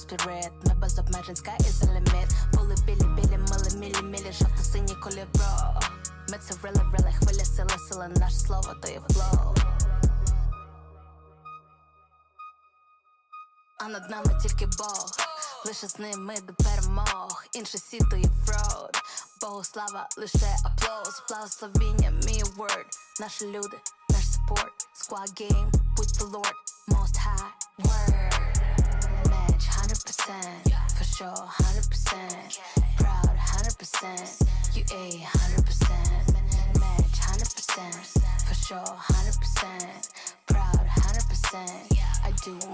spirit. Ми без обмежень, sky is the limit. Були білі, милі, жовто-сині кольоро. Ми це рили, хвиля, сила, наше слово то є флоу. А над нами тільки Бог, лише з ним ми до перемог. Інший світ то є фрод, Богу слава, лише аплоз. Благословіння, мій word, наші люди, наш support. Squad game, with the Lord, most high, word. Match 100%, for sure 100%. Proud 100%, you a 100%. Match 100%, for sure 100%. Proud 100%, I do 100%.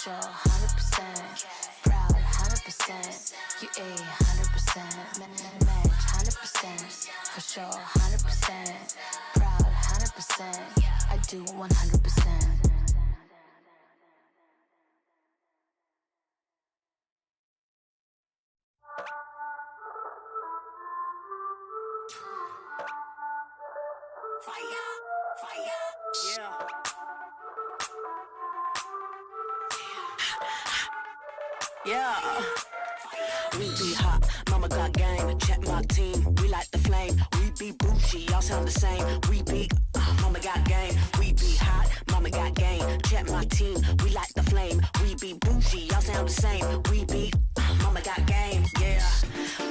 Sure, 100%, proud 100%, you a 100%, match 100%, for sure 100%, proud 100%, I do 100%. Fire, yeah. Yeah, we be hot, mama got game, check my team, we like the flame, we be bougie, y'all sound the same, we be, mama got game, we be hot, mama got game, check my team, we like the flame, we be bougie, y'all sound the same, we be, mama got game, yeah,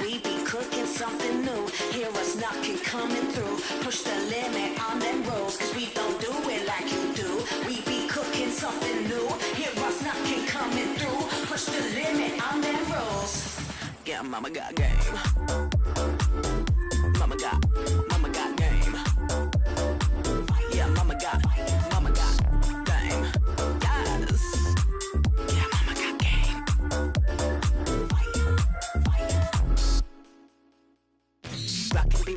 we be cooking something new, hear us knocking, coming through, push the limit on them rules, cause we don't do it like you do, we be cooking something new, hear us knocking, coming through, push the limit on them rules. Yeah, mama got game. Mama got game. Yeah, mama got game. Yes. Yeah, mama got game.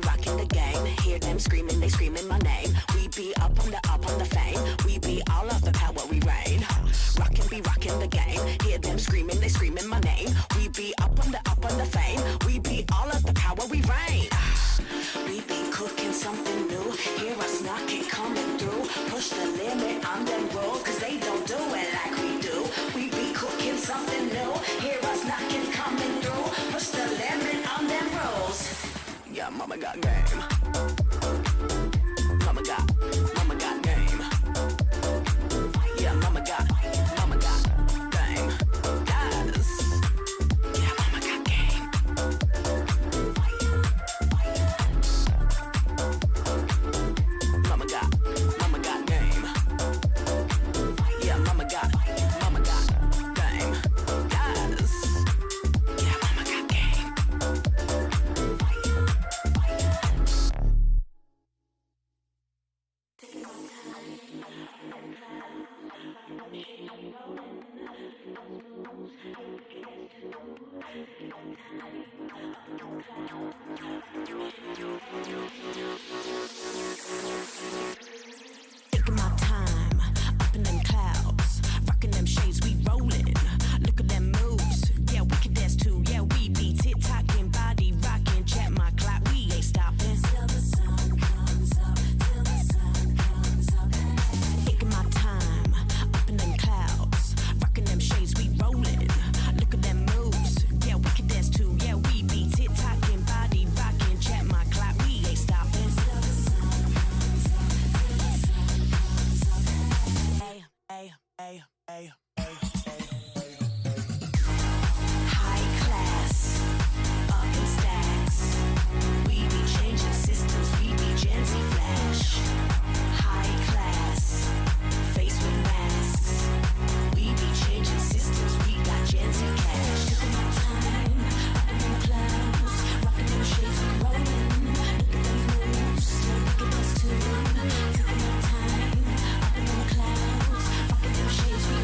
Rockin' the game. Hear them screaming, they screaming my name. We be up on the fame. We be all of the power, we reign. Rockin' the game. Hear them screaming, they screaming my name. We be up on the fame. We be all of the power, we reign. We be cooking something new. Hear us knocking, coming through. Push the limit on them rules, cause they don't do it like we do. We be cooking something new. Hear us knocking, coming through. Push the limit on them rules. Yeah, mama got game. Mama got game. Yeah, mama got game. Yes. Yeah, mama got game. Mama got game. Yeah, mama got game. Yes. Yeah, mama got game. Taking my time, up in them clouds, rocking them shades, we rolling. Look at them moves, yeah, we can dance too. Yeah, we be tick-tocking, body rocking, check my clock, we ain't stopping. Till the sun comes up, till the sun comes up. Taking my time, up in them clouds, rocking them shades, we rolling. Look at them moves, yeah, we can dance too. Yeah, we be tick-tocking, body rocking, check my clock, we ain't stopping. Till the sun comes up, till the sun comes up. Hey, hey, hey, hey, hey, hey. High class, up in stacks. We be changing systems, we be Gen Z flash. High class, face with masks. We be changing systems, we got Gen Z cash. Taking my time, up in them clouds, rocking them shades, we rolling. Look at them moves, look at us too. Taking my time, up in them clouds, rocking them shades, we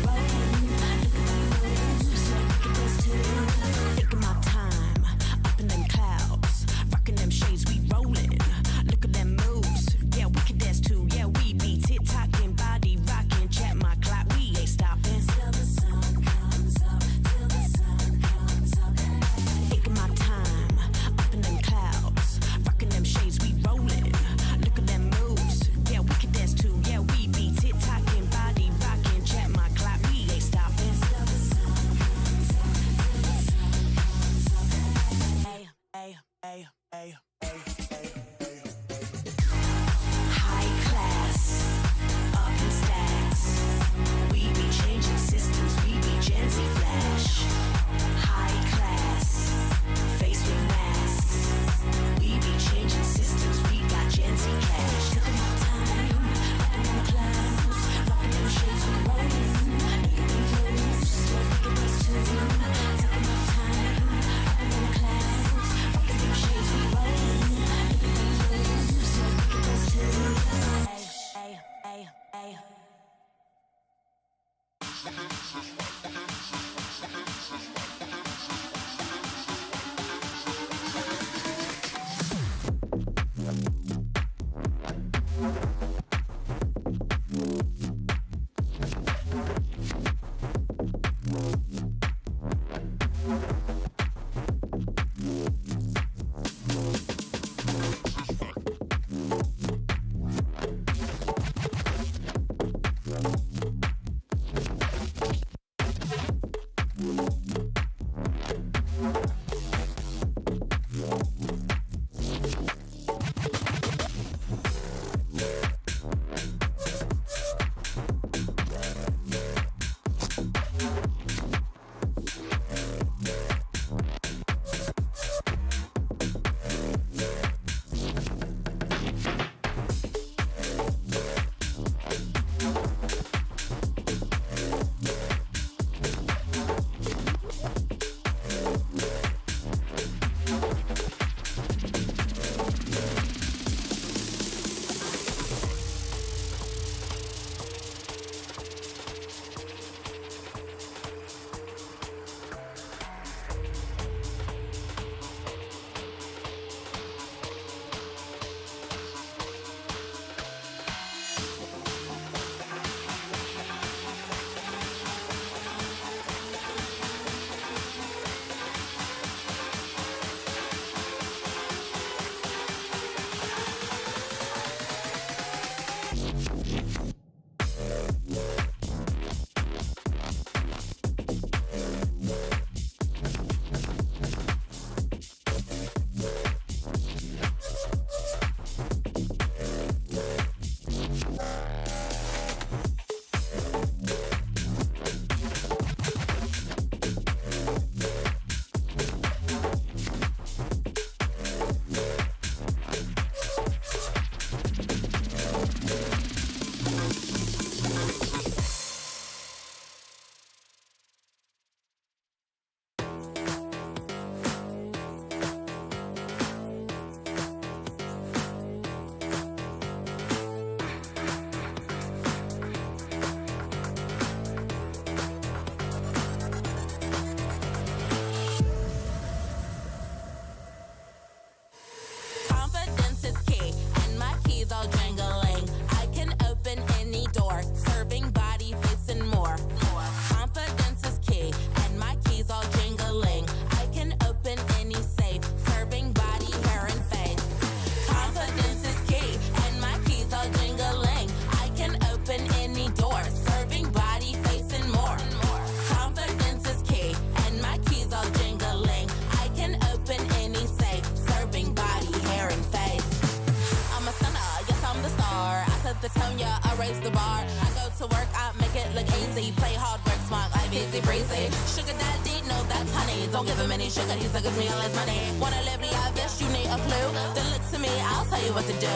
Don't give him any sugar, he suckers me all his money. Wanna live lavish, you need a clue. Then look to me, I'll tell you what to do.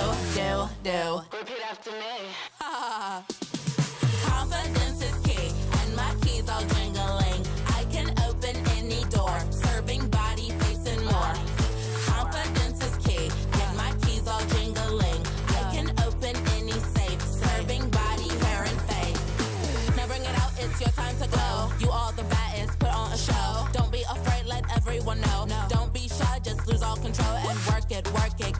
Repeat after me. Confidence is key, and my keys all jingling. I can open any door, serving body, face, and more. Confidence is key, and my keys all jingling. I can open any safe, serving body, hair, and face. Now bring it out, it's your time to glow. You all the baddest, put on a show. Don't be afraid, let everyone know. Don't be shy, just lose all control and work it.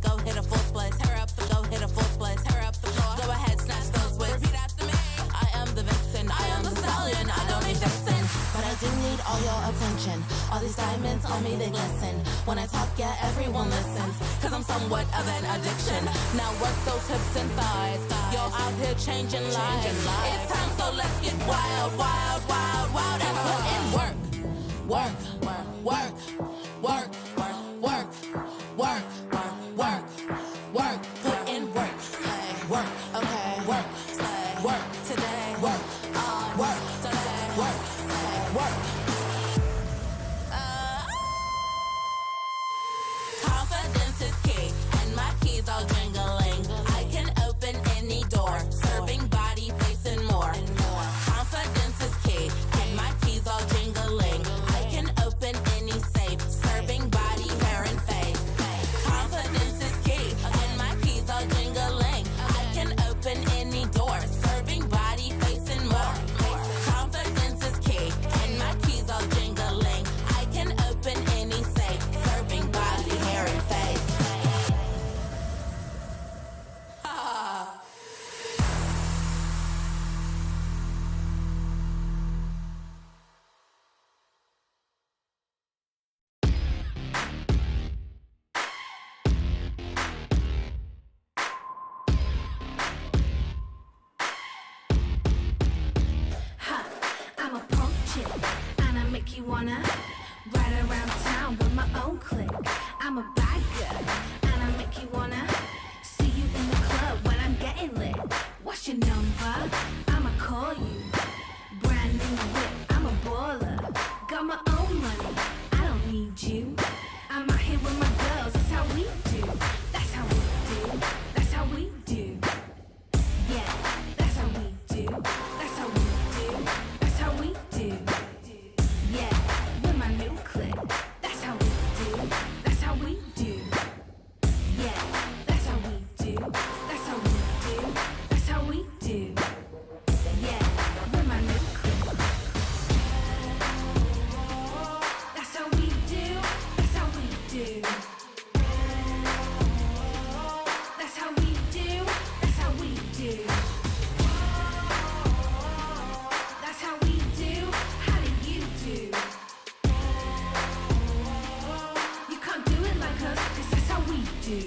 Go hit a full split, tear up the go, hit a full split, tear up the floor. Go ahead, snatch those whips. Repeat after me. I am the vixen, I am the stallion, I don't need vixen. But I do need all your attention. All these diamonds on me, they glisten. When I talk, yeah, everyone listens. Cause I'm somewhat of an addiction. Now work those hips and thighs. You're out here changing lives. It's time, so let's get wild, wild, wild, wild. And put in work. Work, work, work, work, work, work, work, put in work, work, okay, work, today, work, today, work. Confidence is key, and my keys all jingling. I can open any door, serving body, face, and more. Confidence is key, and my keys all jingling. I can wanna ride around town with my own clique. I'm a bad girl, and I make you wanna see you in the club when I'm getting lit. What's your number? I'ma call you. Brand new whip, I'm a baller. Got my own money, I don't need you. I'm out here with my girls, that's how we do. That's how we do. That's how we do. Yeah, that's how we do. That's how we do. That's how we do. Yeah, with my new clique. That's how we do. That's how we do. Yeah, that's how we do. That's how we do. That's how we do. Yeah, with my new clique. That's how we do. That's how we do. That's how we do. That's how we do. That's how we do. How do you do? You can't do it like us, 'cause that's how we do.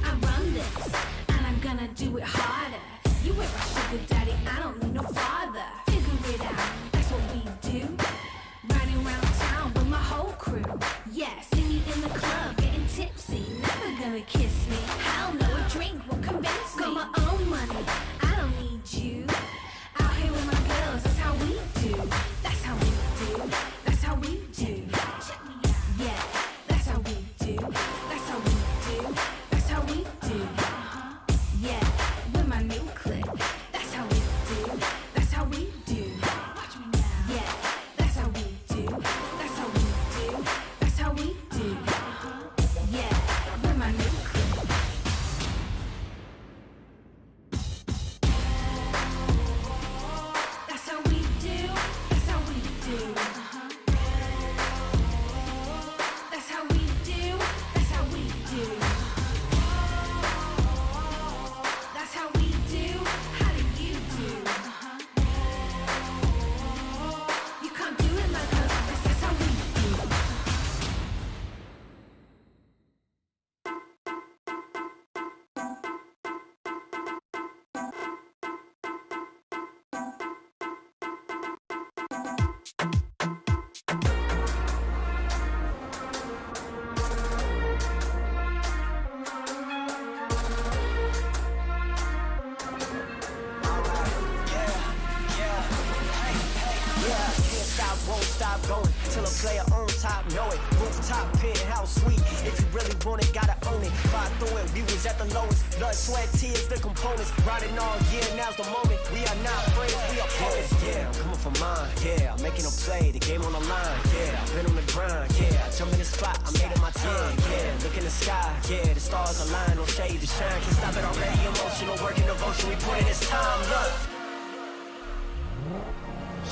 I run this, and I'm gonna do it harder. You ain't my sugar daddy, I don't need no father. Figure it out, that's what we do. Riding around town with my whole crew. Yeah, see me in the club, getting tipsy. Never gonna kiss me. Hell no, a drink will convince me. Got my own money, I don't need you. Out here with my girls, that's how we do. That's how we do. That's how we do. Yeah, that's how we do. That's how we do. That's how we do. Yeah, with my new clique. That's how we do. That's how we do. Yeah, that's how we do. That's how we do. That's how we do. Yeah, with my new clique. That's how we do. That's how we do. That's how we do. That's how we do. That's how we do. How do you do? You can't do it like us, 'cause that's how we do. Can't stop, won't stop going till a player on top know it. Rooftop, penthouse suite. If you really want it, gotta own it. Fight through it, we was at the lowest. Blood, sweat, tears, the components. Riding all year, now's the moment. We are not friends, we are opponents. Yeah, I'm coming for mine. Yeah, I'm making a play, the game on the line. Yeah, I've been on the grind. Yeah, I jump in the spot, I made it my time. Yeah, look in the sky. Yeah, the stars align, no shade to shine. Can't stop it already. Emotional work and devotion. We put in this time. Look.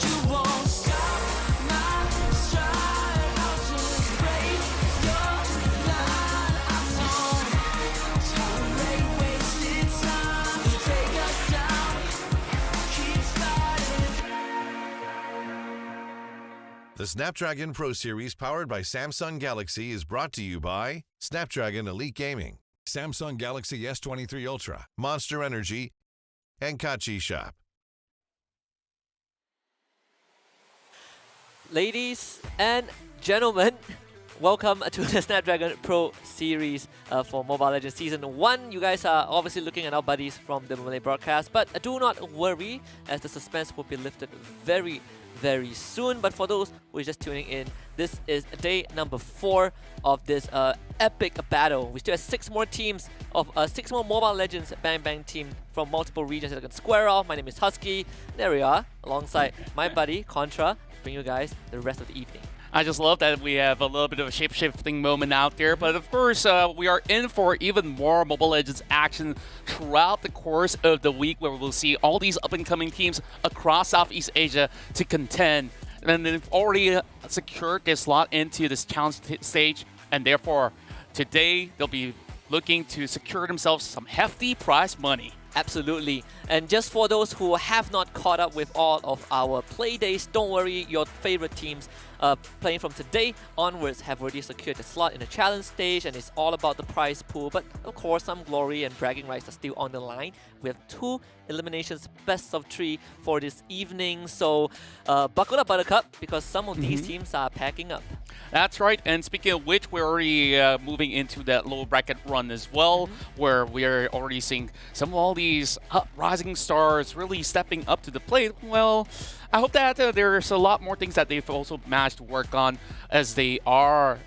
You won't stop my stride. I'll just break your line. I don't tolerate wasted time. Take us down. Keep fighting. The Snapdragon Pro Series powered by Samsung Galaxy is brought to you by Snapdragon Elite Gaming, Samsung Galaxy S23 Ultra, Monster Energy, and Kachi Shop. Ladies and gentlemen, welcome to the Snapdragon Pro Series for Mobile Legends Season 1. You guys are obviously looking at our buddies from the Malay broadcast, but do not worry, as the suspense will be lifted very, very soon. But for those who are just tuning in, this is day number 4 of this epic battle. We still have 6 more teams of 6 more Mobile Legends Bang Bang team from multiple regions that I can square off. My name is Husky. There we are, alongside my buddy Contra, bring you guys the rest of the evening. I just love that we have a little bit of a shape-shifting moment out there, but of course we are in for even more Mobile Legends action throughout the course of the week, where we'll see all these up-and-coming teams across Southeast Asia to contend. And they've already secured their slot into this challenge stage, and therefore today they'll be looking to secure themselves some hefty prize money. Absolutely. And just for those who have not caught up with all of our play days, don't worry, your favorite teams playing from today onwards have already secured a slot in the challenge stage, and it's all about the prize pool. But of course, some glory and bragging rights are still on the line. We have 2 eliminations, best of 3 for this evening. So buckle up, Buttercup, because some of these teams are packing up. That's right. And speaking of which, we're already moving into that low bracket run as well, where we are already seeing some of all these rising stars really stepping up to the plate. Well, I hope that there's a lot more things that they've also managed to work on as they are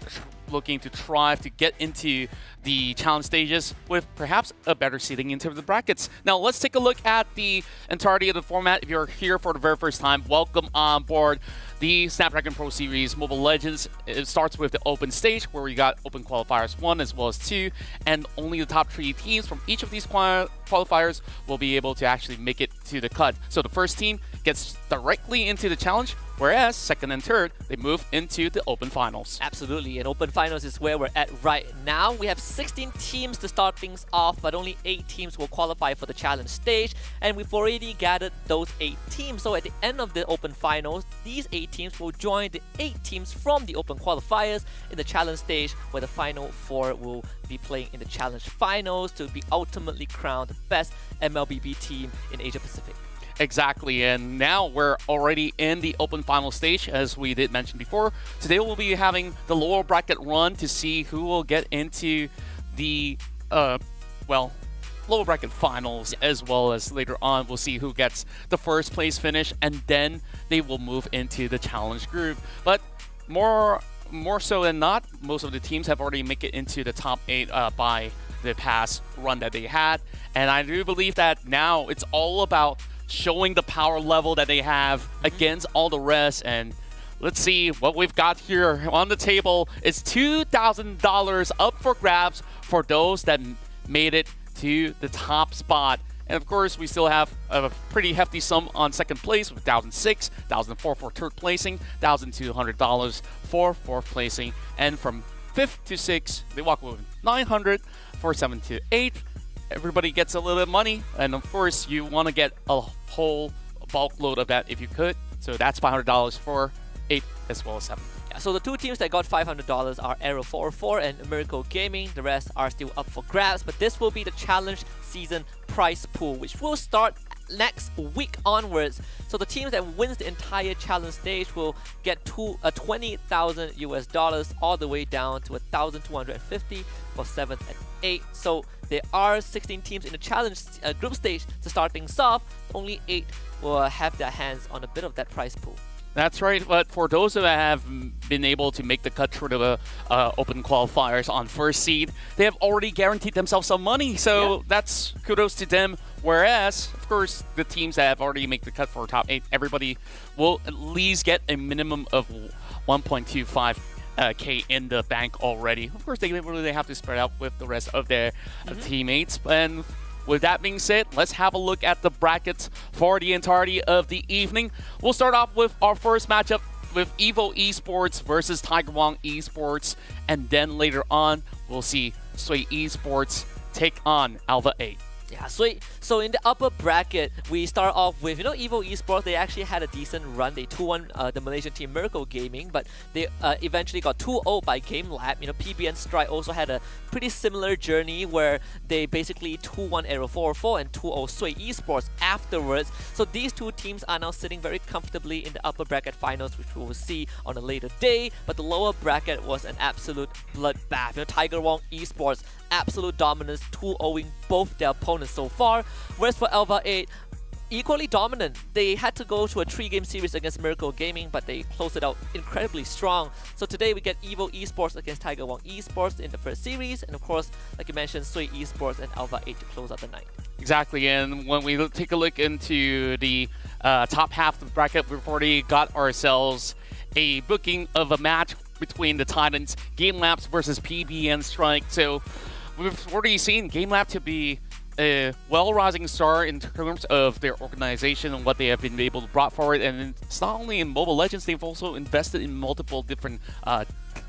looking to try to get into the challenge stages with perhaps a better seating into the brackets. Now, let's take a look at the entirety of the format. If you're here for the very first time, welcome on board the Snapdragon Pro Series Mobile Legends. It starts with the open stage, where we got open qualifiers 1 as well as 2, and only the top 3 teams from each of these qualifiers will be able to actually make it to the cut. So the first team gets directly into the challenge, whereas second and third, they move into the open finals. Absolutely, and open finals is where we're at right now. We have 16 teams to start things off, but only 8 teams will qualify for the challenge stage, and we've already gathered those 8 teams. So at the end of the open finals, these 8 teams will join the 8 teams from the open qualifiers in the challenge stage, where the final 4 will be playing in the challenge finals to be ultimately crowned the best MLBB team in Asia Pacific. Exactly, and now we're already in the open final stage, as we did mention before. Today we'll be having the lower bracket run to see who will get into the, lower bracket finals, as well as later on we'll see who gets the first place finish, and then they will move into the challenge group. But more so than not, most of the teams have already made it into the top 8 by the past run that they had, and I do believe that now it's all about showing the power level that they have against all the rest. And let's see what we've got here on the table. It's $2,000 up for grabs for those that made it to the top spot. And of course, we still have a pretty hefty sum on second place with $1,006, $1,004 for third placing, $1,200 for fourth placing, and from 5th to 6th, they walk away with $900 for 7th to 8th. Everybody gets a little bit of money, and of course, you want to get a whole bulk load of that if you could. So that's $500 for 8 as well as 7. Yeah, so the 2 teams that got $500 are Aero 404 and Miracle Gaming. The rest are still up for grabs, but this will be the challenge season prize pool, which will start next week onwards. So the teams that wins the entire challenge stage will get $20,000 US all the way down to $1,250 for 7th and 8th. So there are 16 teams in the challenge group stage to start things off. Only 8 will have their hands on a bit of that prize pool. That's right, but for those that have been able to make the cut through the open qualifiers on first seed, they have already guaranteed themselves some money, so that's kudos to them. Whereas, of course, the teams that have already made the cut for top 8, everybody will at least get a minimum of 1.25K in the bank already. Of course, they really have to spread out with the rest of their teammates. And with that being said, let's have a look at the brackets for the entirety of the evening. We'll start off with our first matchup with Evo Esports versus Tiger Wong Esports, and then later on, we'll see Sway Esports take on ALVA 8. Yeah, so in the upper bracket, we start off with, Evo Esports. They actually had a decent run. They 2-1 the Malaysian team Miracle Gaming, but they eventually got 2-0 by GameLab. PB and Strike also had a pretty similar journey where they basically 2-1 Aero 404 and 2-0 Sway Esports afterwards. So these 2 teams are now sitting very comfortably in the upper bracket finals, which we will see on a later day. But the lower bracket was an absolute bloodbath. Tiger Wong Esports, absolute dominance, 2-0ing both their opponents so far. Whereas for ALVA 8, equally dominant. They had to go to a 3-game series against Miracle Gaming, but they closed it out incredibly strong. So today we get Evo Esports against Tiger Wong Esports in the first series, and of course, like you mentioned, Sway Esports and ALVA 8 to close out the night. Exactly, and when we take a look into the top half of the bracket, we've already got ourselves a booking of a match between the Titans, GameLab versus PB and Strike. So we've already seen GameLab to be a well-rising star in terms of their organization and what they have been able to brought forward. And it's not only in Mobile Legends, they've also invested in multiple different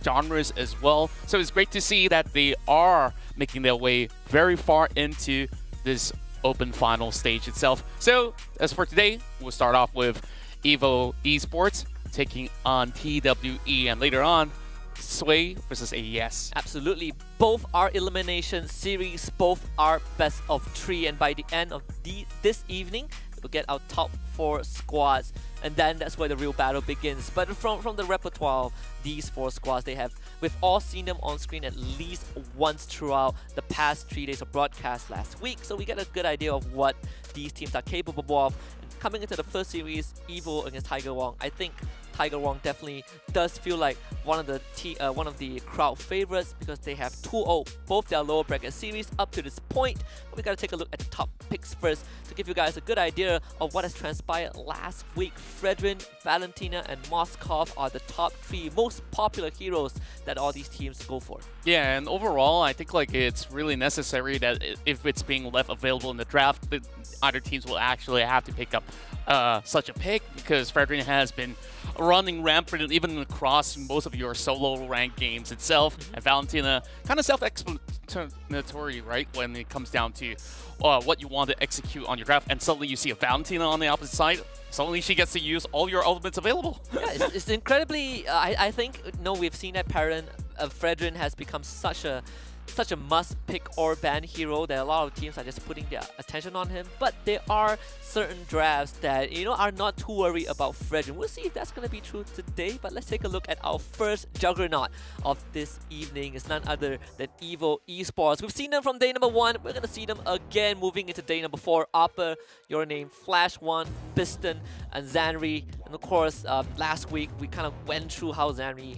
genres as well. So it's great to see that they are making their way very far into this Open final stage itself. So as for today, we'll start off with Evo Esports taking on TWE, and later on, Sway versus AES. Absolutely. Both are elimination series, both are best of 3, and by the end of this evening, we'll get our top 4 squads, and then that's where the real battle begins. But from the repertoire of these 4 squads, we've all seen them on screen at least once throughout the past 3 days of broadcast last week, so we get a good idea of what these teams are capable of. And coming into the first series, Evo against Tiger Wong, I think Tiger Wong definitely does feel like one of the crowd favorites because they have 2-0 both their lower bracket series up to this point. But we gotta take a look at the top picks first to give you guys a good idea of what has transpired last week. Fredrin, Valentina, and Moskov are the top 3 most popular heroes that all these teams go for. Yeah, and overall, I think like it's really necessary that if it's being left available in the draft, the other teams will actually have to pick up such a pick, because Fredrin has been running rampant even across most of your solo rank games itself. And Valentina, kind of self-explanatory, right, when it comes down to what you want to execute on your draft, and suddenly you see a Valentina on the opposite side. Suddenly she gets to use all your ultimates available. Yeah, it's incredibly, I think, we've seen that pattern. Fredrin has become such a must-pick or ban hero that a lot of teams are just putting their attention on him. But there are certain drafts that, are not too worried about Fredrin. We'll see if that's going to be true today, but let's take a look at our first juggernaut of this evening. It's none other than Evo Esports. We've seen them from day number 1. We're going to see them again moving into day number 4. Oppa, Your Name, Flash One, Piston, and Zanri. And of course, last week we kind of went through how Zanri,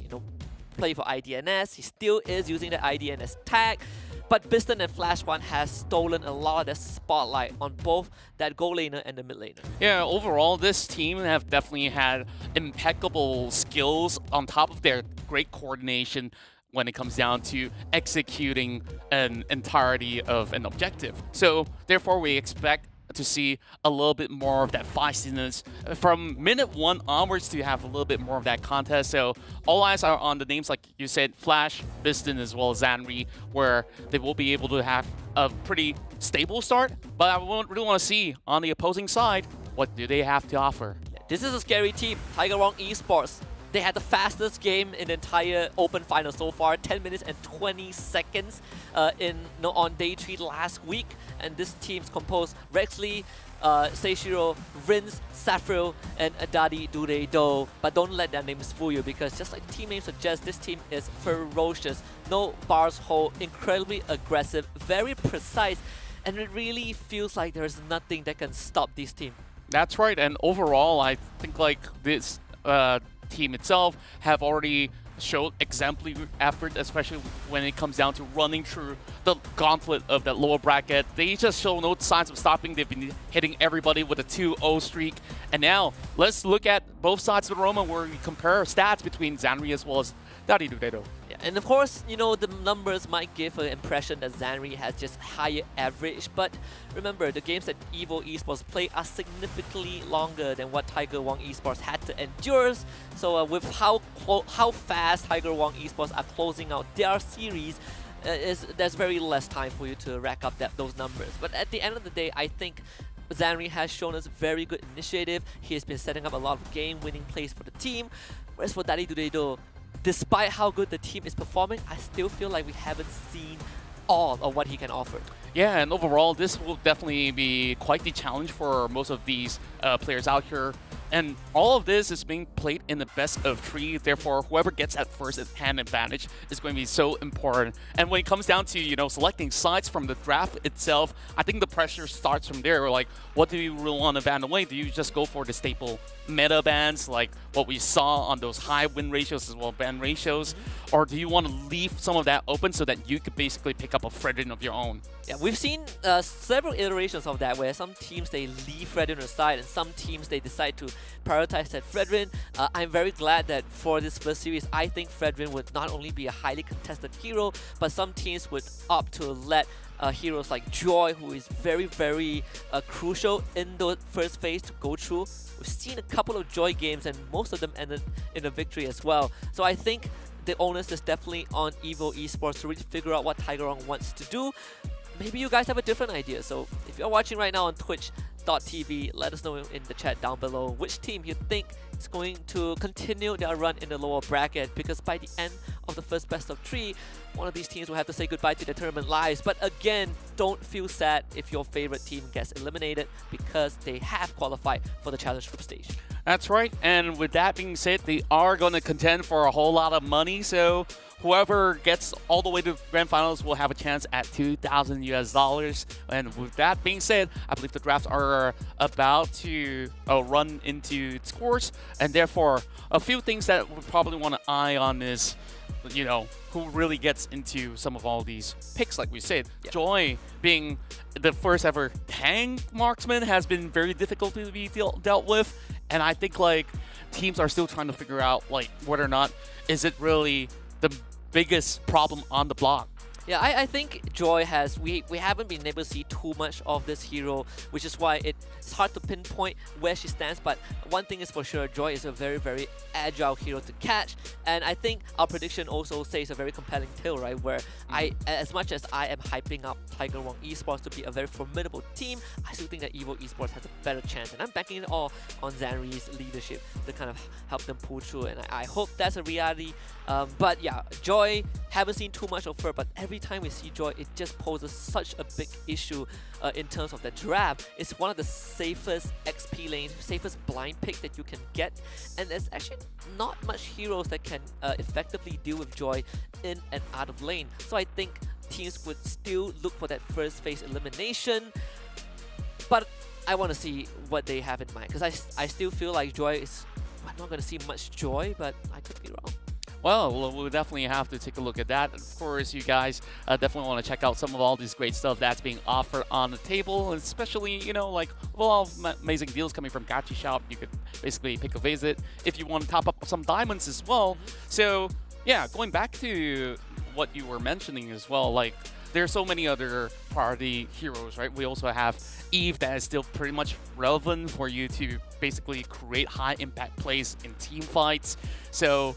play for IDNS. He still is using the IDNS tag, but Piston and Flash One has stolen a lot of the spotlight on both that gold laner and the mid laner. Yeah, overall, this team have definitely had impeccable skills on top of their great coordination when it comes down to executing an entirety of an objective. So therefore, we expect to see a little bit more of that feistiness from minute 1 onwards, to have a little bit more of that contest. So all eyes are on the names, like you said, Flash, Piston, as well as Zanri, where they will be able to have a pretty stable start. But I really want to see on the opposing side, what do they have to offer? This is a scary team, Tiger Wong Esports. They had the fastest game in the entire Open final so far, 10 minutes and 20 seconds on day 3 last week. And this team's composed Rexley, Seishiro, Rince, Saffril, and Adadi Dureido. But don't let their names fool you, because just like the team name suggests, this team is ferocious. No bars hold, incredibly aggressive, very precise, and it really feels like there's nothing that can stop this team. That's right, and overall, I think like this team itself have already showed exemplary effort, especially when it comes down to running through the gauntlet of that lower bracket. They just show no signs of stopping. They've been hitting everybody with a 2-0 streak. And now, let's look at both sides of the Roma, where we compare stats between Zanri as well as Dari Dudedo. Yeah, and of course, the numbers might give an impression that Zanri has just higher average, but remember, the games that Evo Esports play are significantly longer than what Tiger Wong Esports had to endure. So with how fast Tiger Wong Esports are closing out their series, there's very less time for you to rack up those numbers. But at the end of the day, I think Zanri has shown us very good initiative. He has been setting up a lot of game-winning plays for the team. Whereas for Dari Dudedo, despite how good the team is performing, I still feel like we haven't seen all of what he can offer. Yeah, and overall, this will definitely be quite the challenge for most of these players out here. And all of this is being played in the best of 3. Therefore, whoever gets that first hand advantage is going to be so important. And when it comes down to, selecting sides from the draft itself, I think the pressure starts from there. Like, what do you really want to ban away? Do you just go for the staple meta bans, like what we saw on those high win ratios as well as ban ratios? Or do you want to leave some of that open so that you could basically pick up a Fredrin of your own? Yeah, we've seen several iterations of that, where some teams, they leave Fredrin aside, and some teams, they decide to prioritize that Fredrin. I'm very glad that for this first series, I think Fredrin would not only be a highly contested hero, but some teams would opt to let heroes like Joy, who is very, very crucial in the first phase, to go through. We've seen a couple of Joy games, and most of them ended in a victory as well. So I think the onus is definitely on Evo Esports to really figure out what Tiger Wong wants to do. maybe you guys have a different idea. So if you're watching right now on twitch.tv, let us know in the chat down below which team you think is going to continue their run in the lower bracket, because by the end of the first best of 3, one of these teams will have to say goodbye to their tournament lives. But again, don't feel sad if your favorite team gets eliminated, because they have qualified for the challenge group stage. That's right, and with that being said, they are going to contend for a whole lot of money, so whoever gets all the way to grand finals will have a chance at $2,000 US. And with that being said, I believe the drafts are about to run into its course, and therefore a few things that we probably want to eye on is, you know, who really gets into some of all these picks, like we said. Yeah. Joy being the first ever tank marksman has been very difficult to be dealt with, and I think like teams are still trying to figure out like whether or not is it really the biggest problem on the block. Yeah, I think Joy has, we haven't been able to see too much of this hero, which is why it's hard to pinpoint where she stands. But one thing is for sure, Joy is a very, very agile hero to catch. And I think our prediction also says a very compelling tale, right? Where as much as I am hyping up Tiger Wong Esports to be a very formidable team, I still think that Evo Esports has a better chance. And I'm backing it all on Zanri's leadership to kind of help them pull through. And I hope that's a reality. But yeah, Joy, haven't seen too much of her, but every time we see Joy, it just poses such a big issue in terms of the draft. It's one of the safest XP lanes, safest blind pick that you can get, and there's actually not much heroes that can effectively deal with Joy in and out of lane. So I think teams would still look for that first phase elimination, but I want to see what they have in mind, because I still feel like Joy is, I'm not going to see much Joy, but I could be wrong. Well, we'll definitely have to take a look at that. Of course, you guys definitely want to check out some of all these great stuff that's being offered on the table, and especially, you know, like a lot of amazing deals coming from Gachi Shop. You could basically pick a visit if you want to top up some diamonds as well. So, yeah, going back to what you were mentioning as well, like there are so many other party heroes, right? We also have Eve that is still pretty much relevant for you to basically create high impact plays in team fights. So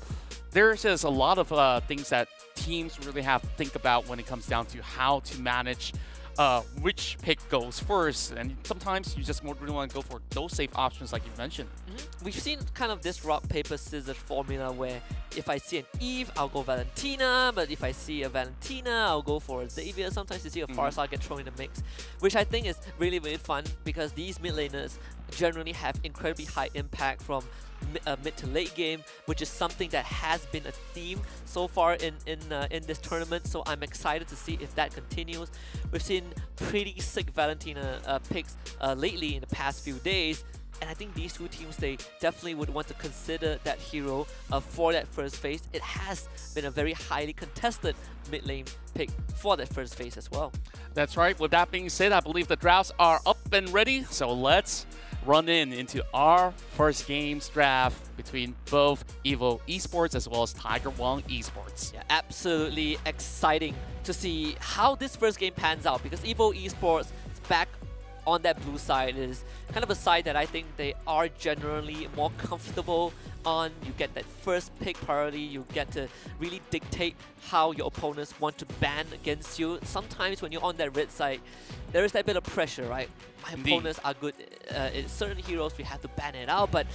there's just a lot of things that teams really have to think about when it comes down to how to manage which pick goes first. And sometimes you just really want to go for those safe options like you mentioned. We've seen kind of this rock, paper, scissors formula where if I see an Eve, I'll go Valentina, but if I see a Valentina, I'll go for Xavier. Sometimes you see a Farsal get thrown in the mix, which I think is really, really fun, because these mid laners generally have incredibly high impact from mid to late game, which is something that has been a theme so far in this tournament. So I'm excited to see if that continues. We've seen pretty sick Valentina picks lately in the past few days, and I think these two teams, they definitely would want to consider that hero for that first phase. It has been a very highly contested mid lane pick for that first phase as well. That's right. With that being said, I believe the drafts are up and ready, so let's run into our first games draft between both Evo Esports as well as Tiger Wong Esports. Yeah, absolutely exciting to see how this first game pans out, because Evo Esports is back on that blue side. It is kind of a side that I think they are generally more comfortable on. You get that first pick priority, you get to really dictate how your opponents want to ban against you. Sometimes when you're on that red side, there is that bit of pressure, right? My opponents are good in certain heroes, we have to ban it out, but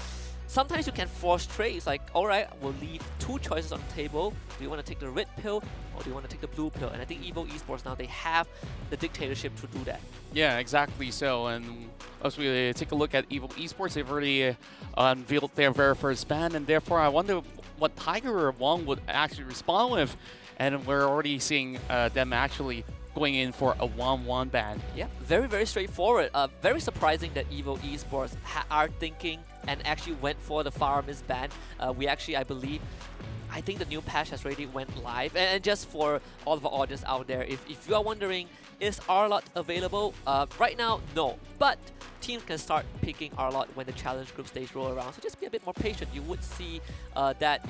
sometimes you can force trades, like, alright, we'll leave two choices on the table. Do you want to take the red pill or do you want to take the blue pill? And I think Evo Esports now, they have the dictatorship to do that. Yeah, exactly so. And as we take a look at Evo Esports, they've already unveiled their very first ban, and therefore I wonder what Tiger or Wong would actually respond with. And we're already seeing them actually going in for a 1-1 ban. Yeah, very, very straightforward. Very surprising that Evo Esports are thinking and actually went for the Faramis ban. We actually, I think the new patch has already went live. And just for all of our audience out there, if you are wondering, is Arlott available? Right now, no. But teams can start picking Arlott when the challenge group stage roll around. So just be a bit more patient. You would see that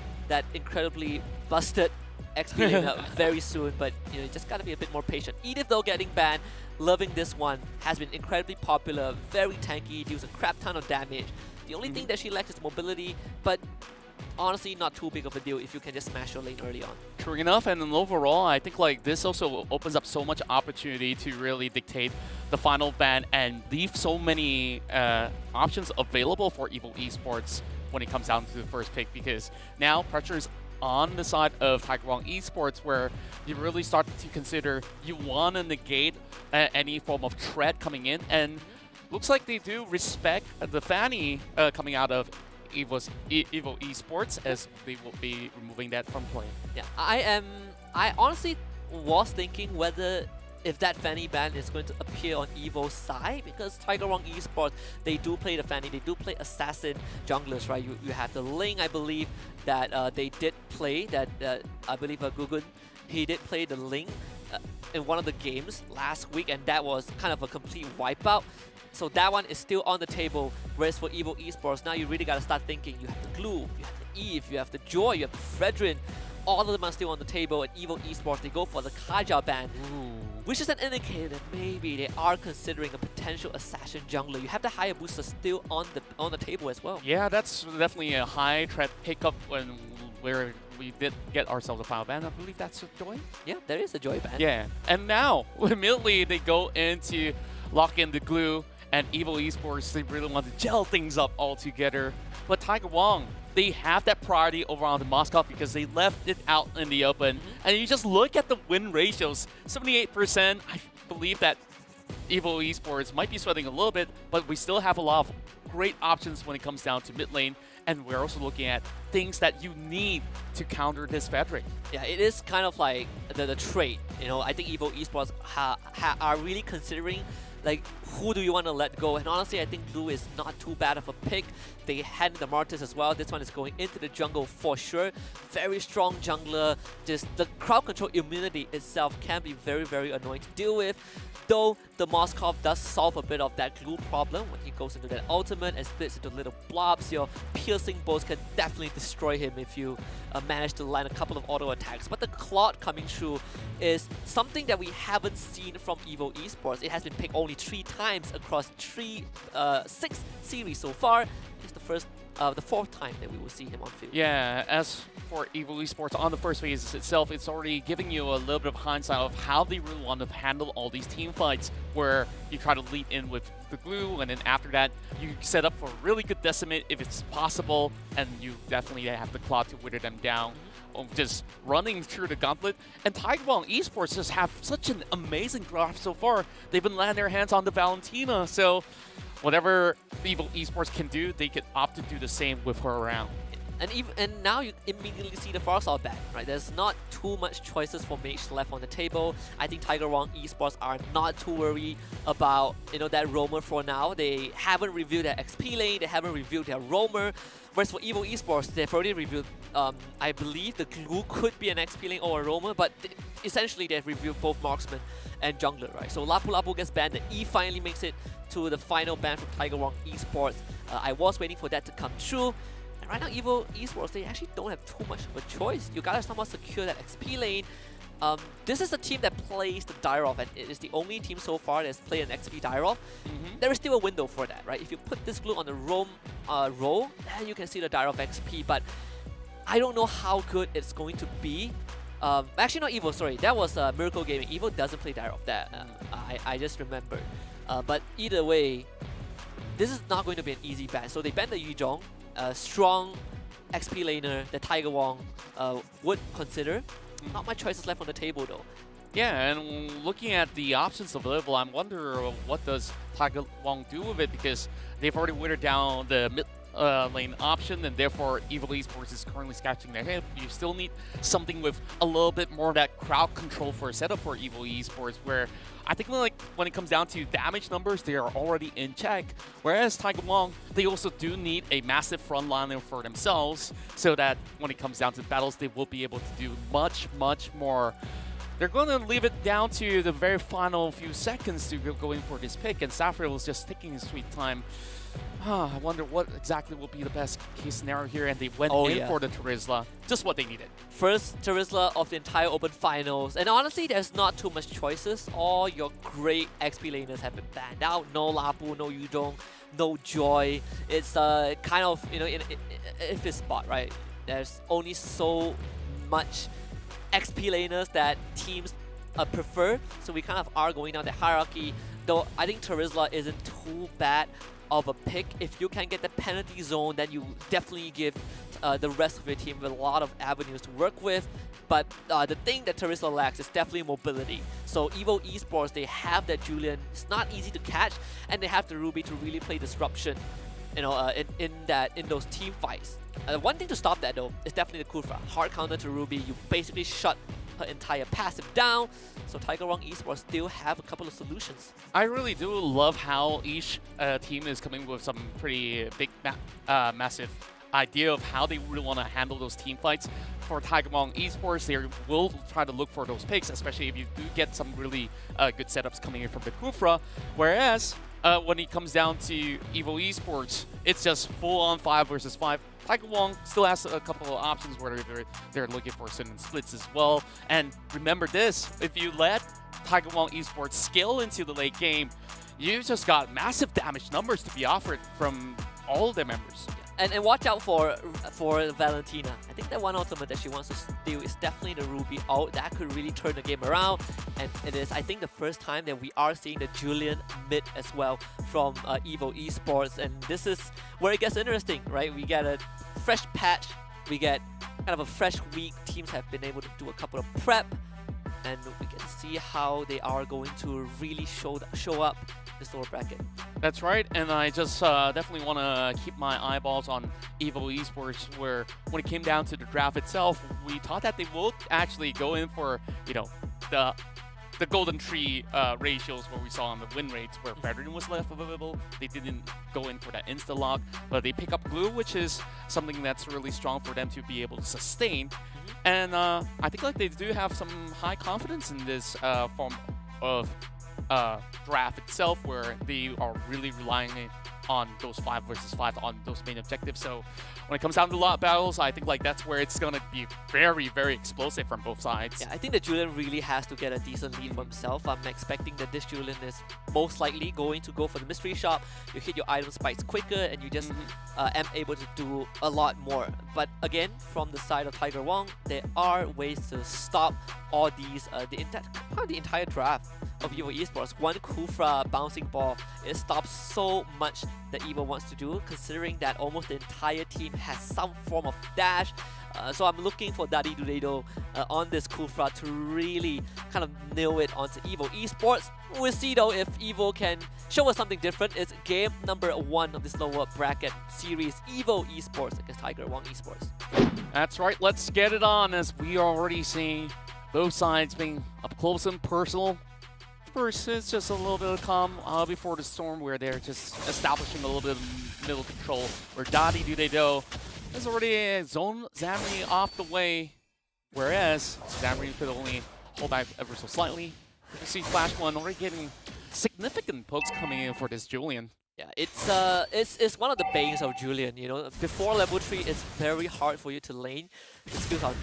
incredibly busted XP lineup very soon, but you know, you just gotta be a bit more patient. Edith, though, getting banned, loving this one, has been incredibly popular, very tanky, deals a crap ton of damage. The only thing that she lacks is mobility, but honestly not too big of a deal if you can just smash your lane early on. True enough, and then overall, I think like this also opens up so much opportunity to really dictate the final ban and leave so many options available for EVO Esports when it comes down to the first pick, because now pressure is on the side of Tiger Wong Esports, where you really start to consider you want to negate any form of threat coming in, and looks like they do respect the Fanny coming out of EVO Esports, as they will be removing that from play. Yeah, I honestly was thinking whether if that Fanny ban is going to appear on EVO's side, because Tiger Wong Esports, they do play the Fanny, they do play assassin junglers, right? You have the Ling, I believe, that they did play, that I believe Gugun, he did play the Ling in one of the games last week, and that was kind of a complete wipeout. So that one is still on the table, whereas for EVO Esports, now you really got to start thinking. You have the Glue, you have the Eve, you have the Joy, you have the Fredrin. All of them are still on the table, and EVO Esports, they go for the Kaja ban, which is an indicator that maybe they are considering a potential assassin jungler. You have the Hayabusa still on the table as well. Yeah, that's definitely a high threat pickup where we did get ourselves a final ban. I believe that's a Joy? Yeah, there is a Joy ban. Yeah, and now, immediately they go into lock in the Glue, and EVO Esports, they really want to gel things up all together. But Tiger Wong, they have that priority over on the Moscow because they left it out in the open. And you just look at the win ratios, 78%. I believe that EVO Esports might be sweating a little bit, but we still have a lot of great options when it comes down to mid lane. And we're also looking at things that you need to counter this Frederick. Yeah, it is kind of like the trade. You know, I think EVO Esports are really considering like, who do you want to let go? And honestly, I think Blue is not too bad of a pick. They had the Martyrs as well. This one is going into the jungle for sure. Very strong jungler. Just the crowd control immunity itself can be very, very annoying to deal with. Though the Moskov does solve a bit of that glue problem when he goes into that ultimate and splits into little blobs. Your piercing bolts can definitely destroy him if you manage to land a couple of auto attacks. But the Claude coming through is something that we haven't seen from EVO Esports. It has been picked only 3 times across 6 series so far. It's the fourth time that we will see him on field. Yeah, as for EVO Esports on the first phase itself, it's already giving you a little bit of hindsight of how they really want to handle all these team fights, where you try to lead in with the glue, and then after that, you set up for a really good decimate if it's possible, and you definitely have the Claw to wither them down. Just running through the gauntlet. And Tiger Wong Esports just have such an amazing draft so far. They've been landing their hands on the Valentina, so whatever EVO Esports can do, they could opt to do the same with her around. And now you immediately see the Farsoul back, right? There's not too much choices for Mage left on the table. I think Tiger Wong Esports are not too worried about, you know, that roamer for now. They haven't reviewed their XP lane, they haven't reviewed their roamer. Whereas for EVO Esports, they've already reviewed, I believe the glue could be an XP lane or a roamer, but essentially they've reviewed both marksman and jungler, right? So Lapu Lapu gets banned, the E finally makes it to the final ban from Tiger Wong Esports. I was waiting for that to come true. And right now, EVO Esports, they actually don't have too much of a choice. You gotta somehow secure that XP lane. This is a team that plays the Dyrov, and it is the only team so far that's played an XP Dyrov. There is still a window for that, right? If you put this glue on the roam row, then you can see the Dyrov XP, but I don't know how good it's going to be. Actually, not EVO, sorry. That was Miracle Gaming. EVO doesn't play Dyrov. I just remembered. But either way, this is not going to be an easy ban. So they banned the Yuzhong, a strong XP laner that Tiger Wong would consider. Not much choices left on the table though. Yeah, and looking at the options available, I'm wondering what does Tiger Wong do with it, because they've already withered down the mid lane option, and therefore EVO Esports is currently scratching their head. You still need something with a little bit more of that crowd control for a setup for EVO Esports, where I think like when it comes down to damage numbers, they are already in check. Whereas Tiger Wong, they also do need a massive frontliner for themselves, so that when it comes down to battles, they will be able to do much, much more. They're going to leave it down to the very final few seconds to go in for this pick, and Sapphire was just taking his sweet time. I wonder what exactly will be the best case scenario here, and they went in for the Terizla, just what they needed. First Terizla of the entire Open Finals, and honestly, there's not too much choices. All your great XP laners have been banned out. No Lapu, no Yuzhong, no Joy. It's kind of, you know, in his spot, right? There's only so much XP laners that teams prefer, so we kind of are going down the hierarchy. Though I think Terizla isn't too bad of a pick. If you can get the penalty zone, then you definitely give the rest of your team a lot of avenues to work with. But the thing that Terizla lacks is definitely mobility. So Evo Esports, they have that Julian. It's not easy to catch, and they have the Ruby to really play disruption, you know, in those team fights. One thing to stop that though is definitely the Kufra. Hard counter to Ruby, you basically shut her entire passive down. So Tiger Wong Esports still have a couple of solutions. I really do love how each team is coming with some pretty big, massive idea of how they really want to handle those team fights. For Tiger Wong Esports, they will try to look for those picks, especially if you do get some really good setups coming in from the Kufra. Whereas when it comes down to Evo Esports, it's just full-on 5 versus 5. Tiger Wong still has a couple of options where they're looking for certain splits as well. And remember this, if you let Tiger Wong Esports scale into the late game, you just got massive damage numbers to be offered from all of their members. And watch out for Valentina. I think that one ultimate that she wants to steal is definitely the Ruby ult. That could really turn the game around. And it is, I think, the first time that we are seeing the Julian mid as well from Evo Esports. And this is where it gets interesting, right? We get a fresh patch. We get kind of a fresh week. Teams have been able to do a couple of prep. And we can see how they are going to really show up this lower bracket. That's right, and I just definitely want to keep my eyeballs on Evo Esports, where when it came down to the draft itself, we thought that they would actually go in for, you know, the golden tree ratios where we saw on the win rates where Veteran was left available. They didn't go in for that insta-lock, but they pick up Glue, which is something that's really strong for them to be able to sustain. And I think like they do have some high confidence in this form of draft itself, where they are really relying on those 5 versus 5 on those main objectives. So when it comes down to lot battles, I think like that's where it's gonna be very, very explosive from both sides. Yeah, I think that Julian really has to get a decent lead for himself. I'm expecting that this Julian is most likely going to go for the mystery shop. You hit your item spikes quicker, and you just am able to do a lot more. But again, from the side of Tiger Wong, there are ways to stop all these the entire draft of Evo Esports. One Kufra bouncing ball, it stops so much that Evo wants to do, considering that almost the entire team has some form of dash. So I'm looking for Daddy Dudedo on this Kufra to really kind of nail it onto Evo Esports. We'll see though if Evo can show us something different. It's game number 1 of this lower bracket series, Evo Esports against Tiger Wong Esports. That's right, let's get it on, as we are already seeing both sides being up close and personal. First, it's just a little bit of calm before the storm, where they're just establishing a little bit of middle control, where Daddy Dudedo has already zoned Zamri off the way, whereas Zamri could only hold back ever so slightly. You can see Flash One already getting significant pokes coming in for this Julian. Yeah, it's one of the banes of Julian, you know. Before level 3, it's very hard for you to lane. The skills are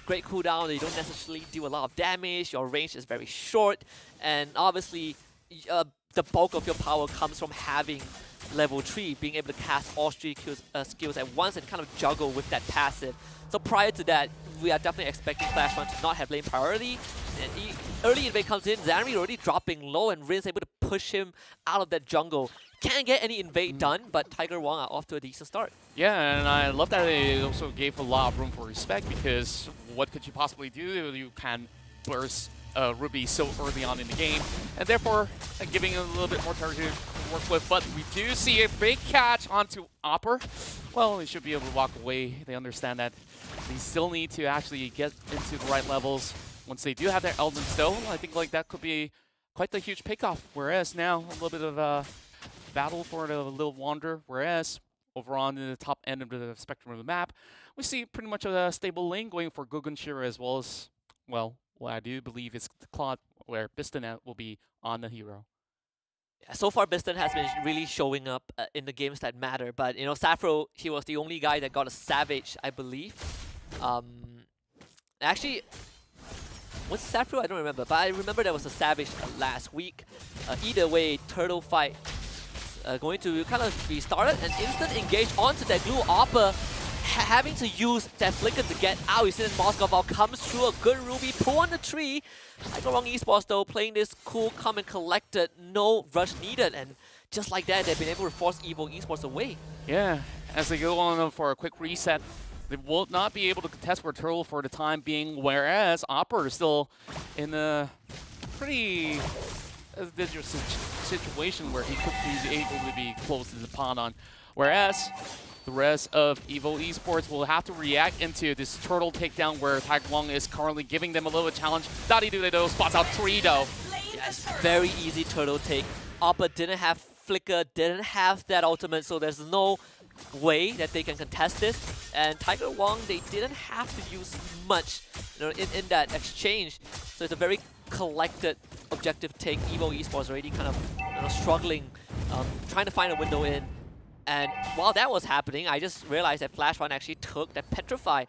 great cooldown, you don't necessarily do a lot of damage, your range is very short, and obviously the bulk of your power comes from having level 3, being able to cast all 3 skills at once and kind of juggle with that passive. So prior to that, we are definitely expecting Flash One to not have lane priority. And early invade comes in, Zamri already dropping low, and Rin's able to push him out of that jungle. Can't get any invade done, but Tiger Wong are off to a decent start. Yeah, and I love that they also gave a lot of room for respect, because what could you possibly do? You can burst Ruby so early on in the game, and therefore giving a little bit more territory to work with. But we do see a big catch onto Opper. Well, they should be able to walk away. They understand that they still need to actually get into the right levels. Once they do have their elements though, I think like that could be quite the huge pickoff. Whereas now a little bit of a battle for the little wander, whereas over on the top end of the spectrum of the map, we see pretty much a stable lane going for Gugunshira, as well as, well, what I do believe is the Claude, where Bistanet will be on the hero. Yeah, so far, Bistan has been really showing up in the games that matter, but you know, Sappho, he was the only guy that got a Savage, I believe. Actually, was Sappho? I don't remember, but I remember there was a Savage last week. Either way, Turtle fight going to kind of be started, and instant engage onto that Glue. Opper having to use that flicker to get out. You see that Moskov comes through a good Ruby pull on the tree. Tiger Wong Esports though playing this cool, calm and collected, no rush needed, and just like that they've been able to force Evo Esports away. Yeah, as they go on for a quick reset, they will not be able to contest for turtle for the time being, whereas Opera is still in a pretty dangerous situation where he could be able to be close to the pond on. Whereas the rest of Evo Esports will have to react into this turtle takedown where Tiger Wong is currently giving them a little challenge. Dadidudedo spots out 3 though. Yes, very easy turtle take. Oppa didn't have flicker, didn't have that ultimate, so there's no way that they can contest this. And Tiger Wong, they didn't have to use much, in that exchange. So it's a very collected objective take. Evo Esports already kind of struggling, trying to find a window in. And while that was happening, I just realized that Flash One actually took that Petrify.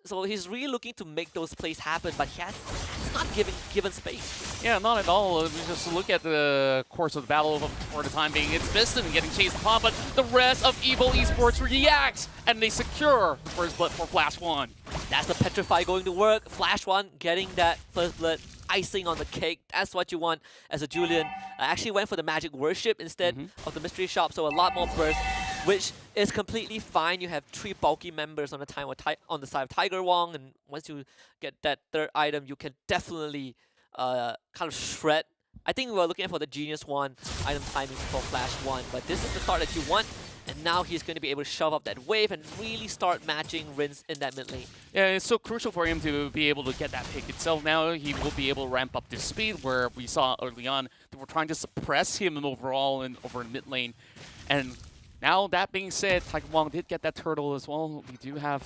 So he's really looking to make those plays happen, but he's not given space. Yeah, not at all. Just look at the course of the battle for the time being. It's Piston getting chased upon, but the rest of Evo Esports reacts, and they secure the first blood for Flash One. That's the Petrify going to work. Flash One getting that first blood. Icing on the cake. That's what you want as a Julian. I actually went for the Magic Worship instead of the Mystery Shop, so a lot more burst, which is completely fine. You have 3 bulky members on the side of Tiger Wong, and once you get that third item, you can definitely kind of shred. I think we were looking for the Genius One item timing for Flash One, but this is the start that you want. And now he's going to be able to shove up that wave and really start matching Rince in that mid lane. Yeah, it's so crucial for him to be able to get that pick itself. Now he will be able to ramp up this speed, where we saw early on they were trying to suppress him overall over in mid lane. And now that being said, Tiger Wong did get that turtle as well. We do have,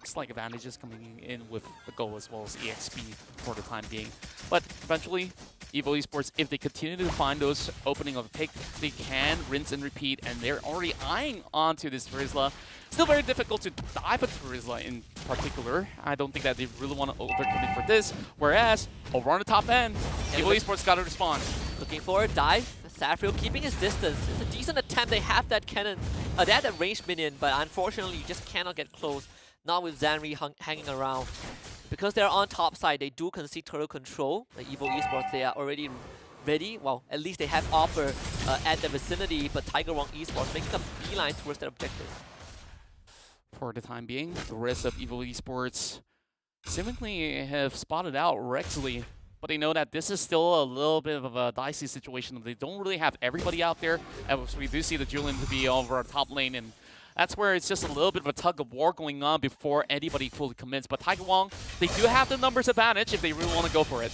slight advantages coming in with the goal as well as EXP for the time being. But eventually, Evo Esports, if they continue to find those opening of the pick, they can rinse and repeat, and they're already eyeing onto this Terizla. Still very difficult to dive at Terizla in particular. I don't think that they really want to overcommit for this. Whereas, over on the top end, Evo Esports got to respond. Looking for a dive. Saffrio keeping his distance. It's a decent attempt. They have that cannon. They have that ranged minion, but unfortunately, you just cannot get close. Not with Zanri hanging around. Because they're on top side, they do concede turtle control. The Evo Esports, they are already ready. Well, at least they have Opper at the vicinity, but Tiger Wong Esports making a beeline towards their objective. For the time being, the rest of Evo Esports seemingly have spotted out Rexley, but they know that this is still a little bit of a dicey situation. They don't really have everybody out there, as we do see the Julian to be over our top lane, and that's where it's just a little bit of a tug of war going on before anybody fully commits. But Tiger Wong, they do have the numbers advantage if they really want to go for it.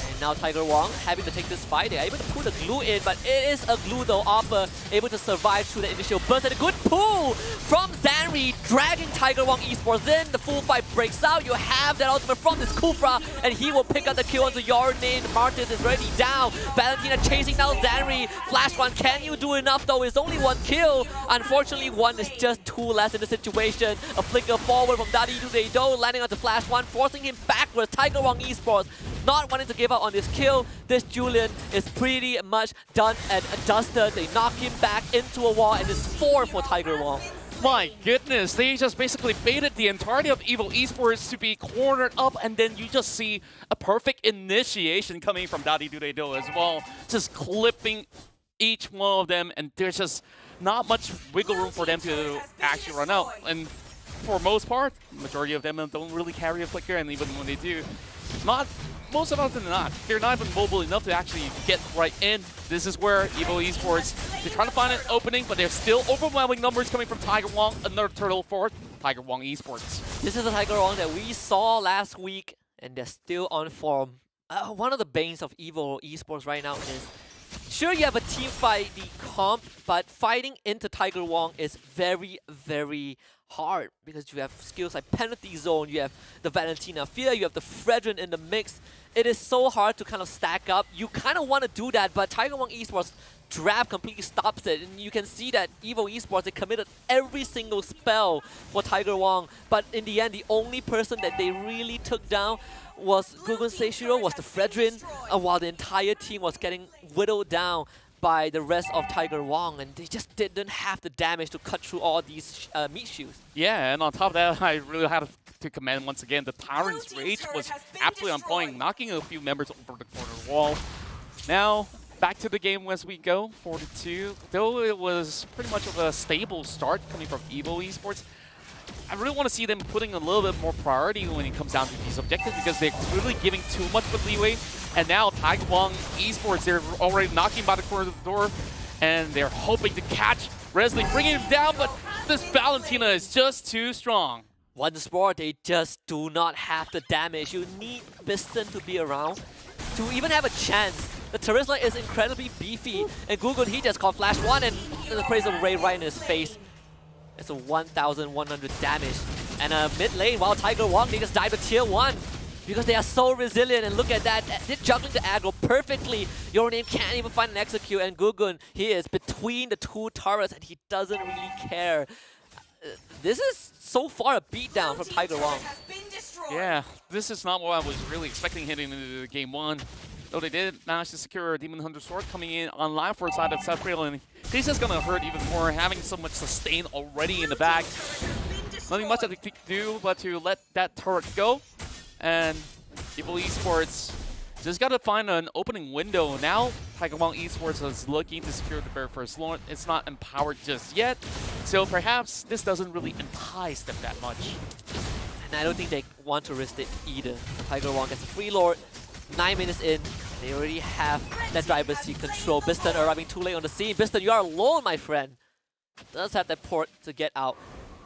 And now Tiger Wong having to take this fight. They're able to pull the glue in, but it is a glue though. Oppa able to survive through the initial burst. And a good pull from Zanri, dragging Tiger Wong Esports in. The full fight breaks out. You have that ultimate from this Kufra, and he will pick up the kill onto your name. Martis is already down. Valentina chasing down Zanri. Flash One, can you do enough though? It's only 1 kill. Unfortunately, 1 is just too less in the situation. A flicker forward from Dadidudedo, landing onto Flash One, forcing him backwards. Tiger Wong Esports not wanting to give up on this kill. This Julian is pretty much done and dusted. They knock him back into a wall, and it's 4 for Tiger Wong. My goodness, they just basically baited the entirety of Evo Esports to be cornered up, and then you just see a perfect initiation coming from Dadidudedo as well, just clipping each one of them, and there's just not much wiggle room for them to actually run out. And for most part, majority of them don't really carry a flicker, and even when they do, most of them not. They're not even mobile enough to actually get right in. This is where Evo Esports, they're trying to find an opening, but there's still overwhelming numbers coming from Tiger Wong. Another turtle for Tiger Wong Esports. This is the Tiger Wong that we saw last week, and they're still on form. One of the banes of Evo Esports right now is, sure, you have a team fight, the comp, but fighting into Tiger Wong is very, very hard because you have skills like Penalty Zone, you have the Valentina Fear, you have the Fredrin in the mix. It is so hard to kind of stack up. You kind of want to do that, but Tiger Wong Esports Drab completely stops it, and you can see that Evo Esports, they committed every single spell for Tiger Wong, but in the end, the only person that they really took down was Gugun Seishiro, was the Fredrin, while the entire team was getting whittled down. by the rest of Tiger Wong, and they just didn't have the damage to cut through all these meat shields. Yeah, and on top of that, I really had to commend once again the Tyrant's Rage was absolutely on point, knocking a few members over the corner wall. Now, back to the game as we go, 4-2. Though it was pretty much of a stable start coming from Evo Esports, I really want to see them putting a little bit more priority when it comes down to these objectives because they're really giving too much with leeway. And now Tiger Wong Esports, they're already knocking by the corner of the door and they're hoping to catch Resley, bringing him down, but this Valentina is just too strong. Once more, they just do not have the damage. You need Piston to be around to even have a chance. The Terizla is incredibly beefy, and Gugun, he just caught Flash 1 and the praise of Ray right in his face. It's a 1,100 damage. And mid lane, while Tiger Wong, they just dive to tier 1 because they are so resilient. And look at that, they're juggling the aggro perfectly. Your name can't even find an execute, and Gugun, he is between the two turrets and he doesn't really care. This is so far a beatdown from Tiger Wong. Yeah, this is not what I was really expecting heading into game 1. Though they did manage to secure a Demon Hunter Sword coming in online for the side of Sephiroth, and this is going to hurt even more, having so much sustain already in the bag. Nothing much that they could do but to let that turret go. And Evo Esports just got to find an opening window. Now, Tiger Wong Esports is looking to secure the very first Lord. It's not empowered just yet, so perhaps this doesn't really entice them that much. And I don't think they want to risk it either. Tiger Wong gets a free Lord. 9 minutes in, they already have that driver's seat control. Biston arriving too late on the scene. Biston, you are alone, my friend. Does have that port to get out.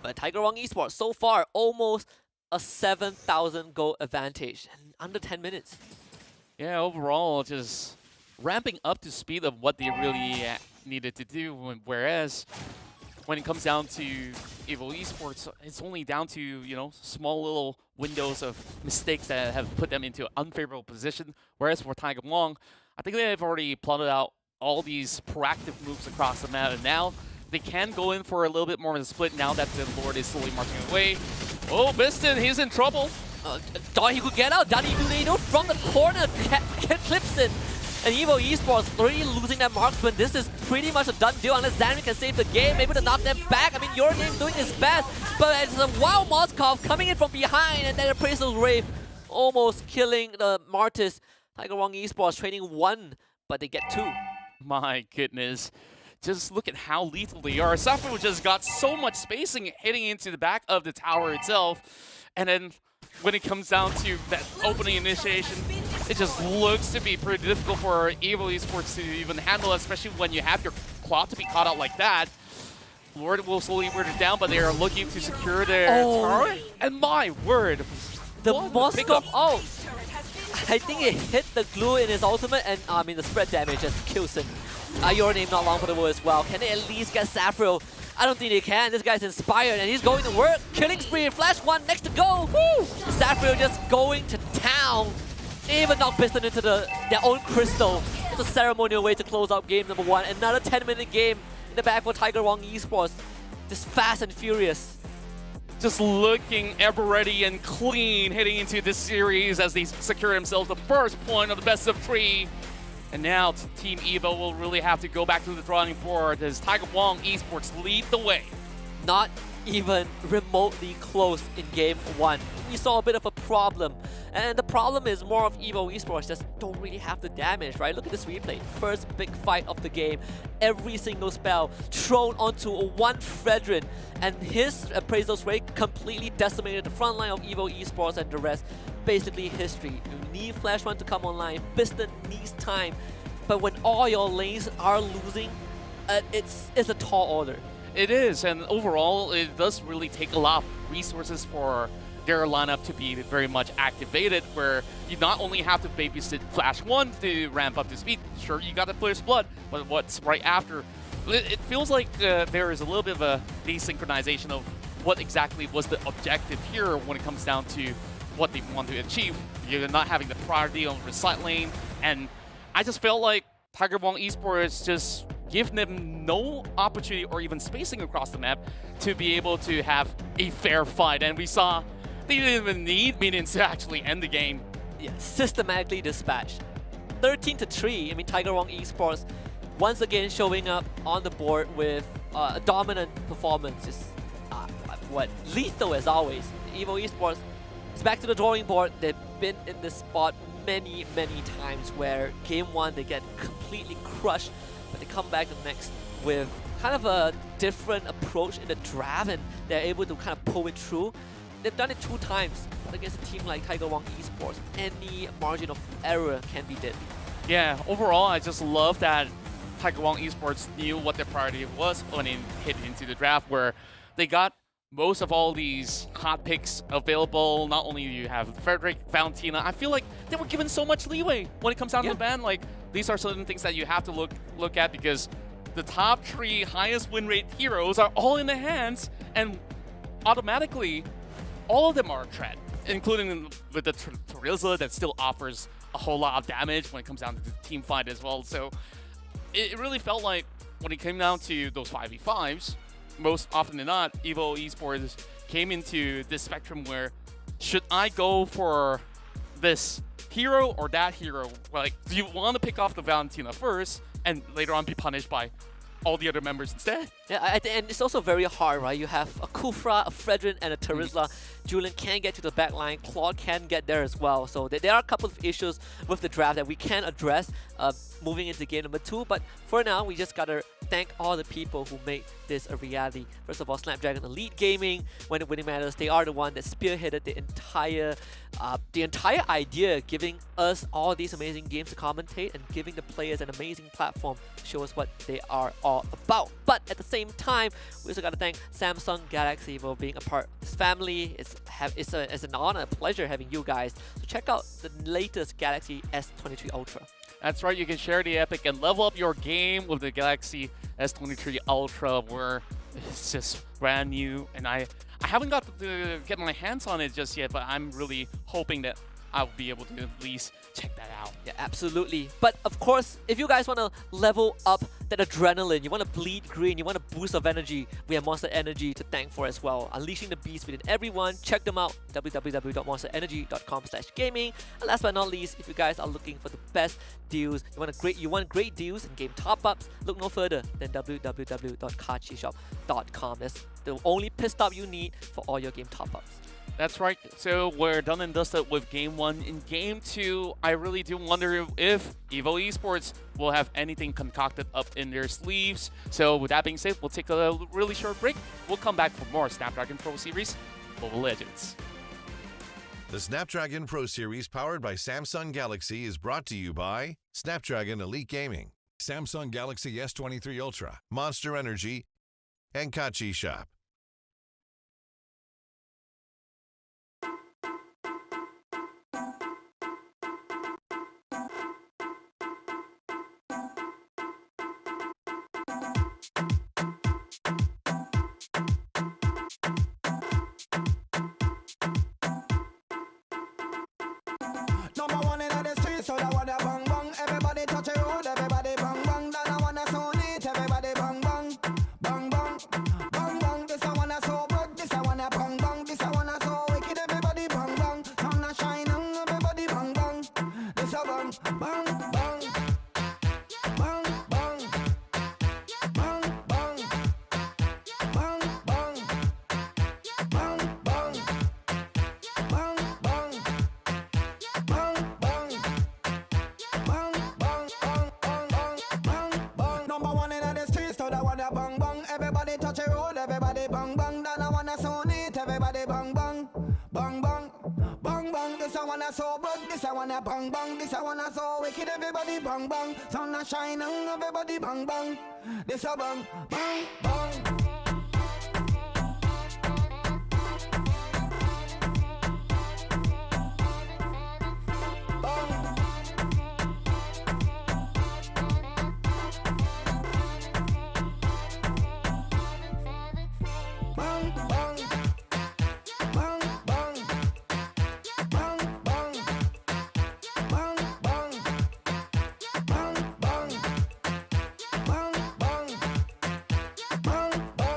But Tiger Wong Esports, so far, almost a 7,000 gold advantage in under 10 minutes. Yeah, overall, just ramping up to speed of what they really needed to do. Whereas, when it comes down to Evo Esports, it's only down to, you know, small little windows of mistakes that have put them into an unfavorable position. Whereas for Tiger Wong, I think they have already plotted out all these proactive moves across the map, and now they can go in for a little bit more of a split now that the Lord is slowly marching away. Oh, Biston, he's in trouble. Thought he could get out. Danny Dunado from the corner clips it. And Evo Esports already losing that marksman. This is pretty much a done deal unless Zanri can save the game, able to knock them back. I mean, Your Name doing his best, but it's a Wow Moskov coming in from behind, and then Appraisal's Wraith almost killing the Martis. Tiger Wong Esports trading 1, but they get 2. My goodness. Just look at how lethal they are. Safro just got so much spacing hitting into the back of the tower itself. And then when it comes down to that opening initiation, it just looks to be pretty difficult for Evo Esports to even handle, especially when you have your claw to be caught out like that. Lord will slowly wear it down, but they are looking to secure their turret. And my word, the Moskov ult. I think it hit the glue in his ultimate, and I mean the spread damage just kills him. Your Name not long for the war as well. Can they at least get Saffro? I don't think they can. This guy's inspired and he's going to work. Killing spree, Flash 1 next to go. Woo! Saffro just going to town. They even knocked Piston into their own crystal. It's a ceremonial way to close out game number 1. Another 10-minute game in the back for Tiger Wong Esports. Just fast and furious. Just looking ever ready and clean heading into this series as they secure themselves the first point of the best of 3. And now Team Evo will really have to go back to the drawing board as Tiger Wong Esports lead the way. Not even remotely close in game 1. We saw a bit of a problem. And the problem is more of Evo Esports just don't really have the damage, right? Look at this replay. First big fight of the game. Every single spell thrown onto one Fredrin. And his Appraisal's Rate completely decimated the front line of Evo Esports, and the rest basically history. You need Flash 1 to come online. Piston needs time. But when all your lanes are losing, it's a tall order. It is, and overall, it does really take a lot of resources for their lineup to be very much activated, where you not only have to babysit Flash 1 to ramp up to speed. Sure, you got the First Blood, but what's right after? It feels like there is a little bit of a desynchronization of what exactly was the objective here when it comes down to what they want to achieve. You're not having the priority on the side lane, and I just felt like Tiger Wong Esports just give them no opportunity or even spacing across the map to be able to have a fair fight. And we saw they didn't even need minions to actually end the game. Yeah, systematically dispatched. 13-3. I mean, Tiger Wong Esports once again showing up on the board with a dominant performance. Just lethal as always. Evo Esports is back to the drawing board. They've been in this spot many times where game 1 they get completely crushed, but they come back the next with kind of a different approach in the draft, and they're able to kind of pull it through. They've done it 2 times, but against a team like Tiger Wong Esports, any margin of error can be deadly. Yeah, overall, I just love that Tiger Wong Esports knew what their priority was when they hit into the draft, where they got most of all these hot picks available. Not only do you have Frederick, Valentina, I feel like they were given so much leeway when it comes down to the ban. Like, these are certain things that you have to look at, because the top 3 highest win rate heroes are all in the hands, and automatically all of them are a threat, including with the Terizla that still offers a whole lot of damage when it comes down to the team fight as well. So it really felt like when it came down to those 5v5s, most often than not, Evo Esports came into this spectrum where, should I go for this hero or that hero? Like, do you want to pick off the Valentina first and later on be punished by all the other members instead? Yeah, and it's also very hard, right? You have a Kufra, a Fredrin, and a Terizla. Julian can get to the back line. Claude can get there as well. So there are a couple of issues with the draft that we can address moving into game number 2. But for now, we just gotta thank all the people who made this a reality. First of all, Snapdragon Elite Gaming, When It Winning Matters. They are the one that spearheaded the entire idea, giving us all these amazing games to commentate and giving the players an amazing platform to show us what they are all about. But at the same time, we also got to thank Samsung Galaxy for being a part of this family. It's an honor, a pleasure having you guys. So check out the latest Galaxy S23 Ultra. That's right, you can share the epic and level up your game with the Galaxy S23 Ultra, where it's just brand new, and I haven't got to get my hands on it just yet, but I'm really hoping that I'll be able to at least check that out. Yeah, absolutely. But of course, if you guys want to level up that adrenaline, you want to bleed green, you want a boost of energy, we have Monster Energy to thank for as well. Unleashing the beast within everyone. Check them out, www.monsterenergy.com/gaming. And last but not least, if you guys are looking for the best deals, you want great deals and game top-ups, look no further than www.kachishop.com. That's the only pit stop you need for all your game top-ups. That's right. So we're done and dusted with Game 1. In Game 2, I really do wonder if Evo Esports will have anything concocted up in their sleeves. So with that being said, we'll take a really short break. We'll come back for more Snapdragon Pro Series Mobile Legends. The Snapdragon Pro Series powered by Samsung Galaxy is brought to you by Snapdragon Elite Gaming, Samsung Galaxy S23 Ultra, Monster Energy, and Kachi Shop. Number 1 in the street, so that wanna bang bang. Everybody touch a road, everybody bang bang. Then I wanna so neat, everybody bang bang, bang bang, bang bang. This I wanna so broad, this I wanna bang bang. This I wanna so wicked, everybody bang bang. Sun a shining, everybody bang bang. This a bang bang bang, bang bang, bang bang, bang bang, bang bang, bang bang. Bang, bang, bang, bang, bang, bang, bang, bang. Number 1 in the streets, so that wanna bang bang. Everybody touch a road, everybody bang bang. Then I wanna so neat, everybody bang bang, bang bang, bang bang. This I wanna so broad, this I wanna bang bang. This I wanna so wicked, everybody bang bang. Sun a shining, everybody bang bang. This a bang, bang, bang. Bang, bang, bang, bang, bang, bang, bang, bang, bang, bang, bang, bang, bang, bang,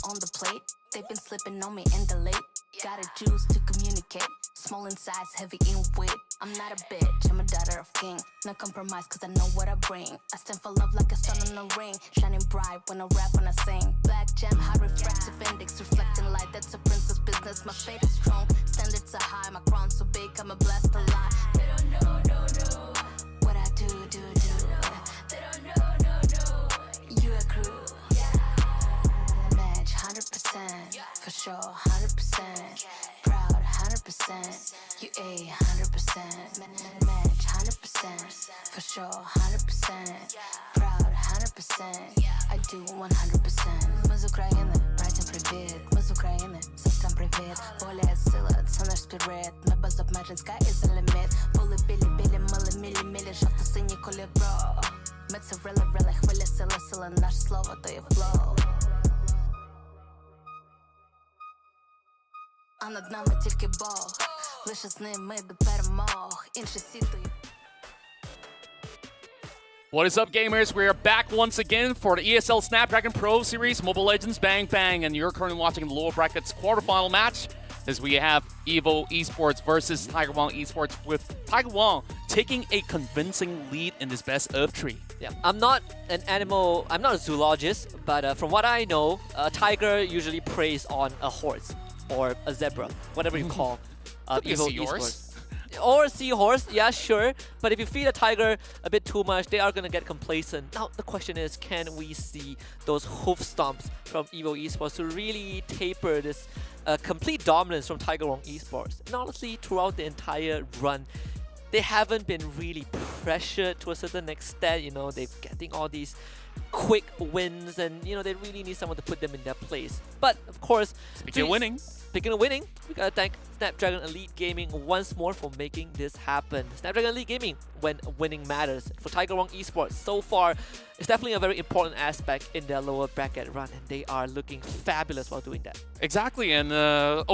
on the plate. They've been slipping on me in the late. Got a juice to communicate. Small in size, heavy in weight. I'm not a bitch, I'm a daughter of king. No compromise, cause I know what I bring. I stand for love like a sun on a ring. Shining bright when I rap, when I sing. Black gem, high refractive index. Reflecting light, that's a princess business. My fate is strong, standards are high. My crown so big, I'ma blast a lot. They don't know, no. What I do. They don't know. You a crew. Match 100%. For sure, 100%. Proud, 100%. You a 100%. Match 100%. For sure, 100%. Proud, 100%. I do 100%. Мы из Украины, братьям привет. Мы из Украины, сестрам привет. Более сила, це наш спірит. Ми без обмежень, sky is the limit. Були білі, мили, жовто-сині кольоро. Ми це рили, хвиля, сила, наше слово, то є flow. А над нами тільки Бог. Лише з ним ми до перемог. Інші сітою. What is up, gamers? We are back once again for the ESL Snapdragon Pro Series Mobile Legends Bang Bang, and you're currently watching the lower brackets quarterfinal match as we have EVO Esports versus Tiger Wong Esports, with Tiger Wong taking a convincing lead in this best of 3. Yeah, I'm not a zoologist, but from what I know, a tiger usually preys on a horse or a zebra, whatever you call EVO Esports. Or a seahorse, yeah, sure. But if you feed a tiger a bit too much, they are going to get complacent. Now, the question is, can we see those hoof stomps from EVO Esports to really taper this complete dominance from Tiger Wong Esports? And honestly, throughout the entire run, they haven't been really pressured to a certain extent. You know, they're getting all these quick wins, and you know, they really need someone to put them in their place. But of course, Speaking of winning, we gotta thank Snapdragon Elite Gaming once more for making this happen. Snapdragon Elite Gaming, when winning matters. For Tiger Wong Esports, so far, it's definitely a very important aspect in their lower bracket run, and they are looking fabulous while doing that. Exactly, and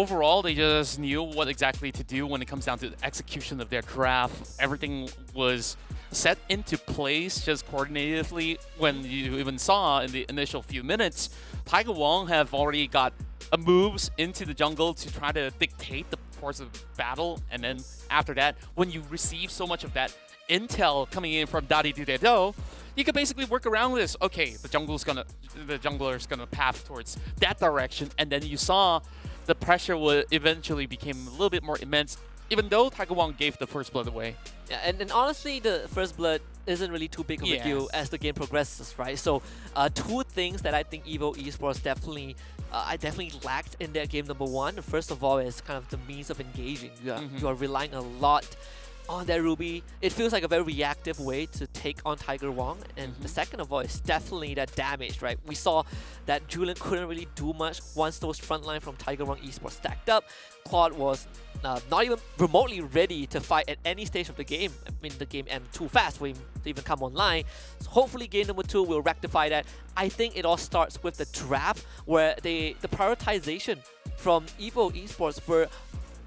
overall, they just knew what exactly to do when it comes down to the execution of their draft. Everything was set into place just coordinatively. When you even saw in the initial few minutes, Tiger Wong have already got moves into the jungle to try to dictate the course of battle, and then after that, when you receive so much of that intel coming in from Daddy Do, you can basically work around this. Okay, the jungler's gonna path towards that direction, and then you saw the pressure would eventually became a little bit more immense, even though Tiger Wong gave the first blood away. Yeah, and honestly, the first blood isn't really too big of a deal as the game progresses, right? So, two things that I think EVO Esports definitely lacked in their game number one. First of all, is kind of the means of engaging. You are relying a lot on their Ruby. It feels like a very reactive way to take on Tiger Wong. And the second of all is definitely that damage, right? We saw that Julian couldn't really do much once those front line from Tiger Wong Esports stacked up. Claude was not even remotely ready to fight at any stage of the game. I mean, the game ended too fast for him to even come online. So hopefully game number 2 will rectify that. I think it all starts with the draft, where the prioritization from EVO Esports were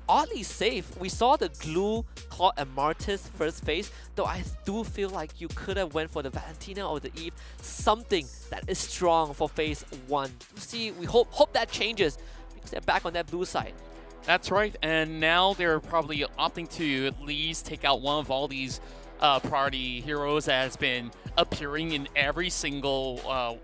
oddly safe. We saw the Glue, Claude, and Martis first phase, though I do feel like you could have went for the Valentina or the Eve, something that is strong for phase 1. See, we hope that changes, because they're back on that blue side. That's right, and now they're probably opting to at least take out one of all these priority heroes that has been appearing in every single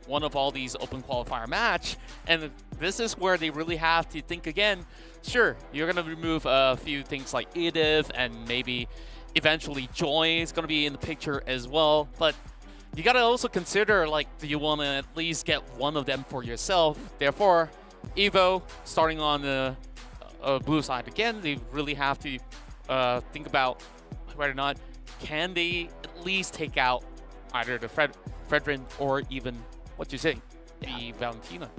one of all these open qualifier match, and this is where they really have to think again. Sure, you're going to remove a few things like Edith, and maybe eventually Joy is going to be in the picture as well, but you got to also consider, like, do you want to at least get one of them for yourself? Therefore, EVO, starting on the blue side again, they really have to think about whether or not can they at least take out either the Fredrin or even, what you say, the Valentina.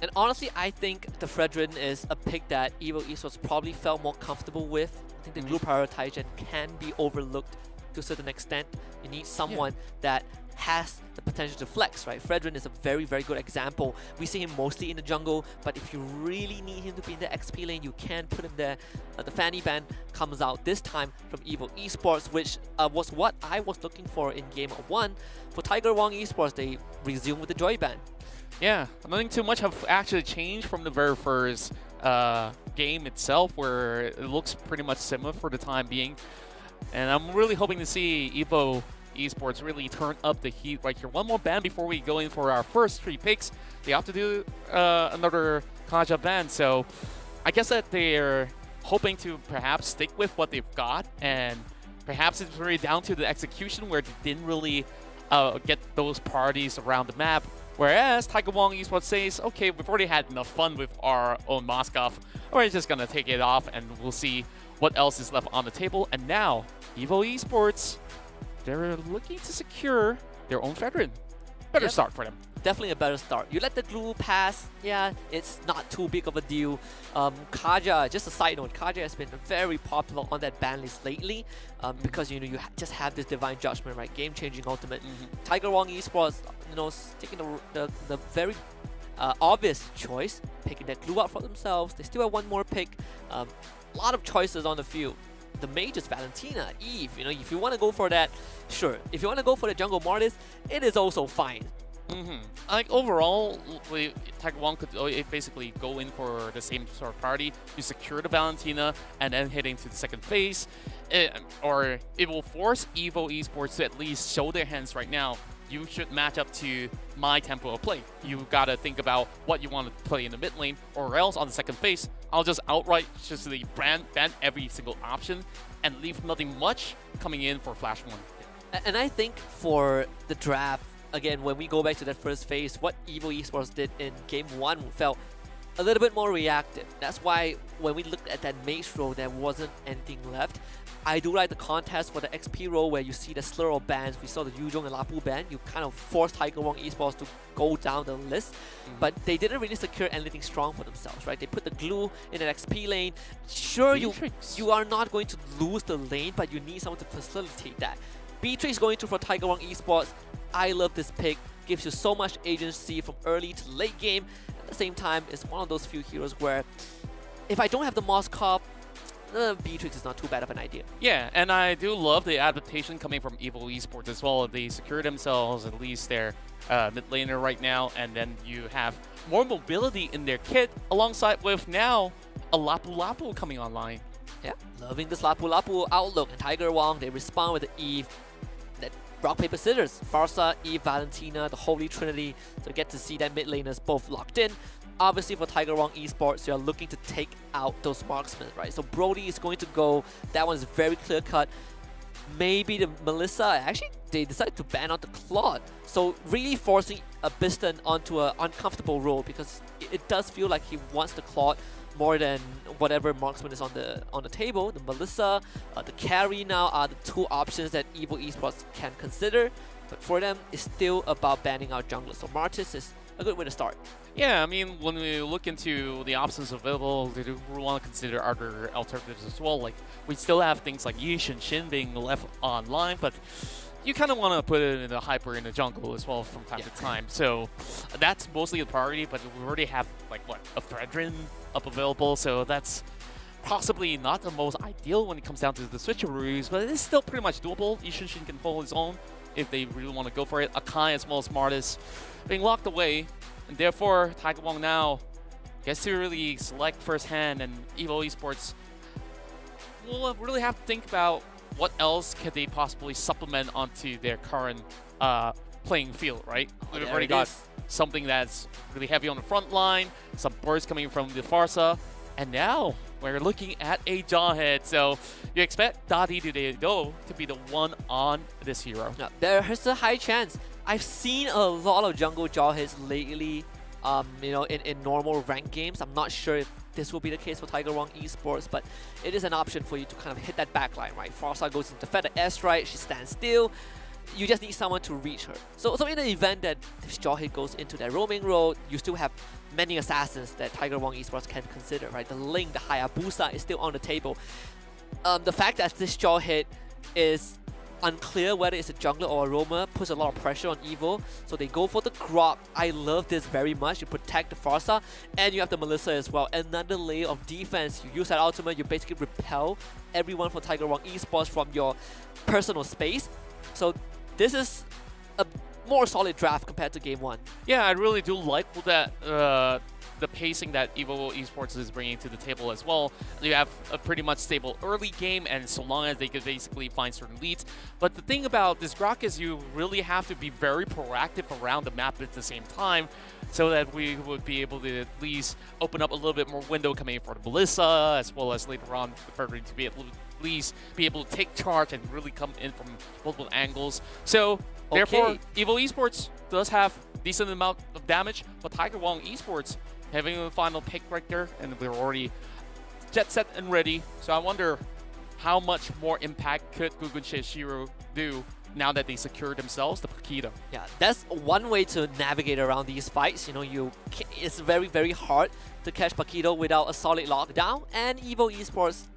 And honestly, I think the Fredrin is a pick that EVO Esports probably felt more comfortable with. I think the glue prioritization can be overlooked to a certain extent. You need someone that has the potential to flex, right? Fredrin is a very, very good example. We see him mostly in the jungle, but if you really need him to be in the XP lane, you can put him there. The Fanny ban comes out this time from EVO Esports, which was what I was looking for in Game 1. For Tiger Wong Esports, they resume with the Joy ban. Yeah, nothing too much have actually changed from the very first game itself, where it looks pretty much similar for the time being. And I'm really hoping to see Evo Esports really turn up the heat right here. One more ban before we go in for our first 3 picks. They have to do another Kaja ban, so I guess that they're hoping to perhaps stick with what they've got, and perhaps it's really down to the execution where they didn't really get those parties around the map. Whereas Tiger Wong Esports says, okay, we've already had enough fun with our own Moskov, we're just gonna take it off and we'll see what else is left on the table. And now, Evo Esports, they're looking to secure their own veteran. Better start for them. Definitely a better start. You let the glue pass, yeah, it's not too big of a deal. Kaja, just a side note, Kaja has been very popular on that ban list lately because you just have this divine judgment, right? Game-changing ultimate. Tiger Wong Esports, taking the very obvious choice, picking that glue out for themselves. They still have one more pick. A lot of choices on the field. The majors, Valentina, Eve, if you want to go for that, sure. If you want to go for the jungle Mortis, it is also fine. Like overall, Tiger Wong could basically go in for the same sort of party. You secure the Valentina and then head into the second phase. Or it will force Evo Esports to at least show their hands right now. You should match up to my tempo of play. You gotta think about what you want to play in the mid lane, or else on the second phase, I'll just outright just ban every single option and leave nothing much coming in for Flash 1. And I think for the draft, again, when we go back to that first phase, what Evo Esports did in Game 1 felt a little bit more reactive. That's why when we looked at that mace row, there wasn't anything left. I do like the contest for the XP row where you see the slur of bans. We saw the Yuzhong and Lapu ban. You kind of forced Tiger Wong Esports to go down the list, but they didn't really secure anything strong for themselves, right? They put the glue in an XP lane. Sure, you are not going to lose the lane, but you need someone to facilitate that. Beatrix going to for Tiger Wong Esports. I love this pick. Gives you so much agency from early to late game. At the same time, it's one of those few heroes where if I don't have the Moskov, Beatrix is not too bad of an idea. Yeah, and I do love the adaptation coming from Evo Esports as well. They secure themselves, at least their mid laner right now, and then you have more mobility in their kit, alongside with now a Lapu Lapu coming online. Yeah, loving this Lapu Lapu outlook. And Tiger Wong, they respond with the Eve. That rock, paper, scissors. Farsa, Eve, Valentina, the Holy Trinity. So get to see that mid laners both locked in. Obviously for Tiger Wong Esports, you're looking to take out those marksmen, right? So Brody is going to go. That one's very clear cut. Maybe the Melissa, actually they decided to ban out the Claude. So really forcing a Biston onto an uncomfortable role, because it does feel like he wants the Claude more than whatever marksman is on the table. The Melissa, the carry now are the two options that Evo Esports can consider. But for them, it's still about banning out junglers. So Martis is a good way to start. Yeah, I mean, when we look into the options available, they do want to consider other alternatives as well. Like, we still have things like Yi Shin being left online, but you kind of want to put it in the hyper in the jungle as well from time to time. So that's mostly the priority, but we already have, like, what, a Threadrin up available, so that's possibly not the most ideal when it comes down to the switcheroos, but it is still pretty much doable. Yi Shin can hold his own if they really want to go for it. Akai as well as Martis being locked away. And therefore, Tiger Wong now gets to really select firsthand, and Evo Esports will really have to think about what else could they possibly supplement onto their current playing field, right? We've already got something that's really heavy on the front line, some bursts coming from the Farsa, and now we're looking at a Jawhead. So you expect Dadi to be the one on this hero. Now, there's a high chance. I've seen a lot of jungle Jawheads lately, in normal ranked games. I'm not sure if this will be the case for Tiger Wong Esports, but it is an option for you to kind of hit that backline, right? Farsa goes into Feather S, right? She stands still. You just need someone to reach her. So in the event that this Jawhead goes into that roaming role, you still have many assassins that Tiger Wong Esports can consider, right? The Ling, the Hayabusa is still on the table. The fact that this Jawhead is unclear whether it's a jungler or a roamer puts a lot of pressure on Evo, so they go for the Grok. I love this very much. You protect the Farsa, and you have the Melissa as well. Another layer of defense. You use that ultimate, you basically repel everyone from Tiger Wong Esports from your personal space. So this is a more solid draft compared to game 1. Yeah, I really do like that the pacing that Evo Esports is bringing to the table as well. You have a pretty much stable early game, and so long as they could basically find certain leads. But the thing about this Grok is you really have to be very proactive around the map at the same time, so that we would be able to at least open up a little bit more window coming in for the Melissa, as well as later on the Frederick to be at least be able to take charge and really come in from multiple angles. So therefore, Evo Esports does have decent amount of damage, but Tiger Wong Esports having the final pick right there, and we're already jet set and ready. So I wonder how much more impact could Gugun Shishiro do now that they secured themselves the Paquito. Yeah, that's one way to navigate around these fights. You know, it's very, very hard to catch Paquito without a solid lockdown, and Evo Esports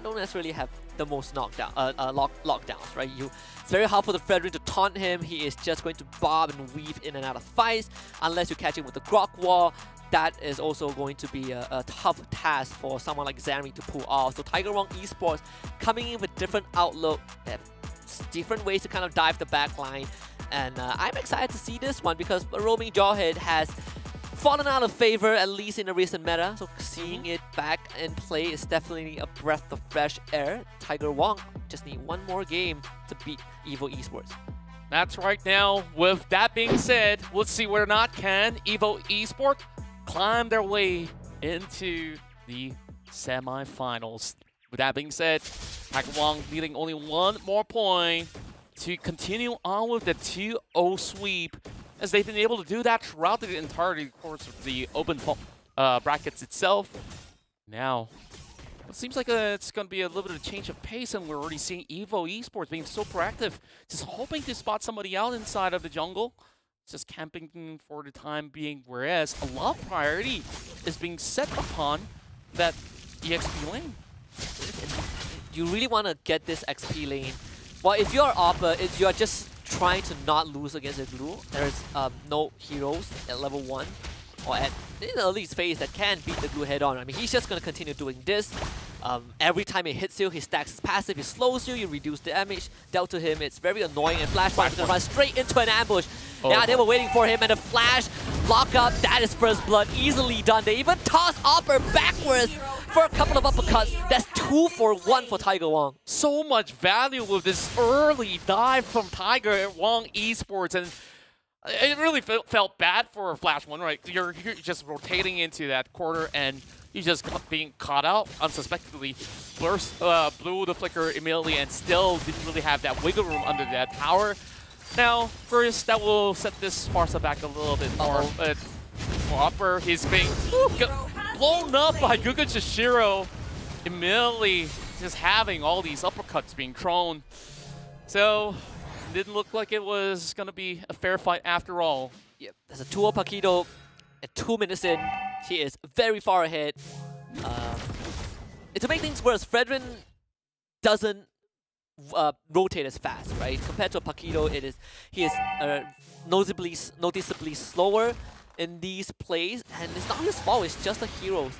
don't necessarily have the most lockdowns, right? It's very hard for the Frederick to taunt him. He is just going to bob and weave in and out of fights unless you catch him with the Grok wall. That is also going to be a tough task for someone like Zanri to pull off. So Tiger Wong Esports coming in with different outlook, different ways to kind of dive the back line. And I'm excited to see this one because roaming Jawhead has fallen out of favor, at least in the recent meta. So seeing it back in play is definitely a breath of fresh air. Tiger Wong just need one more game to beat Evo Esports. That's right. Now, with that being said, let's see whether or not can Evo Esports climb their way into the semifinals. With that being said, Tiger Wong needing only one more point to continue on with the 2-0 sweep, as they've been able to do that throughout the entirety course of the open brackets itself. Now, it seems like it's going to be a little bit of a change of pace, and we're already seeing Evo Esports being so proactive, just hoping to spot somebody out inside of the jungle, just camping for the time being, whereas a lot of priority is being set upon that EXP lane. You really want to get this XP lane. Well, if you're ALVA, you're just trying to not lose against the Glue. There's no heroes at level 1 or at in the early phase that can beat the Glue head on. I mean, he's just going to continue doing this. Every time it hits you, he stacks his passive, he slows you, you reduce damage dealt to him. It's very annoying, and Flashpoint is going to run straight into an ambush. Yeah, they were waiting for him, and the flash lock up, that is first blood, easily done. They even toss Opper backwards for a couple of uppercuts. That's 2 for 1 for Tiger Wong. So much value with this early dive from Tiger Wong Esports, and it really felt bad for Flash 1, right? You're just rotating into that corner, and you just being caught out unsuspectedly. Blew the flicker immediately, and still didn't really have that wiggle room under that tower. Now, first, that will set this Sparsa back a little bit more. But Opper, he's being blown up by Gugun Shishiro, immediately just having all these uppercuts being thrown. So, it didn't look like it was going to be a fair fight after all. Yep, there's a 2-0 Paquito at 2 minutes in. He is very far ahead. To make things worse, Fredrin doesn't rotate as fast, right? Compared to Paquito, he is noticeably slower in these plays, and it's not his fault, it's just the heroes.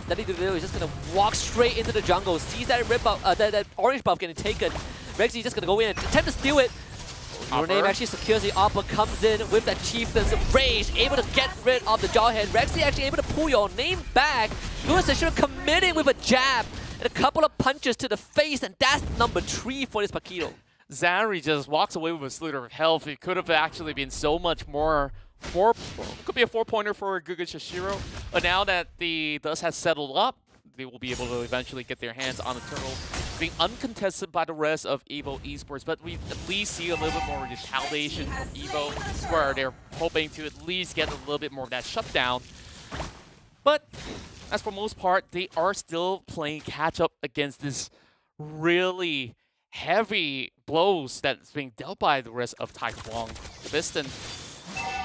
That is just gonna walk straight into the jungle, sees that red buff, that orange buff getting taken. Rexy is just gonna go in and attempt to steal it. Your name actually secures the Opper, comes in with that Chieftain's Rage, able to get rid of the Jawhead. Rexy actually able to pull your name back. Lewis should have committed with a jab and a couple of punches to the face, and that's number 3 for this Paquito. Zanri just walks away with a slither of health. It could have actually been so much more. Could be a 4-pointer for Gugun Shishiro. But now that the dust has settled up, they will be able to eventually get their hands on the turtle, being uncontested by the rest of Evo Esports. But we at least see a little bit more retaliation from Evo, where they're hoping to at least get a little bit more of that shutdown. But as for most part, they are still playing catch-up against this really heavy blows that's being dealt by the rest of Tiger Wong. Piston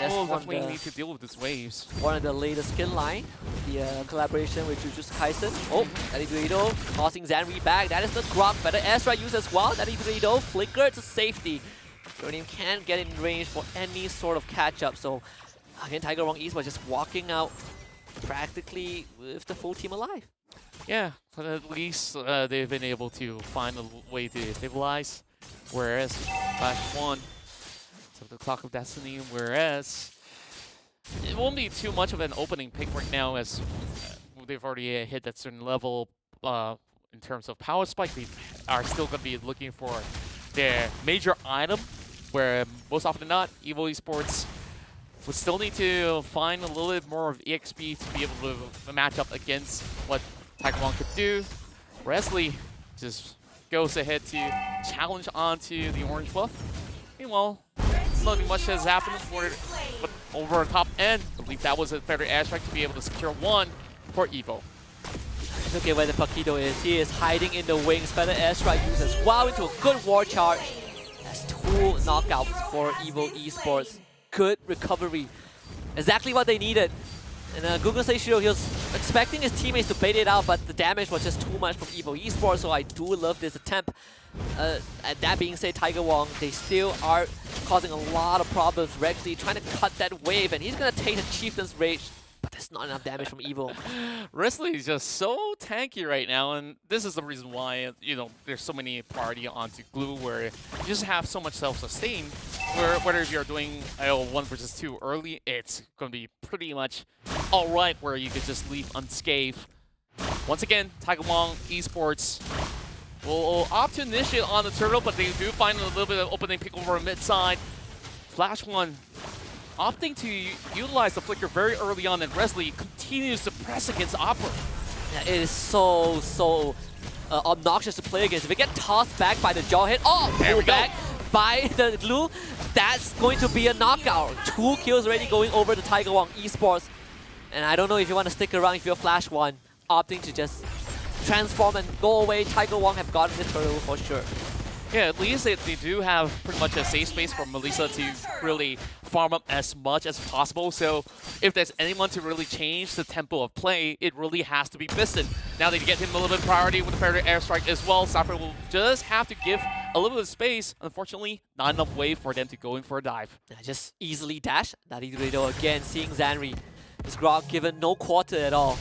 will definitely need to deal with these waves. One of the latest skin line, the collaboration with Jujutsu Kaisen. Oh, that Igrido tossing Zanri back. That is the Grok. Better Ezra use as well. That Igrido flicker to safety. Your name can't get in range for any sort of catch-up. So again, Tiger Wong Esports just walking out practically with the full team alive. Yeah, but at least they've been able to find a way to stabilize. Whereas Flash 1 So the Clock of Destiny, whereas it won't be too much of an opening pick right now as they've already hit that certain level in terms of power spike. They are still going to be looking for their major item, where most often than not, Evo Esports would still need to find a little bit more of EXP to be able to match up against what Tiger Wong could do. Wesley just goes ahead to challenge onto the orange buff. Meanwhile, nothing much has happened but over the top end. I believe that was a better airstrike to be able to secure one for Evo. Look at where the Paquito is. He is hiding in the wings. Better airstrike use as well into a good war charge. That's 2 knockouts for Evo Esports. Good recovery. Exactly what they needed. And Google Seishiro, he was expecting his teammates to bait it out, but the damage was just too much from Evo Esports, so I do love this attempt. And that being said, Tiger Wong, they still are causing a lot of problems. Rexy trying to cut that wave, and he's going to take the Chieftain's Rage, but there's not enough damage from Evo. Wrestling is just so tanky right now, and this is the reason why, you know, there's so many priority onto Glue, where you just have so much self-sustain, where whether if you're doing 1 versus 2 early, it's going to be pretty much alright, where you could just leave unscathed. Once again, Tiger Wong Esports will opt to initiate on the turtle, but they do find a little bit of opening pick over mid-side. Flash One opting to utilize the flicker very early on, and Wesley continues to press against Opera. Yeah, it is so obnoxious to play against. If it gets tossed back by the jaw hit, pull back by the glue, that's going to be a knockout. 2 kills already going over to Tiger Wong Esports. And I don't know if you want to stick around if you're Flash One, opting to just transform and go away. Tiger Wong have gotten this turtle for sure. Yeah, at least they do have pretty much a safe space for Melissa to really farm up as much as possible. So if there's anyone to really change the tempo of play, it really has to be Piston. Now they get him a little bit of priority with the fair airstrike as well. Cypher will just have to give a little bit of space. Unfortunately, not enough wave for them to go in for a dive. Yeah, just easily dash. Dadidurido again seeing Zanri. His grog given no quarter at all.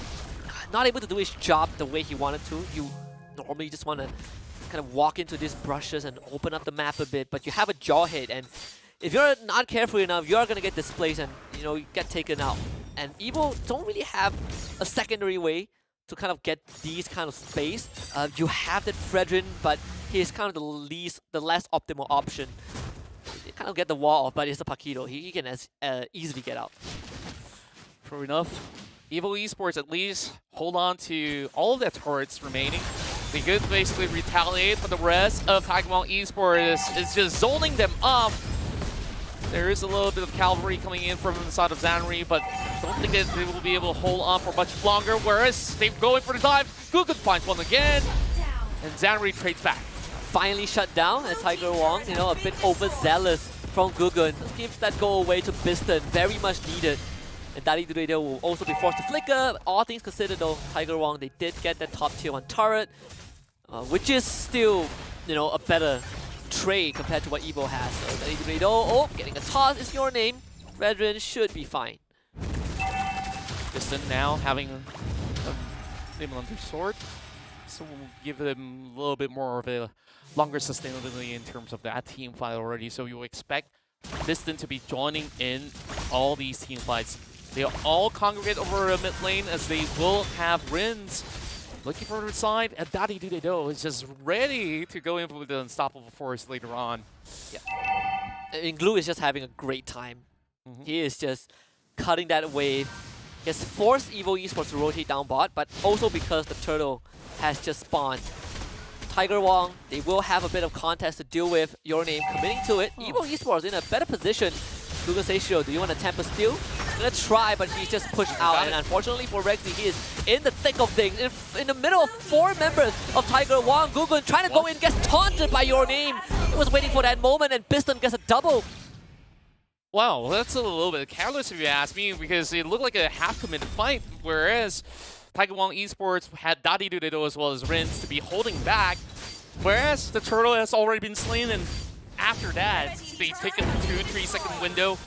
Not able to do his job the way he wanted to. You normally just want to kind of walk into these brushes and open up the map a bit, but you have a jaw hit, and if you're not careful enough, you're going to get displaced and, you know, you get taken out. And Evo don't really have a secondary way to kind of get these kind of space. You have that Fredrin, but he's kind of the less optimal option. You kind of get the wall off, but it's a Paquito. He can easily get out. True enough. Evo Esports at least hold on to all of their turrets remaining. They could basically retaliate, but the rest of Tiger Wong Esports is just zoning them up. There is a little bit of cavalry coming in from the side of Zanri, but don't think that they will be able to hold on for much longer, whereas they're going for the dive. Gugun finds one again, and Zanri trades back. Finally shut down as Tiger Wong, you know, a bit overzealous from Gugun. Gives that go away to Biston, very much needed. And Dadidurido will also be forced to flicker. All things considered though, Tiger Wong, they did get that top tier 1 turret, which is still, you know, a better trade compared to what Evo has. So Dadidurido, getting a toss is your name. Redrin should be fine. Piston now having them on their sword, so we'll give them a little bit more of a longer sustainability in terms of that team fight already. So you expect Piston to be joining in all these team fights. They all congregate over a mid lane as they will have Rins looking for the side, and Dadidurido is just ready to go in with the unstoppable force later on. Yeah. And Glue is just having a great time. He is just cutting that wave. He has forced Evo Esports to rotate down bot, but also because the turtle has just spawned. Tiger Wong, they will have a bit of contest to deal with. Your name committing to it. Evo Esports in a better position. Google Seishiro, do you want to temper steal? He's going to try, but he's just pushed out. And unfortunately for Rexy, he is in the thick of things. In the middle of 4 members of Tiger Wong. Google trying to go in, gets taunted by Your Name. He was waiting for that moment, and Piston gets a double. Wow, that's a little bit careless if you ask me, because it looked like a half-committed fight, whereas Tiger Wong Esports had Dadidurido as well as Rins to be holding back, whereas the turtle has already been slain, and after that, they take a 2-3 second window,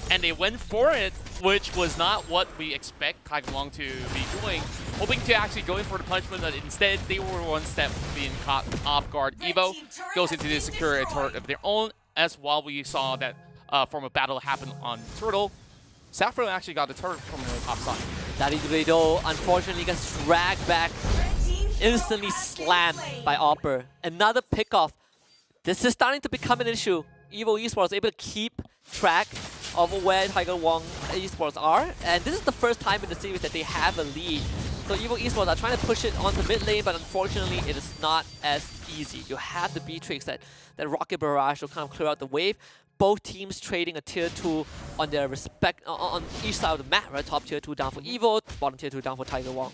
and they went for it, which was not what we expect Tiger Wong to be doing, hoping to actually go in for the punishment, but instead they were one step being caught off guard. Evo goes into the secure turret of their own, as while we saw that from a battle that happened on Turtle. Saffron actually got the turret from the top side. DEVINE unfortunately gets dragged back, instantly slammed by Opper. Another pickoff. This is starting to become an issue. EVO Esports is able to keep track of where Tiger Wong Esports are, and this is the first time in the series that they have a lead. So EVO Esports are trying to push it onto mid lane, but unfortunately it is not as easy. You have the B-Tricks that Rocket Barrage will kind of clear out the wave. Both teams trading a tier 2 on their on each side of the map, right? Top tier 2 down for EVO, bottom tier 2 down for Tiger Wong.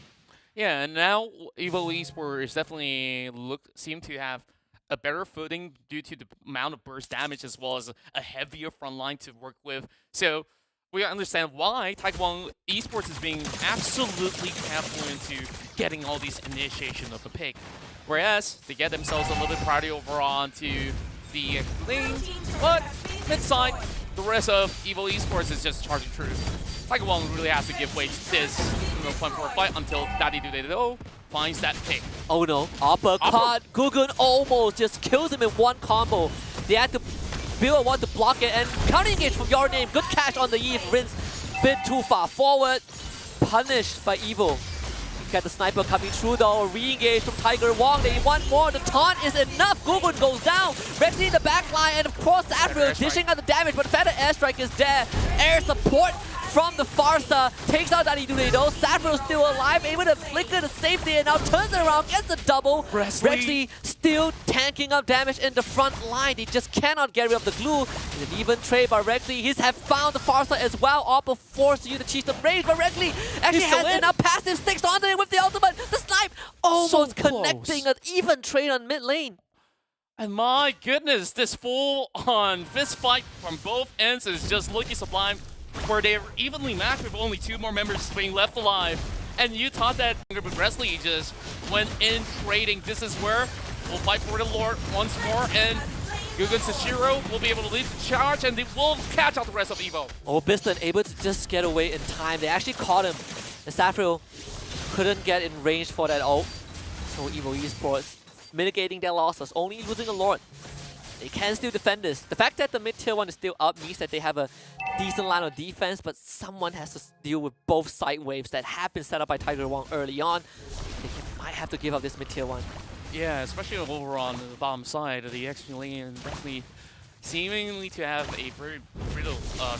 Yeah, and now EVO Esports definitely seem to have a better footing due to the amount of burst damage as well as a heavier front line to work with. So we understand why Tiger Wong Esports is being absolutely careful into getting all these initiation of the pick. Whereas they get themselves a little bit priority over onto the lane, but mid side, the rest of EVO Esports is just charging through. Tiger Wong really has to give way to this fun for a fight until DEVINE finds that pick. Oh no, uppercut. Gugun almost just kills him in one combo. They had to build one to block it, and counter engage from Your Name. Good catch on the Eve. Rinse bit too far forward. Punished by EVO. Got the sniper coming through though. Re-engage from Tiger Wong. They want more. The taunt is enough. Gugun goes down. Rexy in the back line, and of course Saffron dishing out the damage, but Feather Airstrike is there. Air support from the Farsa takes out DEVINE. Saffron still alive, able to flicker the safety, and now turns it around, gets the double. Rexy still tanking up damage in the front line. They just cannot get rid of the glue. It's an even trade by Rexy. He's have found the Farsa as well. Oppo forced to use the cheese to rage, but Rexy actually has enough passive, sticks onto it with the ultimate. The snipe almost connecting an even trade on mid lane. And my goodness, this full-on fist fight from both ends is just looking sublime, where they're evenly matched with only 2 more members being left alive. And you thought that Wesley just went in trading. This is where we'll fight for the Lord once more, and Gugun Sashiro will be able to lead the charge, and they will catch out the rest of EVO. Oh, Biston able to just get away in time. They actually caught him. The Saffron couldn't get in range for that ult. So EVO Esports mitigating their losses, only losing a Lord. They can still defend this. The fact that the mid-tier 1 is still up means that they have a decent line of defense, but someone has to deal with both side waves that have been set up by Tiger Wong early on. They might have to give up this mid-tier 1. Yeah, especially over on the bottom side of the XP lane, definitely seemingly to have a very brittle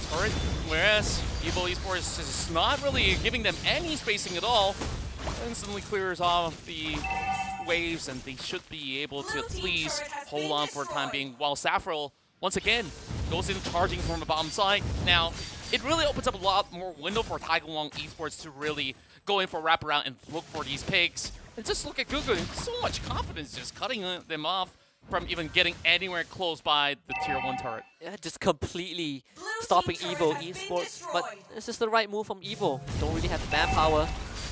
turret, whereas EVO Esports is not really giving them any spacing at all. Instantly clears off the waves, and they should be able to at least hold on for the time being, while Saffron once again goes in charging from the bottom side. Now, it really opens up a lot more window for Tiger Wong Esports to really go in for a wraparound and look for these picks. And just look at Gugun, so much confidence just cutting them off from even getting anywhere close by the tier 1 turret. Yeah, just completely stopping EVO Esports, but this is the right move from EVO. Don't really have the manpower.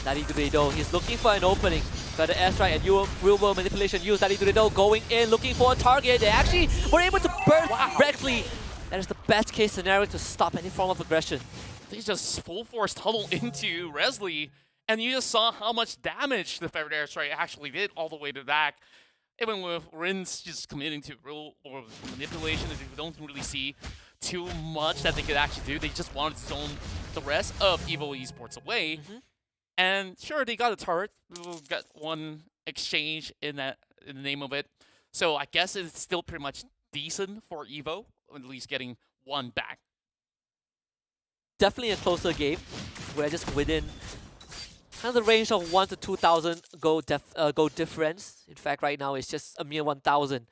DEVINE, he's looking for an opening. Got the airstrike and real-world manipulation used. DEVINE going in, looking for a target. They actually were able to burst Rexy. That is the best case scenario to stop any form of aggression. They just full force tunnel into Resley, and you just saw how much damage the Feathered Airstrike actually did all the way to the back. Even with Rins just committing to real or manipulation, we don't really see too much that they could actually do. They just wanted to zone the rest of EVO Esports away. And sure, they got a turret. We got one exchange in the name of it. So I guess it's still pretty much decent for EVO, at least getting one back. Definitely a closer game. We're just within kind of the range of 1 to 2,000 gold difference. In fact, right now it's just a mere 1,000.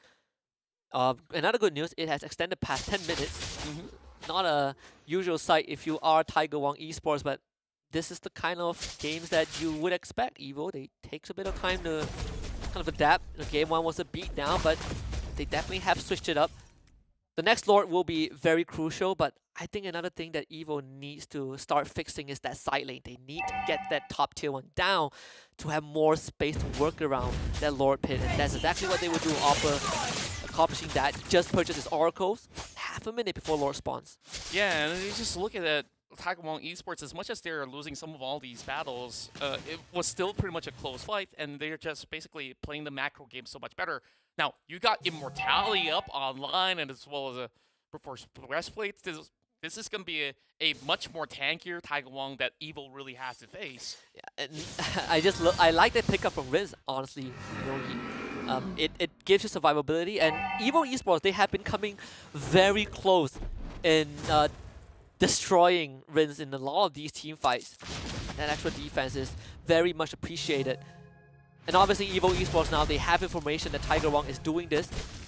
Another good news, it has extended past 10 minutes. Not a usual sight if you are Tiger Wong Esports, but this is the kind of games that you would expect. EVO, they takes a bit of time to kind of adapt. The game 1 was a beat down, but they definitely have switched it up. The next Lord will be very crucial, but I think another thing that EVO needs to start fixing is that side lane. They need to get that top tier 1 down to have more space to work around that Lord pit, and that's exactly what they would do. Opera accomplishing that, just purchase his oracles half a minute before Lord spawns. Yeah, and you just look at that. Tiger Wong Esports, as much as they're losing some of all these battles, it was still pretty much a close fight, and they're just basically playing the macro game so much better. Now, you got Immortality up online, and as well as for breastplates, this is going to be a much more tankier Tiger Wong that Evo really has to face. And I like that pickup from Riz, honestly. You know, it gives you survivability, and Evo Esports, they have been coming very close in destroying Riz in a lot of these team fights. That extra defense is very much appreciated. And obviously Evo Esports now, they have information that Tiger Wong is doing this.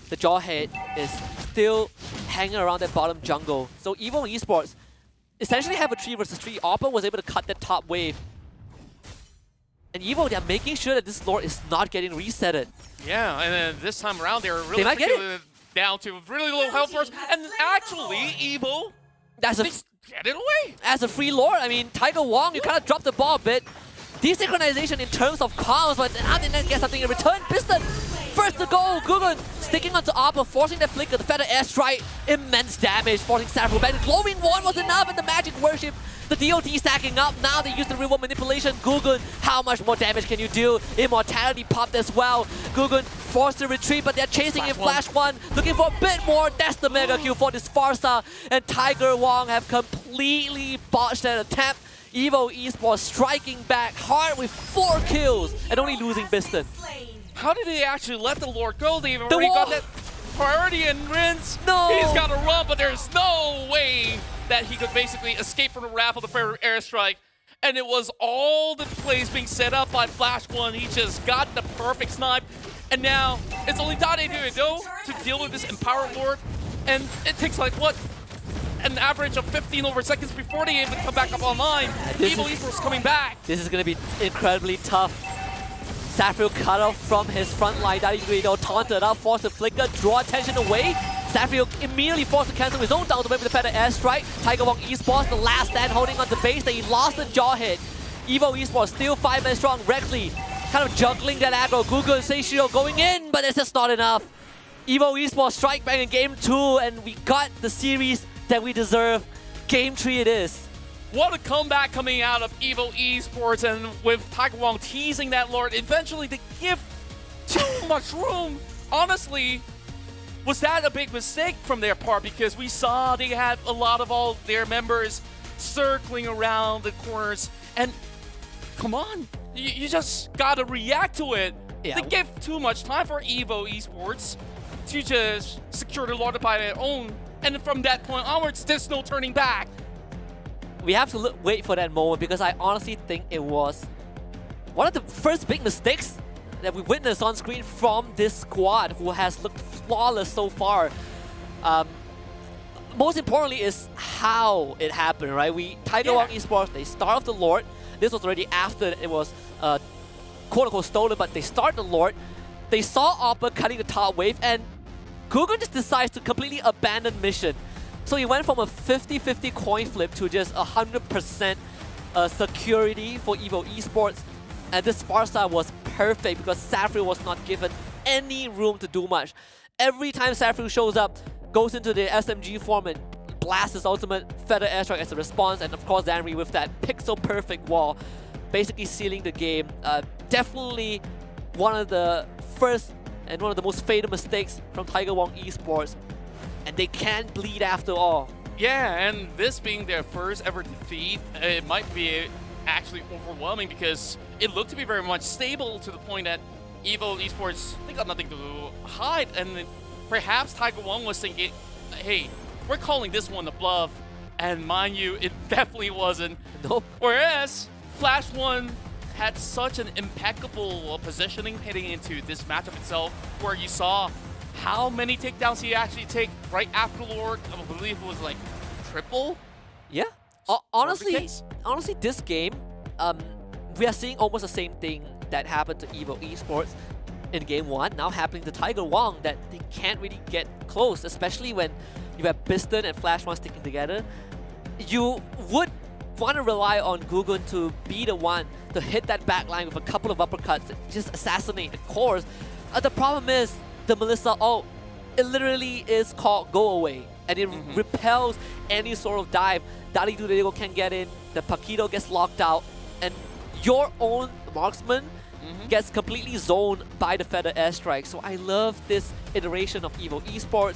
The Jawhead is still hanging around that bottom jungle. So Evo Esports essentially have a 3 versus 3. Oppa was able to cut that top wave. And Evo, they're making sure that this lord is not getting resetted. Yeah, and then this time around, they're really down to really low health first. And actually, Evo, that's get it away. As a free lord, I mean, Tiger Wong, you kind of dropped the ball a bit. Desynchronization in terms of comms, but now they didn't get something in return. Piston, first to go. Gugun sticking onto Oppa, forcing the flicker, the feather airstrike. Immense damage, forcing Saffron back. The glowing wand was enough, and the magic worship. The DOT stacking up. Now they use the real manipulation. Gugun, how much more damage can you do? Immortality popped as well. Gugun forced to retreat, but they're chasing in Flash 1. Looking for a bit more. That's the mega kill for this Farsa. And Tiger Wong have completely botched that attempt. Evo Esports striking back hard with 4 kills and only losing Biston. How did they actually let the Lord go? They've already got that priority in Rins. No! He's got to run, but there's no way that he could basically escape from the wrath of the fair airstrike. And it was all the plays being set up by Flash 1. He just got the perfect snipe. And now it's only Dade to deal with this Empowered Lord. And it takes like, what? An average of 15 over seconds before they even come back up online. Evo Esports coming back. This is going to be incredibly tough. Saffron cut off from his front line. Daddy taunted up, forced to flicker, draw attention away. Saffron immediately forced to cancel his own down to with the feather airstrike. Tiger Wong Esports, the last stand holding on the base. That he lost the jaw hit. Evo Esports still 5 men strong. Reckley kind of juggling that aggro. Google Seishiro going in, but it's just not enough. Evo Esports strike back in game 2, and we got the series that we deserve. Game 3 it is. What a comeback coming out of Evo Esports, and with Tiger Wong teasing that Lord, eventually they give too much room. Honestly, was that a big mistake from their part? Because we saw they had a lot of all their members circling around the corners, and come on, you just gotta react to it. Yeah. They gave too much time for Evo Esports to just secure the Lord by their own. And from that point onwards, there's no turning back. We have to wait for that moment, because I honestly think it was one of the first big mistakes that we witnessed on screen from this squad, who has looked flawless so far. Most importantly is how it happened, right? Tiger Wong Esports, they start off the Lord. This was already after it was quote-unquote stolen, but they start the Lord. They saw Oppa cutting the top wave, and Gugun just decides to completely abandon mission. So he went from a 50-50 coin flip to just 100% security for Evo Esports. And this Farsa was perfect because Saffron was not given any room to do much. Every time Saffron shows up, goes into the SMG form and blasts his ultimate feather airstrike as a response. And of course, Zanri with that pixel perfect wall, basically sealing the game. Definitely one of the first and one of the most fatal mistakes from Tiger Wong Esports. And they can't bleed after all. Yeah, and this being their first ever defeat, it might be actually overwhelming because it looked to be very much stable to the point that Evo Esports, they got nothing to hide. And perhaps Tiger Wong was thinking, hey, we're calling this one a bluff. And mind you, it definitely wasn't. Nope. Whereas Flash 1 had such an impeccable positioning heading into this matchup itself, where you saw how many takedowns he actually take right after Lord. I believe it was like triple. Yeah. Honestly, this game, we are seeing almost the same thing that happened to Evo Esports in game 1, now happening to Tiger Wong, that they can't really get close, especially when you have Biston and Flash 1 sticking together. You would want to rely on Gugun to be the one to hit that back line with a couple of uppercuts, just assassinate the cores. The problem is the Melissa ult, it literally is called go away, and it repels any sort of dive. Dali Dudego can get in, the Paquito gets locked out, and your own marksman gets completely zoned by the feather airstrike. So I love this iteration of EVO Esports.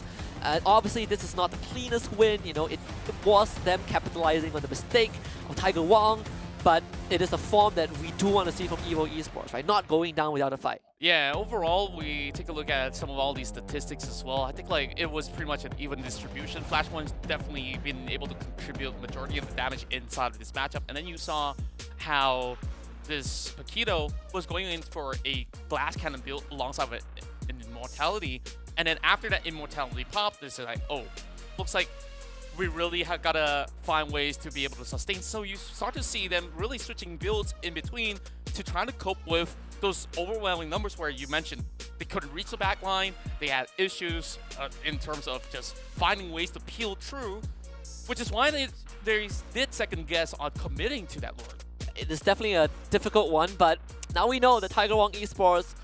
Obviously, this is not the cleanest win. You know, it was them capitalizing on the mistake of Tiger Wong, but it is a form that we do want to see from EVO Esports, right? Not going down without a fight. Yeah, overall, we take a look at some of all these statistics as well. I think like it was pretty much an even distribution. Flashpoint's definitely been able to contribute majority of the damage inside of this matchup. And then you saw how this Paquito was going in for a glass cannon build alongside with an immortality. And then after that immortality pop, this is like, oh, looks like we really have got to find ways to be able to sustain. So you start to see them really switching builds in between to try to cope with those overwhelming numbers where you mentioned they couldn't reach the back line, they had issues in terms of just finding ways to peel through, which is why they did second guess on committing to that lure. It is definitely a difficult one, but now we know that Tiger Wong Esports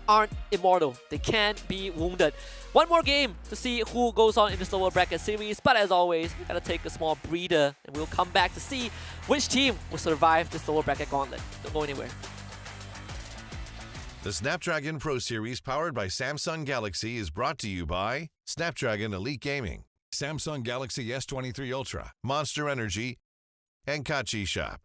aren't immortal. They can't be wounded. One more game to see who goes on in this lower bracket series, but as always, we gotta take a small breather and we'll come back to see which team will survive this lower bracket gauntlet. Don't go anywhere. The Snapdragon Pro Series powered by Samsung Galaxy is brought to you by Snapdragon Elite Gaming, Samsung Galaxy S23 Ultra, Monster Energy, and Kachi Shop.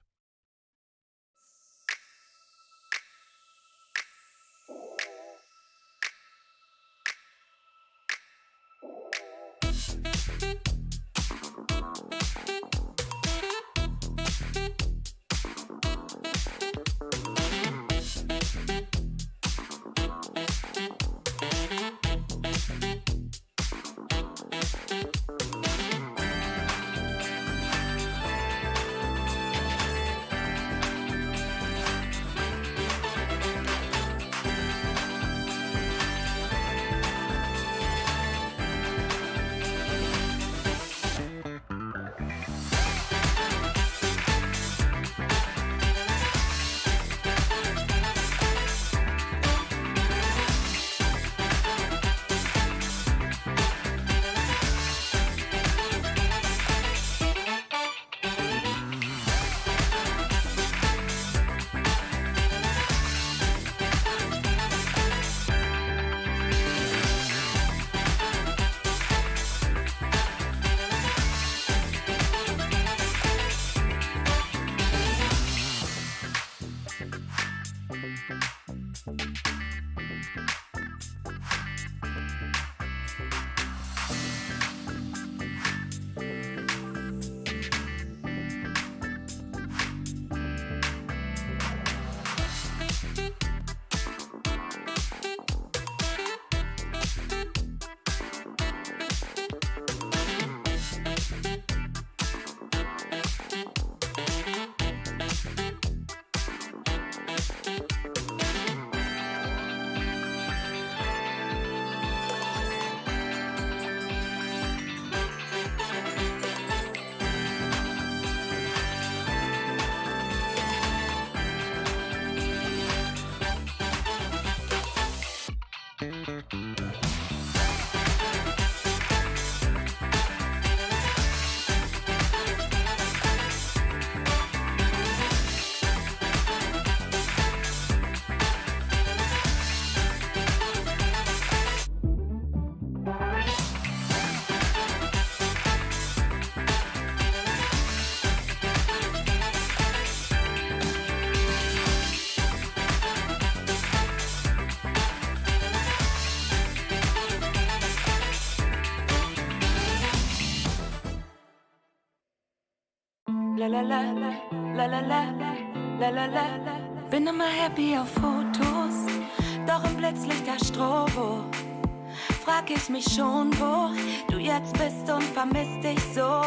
La la la la la la la la la la la. Bin immer happy auf Fotos, doch im Blitzlicht der Strobo frag ich mich schon, wo du jetzt bist und vermiss dich so.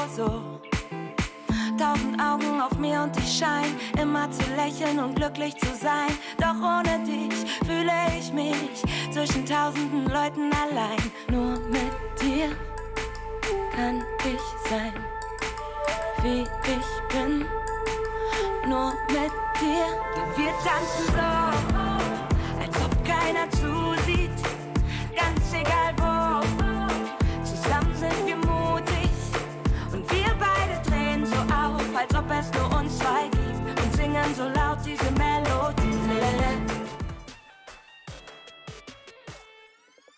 1000 Augen auf mir und ich schein immer zu lächeln und glücklich zu sein. Doch ohne dich fühle ich mich zwischen tausenden Leuten allein. Nur mit dir kann ich sein, wie ich bin. Nur mit dir. Wir tanzen so, als ob keiner zusieht. Ganz egal wo, zusammen sind wir mutig. Und wir beide drehen so auf, als ob es nur uns zwei gibt. Und singen so laut diese Melodie.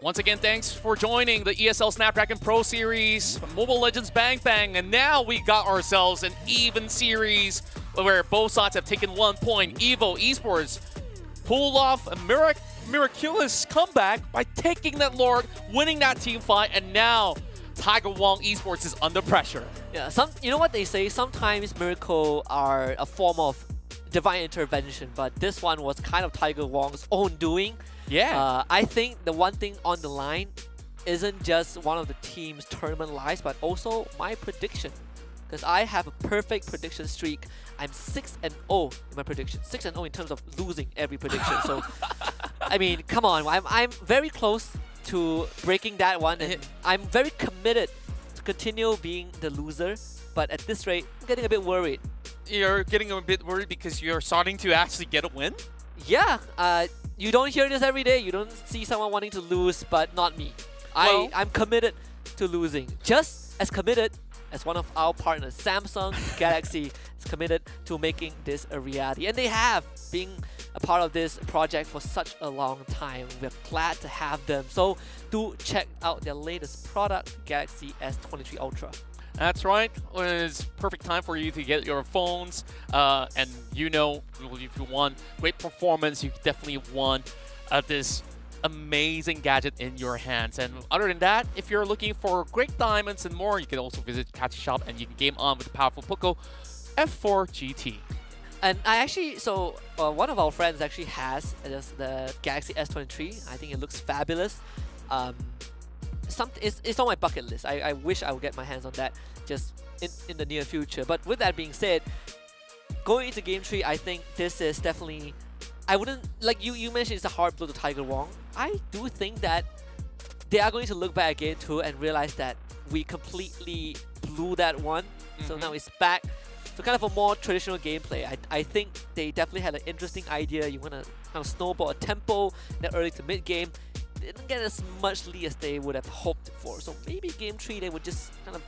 Once again, thanks for joining the ESL Snapdragon Pro Series, Mobile Legends Bang Bang, and now we got ourselves an even series where both sides have taken 1 point. Evo Esports pulled off a miraculous comeback by taking that Lord, winning that team fight, and now Tiger Wong Esports is under pressure. Yeah, you know what they say, sometimes miracles are a form of divine intervention, but this one was kind of Tiger Wong's own doing. Yeah. I think the one thing on the line isn't just one of the team's tournament lives, but also my prediction. Because I have a perfect prediction streak. I'm 6-0 in my prediction. 6-0 in terms of losing every prediction. So, I mean, come on. I'm very close to breaking that one. And I'm very committed to continue being the loser. But at this rate, I'm getting a bit worried. You're getting a bit worried because you're starting to actually get a win? Yeah. You don't hear this every day. You don't see someone wanting to lose, but not me. Well, I'm committed to losing. Just as committed as one of our partners, Samsung Galaxy, is committed to making this a reality. And they have been a part of this project for such a long time. We're glad to have them. So do check out their latest product, Galaxy S23 Ultra. That's right. It's perfect time for you to get your phones. And you know, if you want great performance, you definitely want this amazing gadget in your hands. And other than that, if you're looking for great diamonds and more, you can also visit Kachi Shop and you can game on with the powerful Poco F4 GT. And I actually, one of our friends actually has the Galaxy S23. I think it looks fabulous. It's on my bucket list. I wish I would get my hands on that just in the near future. But with that being said, going into Game 3, I think this is definitely... I wouldn't... Like you mentioned, it's a hard blow to Tiger Wong. I do think that they are going to look back again too and realize that we completely blew that one. So now it's back to kind of a more traditional gameplay. I think they definitely had an interesting idea. You want to kind of snowball a tempo in the early to mid game. Didn't get as much lead as they would have hoped for. So maybe Game 3 they would just kind of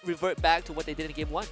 revert back to what they did in Game 1.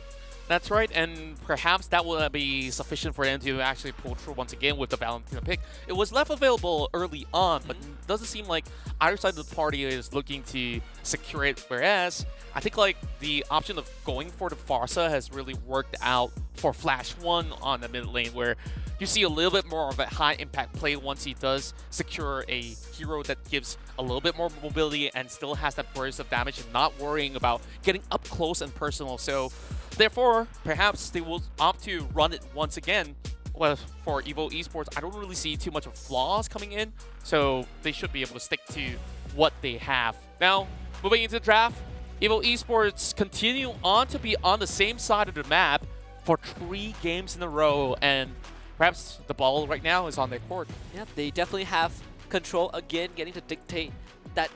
That's right, and perhaps that will be sufficient for them to actually pull through once again with the Valentina pick. It was left available early on, but it doesn't seem like either side of the party is looking to secure it, whereas I think like the option of going for the Farsa has really worked out for Flash 1 on the mid lane, where you see a little bit more of a high impact play once he does secure a hero that gives a little bit more mobility and still has that burst of damage and not worrying about getting up close and personal. So therefore, perhaps they will opt to run it once again. Well, for Evo Esports, I don't really see too much of flaws coming in, so they should be able to stick to what they have. Now, moving into the draft, Evo Esports continue on to be on the same side of the map for 3 games in a row, and perhaps the ball right now is on their court. Yeah, they definitely have control again, getting to dictate that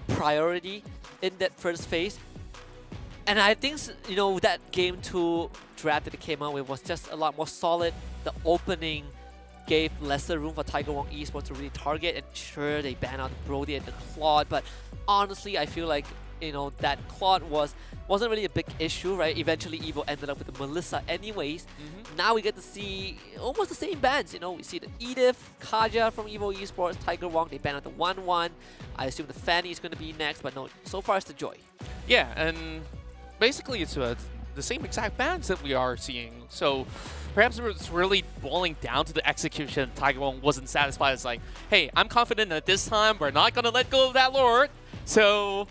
priority in that first phase. And I think, you know, that Game 2 draft that they came out with was just a lot more solid. The opening gave lesser room for Tiger Wong Esports to really target, and sure, they banned out the Brody and the Claude, but honestly, I feel like, you know, that Claude wasn't really a big issue, right? Eventually, Evo ended up with the Melissa anyways. Now we get to see almost the same bans, you know. We see the Edith, Kaja from Evo Esports, Tiger Wong, they banned out the 1-1. I assume the Fanny is going to be next, but no, so far it's the Joy. Yeah, and basically it's the same exact bans that we are seeing. So perhaps it's really boiling down to the execution. Tiger Wong wasn't satisfied. It's like, hey, I'm confident that this time we're not going to let go of that Lord. So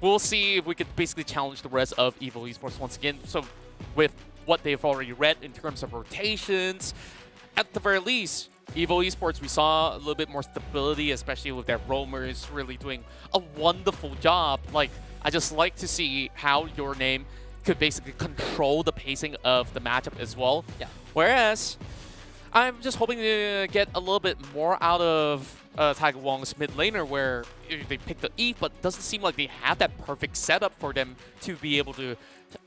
we'll see if we could basically challenge the rest of Evo Esports once again. So with what they've already read in terms of rotations, at the very least, Evo Esports, we saw a little bit more stability, especially with their roamers really doing a wonderful job. Like, I just like to see how Your Name could basically control the pacing of the matchup as well. Yeah. Whereas, I'm just hoping to get a little bit more out of Tiger Wong's mid laner, where they picked the Eve, but it doesn't seem like they have that perfect setup for them to be able to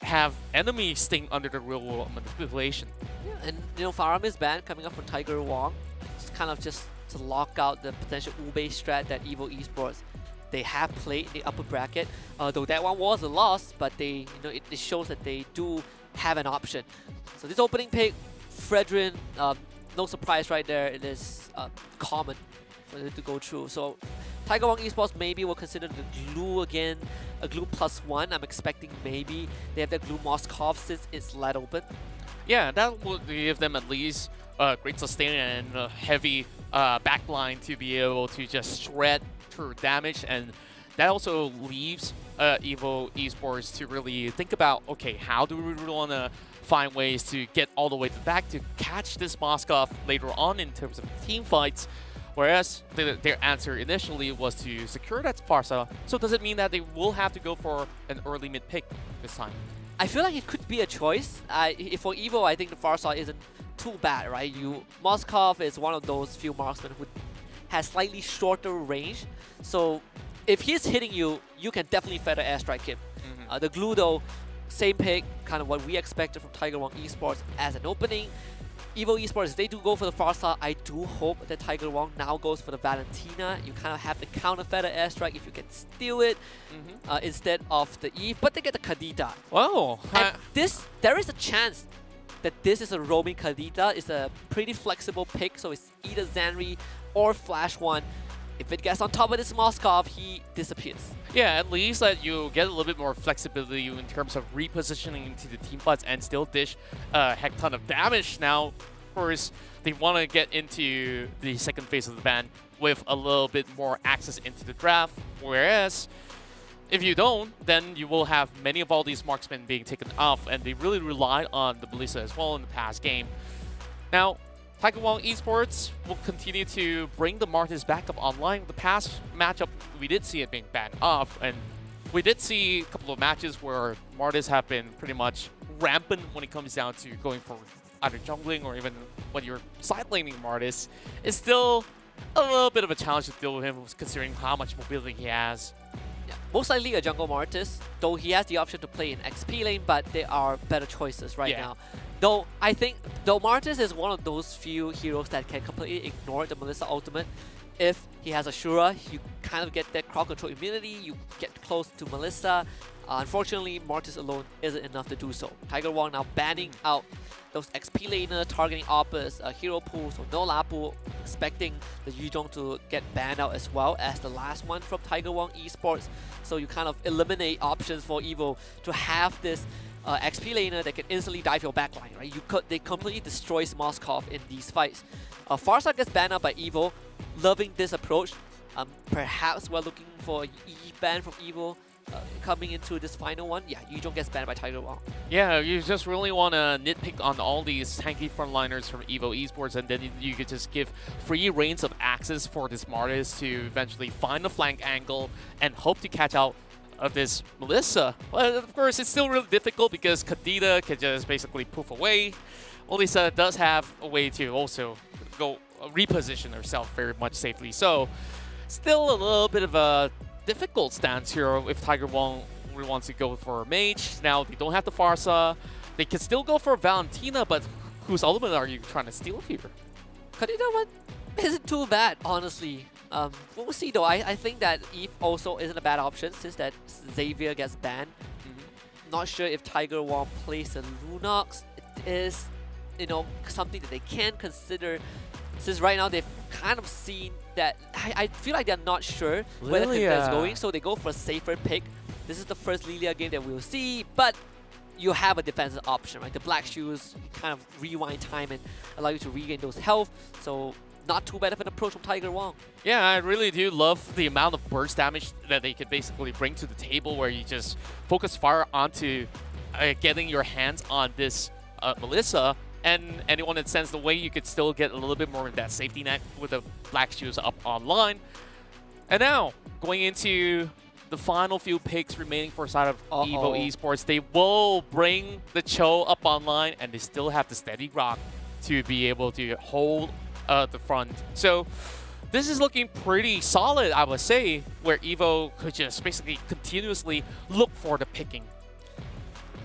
have enemies sting under the real world manipulation. Yeah, and you know, Faram is banned coming up from Tiger Wong. It's kind of just to lock out the potential Ube strat that Evo Esports they have played in the upper bracket. Though that one was a loss, but they, you know, it shows that they do have an option. So this opening pick, Fredrin, no surprise right there. It is common for it to go through. So Tiger Wong Esports maybe will consider the glue again, a glue +1. I'm expecting maybe they have the glue Moskov since it's let open. Yeah, that would give them at least great sustain and heavy backline to be able to just shred through damage, and that also leaves Evo Esports to really think about, okay, how do we really want to find ways to get all the way to the back to catch this Moskov later on in terms of team fights, whereas their answer initially was to secure that Farsa. So does it mean that they will have to go for an early mid pick this time? I feel like it could be a choice. For Evo, I think the Farsa isn't too bad, right? Moskov is one of those few marksmen who has slightly shorter range. So if he's hitting you, you can definitely feather airstrike him. The glue though, same pick, kind of what we expected from Tiger Wong Esports as an opening. Evo Esports, they do go for the Farsa. I do hope that Tiger Wong now goes for the Valentina. You kind of have the counter feather airstrike if you can steal it instead of the Eve, but they get the Kadita. Wow. And there is a chance that this is a roaming Kadita. It's a pretty flexible pick, so it's either Zanri or Flash 1. If it gets on top of this Moskov, he disappears. Yeah, at least that you get a little bit more flexibility in terms of repositioning into the team fights and still dish a heck ton of damage. Now, of course, they want to get into the second phase of the ban with a little bit more access into the draft, whereas if you don't, then you will have many of all these marksmen being taken off, and they really relied on the Melissa as well in the past game. Now, Tiger Wong Esports will continue to bring the Martis back up online. The past matchup, we did see it being banned off, and we did see a couple of matches where Martis have been pretty much rampant when it comes down to going for either jungling or even when you're side laning Martis. It's still a little bit of a challenge to deal with him, considering how much mobility he has. Yeah, most likely a jungle Martis, though he has the option to play in XP lane, but there are better choices right now. Though I think, Martis is one of those few heroes that can completely ignore the Melissa ultimate. If he has a Shura, you kind of get that crowd control immunity, you get close to Melissa. Unfortunately, Martis alone isn't enough to do so. Tiger Wong now banning out those XP laner, targeting Opus, hero pool, so no Lapu, expecting the Yuzhong to get banned out as well as the last one from Tiger Wong Esports. So you kind of eliminate options for Evo to have this XP laner that can instantly dive your backline, right? They completely destroys Moskov in these fights. Farsa gets banned out by Evo. Loving this approach. Perhaps we're looking for an E ban from Evo coming into this final one. Yeah, Yuzhong gets banned by Tiger Wong. Yeah, you just really want to nitpick on all these tanky frontliners from Evo Esports, and then you could just give free reigns of access for this Martis to eventually find a flank angle and hope to catch out of this Melissa. Well, of course, it's still really difficult because Kadita can just basically poof away. Melissa does have a way to also go reposition herself very much safely. So, still a little bit of a difficult stance here if Tiger Wong really wants to go for a mage. Now, they don't have the Farsa. They can still go for Valentina, but whose ultimate are you trying to steal here? Kadita one isn't too bad, honestly. We'll see though. I think that Eve also isn't a bad option since that Xavier gets banned. Not sure if Tiger Wong plays a Lunox. It is, something that they can consider since right now they've kind of seen that. I feel like they're not sure where the Kadita is going, so they go for a safer pick. This is the first Lilia game that we'll see, but you have a defensive option, right? The Black Shoes kind of rewind time and allow you to regain those health, so not too bad of an approach from Tiger Wong. Yeah, I really do love the amount of burst damage that they could basically bring to the table, where you just focus fire onto getting your hands on this Melissa, and anyone that sends the way, you could still get a little bit more of that safety net with the Black Shoes up online. And now, going into the final few picks remaining for side of Evo Esports, they will bring the Cho up online, and they still have the Steady Rock to be able to hold the front. So this is looking pretty solid, I would say, where Evo could just basically continuously look for the picking.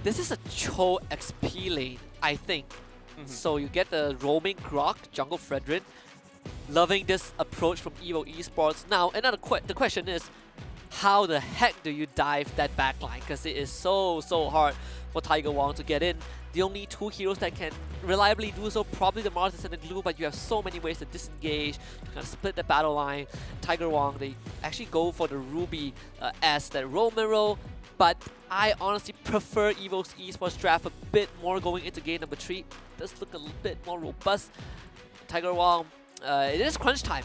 This is a Cho XP lane, I think. So you get the roaming Grok, Jungle Fredrin. Loving this approach from Evo Esports. Now, the question is, how the heck do you dive that backline? Because it is so hard for Tiger Wong to get in. The only two heroes that can reliably do so, probably the Masters and the Glue, but you have so many ways to disengage, to kind of split the battle line. Tiger Wong, they actually go for the Ruby as that Roman role, but I honestly prefer Evo's Esports draft a bit more going into game number 3. It does look a bit more robust. Tiger Wong, it is crunch time.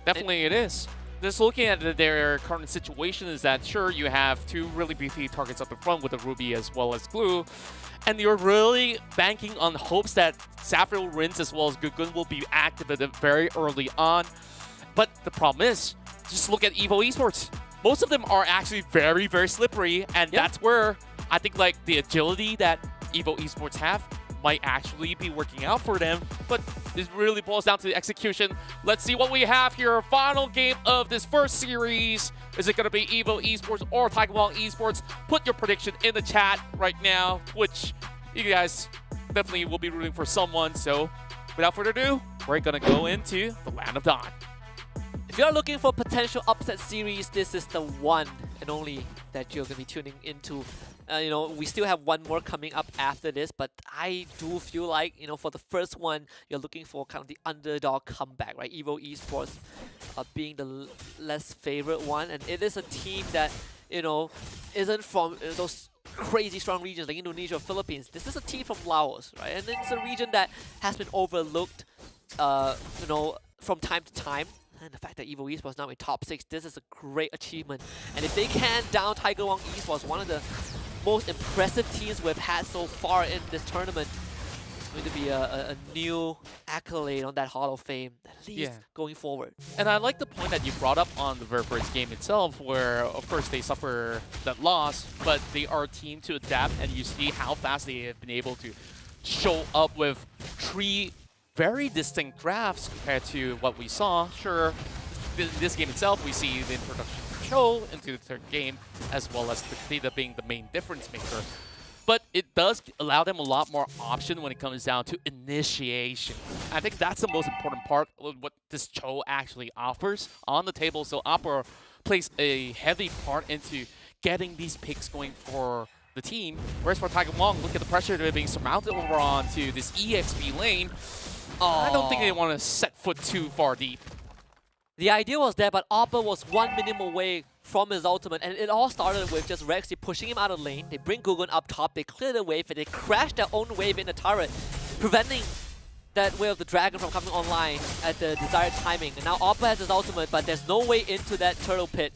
Definitely it is. Just looking at their current situation is that, sure, you have two really beefy targets up in front with the Ruby as well as Glue, and you're really banking on hopes that Sapphire Rinse as well as Gugun will be activated very early on. But the problem is, just look at Evo Esports. Most of them are actually very slippery, and that's where I think like the agility that Evo Esports have might actually be working out for them, but it really boils down to the execution. Let's see what we have here. Final game of this first series. Is it going to be Evo Esports or Tiger Wong Esports? Put your prediction in the chat right now, which you guys definitely will be rooting for someone. So without further ado, we're going to go into the Land of Dawn. If you're looking for potential upset series, this is the one and only that you're going to be tuning into. You know, we still have one more coming up after this, but I do feel like, you know, for the first one, you're looking for kind of the underdog comeback, right? Evo Esports being the less favorite one, and it is a team that, you know, isn't from those crazy strong regions like Indonesia or Philippines. This is a team from Laos, right? And it's a region that has been overlooked, you know, from time to time. And the fact that Evo Esports now in top 6, this is a great achievement. And if they can down Tiger Wong Esports, one of the most impressive teams we've had so far in this tournament, it's going to be a new accolade on that Hall of Fame, at least going forward. And I like the point that you brought up on the very first game itself, where of course they suffer that loss, but they are a team to adapt, and you see how fast they have been able to show up with 3 very distinct drafts compared to what we saw. Sure, in this game itself, we see the introduction of Cho into the third game, as well as the Theta being the main difference maker. But it does allow them a lot more option when it comes down to initiation. I think that's the most important part of what this Cho actually offers on the table. So Opera plays a heavy part into getting these picks going for the team. Whereas for Tiger Wong, look at the pressure they're being surmounted over onto this EXP lane. I don't think they want to set foot too far deep. The idea was there, but Oppa was 1 minute away from his ultimate, and it all started with just Rexy pushing him out of lane. They bring Gugun up top, they clear the wave, and they crash their own wave in the turret, preventing that Way of the Dragon from coming online at the desired timing. And now Oppa has his ultimate, but there's no way into that turtle pit.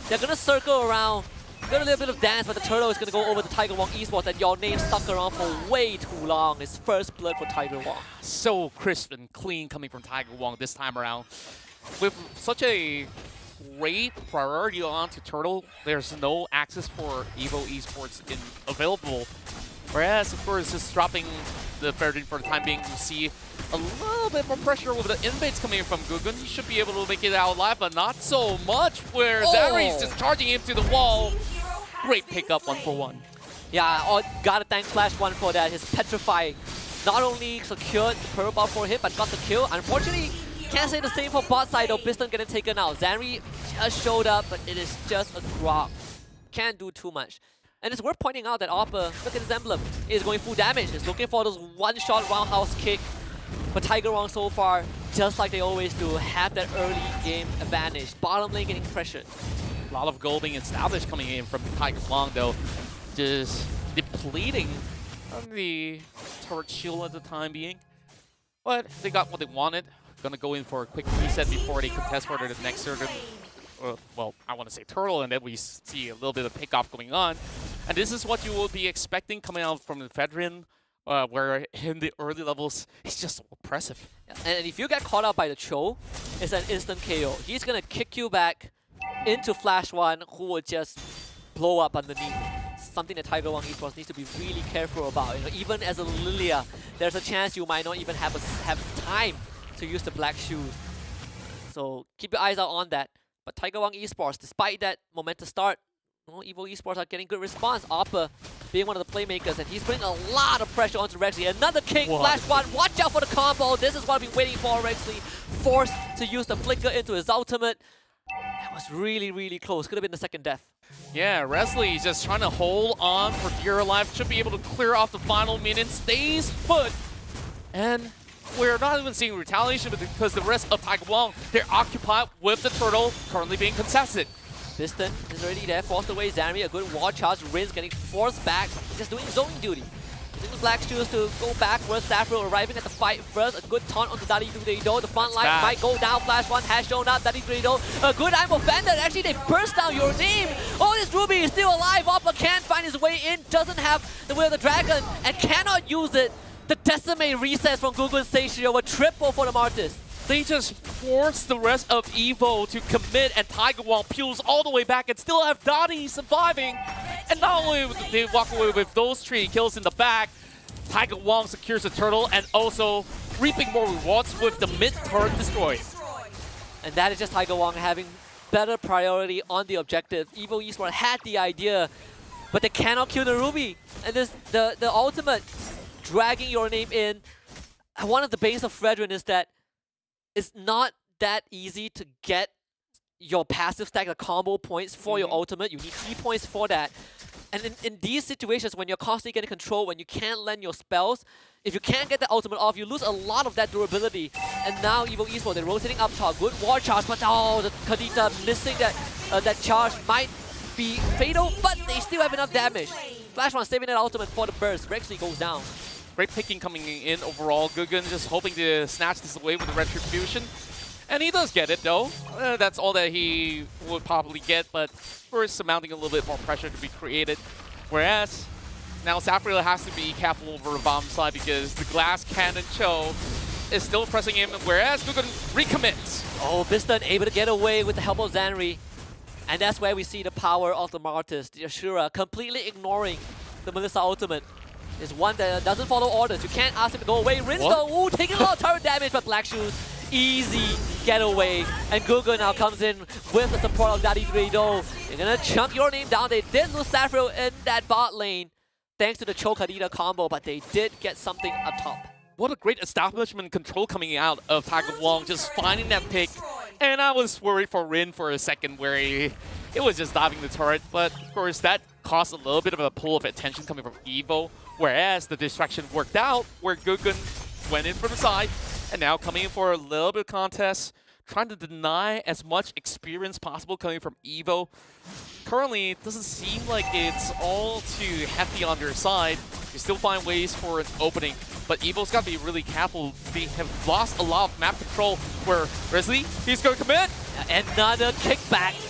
They're going to circle around, got a little bit of dance, but the turtle is going to go over to Tiger Wong Esports, and your name stuck around for way too long. It's first blood for Tiger Wong. So crisp and clean coming from Tiger Wong this time around. With such a great priority onto Turtle, there's no access for Evo Esports available. Whereas, of course, just dropping the Faradin for the time being, you see a little bit more pressure with the invades coming from Gugun. He should be able to make it out alive, but not so much, where Zari's just charging him to the wall. Great pickup, 1-for-1. Yeah, gotta thank Flash 1 for that. His Petrify not only secured the Pearl Buff for him, but got the kill. Unfortunately, can't say the same for bot side though. Biston getting taken out. Zanri just showed up, but it is just a drop. Can't do too much. And it's worth pointing out that Oppa, look at his emblem, is going full damage. Is looking for those one-shot roundhouse kick. But Tiger Wong so far, just like they always do, have that early game advantage. Bottom lane getting pressured. A lot of gold being established coming in from Tiger Wong though. Just depleting on the turret shield at the time being. But they got what they wanted. Gonna go in for a quick reset before they contest for the next certain, well, I want to say turtle, and then we see a little bit of pickoff going on. And this is what you will be expecting coming out from the Fedrin, where in the early levels, it's just so oppressive. Yeah. And if you get caught out by the Cho, it's an instant KO. He's gonna kick you back into Flash 1, who will just blow up underneath. Something that Tiger Wong Esports needs to be really careful about. You know, even as a Lilia, there's a chance you might not even have time to use the black shoes. So keep your eyes out on that. But Tiger Wong Esports, despite that momentous start, Evo Esports are getting good response. Oppa being one of the playmakers, and he's putting a lot of pressure onto Rexy. Another king, Flash 1, watch out for the combo. This is what I've been waiting for, Rexy. Forced to use the flicker into his ultimate. That was really, really close. Could have been the second death. Yeah, Resley just trying to hold on for dear life. Should be able to clear off the final minute. Stays put. And we're not even seeing retaliation because the rest of Tiger Wong, they're occupied with the turtle currently being contested. Piston is already there, forced away Zanri. A good wall charge. Rin's getting forced back, just doing zoning duty. Using the Black Shoes to go backwards. Saffro arriving at the fight first. A good taunt onto Daddy Durido. The front line might go down. Flash one has shown up. Daddy Durido. A good I'm offended. Actually, they burst down your name. Oh, this Ruby is still alive. Oppa can't find his way in. Doesn't have the Will of the Dragon and cannot use it. The Decimate resets from Google Satio. A triple for the Martis. They just force the rest of EVO to commit, and Tiger Wong peels all the way back and still have Dottie surviving. And not only do they walk away with those 3 kills in the back, Tiger Wong secures the turtle and also reaping more rewards with the mid-turret destroyed. And that is just Tiger Wong having better priority on the objective. EVO Esports had the idea, but they cannot kill the Ruby. And this, the ultimate dragging your name in. One of the base of Fredrin is that it's not that easy to get your passive stack, the combo points for your ultimate. You need 3 points for that. And in these situations, when you're constantly getting control, when you can't land your spells, if you can't get the ultimate off, you lose a lot of that durability. And now EVO Esports, they're rotating up top. Good war charge, but oh, the Kadita missing that charge might be fatal, but they still have enough damage. Flash one saving that ultimate for the burst. Rexley goes down. Great picking coming in overall. Guggen just hoping to snatch this away with the Retribution. And he does get it though. That's all that he would probably get, but we're surmounting a little bit more pressure to be created. Whereas now Saffreel has to be careful over the bomb side because the glass cannon Cho is still pressing him, whereas Guggen recommits. Oh, Piston able to get away with the help of Zanri. And that's where we see the power of the Martis. The Ashura completely ignoring the Melissa ultimate. Is one that doesn't follow orders. You can't ask him to go away. Rinse though, ooh, taking a lot of turret damage, but Black Shoes, easy getaway. And Gugu now comes in with the support of Daddy Durido. They're gonna chunk your name down. They did lose Saffro in that bot lane, thanks to the Choke Hadida combo, but they did get something up top. What a great establishment control coming out of Tiger Wong, just finding that pick. And I was worried for Rin for a second where it was just diving the turret, but of course that caused a little bit of a pull of attention coming from EVO. Whereas the distraction worked out, where Guggen went in from the side, and now coming in for a little bit of contest, trying to deny as much experience possible coming from EVO. Currently, it doesn't seem like it's all too hefty on their side. You still find ways for an opening, but EVO's got to be really careful. They have lost a lot of map control, where Resley, he's going to commit. Another kickback.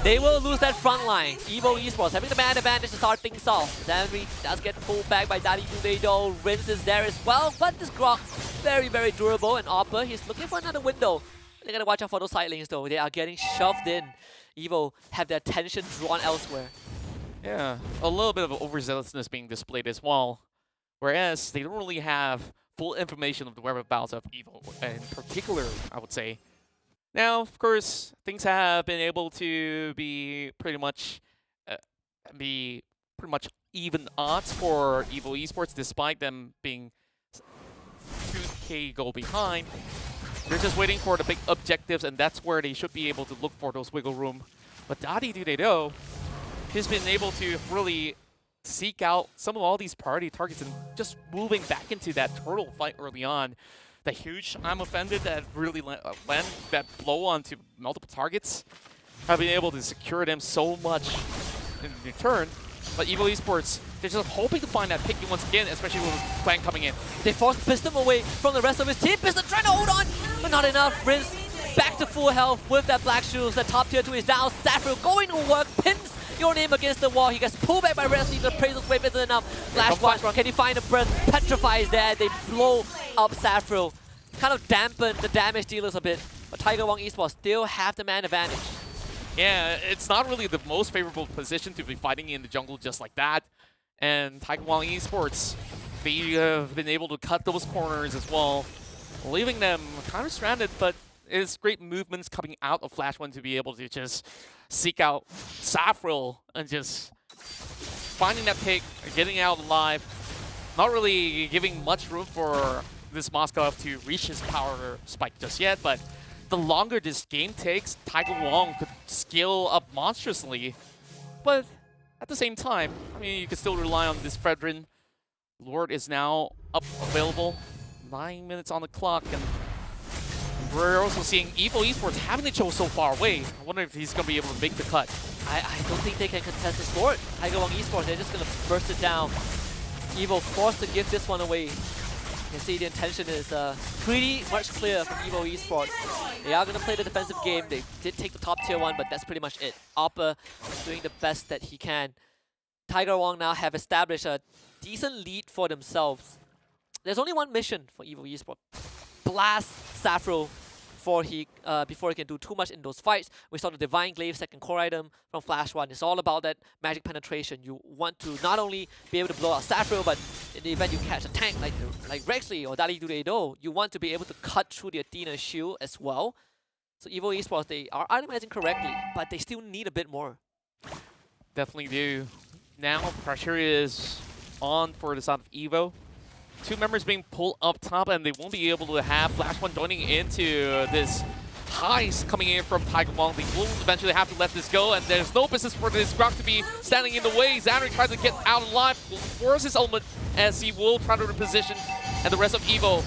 They will lose that front line. EVO Esports having the man advantage to start things off. Zanri does get pulled back by Daddy Durido. Rinse is there as well, but this Grok very, very durable. And Oppa, he's looking for another window. They gotta watch out for those side lanes though. They are getting shoved in. EVO have their attention drawn elsewhere. Yeah, a little bit of overzealousness being displayed as well. Whereas they don't really have full information of the whereabouts of EVO in particular, I would say. Now, of course, things have been able to be pretty much even odds for EVO Esports, despite them being 2K goal behind. They're just waiting for the big objectives, and that's where they should be able to look for those wiggle room. But Daddy Durido, he's been able to really seek out some of all these priority targets and just moving back into that turtle fight early on. The huge I'm offended that really land that blow onto multiple targets. Have been able to secure them so much in return. But EVO Esports, they're just hoping to find that pick once again, especially with Clan coming in. They forced Piston away from the rest of his team. Piston trying to hold on, but not enough. Rinse back to full health with that Black Shoes. The top tier 2 is down. Saffro going to work, pins your name against the wall. He gets pulled back by Resley. The Appraisal's wave isn't enough. Flash one, can he find a breath? Petrifies there. They blow up Saffro. Kind of dampen the damage dealers a bit. But Tiger Wong Esports still have the man advantage. Yeah, it's not really the most favorable position to be fighting in the jungle just like that. And Tiger Wong Esports, they have been able to cut those corners as well, leaving them kind of stranded, but it's great movements coming out of Flash 1 to be able to just seek out Saffril and just finding that pick, getting out alive. Not really giving much room for this Moskov to reach his power spike just yet, but the longer this game takes, Tiger Wong could scale up monstrously. But at the same time, I mean, you can still rely on this Fredrin. Lord is now up, available. 9 minutes on the clock, and we're also seeing Evo Esports having the choke so far away. I wonder if he's going to be able to make the cut. I don't think they can contest this Lord. Tiger Wong Esports, they're just going to burst it down. Evo forced to give this one away. You can see the intention is pretty much clear from Evo Esports. They are going to play the defensive game. They did take the top tier 1, but that's pretty much it. ALVA doing the best that he can. Tiger Wong now have established a decent lead for themselves. There's only one mission for Evo Esports. Blast Saffro before he can do too much in those fights. We saw the Divine Glaive second core item from Flash 1. It's all about that magic penetration. You want to not only be able to blow out Saffro, but in the event you catch a tank like Rexley or Dali Duredo, you want to be able to cut through the Athena shield as well. So Evo Esports, they are itemizing correctly, but they still need a bit more. Definitely do. Now pressure is on for the side of Evo. 2 members being pulled up top, and they won't be able to have Flash 1 joining into this heist coming in from Tiger Wong. They will eventually have to let this go, and there's no business for this Grok to be standing in the way. Xanri tries to get out alive, will force his element as he will try to reposition, and the rest of Evo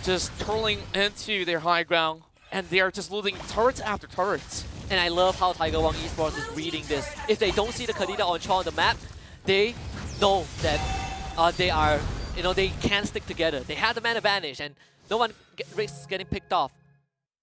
just turning into their high ground, and they are just losing turrets after turrets. And I love how Tiger Wong Esports is reading this. If they don't see the Khadida on Chong on the map, they know that they can stick together. They have the man advantage, and no one risks getting picked off.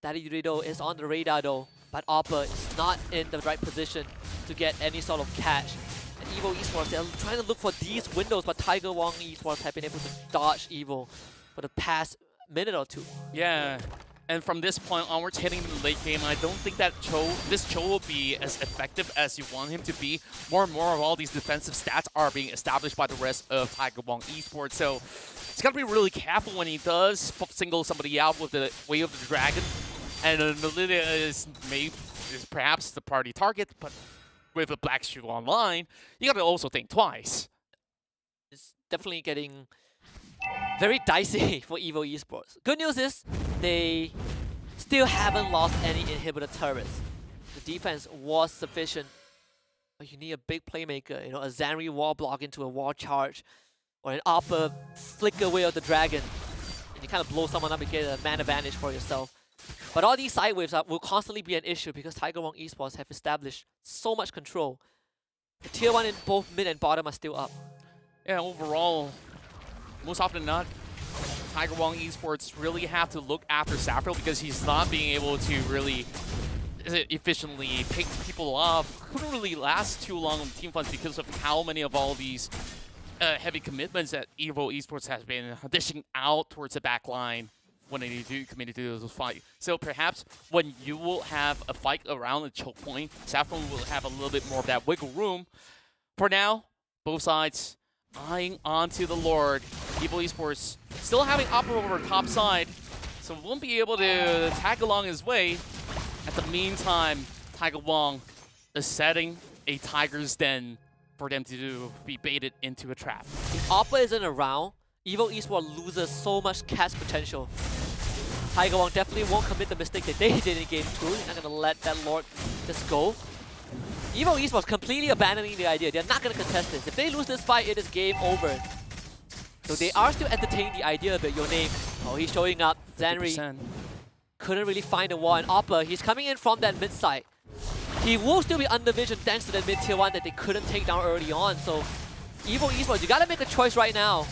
Daddy Dorido is on the radar though, but ALVA is not in the right position to get any sort of catch. And Evo Esports, they're trying to look for these windows, but Tiger Wong Esports have been able to dodge Evo for the past minute or 2. Yeah. And from this point onwards, hitting the late game, I don't think that this Cho will be as effective as you want him to be. More and more of all these defensive stats are being established by the rest of Tiger Wong Esports. So he's got to be really careful when he does single somebody out with the Way of the Dragon. And Lilia is perhaps the party target, but with a Black Shoe online, you got to also think twice. It's definitely getting very dicey for Evo Esports. Good news is they still haven't lost any inhibitor turrets. The defense was sufficient, but you need a big playmaker, a Xanri wall block into a wall charge, or an ALVA flicker away of the dragon, and you kind of blow someone up and get a man advantage for yourself. But all these side waves will constantly be an issue because Tiger Wong Esports have established so much control. The tier 1 in both mid and bottom are still up. Yeah, overall, most often than not, Tiger Wong Esports really have to look after Saffro because he's not being able to really efficiently pick people off. Couldn't really last too long on team fights because of how many of all these heavy commitments that Evo Esports has been dishing out towards the back line when they do commit to those fights. So perhaps when you will have a fight around the choke point, Saffron will have a little bit more of that wiggle room. For now, both sides eyeing onto the Lord. Evo Esports still having ALVA over top side, so won't be able to tag along his way. At the meantime, Tiger Wong is setting a tiger's den for them to be baited into a trap. If ALVA isn't around, Evo Esports loses so much catch potential. Tiger Wong definitely won't commit the mistake that they did in Game 2. He's not going to let that Lord just go. Evo Esports completely abandoning the idea. They're not going to contest this. If they lose this fight, it is game over. So they are still entertaining the idea of it. Your name. Oh, he's showing up. Xanri couldn't really find a wall. And ALVA, he's coming in from that mid side. He will still be under vision thanks to that mid tier 1 that they couldn't take down early on. So Evo Esports, you got to make a choice right now.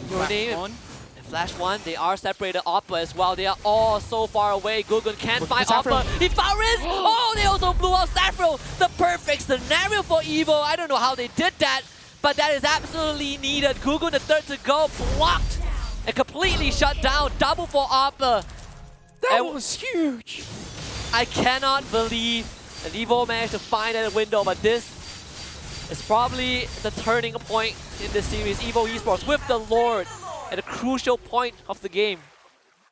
Your name and Flash 1, they are separated. ALVA as well. They are all so far away. Gugun can't find ALVA. He found Riz! Oh, they also blew out Saffro. The perfect scenario for Evo. I don't know how they did that, but that is absolutely needed. Gugun, the third to go, blocked and completely shut down. Double for ALVA. That was huge. I cannot believe that Evo managed to find that window, but this is probably the turning point in this series. Evo Esports with the Lord at a crucial point of the game.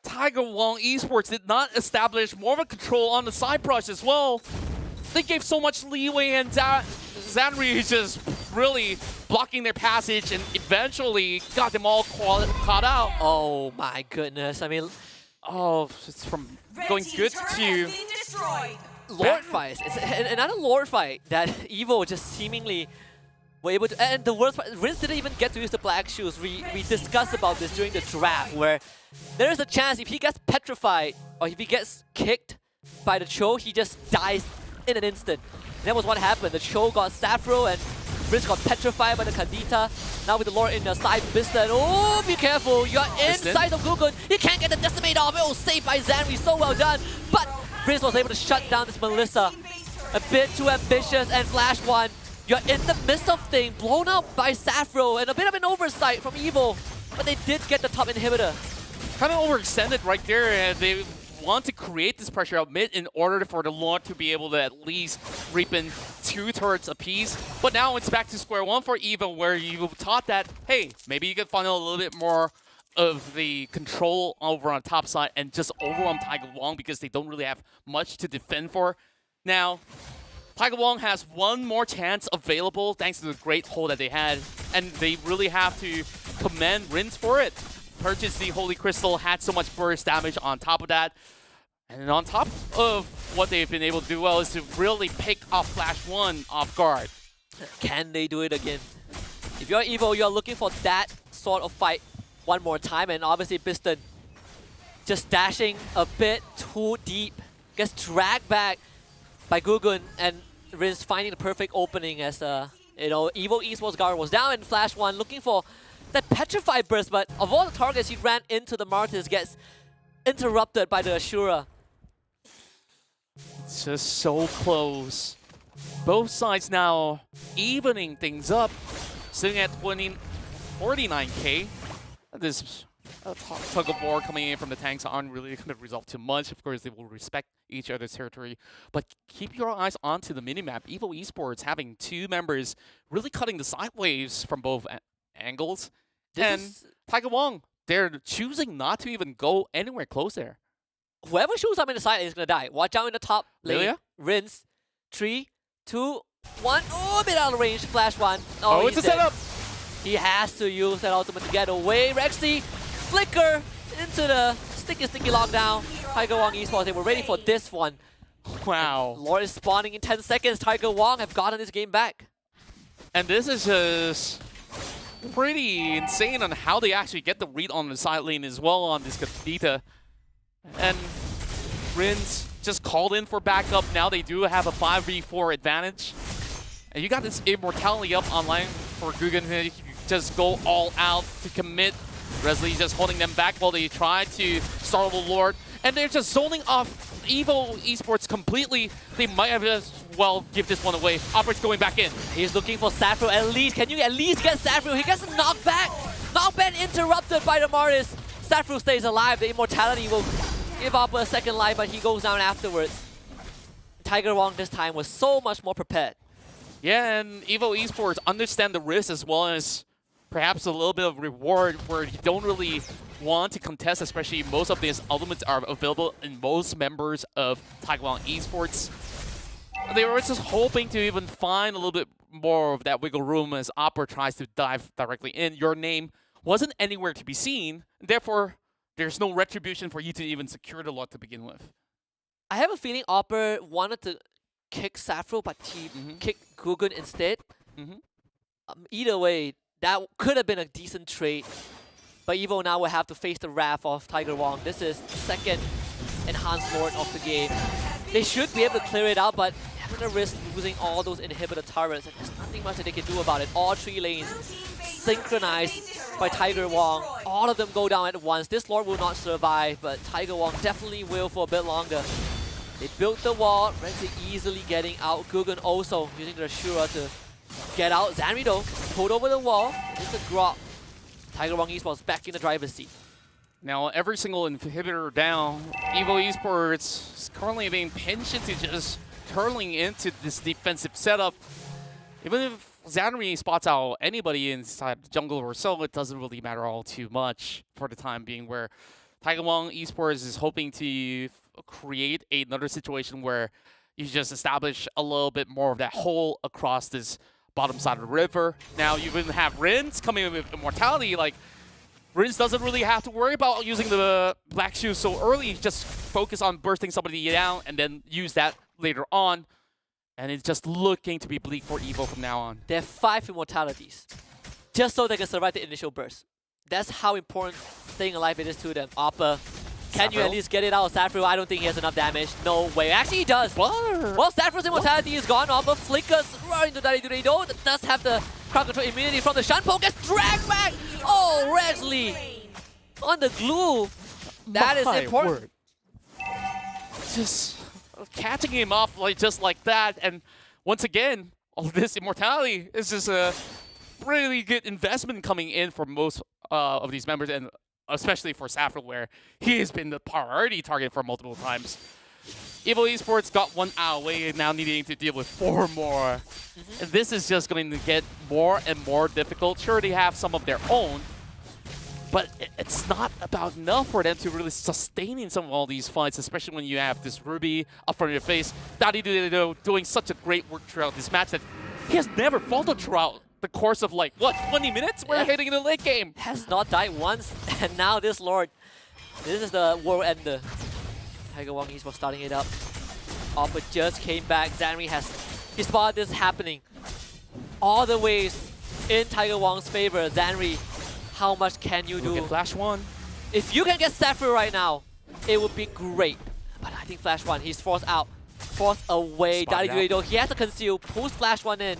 Tiger Wong Esports did not establish more of a control on the side brush as well. They gave so much leeway, and Xanri is just really blocking their passage and eventually got them all caught out. Oh my goodness. I mean, Oh, it's from going good to Lord fights. It's another Lord fight that Evo just seemingly were able to. And the worst part, Rince didn't even get to use the black shoes. We discussed about this during the draft, where there is a chance if he gets petrified or if he gets kicked by the Cho, he just dies in an instant. And that was what happened. The Cho got Sappho and Rince got petrified by the Kandita. Now with the Lord in the side, Bistan. Oh, be careful! You're inside of Gugun. He can't get the decimate off. It was saved by Zanri. So well done. But Rince was able to shut down this Melissa. A bit too ambitious, and Flash 1. You're in the midst of things, blown up by Sappho, and a bit of an oversight from Evo. But they did get the top inhibitor. Kind of overextended right there, and they want to create this pressure out mid in order for the Lord to be able to at least reap in 2 turrets apiece. But now it's back to square one for Evo, where you thought that, hey, maybe you could funnel a little bit more of the control over on top side and just overwhelm Tiger Wong because they don't really have much to defend for. Now, Tiger Wong has one more chance available thanks to the great hold that they had, and they really have to commend Rince for it. Purchase the Holy Crystal, had so much burst damage on top of that. And on top of what they've been able to do well is to really pick off Flash 1 off guard. Can they do it again? If you're Evo, you're looking for that sort of fight one more time, and obviously Bistan just dashing a bit too deep. Gets dragged back by Gugun, and Rince finding the perfect opening as Evo Esports guard was down, and Flash 1 looking for that petrified burst, but of all the targets he ran into, the Martyrs gets interrupted by the Ashura. It's just so close. Both sides now evening things up, sitting at 49k. This tug of war coming in from the tanks aren't really going to resolve too much. Of course, they will respect each other's territory, but keep your eyes onto the minimap. Evo Esports having 2 members really cutting the sideways from both angles. And Tiger Wong, they're choosing not to even go anywhere close there. Whoever shows up in the side is going to die. Watch out in the top lane. Lilia? Rince. 3, 2, 1. Oh, a bit out of range. Flash 1. Oh, it's a setup. He has to use that ultimate to get away. Rexy, flicker into the sticky lockdown. Tiger Wong Esports, they were ready for this one. Wow. And Lord is spawning in 10 seconds. Tiger Wong have gotten this game back. And this is just pretty insane on how they actually get the read on the side lane as well on this Kandita. And Rince just called in for backup. Now they do have a 5v4 advantage. And you got this immortality up online for Gugun. You just go all out to commit. Resley just holding them back while they try to startle the Lord. And they're just zoning off Evo Esports completely. They might have as well give this one away. Operate's going back in. He's looking for Sappho at least. Can you at least get Sappho? He gets a knockback. Knockback interrupted by the Martyrs. Sappho stays alive. The immortality will give up a second life, but he goes down afterwards. Tiger Wong this time was so much more prepared. Yeah, and Evo Esports understand the risk as well as perhaps a little bit of reward where you don't really want to contest, especially most of these ultimates are available in most members of Tiger Wong Esports. They were just hoping to even find a little bit more of that wiggle room as Opera tries to dive directly in. Your name wasn't anywhere to be seen, therefore there's no retribution for you to even secure the lot to begin with. I have a feeling Opera wanted to kick Sappho, but he kicked Gugun instead. Either way, that could have been a decent trade. But Evo now will have to face the wrath of Tiger Wong. This is the second enhanced Lord of the game. They should be able to clear it out, but they're going to risk losing all those inhibitor turrets, and there's nothing much that they can do about it. All 3 lanes synchronized by Tiger Wong. All of them go down at once. This Lord will not survive, but Tiger Wong definitely will for a bit longer. They built the wall, Rexy easily getting out. Gugun also using the Ashura to get out. Zanri though, pulled over the wall. It's a drop. Tiger Wong Esports back in the driver's seat. Now every single inhibitor down, Evo Esports is currently being pinched into just turning into this defensive setup. Even if Zanri spots out anybody inside the jungle or so, it doesn't really matter all too much for the time being, where Tiger Wong Esports is hoping to create another situation where you just establish a little bit more of that hole across this bottom side of the river. Now you even have Rince coming in with immortality. Like, Riz doesn't really have to worry about using the Black Shoes so early. Just focus on bursting somebody down and then use that later on. And it's just looking to be bleak for Evo from now on. They have 5 immortalities, just so they can survive the initial burst. That's how important staying alive it is to them. Oppa, can you at least get it out of Saffro? I don't think he has enough damage. No way. Actually, he does. What? Well, Saffro's immortality is gone. Oppa flickers right into Dariduredo. That does have the crowd control immunity from the Shun Poke. Gets dragged back. Oh, Resley on the glue. That is important. Word. Just catching him off just like that. And once again, all this immortality is just a really good investment coming in for most of these members, and especially for Saffron, where he has been the priority target for multiple times. Evo Esports got 1 out away and now needing to deal with 4 more. And this is just going to get more and more difficult. Sure, they have some of their own, but it's not about enough for them to really sustain in some of all these fights, especially when you have this Ruby up front of your face. Dariduredo doing such a great work throughout this match that he has never faltered throughout the course of, like, what, 20 minutes? We're heading in the late game. Has not died once, and now this Lord. This is the world ender. Tiger Wong Esports starting it up. Oppa just came back. Zanri he spotted this happening. All the ways in Tiger Wong's favor. Zanri, how much can you do? Flash 1. If you can get Saffron right now, it would be great. But I think Flash 1, he's forced out. Forced away. Dariduredo, he has to conceal. Pulls Flash 1 in.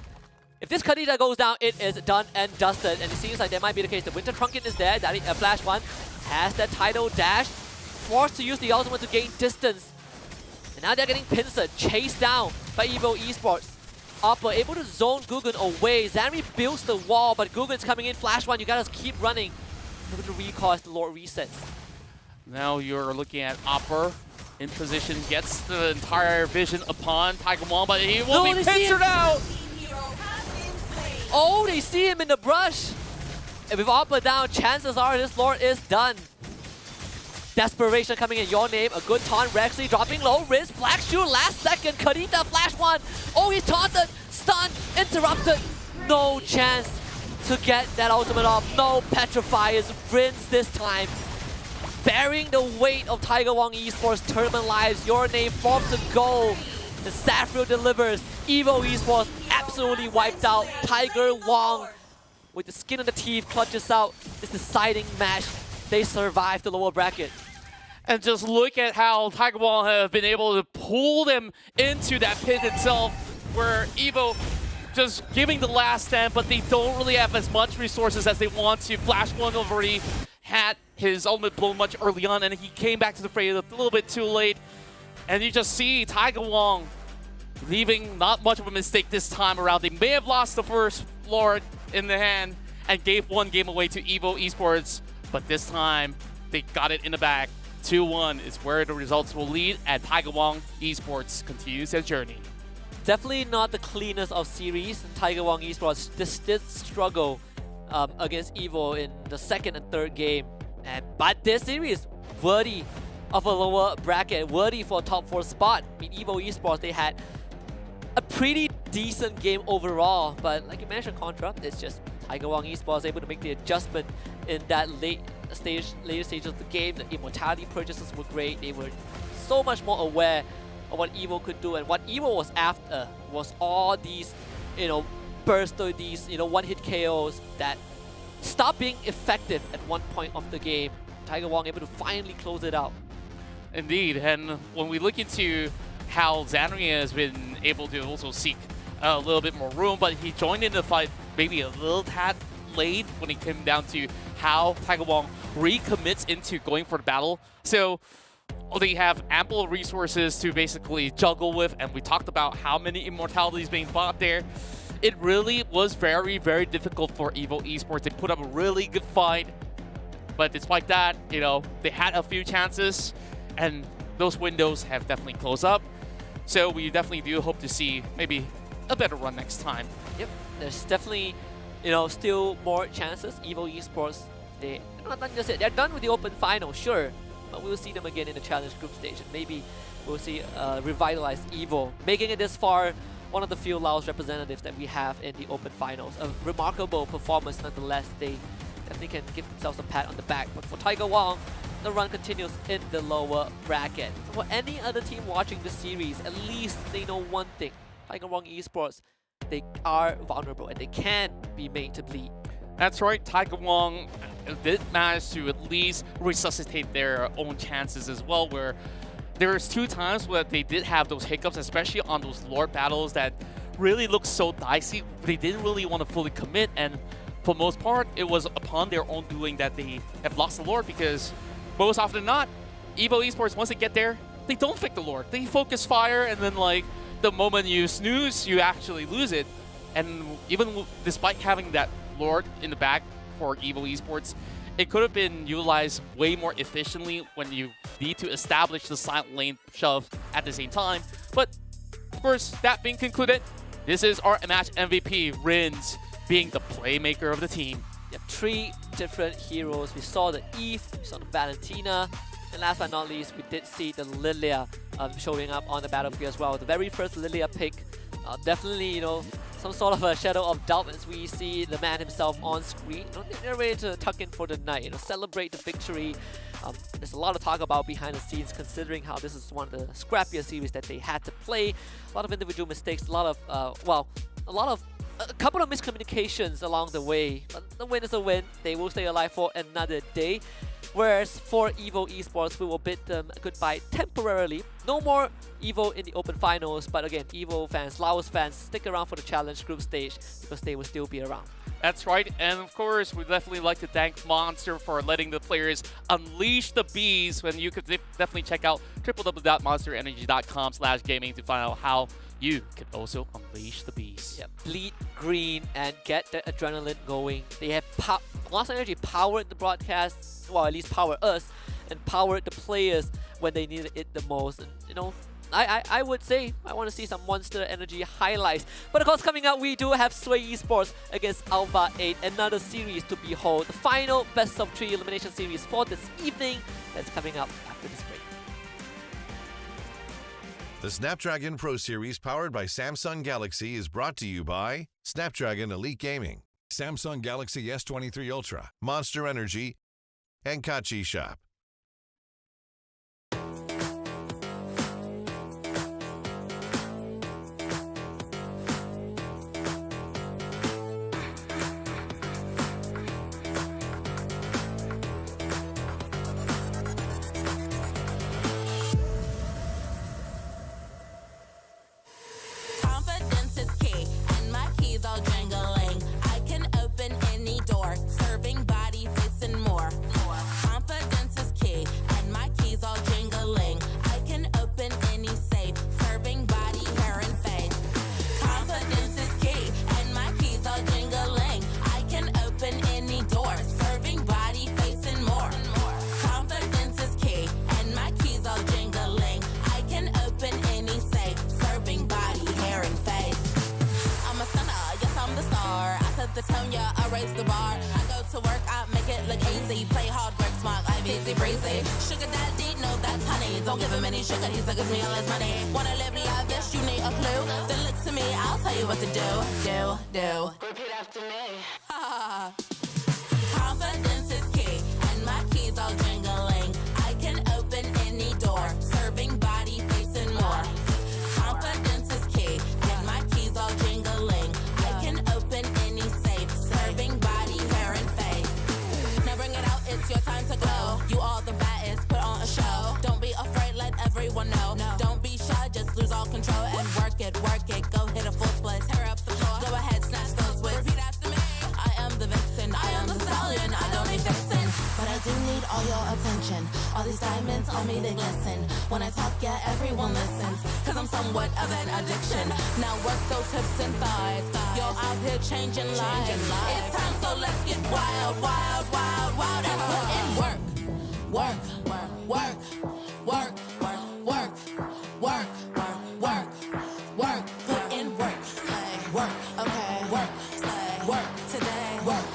If this Khadija goes down, it is done and dusted. And it seems like that might be the case. The Winter Trunket is there. Flash 1 has that tidal dash. Forced to use the ultimate to gain distance. And now they're getting pincered, chased down by Evo Esports. Oppa able to zone Guggen away. Zanri builds the wall, but Guggen's coming in. Flash 1, you gotta keep running. Able to recall as the Lord resets. Now you're looking at Oppa in position, gets the entire vision upon Tiger Wong, but he will be pincered out! Oh, they see him in the brush. And with Oppa down, chances are this Lord is done. Desperation coming in. Your name, a good taunt. Rexley dropping low. Riz, Black Shoe, last second. Kadita, Flash 1. Oh, he's taunted, stunned, interrupted. No chance to get that ultimate off. No Petrifiers. Rinse this time. Bearing the weight of Tiger Wong Esports tournament lives. Your name forms a goal. The Saffron delivers. Evo Esports absolutely wiped out. Tiger Wong with the skin of the teeth clutches out this deciding match. They survive the lower bracket. And just look at how Tiger Wong have been able to pull them into that pit itself, where Evo just giving the last stand, but they don't really have as much resources as they want to. Flash 1 already had his ultimate blown much early on, and he came back to the fray a little bit too late. And you just see Tiger Wong leaving not much of a mistake this time around. They may have lost the first Lord in the hand and gave 1 game away to Evo Esports, but this time they got it in the bag. 2-1 is where the results will lead, and Tiger Wong Esports continues their journey. Definitely not the cleanest of series. Tiger Wong Esports did struggle against Evo in the second and third game. But this series, worthy of a lower bracket, worthy for a top 4 spot. I mean, Evo Esports, they had a pretty decent game overall, but like you mentioned, Contra, it's just Tiger Wong Esports able to make the adjustment in that later stage of the game. The immortality purchases were great. They were so much more aware of what Evo could do, and what Evo was after was all these, bursts of these, one-hit KOs that stopped being effective at one point of the game. Tiger Wong able to finally close it out. Indeed, and when we look into how Zanri has been able to also seek a little bit more room, but he joined in the fight maybe a little tad late when it came down to how Tiger Wong recommits into going for the battle. So they have ample resources to basically juggle with, and we talked about how many immortalities being bought there. It really was very, very difficult for Evo Esports. They put up a really good fight, but despite that, they had a few chances, and those windows have definitely closed up. So we definitely do hope to see maybe a better run next time. Yep, there's definitely, still more chances. Evo Esports, they're not done just yet. They're done with the open final, sure, but we'll see them again in the challenge group stage, and maybe we'll see revitalized Evo, making it this far one of the few Laos representatives that we have in the open finals. A remarkable performance nonetheless. They definitely can give themselves a pat on the back. But for Tiger Wong, the run continues in the lower bracket. For any other team watching the series, at least they know one thing. Tiger Wong Esports, they are vulnerable and they can be made to bleed. That's right, Tiger Wong did manage to at least resuscitate their own chances as well, where there's 2 times where they did have those hiccups, especially on those Lord battles that really looked so dicey. They didn't really want to fully commit, and for most part, it was upon their own doing that they have lost the Lord, because most often than not, Evo Esports, once they get there, they don't pick the Lord. They focus fire, and then like the moment you snooze, you actually lose it. And even despite having that Lord in the back for Evo Esports, it could have been utilized way more efficiently when you need to establish the silent lane shove at the same time. But of course, that being concluded, this is our match MVP, Rins, being the playmaker of the team. Yep, 3 different heroes. We saw the Eve, we saw the Valentina, and last but not least, we did see the Lilia showing up on the battlefield as well. The very first Lilia pick, definitely, you know, some sort of a shadow of doubt as we see the man himself on screen. You know, they're ready to tuck in for the night, you know, celebrate the victory. There's a lot to talk about behind the scenes, considering how this is one of the scrappier series that they had to play. A lot of individual mistakes, a lot of a couple of miscommunications along the way. But the win is a win. They will stay alive for another day. Whereas for Evo Esports, we will bid them goodbye temporarily. No more Evo in the Open Finals, but again, Evo fans, Laos fans, stick around for the Challenge Group stage because they will still be around. That's right, and of course, we'd definitely like to thank Monster for letting the players unleash the bees. When you could definitely check out www.monsterenergy.com/gaming to find out how you can also unleash the bees. Yep. Bleed green and get the adrenaline going. They have Monster Energy powered the broadcast, well, at least power us, and powered the players when they needed it the most. And you know, I would say I want to see some Monster Energy highlights. But of course, coming up, we do have Sway Esports against ALVA 8, another series to behold. The final best of 3 elimination series for this evening that's coming up after this break. The Snapdragon Pro Series powered by Samsung Galaxy is brought to you by Snapdragon Elite Gaming, Samsung Galaxy S23 Ultra, Monster Energy, and Kachi Shop. Confidence is key, and my keys all jingling. I can open any door, serving body, face, and more. Confidence is key, and my keys all jingling. I can open any safe, serving body, hair, and face. Confidence is key, and my keys all jingling. I can open any door, serving body, face, and more. Confidence is key, and my keys all jingling. I can open any safe, serving body, hair, and face. I'm a stunner, yes, I'm the star. I set the tone, yeah, I raise the bar. I go to work, I make it look easy. Play hard, work smart, I'm easy breezy. Sugar daddy, no, that's honey. Don't give him any sugar, he suckers me all his money. Wanna live lavish, you need a clue? Then look to me, I'll tell you what to do. Repeat after me. Confidence is key, and my keys all jingling. I can open any door, serving body, face, and more. Confidence is key, and my keys all jingling. I can open any safe, serving body, hair, and face. Now bring it out, it's your time to glow. You all the baddest, put on a show. Don't be afraid, let everyone know. Don't be shy, just lose all control and work it. Go hit a full split, tear up the floor. Go ahead, snatch those whips. Repeat after me. I am the vixen, I am the stallion. I don't need fixing, but I do need all your attention. All these diamonds on me, they glisten. When I talk, yeah, everyone listens. Cause I'm somewhat of an addiction. Now work those hips and thighs. You're out here changing lives. It's time, so let's get wild, wild, wild, wild. And put in work. Work, work, work, work, work, work, work, work. Put in work. Work, okay. Work, work today. Work,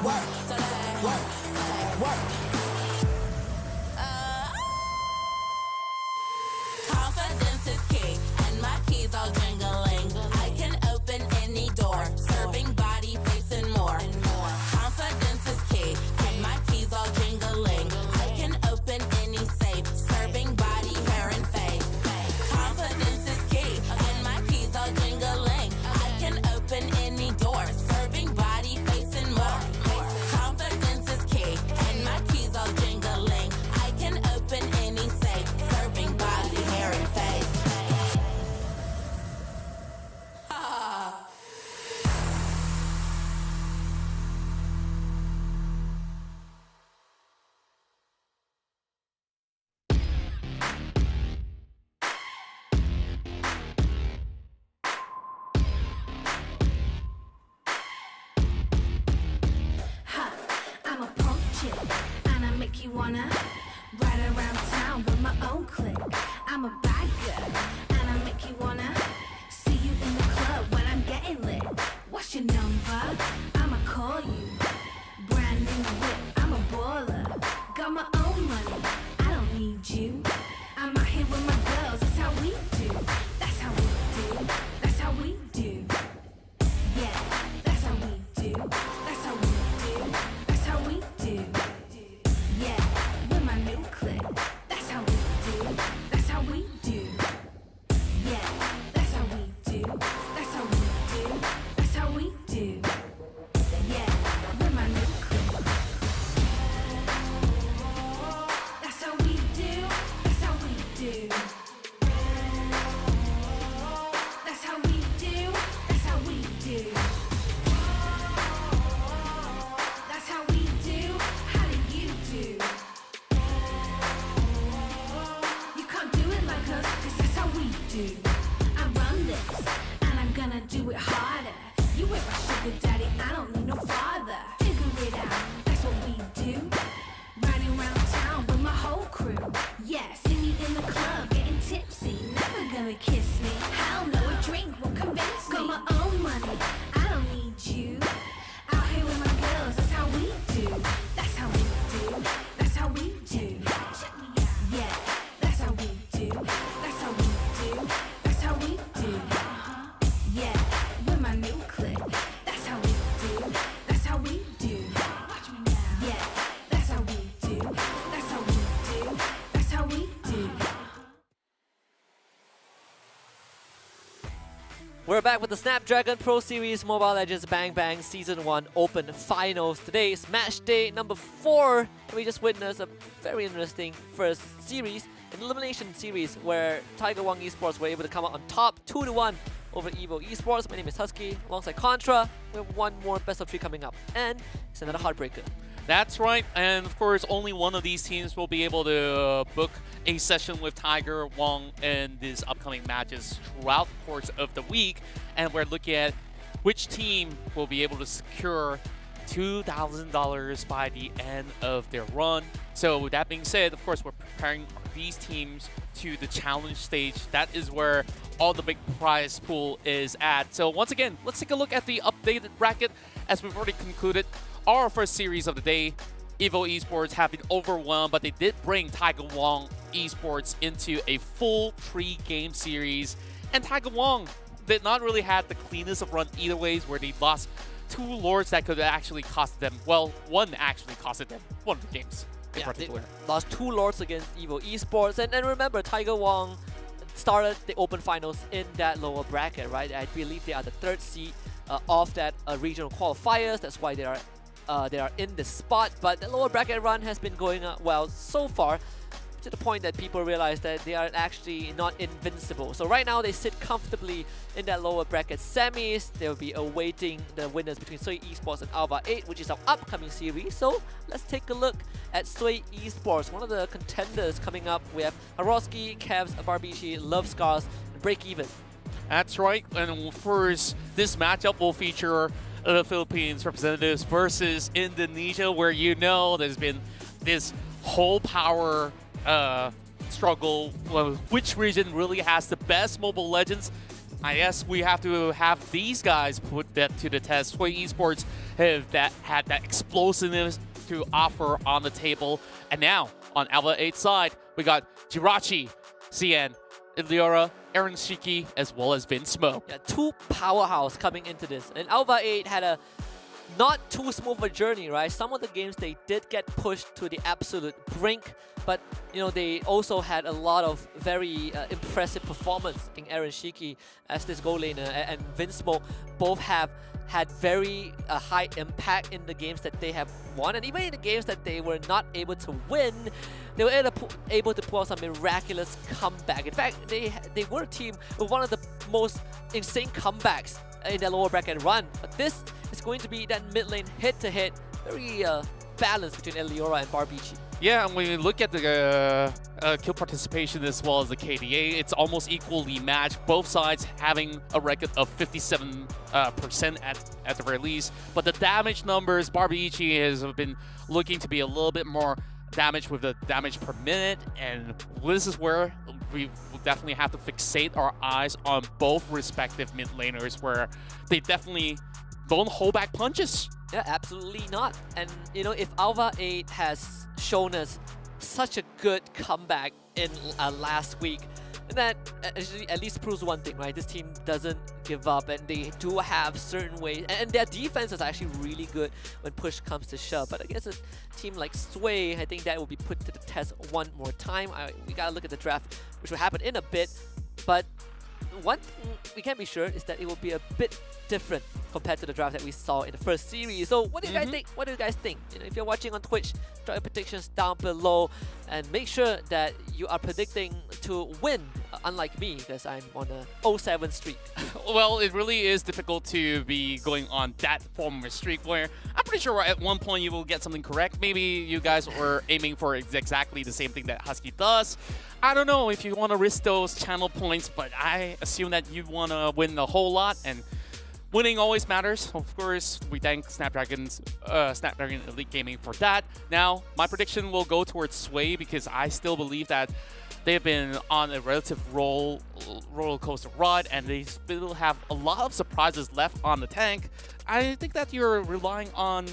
work today. Work, work. Confidence is key, and my keys all jingling. I can open any door, serving body, face, and more. Confidence is key, wanna ride around town with my own clique. I'm a bad girl, and I make you wanna see you in the club when I'm getting lit. What's your number? I'ma call you. Brand new whip, I'm a baller. Got my own money, I don't need you. I'm out here with my girls, that's how we do. That's how we do. That's how we do. Yeah, that's how we do. That's how we do. That's how we do. Yeah, with my new clip. That's how we do. That's how we do. Yeah, that's how we do. That's how we do. That's how we do. Yeah, with my new clip. That's how we do. That's how we do. That's how we do. That's how we do. That's how we do. How do you do? You can't do it like us, 'cause that's how we do. I run this, and I'm gonna do it harder. You ain't my sugar daddy, I don't need no father. Figure it out, that's what we do. Riding around town with my whole crew. Yeah, see me in the club, getting tipsy. Never gonna kiss me. Hell no, a drink won't convince me. Got my own money, I don't need you. Out here with my girls, that's how we do. That's how we do. That's how we do. Yeah, that's how we do. That's how we do. That's how we do. Yeah, with my new clip. That's how we do. That's how we do. Yeah, that's how we do. That's how we do. That's how we do. We're back with the Snapdragon Pro Series Mobile Legends Bang Bang Season 1 Open Finals. Today is match day number 4, and we just witnessed a very interesting first series, an elimination series where Tiger WONG Esports were able to come out on top 2-1 over Evo Esports. My name is Husky, alongside Contra. We have one more best of 3 coming up, and it's another heartbreaker. That's right, and of course, only one of these teams will be able to book a session with Tiger WONG in these upcoming matches throughout the course of the week, and we're looking at which team will be able to secure $2,000 by the end of their run. So with that being said, of course, we're preparing these teams to the challenge stage. That is where all the big prize pool is at. So once again, let's take a look at the updated bracket as we've already concluded our first series of the day. Evo Esports have been overwhelmed, but they did bring Tiger WONG Esports into a full 3-game series. And Tiger WONG did not really have the cleanest of run either ways, where they lost 2 lords that could actually cost them, well, one actually costed them one of the games in particular. They lost 2 lords against Evo Esports, and remember, Tiger WONG started the Open Finals in that lower bracket, right? I believe they are the 3rd seed of that regional qualifiers. That's why they are in this spot, but the lower bracket run has been going well so far, to the point that people realize that they are actually not invincible. So right now they sit comfortably in that lower bracket semis. They'll be awaiting the winners between Sway Esports and ALVA 8, which is our upcoming series. So let's take a look at Sway Esports, one of the contenders coming up. We have Haroski, Kevs, Barbici, Love Scars, and Break Even. That's right, and first, this matchup will feature the Philippines representatives versus Indonesia, where you know there's been this whole power struggle. Which region really has the best Mobile Legends? I guess we have to have these guys put that to the test. Sway Esports have had that explosiveness to offer on the table. And now, on ALVA 8's side, we got Jirachi, CN, Iliora, Aaron Shiki, as well as Vince Smoke. Yeah, 2 powerhouse coming into this. And ALVA 8 had a not too smooth a journey, right? Some of the games they did get pushed to the absolute brink, but you know, they also had a lot of very impressive performance in Aaron Shiki as this goal laner, and Vince Smoke both have had very high impact in the games that they have won, and even in the games that they were not able to win, they were able to pull out some miraculous comeback. In fact, they were a team with one of the most insane comebacks in their lower bracket run. But this is going to be that mid lane hit-to-hit, very balanced between Eliora and Barbici. Yeah, and when you look at the kill participation as well as the KDA, it's almost equally matched. Both sides having a record of 57% at the very least. But the damage numbers, Barbici has been looking to be a little bit more damage with the damage per minute, and this is where we will definitely have to fixate our eyes on both respective mid laners, where they definitely don't hold back punches. Yeah, absolutely not. And you know, if ALVA 8 has shown us such a good comeback in last week, that actually at least proves one thing, right? This team doesn't give up, and they do have certain ways, and their defense is actually really good when push comes to shove. But against a team like Sway, I think that will be put to the test one more time. We gotta look at the draft, which will happen in a bit, but one thing we can be sure is that it will be a bit different compared to the draft that we saw in the first series. So what do you guys think? What do you guys think? You know, if you're watching on Twitch, drop your predictions down below, and make sure that you are predicting to win, unlike me, because I'm on a 07 streak. Well, it really is difficult to be going on that form of a streak where I'm pretty sure at one point you will get something correct. Maybe you guys were aiming for exactly the same thing that Husky does. I don't know if you want to risk those channel points, but I assume that you want to win a whole lot, and winning always matters. Of course, we thank Snapdragon Elite Gaming for that. Now, my prediction will go towards Sway because I still believe that they've been on a relative roller coaster ride, and they still have a lot of surprises left on the tank. I think that you're relying on,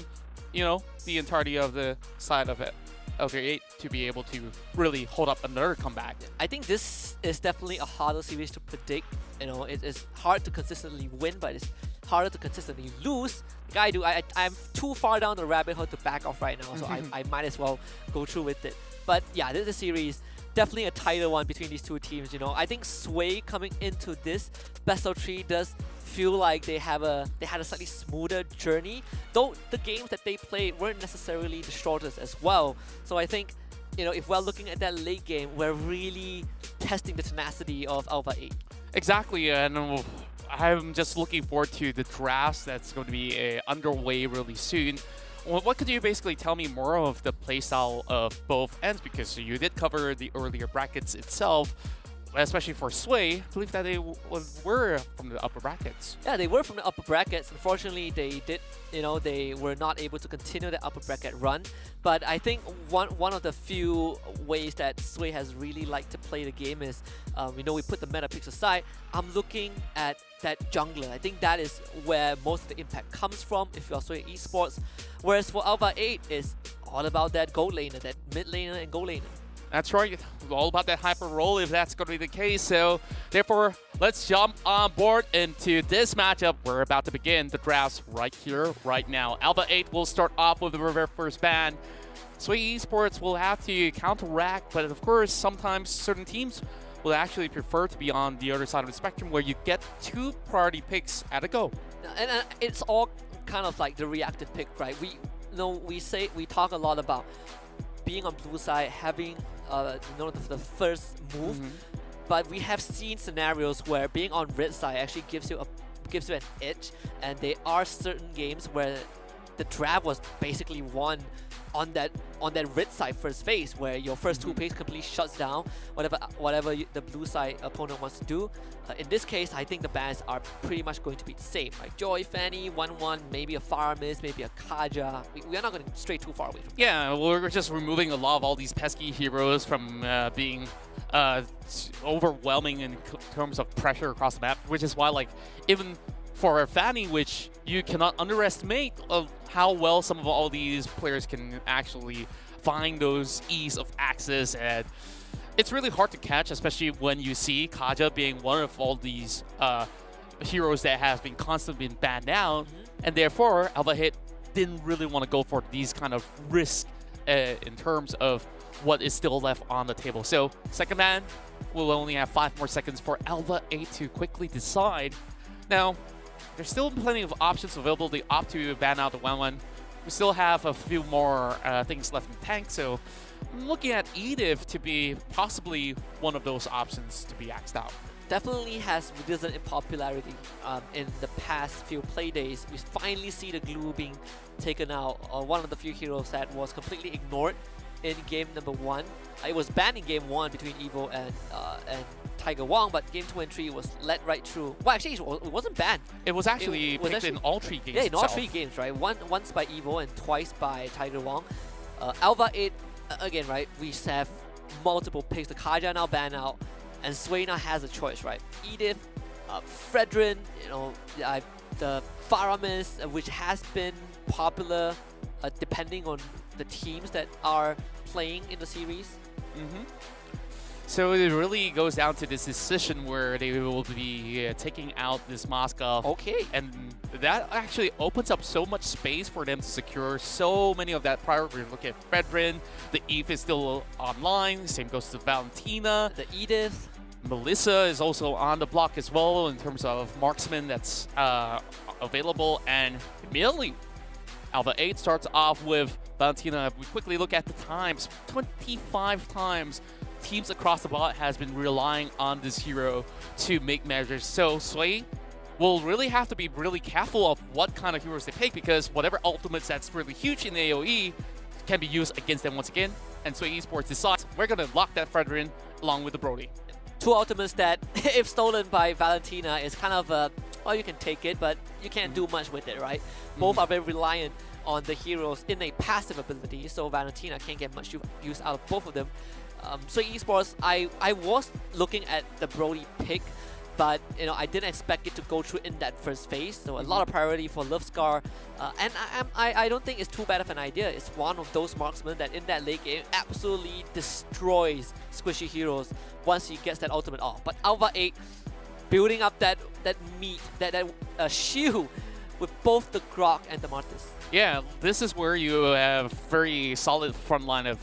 you know, the entirety of the side of it. LV8 to be able to really hold up another comeback. I I think this is definitely a harder series to predict. You know, it is hard to consistently win, but it's harder to consistently lose. Like I'm too far down the rabbit hole to back off right now, so I might as well go through with it. But yeah, this is a series, definitely a tighter one between these two teams. You know, I think Sway coming into this best of 3 does feel like they had a slightly smoother journey, though the games that they played weren't necessarily the shortest as well. So I think, you know, if we're looking at that late game, we're really testing the tenacity of ALVA 8. Exactly, and I'm just looking forward to the drafts that's going to be underway really soon. What could you basically tell me more of the playstyle of both ends? Because you did cover the earlier brackets itself, especially for Sway. I believe that they were from the upper brackets. Yeah, they were from the upper brackets. Unfortunately, they were not able to continue the upper bracket run. But I think one of the few ways that Sway has really liked to play the game is, we put the meta picks aside. I'm looking at that jungler. I think that is where most of the impact comes from if you're Sway Esports. Whereas for ALVA 8, it's all about that gold laner, that mid laner and gold laner. That's right, all about that hyper roll if that's going to be the case. So therefore, let's jump on board into this matchup. We're about to begin the drafts right here, right now. ALVA 8 will start off with the very first ban. Sway Esports will have to counteract, but of course, sometimes certain teams will actually prefer to be on the other side of the spectrum where you get 2 priority picks at a go. And it's all kind of like the reactive pick, right? We talk a lot about being on blue side, having the first move, but we have seen scenarios where being on red side actually gives you an edge, and there are certain games where the draft was basically won on that red side first phase, where your first 2 picks completely shuts down whatever the blue side opponent wants to do. In this case, I think the bans are pretty much going to be the same. Like Joy, Fanny, 1-1, maybe a Faramis, maybe a Kaja. We are not going to stray too far away from that. Yeah, we're just removing a lot of all these pesky heroes from being overwhelming in terms of pressure across the map, which is why, like, even for Fanny, which you cannot underestimate of how well some of all these players can actually find those ease of access, and it's really hard to catch, especially when you see Kaja being one of all these heroes that has been constantly been banned out, and therefore ALVA 8 didn't really want to go for these kind of risk in terms of what is still left on the table. So second ban will only have 5 more seconds for ALVA 8 to quickly decide. Now, there's still plenty of options available. They opt to ban out the 1-1. We still have a few more things left in the tank, so I'm looking at Edith to be possibly one of those options to be axed out. Definitely has risen in popularity in the past few play days. We finally see the glue being taken out. One of the few heroes that was completely ignored in game number 1. It was banned in game 1 between Evo and Tiger Wong, but game 2 and 3 was let right through. Well, actually, it wasn't banned. It was actually picked in all 3 games. Yeah, in all 3 games, right? Once by Evo and twice by Tiger Wong. ALVA 8 again, right, we have multiple picks. The Kaja now banned out, and Sway now has a choice, right? Edith, Fredrin, you know, the Faramis, which has been popular depending on the teams that are playing in the series. So it really goes down to this decision where they will be taking out this Moskov. Okay. And that actually opens up so much space for them to secure so many of that priority. Look at Fredrin, the Eve is still online, same goes to Valentina. The Edith. Melissa is also on the block as well in terms of marksman that's available. And immediately, ALVA 8 starts off with Valentina. We quickly look at the times, 25 times. Teams across the bot has been relying on this hero to make measures. So Sway will really have to be really careful of what kind of heroes they pick, because whatever ultimates that's really huge in AoE can be used against them once again. And Sway Esports decides we're going to lock that Fredrin along with the Brody. Two ultimates that, if stolen by Valentina, is kind of well, you can take it, but you can't do much with it, right? Both are very reliant on the heroes in a passive ability, so Valentina can't get much use out of both of them. So Esports, I was looking at the Brody pick, but you know, I didn't expect it to go through in that first phase. So a lot of priority for Lovescar, and I don't think it's too bad of an idea. It's one of those marksmen that in that late game absolutely destroys squishy heroes once he gets that ultimate off. But ALVA 8 building up that meat, that shield with both the Grok and the Martis. Yeah, this is where you have very solid front line of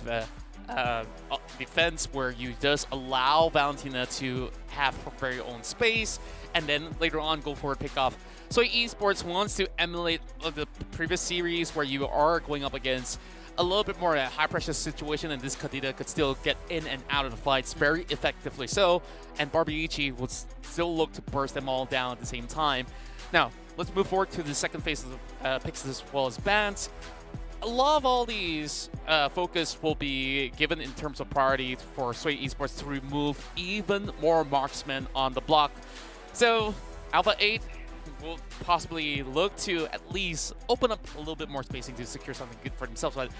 defense, where you just allow Valentina to have her very own space, and then later on go for a pickoff. So Esports wants to emulate the previous series where you are going up against a little bit more a high pressure situation, and this Kadita could still get in and out of the fights very effectively so, and Barbiichi would still look to burst them all down at the same time. Now, let's move forward to the second phase of picks as well as bans. A lot of all these focus will be given in terms of priority for Sway Esports to remove even more marksmen on the block. So ALVA 8 will possibly look to at least open up a little bit more spacing to secure something good for themselves. But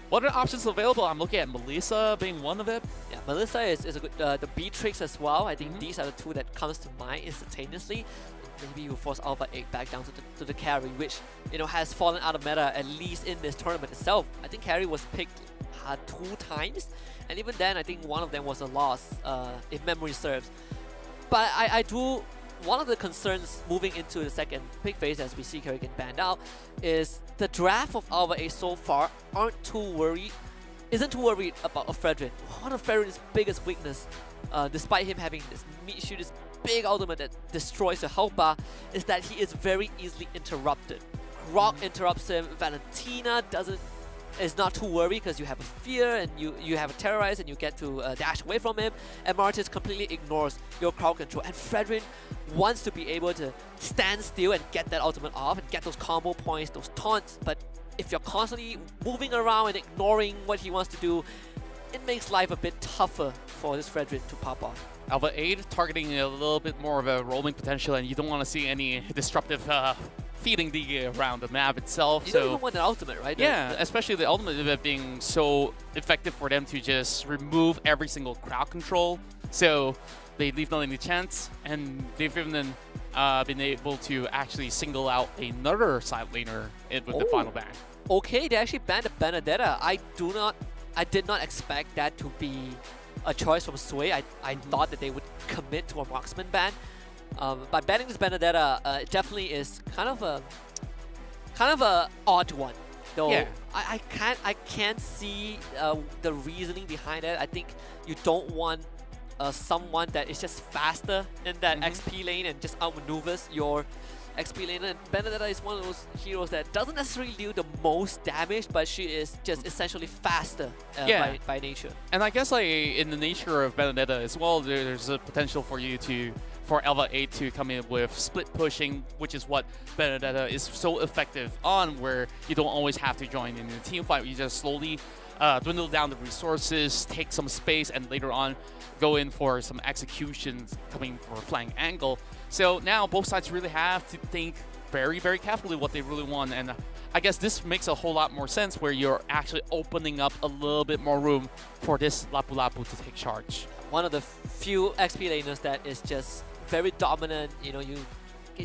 what are options available? I'm looking at Melissa being one of it. Yeah, Melissa is a good, the Beatrix as well. I think these are the two that comes to mind instantaneously. Maybe you force ALVA 8 back down to the carry, which, you know, has fallen out of meta at least in this tournament itself. I think carry was picked 2 times, and even then I think one of them was a loss, if memory serves. But I do, one of the concerns moving into the second pick phase as we see Kerrigan banned out is the draft of ALVA 8 so far isn't too worried about Fredrin. One of Fredrin's biggest weakness, despite him having this meat shoot, this big ultimate that destroys the health bar, is that he is very easily interrupted. Grok interrupts him, Valentina is not too worried because you have a fear and you have a terrorize and you get to dash away from him, and Martis completely ignores your crowd control, and Fredrin wants to be able to stand still and get that ultimate off and get those combo points, those taunts, but if you're constantly moving around and ignoring what he wants to do, it makes life a bit tougher for this Fredrin to pop off. ALVA 8 targeting a little bit more of a roaming potential, and you don't want to see any disruptive feeding the around the map itself. You don't even want an ultimate, right? Yeah, especially the ultimate of it being so effective for them to just remove every single crowd control. So they leave not any chance, and they've even been able to actually single out another side laner with the final ban. Okay, they actually banned the Benedetta. I did not expect that to be a choice from Sway. I thought that they would commit to a marksman ban. By banning this Benedetta, it definitely is kind of a odd one. Though yeah. I can't see the reasoning behind it. I think you don't want someone that is just faster in that XP lane and just outmaneuvers your XP lane. And Benedetta is one of those heroes that doesn't necessarily do the most damage, but she is just essentially faster by nature. And I guess like in the nature of Benedetta as well, there's a potential for you for ALVA 8 to come in with split pushing, which is what Benedetta is so effective on, where you don't always have to join in a team fight. You just slowly dwindle down the resources, take some space, and later on go in for some executions coming for a flank angle. So now both sides really have to think very, very carefully what they really want. And I guess this makes a whole lot more sense where you're actually opening up a little bit more room for this Lapu Lapu to take charge. One of the few XP laners that is just very dominant. You know, you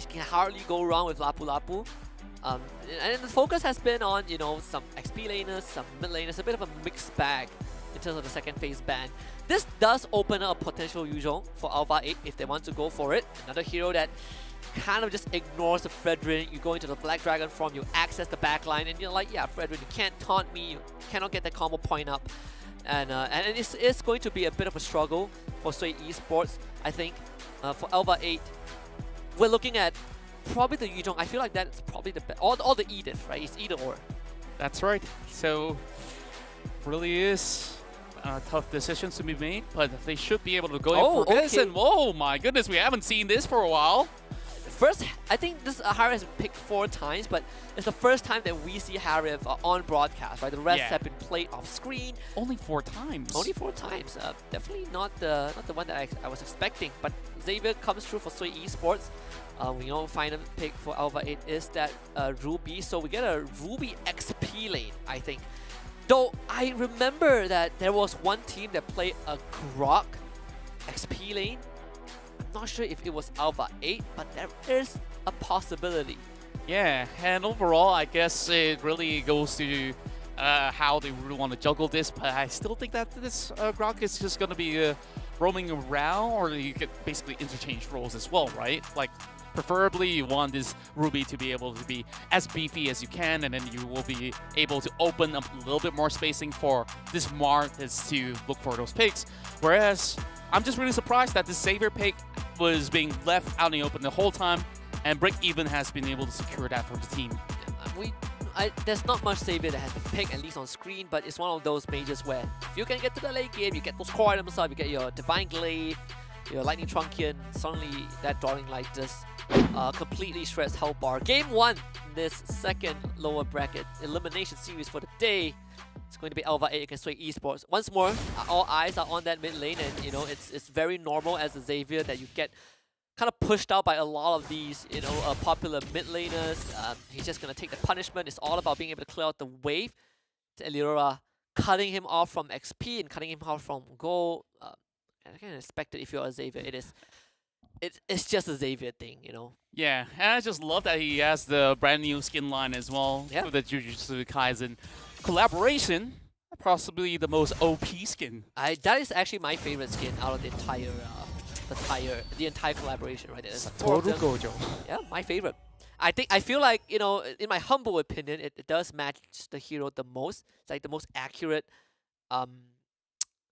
can hardly go wrong with Lapu Lapu. And the focus has been on, you know, some XP laners, some mid laners, a bit of a mixed bag in terms of the second phase ban. This does open up a potential Yuzhong for ALVA 8 if they want to go for it. Another hero that kind of just ignores the Fredrin. You go into the Black Dragon form, you access the backline, and you're like, yeah, Fredrin, you can't taunt me, you cannot get that combo point up. And it's going to be a bit of a struggle for Sway Esports, I think. For ALVA 8, we're looking at probably the Yuzhong. I feel like that's probably the best. All the Edith, right? It's either or. That's right. So, really is tough decisions to be made, but they should be able to go in for this. And oh my goodness, we haven't seen this for a while. First, I think this Harif has been picked 4 times, but it's the first time that we see Harif on broadcast, right? The rest have been played off screen. Only 4 times. Only 4 times. Definitely not the one that I was expecting. But Xavier comes through for Sway Esports. We know final pick for ALVA 8 is that Ruby, so we get a Ruby XP lane, I think. Though I remember that there was one team that played a Grok XP lane. I'm not sure if it was ALVA 8, but there is a possibility. Yeah, and overall, I guess it really goes to how they really want to juggle this, but I still think that this Grok is just going to be roaming around, or you could basically interchange roles as well, right? Like, preferably you want this Ruby to be able to be as beefy as you can, and then you will be able to open up a little bit more spacing for this Marthas to look for those picks. Whereas, I'm just really surprised that this Xavier pick was being left out in the open the whole time, and Break Even has been able to secure that for the team. There's not much Xavier that has been picked, at least on screen, but it's one of those majors where if you can get to the late game, you get those core items up, you get your Divine Glaive, your Lightning Truncheon, suddenly that Darling Light just completely shreds health bar. Game 1, this second lower bracket elimination series for the day. It's going to be ALVA 8 against Sway Esports. Once more, all eyes are on that mid lane, and you know it's very normal as a Xavier that you get kind of pushed out by a lot of these, you know, popular mid laners. He's just gonna take the punishment. It's all about being able to clear out the wave. Eliora cutting him off from XP and cutting him off from gold. I can expect it if you're a Xavier. It's just a Xavier thing, you know. Yeah, and I just love that he has the brand new skin line as well with the Jujutsu Kaisen collaboration. Possibly the most OP skin. That is actually my favorite skin out of the entire collaboration, right? There's 4 of them. Gojo. Yeah, my favorite. I feel like, you know, in my humble opinion, it does match the hero the most. It's like the most accurate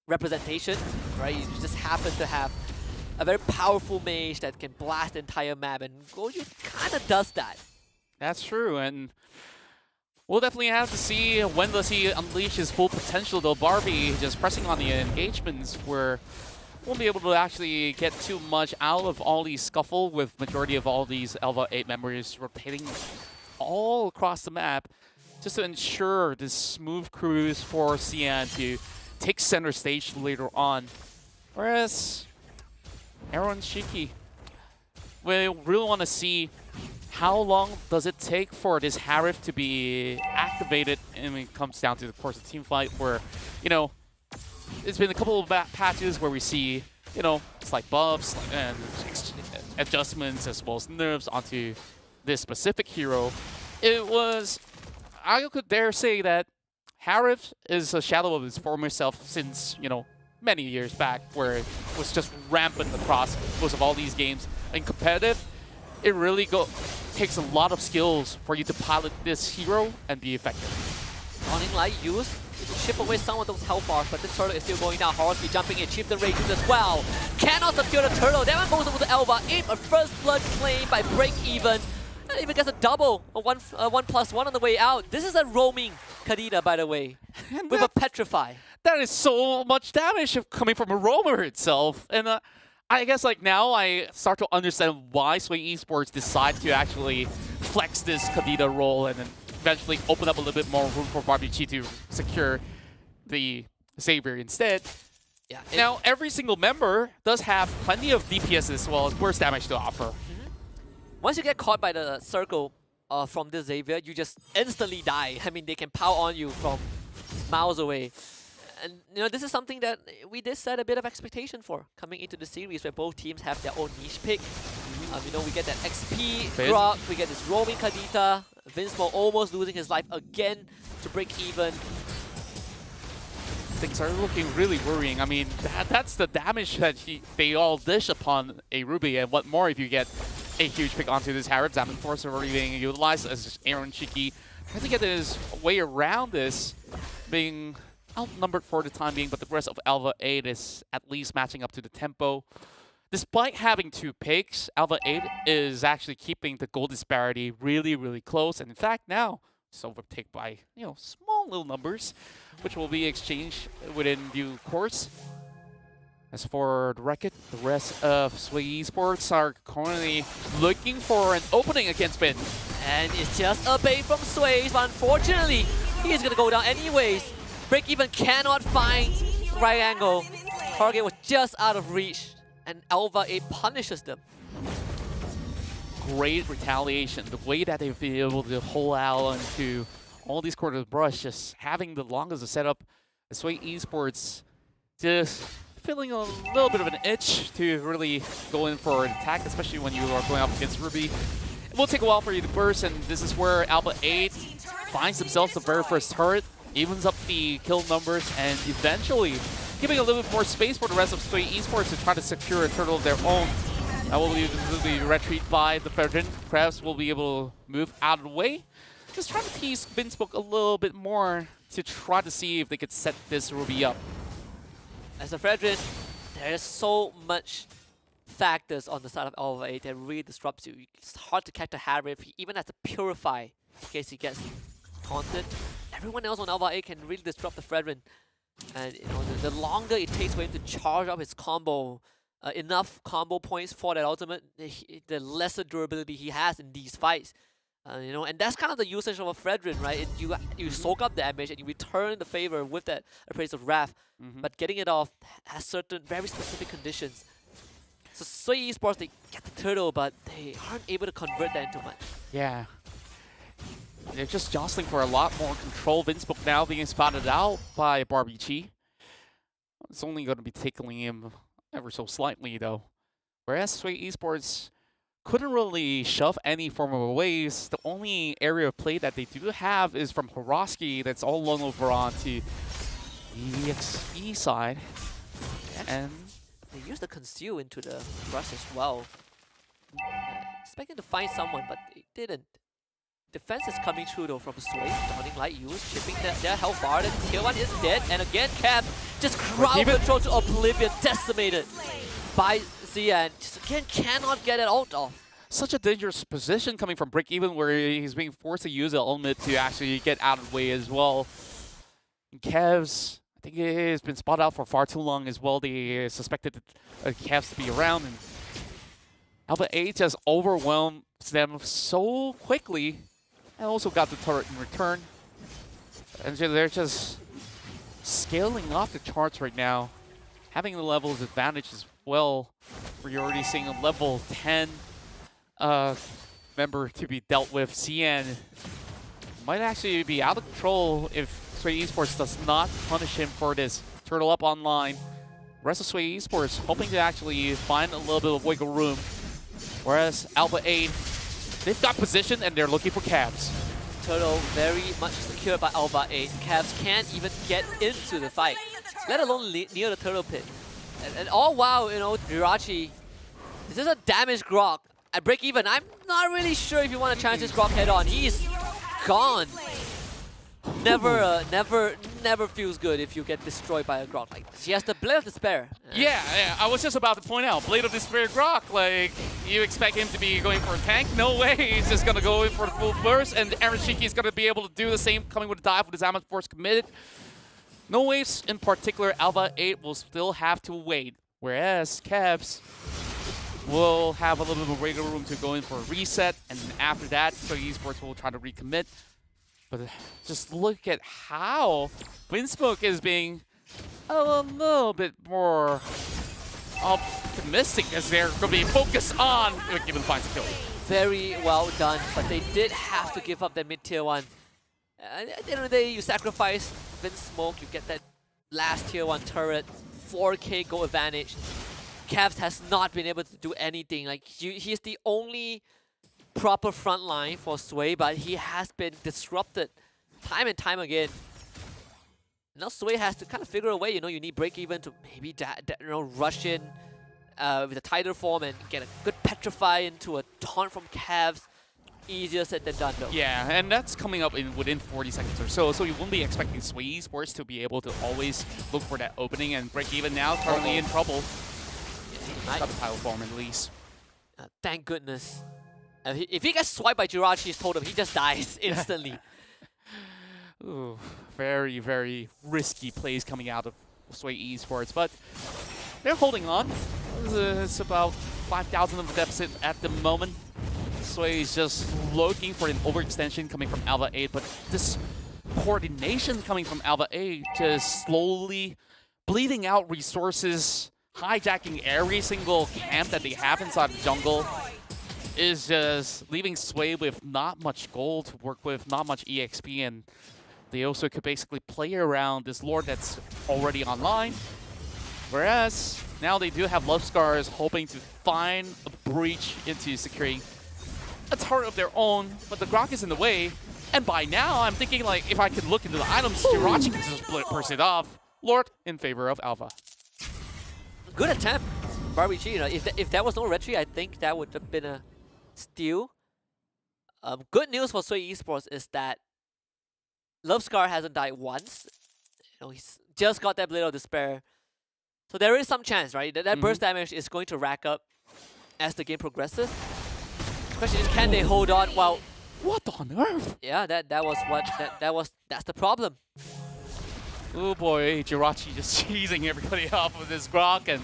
representation, right? You just happen to have a very powerful mage that can blast the entire map, and Gojo kind of does that. That's true, and we'll definitely have to see when does he unleash his full potential, though. Barbie just pressing on the engagements where won't be able to actually get too much out of all these scuffle with majority of all these ALVA 8 members rotating all across the map just to ensure this smooth cruise for Xian to take center stage later on. Whereas Aaron Shiki, we really want to see how long does it take for this Harif to be activated, and it comes down to, of course, a team fight where, you know, it's been a couple of patches where we see, you know, slight buffs and adjustments as well as nerfs onto this specific hero. It was, I could dare say that Harif is a shadow of his former self since, you know, many years back, where it was just rampant across most of all these games. In competitive, it really takes a lot of skills for you to pilot this hero and be effective. Running Light used to chip away some of those health bars, but the turtle is still going down. Horosby jumping in, Chieftain Rages as well. Cannot secure the turtle. That one goes over to ALVA 8, a first blood claim by Break Even. And even gets a double, a 1+1 on the way out. This is a roaming Kadena, by the way, with a Petrify. That is so much damage coming from a roamer itself. And I guess like now I start to understand why Sway Esports decide to actually flex this Kadena role and then eventually open up a little bit more room for Barbie Chi to secure the Xavier instead. Yeah. Now, every single member does have plenty of DPS as well as burst damage to offer. once you get caught by the circle from this Xavier, you just instantly die. I mean, they can power on you from miles away. And you know, this is something that we did set a bit of expectation for coming into the series, where both teams have their own niche pick. You know, we get that XP Grok, we get this roaming Kadita, Vinsmo almost losing his life again to break even. Things are looking really worrying. I mean, that's the damage that they all dish upon a Ruby, and what more if you get a huge pick onto this Harrod. Zaman Force already being utilized as Aaron Shiki trying to get his way around this, being outnumbered for the time being, but the rest of ALVA 8 is at least matching up to the tempo. Despite having 2 picks, ALVA 8 is actually keeping the goal disparity really, really close, and in fact now it's overtaken by, you know, small little numbers, which will be exchanged within due course. As for the record, the rest of Sway Esports are currently looking for an opening against Bin. And it's just a bait from Sway, but unfortunately, he's gonna go down anyways. Break even cannot find the right angle. Target was just out of reach, and ALVA 8 punishes them. Great retaliation. The way that they've been able to hold out into all these corners of brush, just having the longest of setup. Sway Esports just feeling a little bit of an itch to really go in for an attack, especially when you are going up against Ruby. It will take a while for you to burst, and this is where ALVA 8 finds themselves the very first turret, evens up the kill numbers, and eventually giving a little bit more space for the rest of Sway Esports to try to secure a turtle of their own. That will be retreat by the Fredrin. Krebs will be able to move out of the way. Just trying to tease Binspoke a little bit more to try to see if they could set this Ruby up. As a Fredrin, there's so much factors on the side of ALVA 8 that really disrupts you. It's hard to catch the Harrier. He even has to purify in case he gets taunted. Everyone else on ALVA 8 can really disrupt the Fredrin. And you know, the longer it takes for him to charge up his combo, enough combo points for that ultimate, the lesser durability he has in these fights. You know, and that's kind of the usage of a Fredrin, right? You soak up damage and you return the favor with that Appraisal Wrath, but getting it off has certain very specific conditions. So Sway Esports, they get the turtle, but they aren't able to convert that into much. Yeah. They're just jostling for a lot more control. Vinspoke now being spotted out by Barbie Chi. It's only going to be tickling him ever so slightly, though. Whereas Sway Esports couldn't really shove any form of waves. The only area of play that they do have is from Horoski that's all along over onto the EXE side. And they used the conceal into the rush as well. Expecting to find someone, but they didn't. Defense is coming through though from Sway. Dawning Light use, chipping their health bar. The tier 1 is dead, and again Cap just crowd control to Oblivion, decimated by Zia, and just again cannot get it out off. Such a dangerous position coming from Break Even, where he's being forced to use the ultimate to actually get out of the way as well. And Kev's, I think he has been spotted out for far too long as well. They suspected Kev's to be around, and ALVA 8 just overwhelmed them so quickly, and also got the turret in return. And they're just scaling off the charts right now, having the levels advantage as well. We're already seeing a level 10 member to be dealt with. CN might actually be out of control if Sway Esports does not punish him for this. Turtle up online. The rest of Sway Esports hoping to actually find a little bit of wiggle room. Whereas ALVA 8, they've got position and they're looking for Cavs. Turtle very much secured by ALVA 8. Cavs can't even get into the fight, let alone near the turtle pit. And all while, you know, Jirachi, this is a damaged Grok. At Break Even, I'm not really sure if you want to challenge this Grok head on. He's gone. Never feels good if you get destroyed by a Grok like this. He has the Blade of Despair. Yeah, I was just about to point out, Blade of Despair Grok, like, you expect him to be going for a tank? No way, he's just gonna go in for the full burst, and Aaron Shiki is gonna be able to do the same, coming with a dive with his Zaman Force committed. No waves in particular, ALVA 8 will still have to wait, whereas Cavs will have a little bit of wiggle room to go in for a reset, and after that, so Esports will try to recommit. But just look at how Windsmoke is being a little bit more optimistic as they're going to be focused on given finds a kill. very well done, but they did have to give up that mid-tier 1. At the end of the day, you sacrifice Vince Smoke, you get that last tier 1 turret, 4k gold advantage. Cavs has not been able to do anything. Like, he's the only proper front line for Sway, but he has been disrupted time and time again. Now Sway has to kind of figure a way, you know, you need break even to maybe rush in with a tighter form and get a good petrify into a taunt from Cavs. Easier said than done though. Yeah, and that's coming up in within 40 seconds or so, so you won't be expecting Sway Esports to be able to always look for that opening and break even now, currently in trouble. Yeah, got the title form at least. Thank goodness. If he gets swiped by Jirachi's totem, he just dies instantly. Ooh, very, very risky plays coming out of Sway Esports, but they're holding on. It's about 5,000 of a deficit at the moment. Sway is just looking for an overextension coming from ALVA 8, but this coordination coming from ALVA 8 just slowly bleeding out resources, hijacking every single camp that they have inside the jungle, is just leaving Sway with not much gold to work with, not much EXP, and they also could basically play around this lord that's already online. Whereas now they do have Love Scars hoping to find a breach into securing a turret of their own, but the Grok is in the way. And by now, I'm thinking, like, if I could look into the items, Jirachi can just burst it off. Lord in favor of ALVA. Good attempt, Barbie G. You know, if there was no retry, I think that would have been a steal. Good news for Sway Esports is that Love Scar hasn't died once. You know, he's just got that Blade of Despair. So there is some chance, right? That burst damage is going to rack up as the game progresses. The question is, can they hold on? Well, what on earth? Yeah, that's the problem. Oh boy, Jirachi just cheesing everybody off with this Grok, and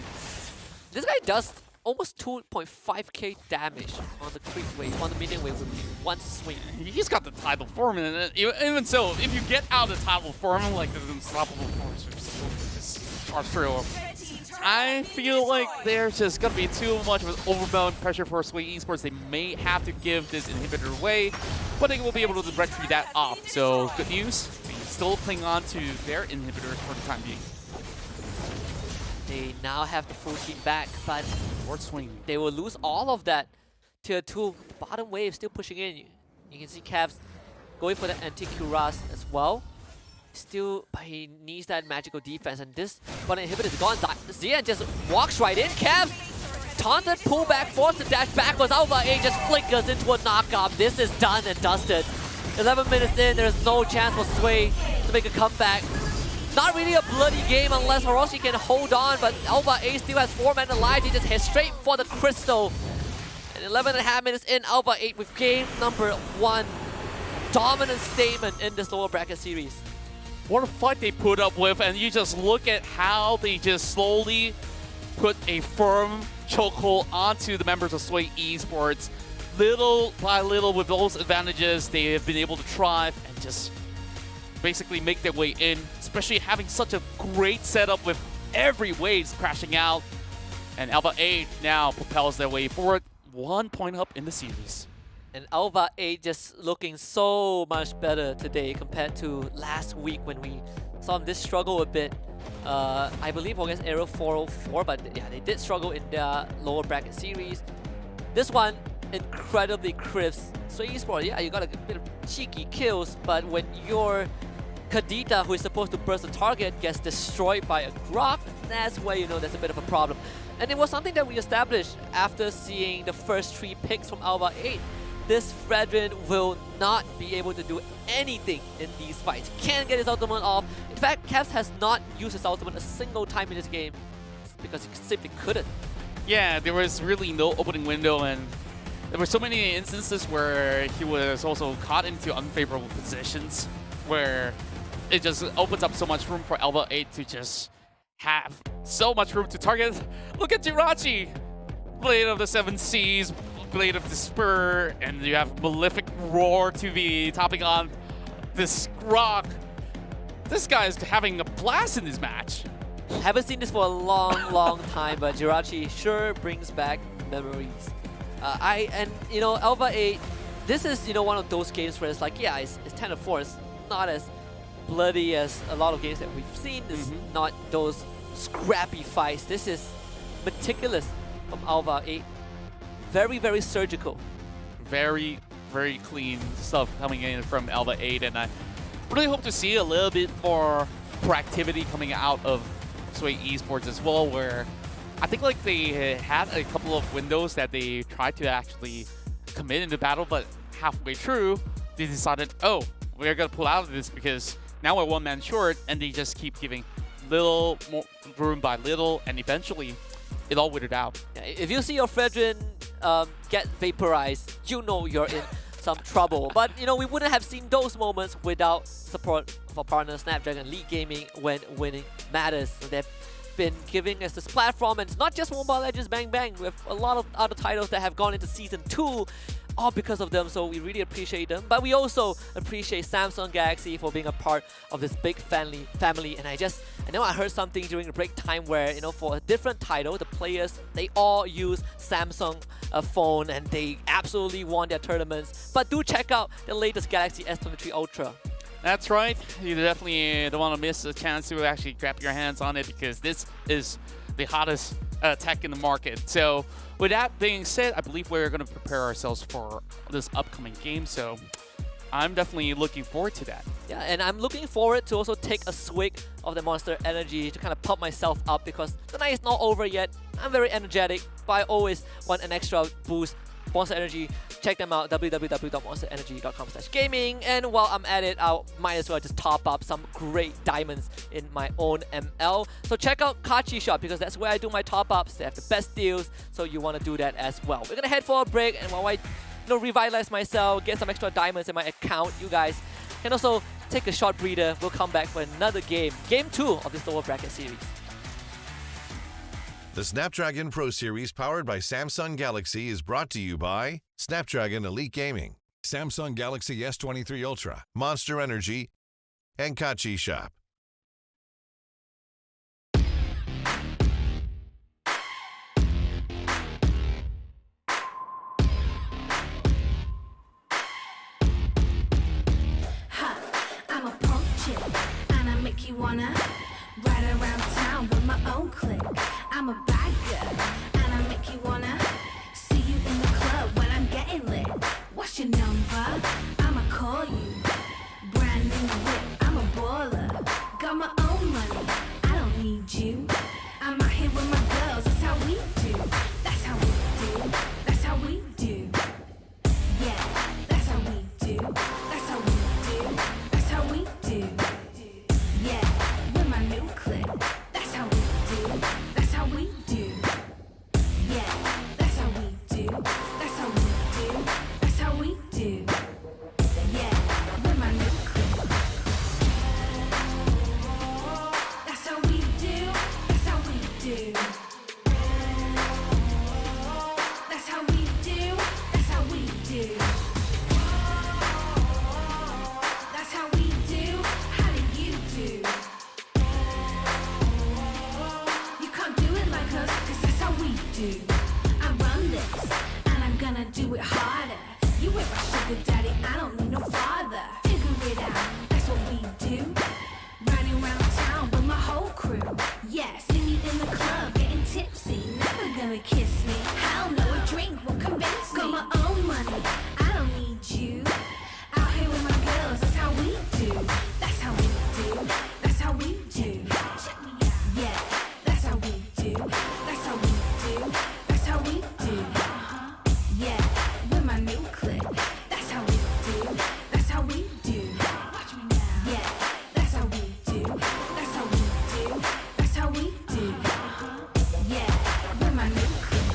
this guy does almost 2.5k damage on the creep wave, on the minion wave with one swing. He's got the title form, and even so, if you get out of the title form, like the unstoppable force, just charge through. I feel like there's just gonna be too much of an overwhelming pressure for Sway Esports. They may have to give this inhibitor away, but they will be able to rectify that off. So good news, they still cling on to their inhibitors for the time being. They now have the full team back, but Lord swing. They will lose all of that. Tier 2, bottom wave still pushing in. You can see Cavs going for the anti-Cuirass as well. Still, but he needs that magical defense, and this bottom inhibitor is gone. Zian just walks right in. Cavs taunted, pull back, forced to dash backwards. ALVA 8 just flickers into a knockoff. This is done and dusted. 11 minutes in, there's no chance for Sway to make a comeback. Not really a bloody game unless Hiroshi can hold on, but ALVA 8 still has 4 men alive. He just heads straight for the crystal. And 11.5 minutes in, ALVA 8 with game number 1. Dominant statement in this lower bracket series. What a fight they put up with, and you just look at how they just slowly put a firm chokehold onto the members of Sway Esports. Little by little, with those advantages, they have been able to thrive and just basically make their way in, especially having such a great setup with every wave crashing out. And ALVA 8 now propels their way forward, 1 point up in the series. And ALVA 8 just looking so much better today compared to last week when we saw them struggle a bit. I believe against Aero 404, but yeah, they did struggle in their lower bracket series. This one, incredibly crisp. So Esports, yeah, you got a bit of cheeky kills, but when your Kadita, who is supposed to burst the target, gets destroyed by a Grok, that's where you know there's a bit of a problem. And it was something that we established after seeing the first 3 picks from ALVA 8. This Fredrin will not be able to do anything in these fights. Can't get his ultimate off. In fact, Cavs has not used his ultimate a single time in this game because he simply couldn't. Yeah, there was really no opening window, and there were so many instances where he was also caught into unfavorable positions where it just opens up so much room for ALVA 8 to just have so much room to target. Look at Jirachi! Blade of the 7 Seas, Blade of Despair, and you have Malefic Roar to be topping on this Grok. This guy is having a blast in this match. Haven't seen this for a long, long time, but Jirachi sure brings back memories. ALVA 8, this is one of those games where it's like, yeah, it's 10-4. It's not as bloody as a lot of games that we've seen. It's not those scrappy fights. This is meticulous from ALVA 8. Very, very surgical. Very, very clean stuff coming in from ALVA 8, and I really hope to see a little bit more proactivity coming out of SUNAI Esports as well, where I think like they had a couple of windows that they tried to actually commit into battle, but halfway through, they decided, oh, we're going to pull out of this because now we're one man short, and they just keep giving little more room by little, and eventually it all withered out. Yeah, if you see your Fredrin get vaporized, you know you're in some trouble. But we wouldn't have seen those moments without support of our partner Snapdragon Elite Gaming when winning matters. So they've been giving us this platform, and it's not just Mobile Legends Bang Bang. We have a lot of other titles that have gone into Season 2 all because of them, so we really appreciate them. But we also appreciate Samsung Galaxy for being a part of this big family. And I know I heard something during the break time where, for a different title, the players, they all use Samsung phone and they absolutely won their tournaments. But do check out the latest Galaxy S23 Ultra. That's right. You definitely don't want to miss a chance to actually grab your hands on it, because this is the hottest tech in the market. So with that being said, I believe we're going to prepare ourselves for this upcoming game. So I'm definitely looking forward to that. Yeah, and I'm looking forward to also take a swig of the Monster Energy to kind of pump myself up, because the night is not over yet. I'm very energetic, but I always want an extra boost. Monster Energy, check them out, www.monsterenergy.com/gaming. And while I'm at it, I might as well just top up some great diamonds in my own ML. So check out Kachi Shop, because that's where I do my top ups. They have the best deals, so you want to do that as well. We're gonna head for a break, and while I revitalize myself, get some extra diamonds in my account, you guys can also take a short breather. We'll come back for another game, Game 2 of this lower bracket series. The Snapdragon Pro Series powered by Samsung Galaxy is brought to you by Snapdragon Elite Gaming, Samsung Galaxy S23 Ultra, Monster Energy, and Kachi Shop. I'm a punk chick, and I make you wanna ride around town with my own clique. I'm a bad girl, and I make you wanna see you in the club when I'm getting lit. What's your number? I'ma call you. Brand new whip, I'm a baller. Got my own money, I don't need you. I'm out here with my girls, that's how we do. That's how we do. That's how we do. Yeah, that's how we do. That's how we do. That's how we do. Yeah, with my new clip. That's how we do. That's how we do. Yeah, that's how we do. That's how we do. That's how we do. Yeah, with my new clip. That's how we do. That's how we do. That's how we do. That's how we do. That's how we do. How do you do? You can't do it like us, 'cause that's how we do. I run this, and I'm gonna do it harder. You ain't my sugar daddy, I don't need no father. Figure it out, that's what we do. Riding around town with my whole crew. Yeah, see me in the club, getting tipsy. Never gonna kiss me. Hell no, a drink will convince me. Got my own money, I don't need you. Out here with my girls, that's how we do. That's how we do. That's how we do. Check me out. Yeah, that's how we do. That's how we do. That's how we do. Yeah, with my new clip. That's how we do. That's how we do. Watch me now. Yeah, that's how we do. That's how we do. That's how we do. Yeah, with my new clip.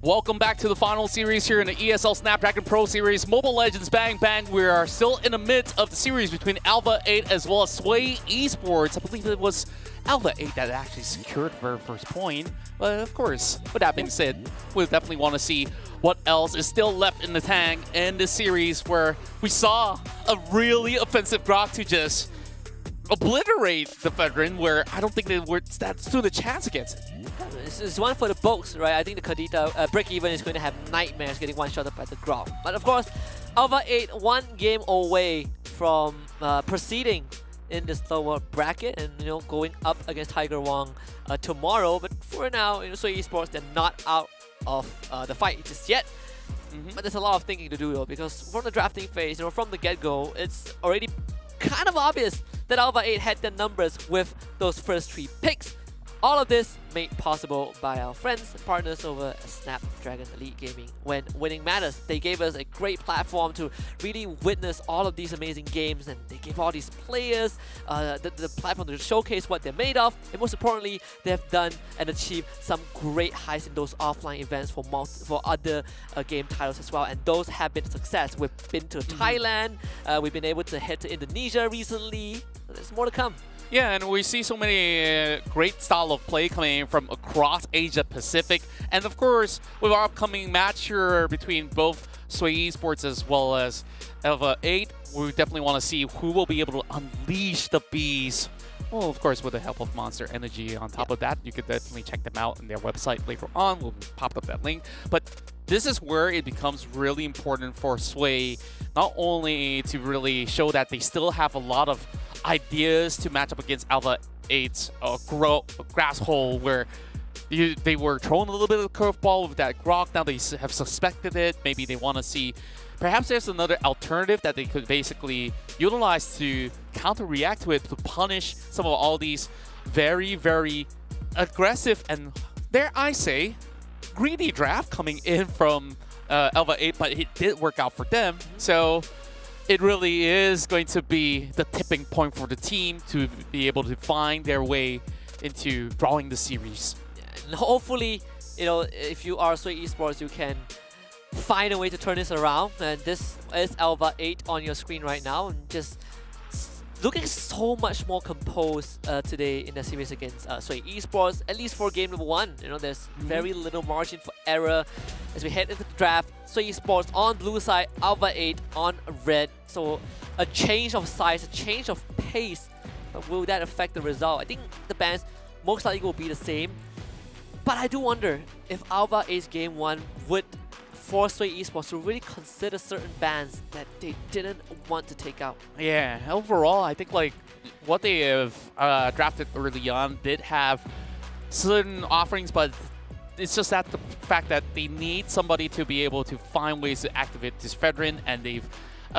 Welcome back to the final series here in the ESL Snapdragon Pro Series. Mobile Legends Bang Bang. We are still in the midst of the series between ALVA 8 as well as SINAI Esports. I believe it was ALVA 8 that actually secured the very first point. But of course, with that being said, we definitely want to see what else is still left in the tank in this series where we saw a really offensive Grok to just obliterate the veteran, where I don't think they were that stood a chance against it. It's one for the books, right? I think the Kadita break-even is going to have nightmares getting one-shotted by the Grok. But of course, ALVA 8 one game away from proceeding in this lower bracket and going up against Tiger Wong tomorrow. But for now, SINAI Esports, they're not out of the fight just yet. But there's a lot of thinking to do though, because from the drafting phase, from the get-go, it's already kind of obvious that ALVA 8 had the numbers with those first 3 picks. All of this made possible by our friends and partners over at Snapdragon Elite Gaming. When winning matters, they gave us a great platform to really witness all of these amazing games, and they gave all these players the platform to showcase what they're made of. And most importantly, they have done and achieved some great highs in those offline events for other game titles as well. And those have been a success. We've been to Thailand, we've been able to head to Indonesia recently. There's more to come. Yeah, and we see so many great style of play coming in from across Asia Pacific. And of course, with our upcoming match here between both SINAI Esports as well as ALVA 8, we definitely want to see who will be able to unleash the bees. Well, of course, with the help of Monster Energy. On top of that, you could definitely check them out on their website later on. We'll pop up that link. But this is where it becomes really important for SINAI, not only to really show that they still have a lot of ideas to match up against ALVA 8's grass hole, where they were thrown a little bit of a curveball with that Grok. Now they have suspected it. Maybe they want to see perhaps there's another alternative that they could basically utilize to counter-react to it, to punish some of all these very, very aggressive and, dare I say, greedy draft coming in from ALVA 8, but it did work out for them. So it really is going to be the tipping point for the team to be able to find their way into drawing the series. And hopefully, if you are SINAI Esports, you can find a way to turn this around. And this is ALVA 8 on your screen right now, and just looking so much more composed today in the series against SINAI Esports, at least for game number 1. There's very little margin for error as we head into the draft. SINAI Esports on blue side, ALVA 8 on red. So a change of size, a change of pace. But will that affect the result? I think the bans most likely will be the same. But I do wonder if ALVA 8's game 1 would force SINAI Esports to really consider certain bans that they didn't want to take out. Yeah, overall, I think what they have drafted early on did have certain offerings, but it's just that the fact that they need somebody to be able to find ways to activate this veteran, and they've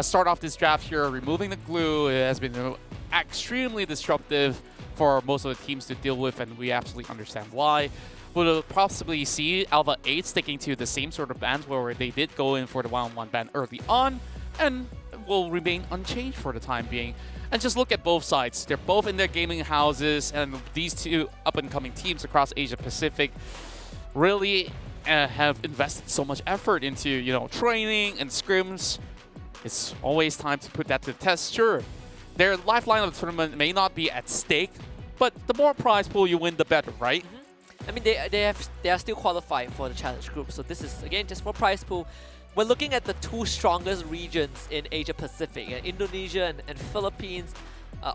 start off this draft here, removing the glue. It has been extremely disruptive for most of the teams to deal with, and we absolutely understand why. We'll possibly see ALVA 8 sticking to the same sort of bans where they did go in for the one-on-one ban early on, and will remain unchanged for the time being. And just look at both sides. They're both in their gaming houses, and these two up-and-coming teams across Asia Pacific really have invested so much effort into, training and scrims. It's always time to put that to the test. Sure, their lifeline of the tournament may not be at stake, but the more prize pool you win, the better, right? I mean, they are still qualified for the challenge group, so this is again just for prize pool. We're looking at the 2 strongest regions in Asia Pacific, Indonesia and Philippines.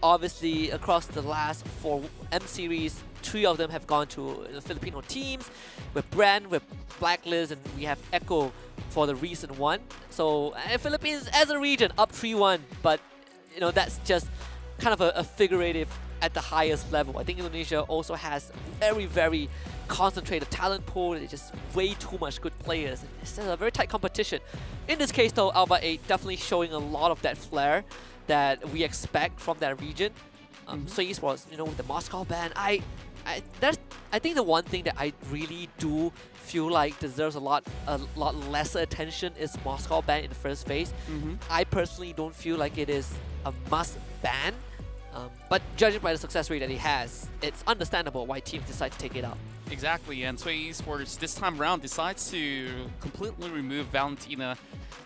Obviously, across the last 4 M series, 3 of them have gone to the Filipino teams. With Brand, with Blacklist, and we have Echo for the recent one. So Philippines as a region up 3-1, but that's just kind of a figurative at the highest level. I think Indonesia also has very, very concentrated talent pool. It's just way too much good players. It's just a very tight competition. In this case though, ALVA 8 definitely showing a lot of that flair that we expect from that region. SINAI Esports, with the Moscow ban, I think the one thing that I really do feel like deserves a lot lesser attention is Moscow ban in the first phase. I personally don't feel like it is a must ban. But judging by the success rate that he has, it's understandable why teams decide to take it out. Exactly, and SINAI Esports this time around decides to completely remove Valentina,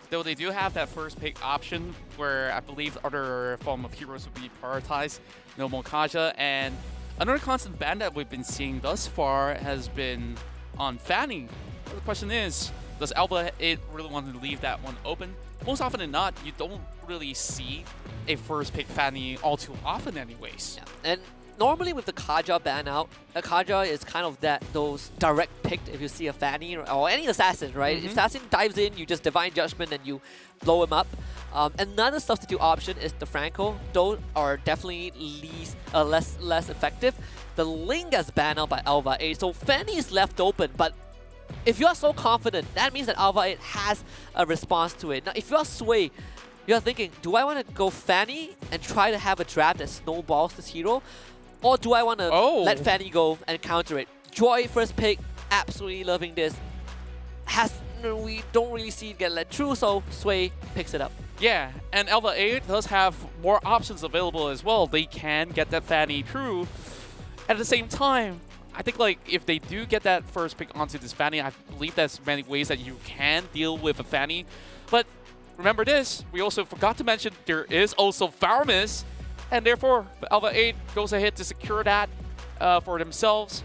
though they do have that first pick option where I believe other form of heroes would be prioritized, no Monkaja, and another constant ban that we've been seeing thus far has been on Fanny. The question is, does ALVA 8 really want to leave that one open? Most often than not, you don't really see a first pick Fanny all too often anyways. Yeah. And normally with the Kaja ban out, a Kaja is kind of those direct picked if you see a Fanny or any assassin, right? If assassin dives in, you just Divine Judgment and you blow him up. Another substitute option is the Franco. Those are definitely less effective. The Ling gets banned out by ALVA 8, so Fanny is left open, but if you're so confident, that means that ALVA 8 has a response to it. Now, if you're Sway, you're thinking, do I want to go Fanny and try to have a draft that snowballs this hero? Or do I want to let Fanny go and counter it? Joy, first pick, absolutely loving this. We don't really see it get let through, so Sway picks it up. Yeah, and ALVA 8 does have more options available as well. They can get that Fanny through. At the same time, I think like if they do get that first pick onto this Fanny, I believe there's many ways that you can deal with a Fanny. But remember this, we also forgot to mention there is also Faramis, and therefore ALVA 8 goes ahead to secure that for themselves.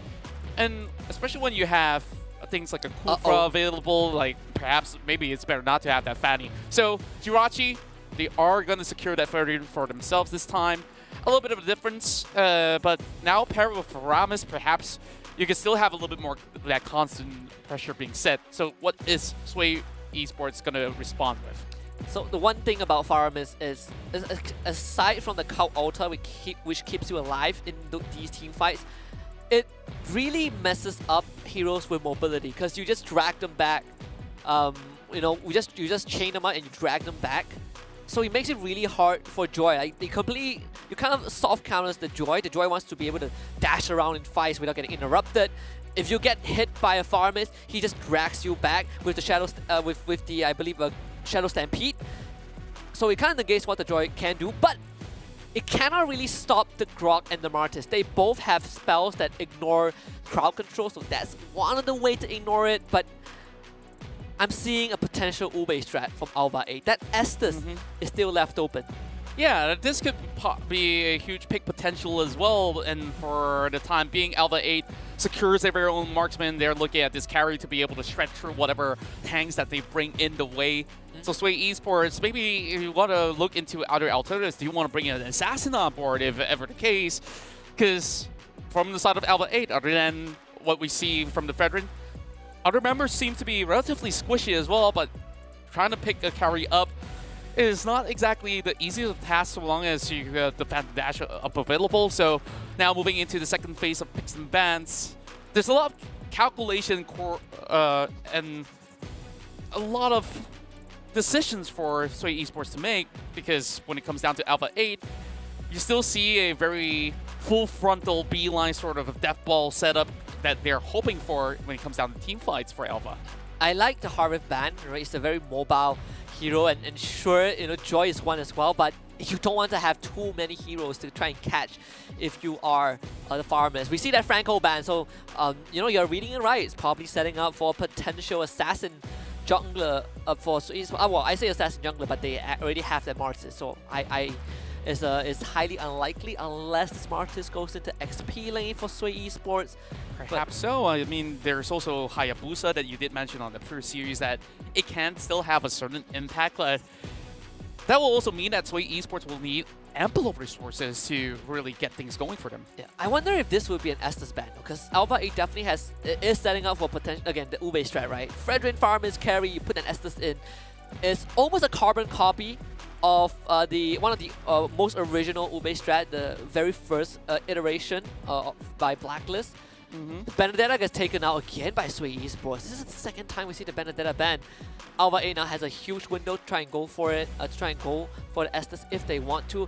And especially when you have things like a Kufra available, like perhaps maybe it's better not to have that Fanny. So Jirachi, they are going to secure that for themselves this time. A little bit of a difference, but now paired with Faramis, perhaps you can still have a little bit more of that constant pressure being set. So what is SINAI Esports going to respond with? So the one thing about Faramis is aside from the Cult Ultra, which keeps you alive in these team fights, it really messes up heroes with mobility because you just drag them back. You just chain them out and you drag them back. So it makes it really hard for Joy. Like you kind of soft counters the Joy. The Joy wants to be able to dash around in fights without getting interrupted. If you get hit by a Faramis, he just drags you back with the Shadow, with the I believe a Shadow Stampede. So it kind of negates what the Joy can do, but it cannot really stop the Grok and the Martis. They both have spells that ignore crowd control, so that's one of the ways to ignore it. But I'm seeing a potential Ube strat from ALVA 8. That Estus is still left open. Yeah, this could be a huge pick potential as well, and for the time being, ALVA 8 secures their very own marksman. They're looking at this carry to be able to shred through whatever tanks that they bring in the way. So SINAI Esports, maybe if you want to look into other alternatives, do you want to bring an assassin on board if ever the case? Because from the side of ALVA 8, other than what we see from the Fredrin, other members seem to be relatively squishy as well, but trying to pick a carry up is not exactly the easiest task so long as you have the Phantom Dash up available. So now moving into the second phase of picks and bans, there's a lot of calculation and a lot of decisions for SINAI Esports to make, because when it comes down to ALVA 8, you still see a very full frontal beeline sort of a death ball setup that they're hoping for when it comes down to team fights for ALVA. I like the Harvest ban, right? It's a very mobile hero, and sure, Joy is one as well, but you don't want to have too many heroes to try and catch if you are the Faramis. We see that Franco ban, so you're reading it right. It's probably setting up for a potential assassin jungler for well, I say assassin jungler, but they already have their Martis, so it's highly unlikely unless this Martis goes into XP lane for SINAI Esports. Perhaps so. I mean, there's also Hayabusa that you did mention on the Pro Series that it can still have a certain impact, but that will also mean that SINAI Esports will need ample of resources to really get things going for them. Yeah, I wonder if this would be an Estus ban, because ALVA 8 definitely is setting up for potential, again, the Ube strat, right? Fredrin Faramis carry, you put an Estus in. It's almost a carbon copy of one of the most original Ube strat, the very first iteration by Blacklist. The Benedetta gets taken out again by SINAI Esports. This is the second time we see the Benedetta ban. ALVA 8 now has a huge window to try and go for it, to try and go for the Estus if they want to.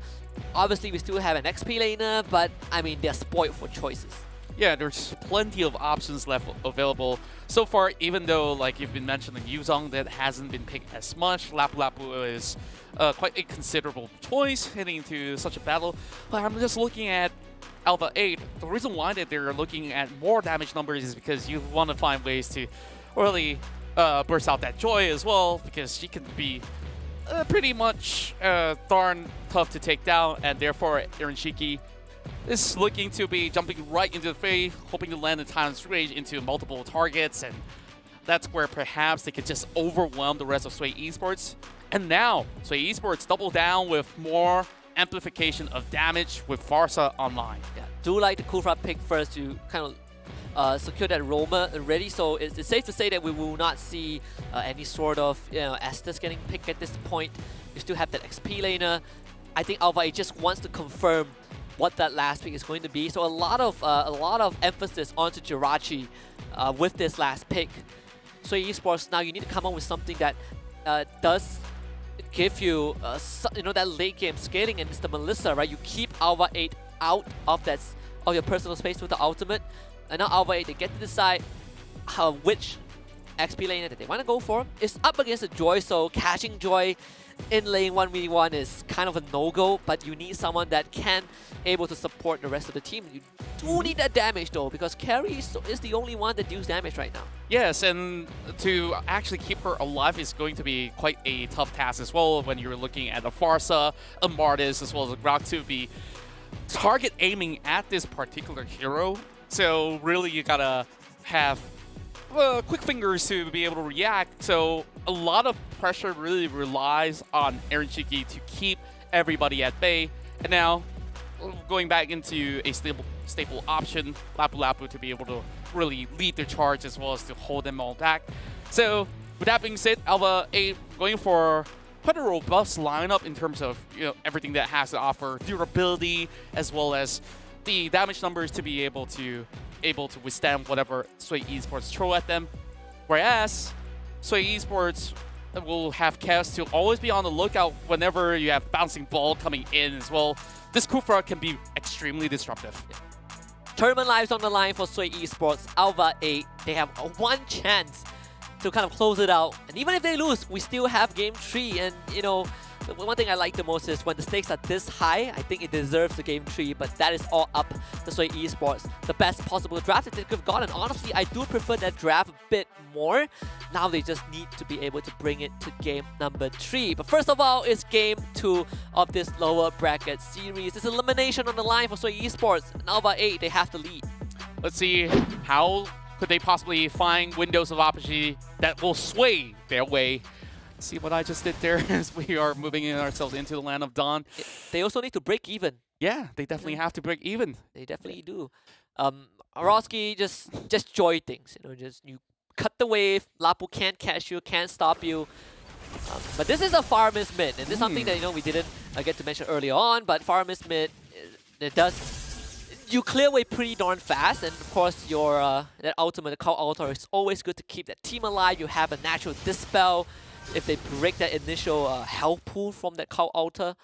Obviously, we still have an XP laner, but I mean, they're spoiled for choices. Yeah, there's plenty of options left available. So far, even though, like you've been mentioning, Yuzong that hasn't been picked as much, Lapu Lapu is quite a considerable choice heading into such a battle. But I'm just looking at ALVA 8. The reason why that they're looking at more damage numbers is because you want to find ways to really burst out that Joy as well, because she can be pretty much darn tough to take down, and therefore Irinshiki is looking to be jumping right into the fray, hoping to land the Titan's Rage into multiple targets, and that's where perhaps they could just overwhelm the rest of SUI Esports. And now, SUI Esports double down with more amplification of damage with Farsa online. Yeah, do like the Kufra pick first to kind of secure that Roma already, so it's safe to say that we will not see any sort of Estes getting picked at this point. You still have that XP laner. I think ALVA just wants to confirm what that last pick is going to be. So a lot of emphasis onto Jirachi with this last pick. So Esports, now you need to come up with something that does give you that late game scaling, and it's the Melissa, right? You keep ALVA 8 out of your personal space with the ultimate, and now ALVA 8, they get to decide which XP lane that they want to go for. It's up against the Joy, so catching Joy in lane 1v1 is kind of a no-go, but you need someone that can able to support the rest of the team. You do need that damage though, because Carrie is the only one that deals damage right now. Yes, and to actually keep her alive is going to be quite a tough task as well when you're looking at a Farsa, a Martis, as well as a Grok to be target aiming at this particular hero. So really you gotta have quick fingers to be able to react. So a lot of pressure really relies on Irinshiki to keep everybody at bay. And now going back into a staple option, Lapu Lapu, to be able to really lead the charge as well as to hold them all back. So with that being said, ALVA 8 going for quite a robust lineup in terms of everything that has to offer, durability as well as the damage numbers to be able to withstand whatever SUI Esports throw at them. Whereas SUI Esports will have Chaos to always be on the lookout whenever you have bouncing ball coming in as well. This Kufra can be extremely disruptive. Yeah. Tournament lives on the line for SUI Esports. ALVA 8, they have one chance to kind of close it out. And even if they lose, we still have game 3. And the one thing I like the most is when the stakes are this high, I think it deserves the game 3, but that is all up to SUI Esports. The best possible draft that they could have gotten. Honestly, I do prefer that draft a bit more. Now they just need to be able to bring it to game number 3. But first of all, it's game 2 of this lower bracket series. It's elimination on the line for SUI Esports. And ALVA 8, they have to lead. Let's see how could they possibly find windows of opportunity that will sway their way. See what I just did there as we are moving in ourselves into the land of Dawn. They also need to break even. Yeah, they definitely have to break even. They definitely do. Arosky just Joy things. Just you cut the wave. Lapu can't catch you, can't stop you. But this is a Faramis mid, and this is something that we didn't get to mention early on. But Faramis mid, you clear away pretty darn fast, and of course your that ultimate, the Cult Altar, is always good to keep that team alive. You have a natural dispel if they break that initial health pool from that Cult Altar.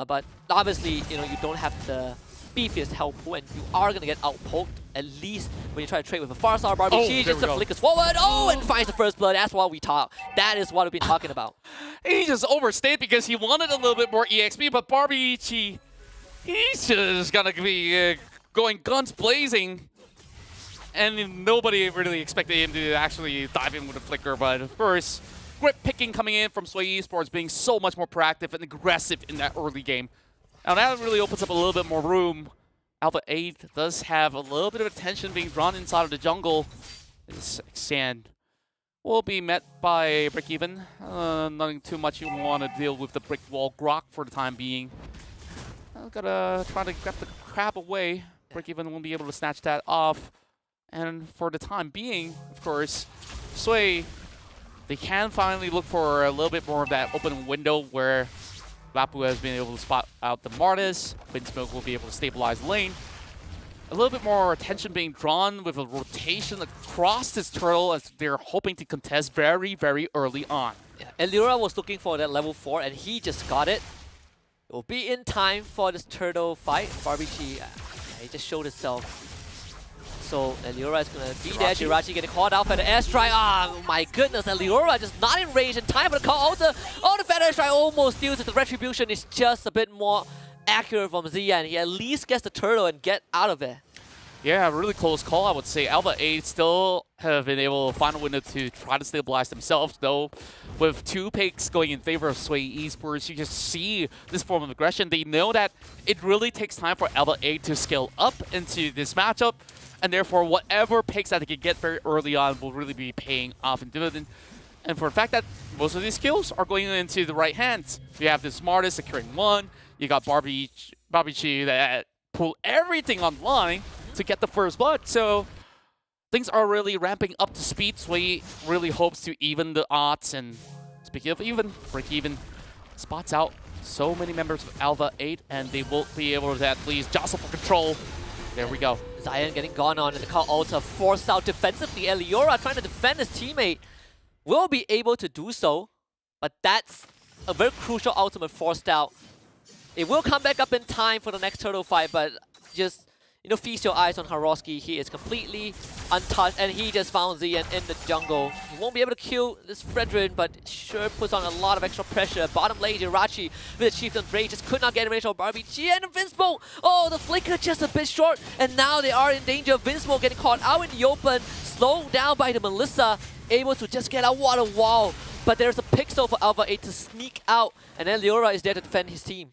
But obviously, you don't have the beefiest health pool, and you are going to get outpoked, at least when you try to trade with a Farstar Barbie. She just flickers forward, and finds the first blood. That's what we talk. That is what we've been talking about. He just overstayed because he wanted a little bit more EXP, but Barbie, he's just going to be going guns blazing. And nobody really expected him to actually dive in with a flicker, but of course, grip picking coming in from SUI Esports, being so much more proactive and aggressive in that early game. Now that really opens up a little bit more room. ALVA 8 does have a little bit of attention being drawn inside of the jungle. This Sand will be met by break even. Nothing too much you want to deal with the brick wall Grok for the time being. Gotta try to grab the crab away. Break even won't be able to snatch that off. And for the time being, of course, SUI, they can finally look for a little bit more of that open window where Lapu has been able to spot out the Martis. Windsmoke will be able to stabilize the lane. A little bit more attention being drawn with a rotation across this turtle as they're hoping to contest very, very early on. Yeah. Elira was looking for that level 4 and he just got it. It will be in time for this turtle fight. Barbie, he just showed itself. So Eliora is going to be there. Jirachi getting called out for the airstrike. Oh my goodness, Eliora just not in range in time for the call. Oh, the Feather airstrike almost deals it. The retribution is just a bit more accurate from Zian. He at least gets the turtle and get out of it. Yeah, really close call, I would say. ALVA 8 still have been able to find a window to try to stabilize themselves, though. With 2 picks going in favor of Sway Esports, you just see this form of aggression. They know that it really takes time for ALVA 8 to scale up into this matchup, and therefore whatever picks that they can get very early on will really be paying off in dividend. And for the fact that most of these skills are going into the right hands. You have the smartest securing 1, you got Barbie Chi that pull everything online to get the first blood. So things are really ramping up to speed. Sway really hopes to even the odds. And speaking of even, break even spots out so many members of ALVA 8, and they won't be able to at least jostle for control. There we go. Zion getting gone on, and the call Ulta forced out defensively. Eliora trying to defend his teammate will be able to do so, but that's a very crucial ultimate forced out. It will come back up in time for the next turtle fight, but just, you know, feast your eyes on Haroski. He is completely untouched, and he just found Zian in the jungle. He won't be able to kill this Fredrin, but sure puts on a lot of extra pressure. Bottom lane, Jirachi with the Chieftain's Rage just could not get in range of Barbie. G and Invincible! Oh, the flicker just a bit short, and now they are in danger. Invincible getting caught out in the open, slowed down by the Melissa, able to just get out water wall. But there's a pixel for ALVA 8 to sneak out, and then Leora is there to defend his team.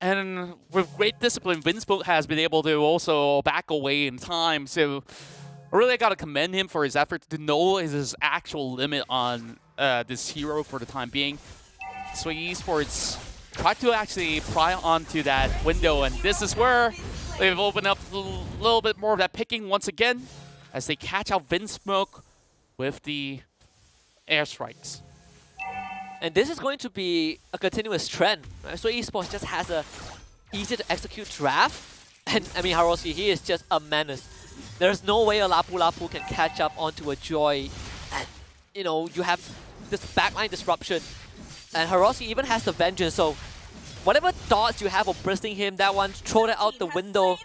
And with great discipline, Invincible has been able to also back away in time. So I really got to commend him for his effort to know his actual limit on this hero for the time being. Sway Esports tried to actually pry onto that window, and this is where they've opened up a little bit more of that picking once again as they catch out Vinsmoke with the airstrikes. And this is going to be a continuous trend, right? So Esports just has a easy to execute draft. And I mean, Haroski, he is just a menace. There's no way a Lapu Lapu can catch up onto a Joy. And, you know, you have this backline disruption. And Haroski even has the Vengeance, so whatever thoughts you have of bursting him, that one, throw that out the window.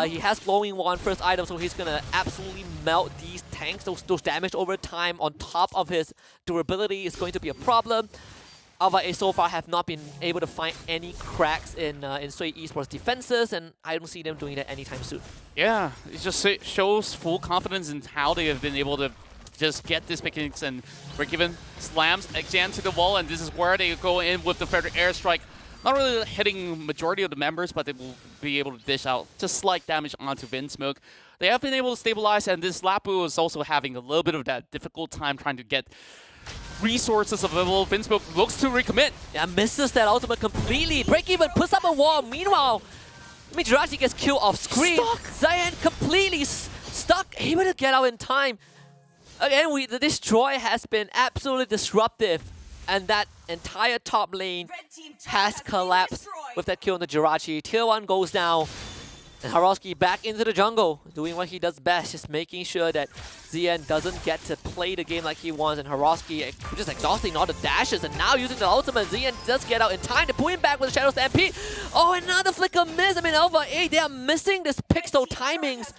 He has Glowing Wand first item, so he's gonna absolutely melt these tanks. Those damage over time on top of his durability is going to be a problem. ALVA 8 so far have not been able to find any cracks in Sway Esports defenses, and I don't see them doing that anytime soon. Yeah, it just shows full confidence in how they have been able to just get this pickings and break even. Slams again to the wall, and this is where they go in with the Feather Airstrike. Not really hitting majority of the members, but they will be able to dish out just slight damage onto Vinsmoke. They have been able to stabilize, and this Lapu is also having a little bit of that difficult time trying to get resources available. Vinsmoke looks to recommit. Yeah, misses that ultimate completely. Break even, puts up a wall. Meanwhile, Jirachi gets killed off screen. Zion completely stuck, able to get out in time. Again, the destroy has been absolutely disruptive, and that entire top lane has collapsed with that kill on the Jirachi. Tier 1 goes down, and Haroski back into the jungle, doing what he does best, just making sure that Zian doesn't get to play the game like he wants, and Haroski just exhausting all the dashes, and now using the ultimate, Zian does get out in time to pull him back with the Shadow Stampede. Oh, another flicker miss. I mean, ALVA 8, they are missing this pixel timings.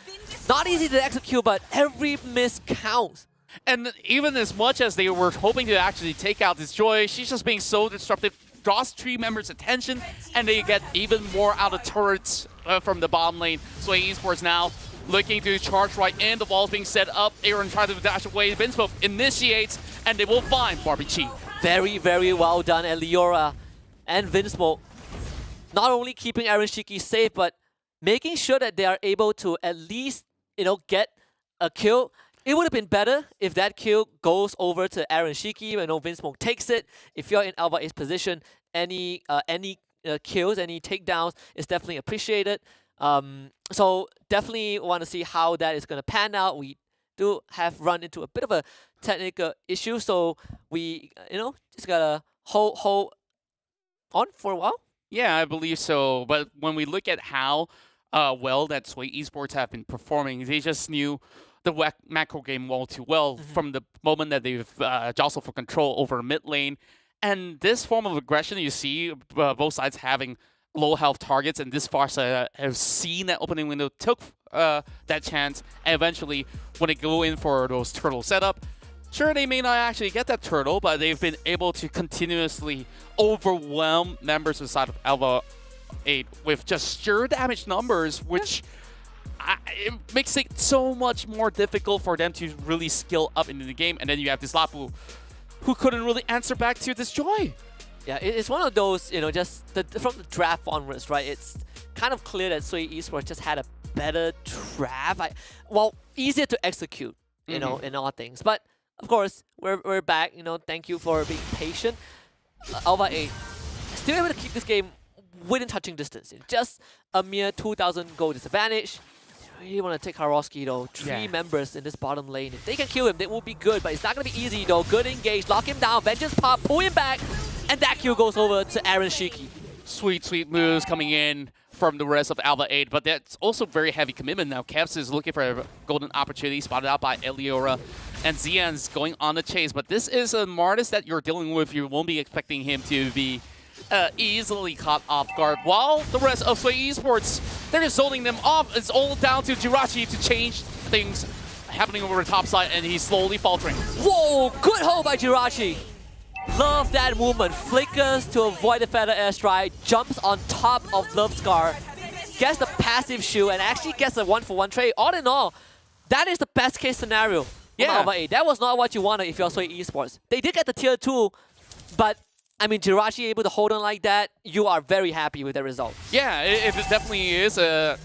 Not easy to execute, but every miss counts. And even as much as they were hoping to actually take out this Joy, she's just being so disruptive, draws 3 members' attention, and they get even more out of turrets from the bottom lane. Sway Esports now looking to charge right in, the wall's being set up. Aaron tries to dash away, Vinsmoke initiates, and they will find Barbie Chi. Very, very well done, Eliora and Vinsmoke. Not only keeping Aaron Shiki safe, but making sure that they are able to at least, you know, get a kill. It would have been better if that kill goes over to Aaron Shiki when Vinsmoke takes it. If you're in ALVA 8's position, any kills, any takedowns is definitely appreciated. So definitely want to see how that is going to pan out. We do have run into a bit of a technical issue, so we just gotta hold on for a while. Yeah, I believe so. But when we look at how well that Sway Esports have been performing, they just knew the macro game all too well from the moment that they've jostled for control over mid lane. And this form of aggression, you see both sides having low health targets, and this Farsa have seen that opening window, took that chance. And eventually, when they go in for those turtle setup, sure, they may not actually get that turtle, but they've been able to continuously overwhelm members inside of ALVA 8 with just sheer damage numbers, which it makes it so much more difficult for them to really skill up into the game. And then you have this Lapu who couldn't really answer back to this Joy. Yeah, it's one of those, you know, just from the draft onwards, right? It's kind of clear that SUI Esports just had a better draft. Well, easier to execute, you know, in all things. But of course, we're back. You know, thank you for being patient. ALVA 8 still able to keep this game within touching distance. Just a mere 2,000 gold disadvantage. You really want to take Haroski though. Three members in this bottom lane. If they can kill him, that will be good. But it's not going to be easy though. Good engage, lock him down, Vengeance Pop, pull him back, and that kill goes over to Aaron Shiki. Sweet, sweet moves coming in from the rest of ALVA 8, but that's also very heavy commitment now. Kevs is looking for a golden opportunity, spotted out by Eliora, and Xian's going on the chase. But this is a Martis that you're dealing with. You won't be expecting him to be easily caught off guard. While the rest of SUI Esports, they're just holding them off. It's all down to Jirachi to change things happening over the top side, and he's slowly faltering. Whoa, good hold by Jirachi. Love that movement. Flickers to avoid the feather airstrike, jumps on top of Love Scar, gets the passive shield, and actually gets a 1-for-1 trade. All in all, that is the best case scenario from ALVA 8. That was not what you wanted if you're SUI Esports. They did get the tier 2, but I mean, Jirachi able to hold on like that, you are very happy with the result. Yeah, it definitely is a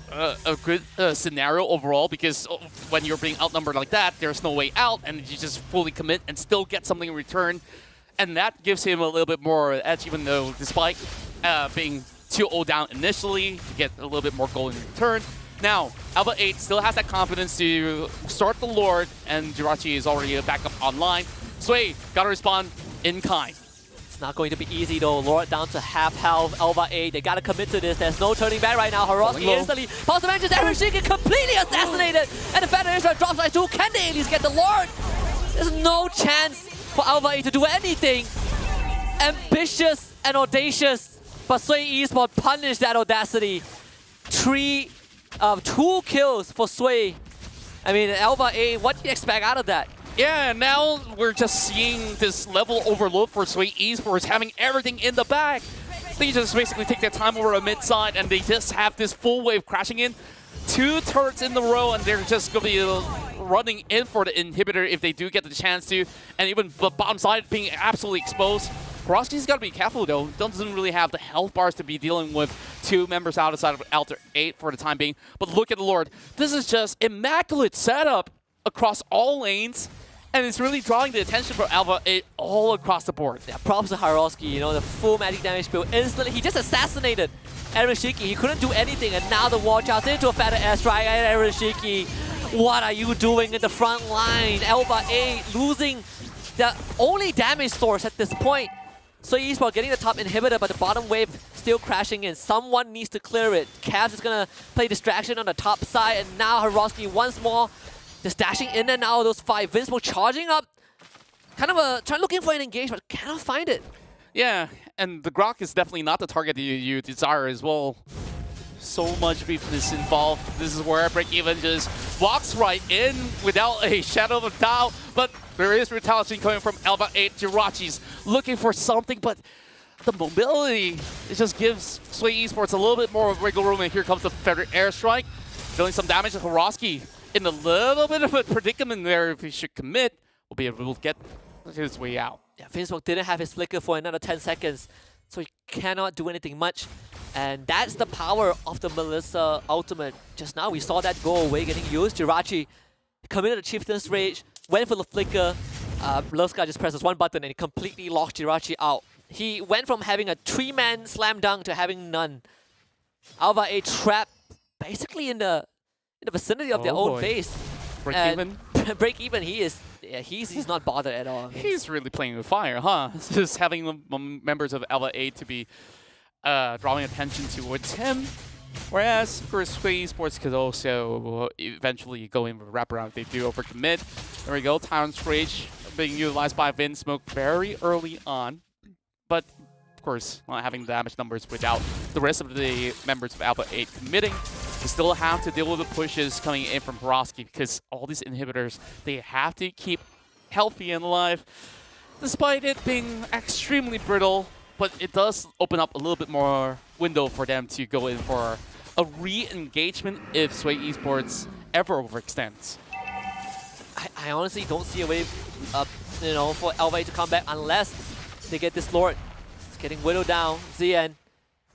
good scenario overall, because when you're being outnumbered like that, there's no way out, and you just fully commit and still get something in return. And that gives him a little bit more edge, even though despite being 2-0 down initially, to get a little bit more gold in return. Now, ALVA 8 still has that confidence to start the Lord, and Jirachi is already back up online. SUI gotta respond in kind. It's not going to be easy though. Lord down to half health. ALVA 8, they gotta commit to this. There's no turning back right now. Haroski instantly pulls the vengeance. Aaron Shiki completely assassinated. And the Feather Israel drops like 2. Can they at least get the Lord? There's no chance for ALVA 8 to do anything. Ambitious and audacious, but SUI Esports punished that audacity. 2 kills for SUI. I mean, ALVA 8, what do you expect out of that? Yeah, now we're just seeing this level overload for SUI Esports, having everything in the bag. They just basically take their time over a mid side, and they just have this full wave crashing in. 2 turrets in the row, and they're just going to be running in for the inhibitor if they do get the chance to. And even the bottom side being absolutely exposed. Haroski's got to be careful though. Doesn't really have the health bars to be dealing with 2 members outside of ALVA 8 for the time being. But look at the Lord. This is just immaculate setup across all lanes. And it's really drawing the attention for ALVA 8 all across the board. Yeah, props to Haroski, you know, the full magic damage build. Instantly, he just assassinated Aaron Shiki. He couldn't do anything, and now the watch out into a Feather Airstrike. And Aaron Shiki, what are you doing in the front line? ALVA 8 losing the only damage source at this point. So Esports getting the top inhibitor, but the bottom wave still crashing in. Someone needs to clear it. Cavs is going to play distraction on the top side, and now Haroski once more just dashing in and out of those 5. Vinsmo charging up, kind of trying looking for an engage, but cannot find it. Yeah, and the Grok is definitely not the target you desire as well. So much beef is involved. This is where Break Even just walks right in without a shadow of a doubt. But there is retaliation coming from ALVA 8. Jirachi's looking for something, but the mobility, it just gives SUI Esports a little bit more wiggle room. And here comes the Feather Airstrike, dealing some damage to Haroski. In a little bit of a predicament there. If he should commit, we'll be able to get his way out. Yeah, Vinsmo didn't have his flicker for another 10 seconds, so he cannot do anything much. And that's the power of the Melissa ultimate. Just now we saw that go away, getting used. Jirachi committed a Chieftain's Rage, went for the flicker. Lovska just presses one button and he completely locked Jirachi out. He went from having a 3-man slam dunk to having none. ALVA 8 trapped basically in the vicinity of their own base. Break even? Break even, he's not bothered at all. He's really playing with fire, huh? Just having the members of ALVA 8 to be drawing attention towards him. Whereas for SUI Esports could also eventually go in with a wraparound if they do overcommit. There we go, Tyrant's Rage being utilized by Vinsmo very early on. But of course, not having damage numbers without the rest of the members of ALVA 8 committing. They still have to deal with the pushes coming in from Horosky because all these inhibitors, they have to keep healthy and alive, despite it being extremely brittle. But it does open up a little bit more window for them to go in for a re-engagement if Sway Esports ever overextends. I honestly don't see a way, for ALVA to come back unless they get this Lord. It's getting whittled down. Zian.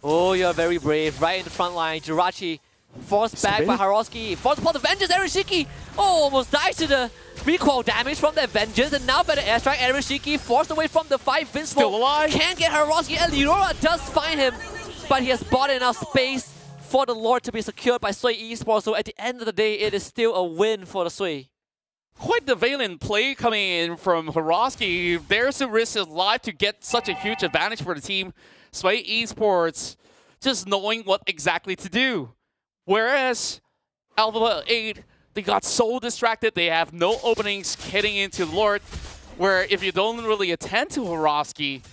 Oh, you're very brave. Right in the front line. Jirachi forced back by Horosky. Forced upon the Vengeance. Ereshiki. Oh, almost died to the recoil damage from the Vengeance. And now by the airstrike, Ereshiki forced away from the fight. Vince still alive. Can't get Horosky. And Leora does find him. But he has bought enough space for the Lord to be secured by Sway Esports. So at the end of the day, it is still a win for the Sway. Quite the valiant play coming in from Horosky. There's a risk of life to get such a huge advantage for the team. Sway Esports just knowing what exactly to do. Whereas ALVA 8, they got so distracted, they have no openings heading into Lord, where if you don't really attend to Horosky,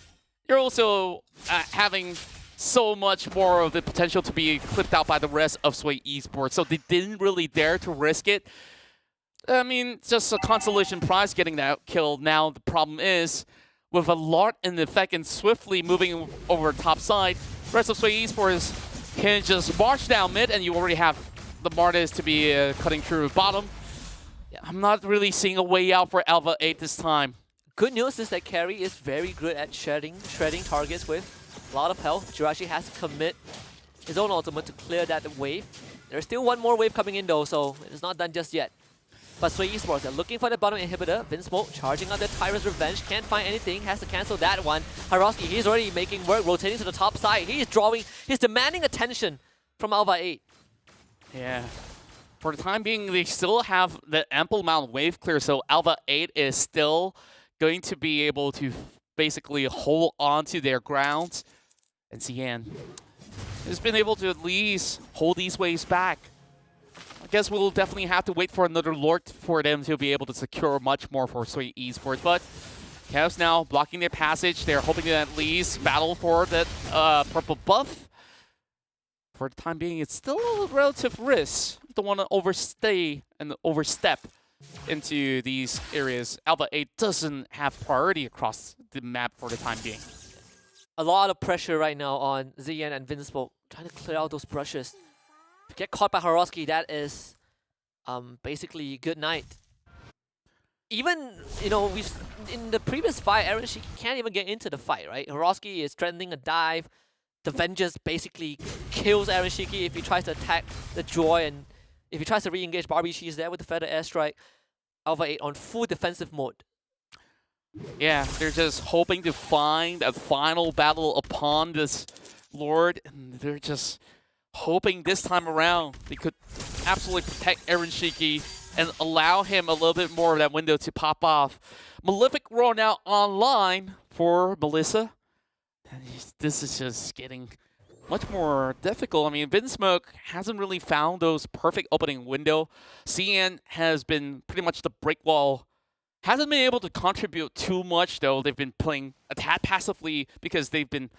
you're also having so much more of the potential to be clipped out by the rest of Sway Esports. So they didn't really dare to risk it. I mean, just a consolation prize getting that kill. Now the problem is, with a lot in effect and swiftly moving over top side, rest of Sway Esports can just march down mid, and you already have the Martis to be cutting through bottom. I'm not really seeing a way out for ALVA 8 this time. Good news is that Carry is very good at shredding targets with a lot of health. Jirachi has to commit his own ultimate to clear that wave. There's still one more wave coming in though, so it's not done just yet. But Sway Esports are looking for the bottom inhibitor. Vinsmoke charging on the Tyrant's Revenge. Can't find anything. Has to cancel that one. Horosky, he's already making work. Rotating to the top side. He's demanding attention from ALVA 8. Yeah. For the time being, they still have the ample amount of wave clear. So ALVA 8 is still going to be able to basically hold on to their ground. And Zian has been able to at least hold these waves back. I guess we'll definitely have to wait for another Lord for them to be able to secure much more for Sway Esports. But Cavs now blocking their passage. They're hoping to at least battle for that purple buff. For the time being, it's still a relative risk. Don't want to overstay and overstep into these areas. ALVA 8 doesn't have priority across the map for the time being. A lot of pressure right now on Zian and Vinsmoke, trying to clear out those brushes. If you get caught by Horosky, that is basically good night. Even, we've in the previous fight, Ereshiki can't even get into the fight, right? Horosky is threatening a dive. The Vengeance basically kills Ereshiki if he tries to attack the Joy, and if he tries to re-engage Barbie, she's there with the Feather Airstrike. ALVA 8 on full defensive mode. Yeah, they're just hoping to find a final battle upon this Lord, and they're just hoping this time around they could absolutely protect Ereshiki and allow him a little bit more of that window to pop off. Malefic Roar now online for Melissa. And this is just getting much more difficult. I mean, Vinsmoke hasn't really found those perfect opening window. CN has been pretty much the break wall. Hasn't been able to contribute too much, though. They've been playing a tad passively because they've been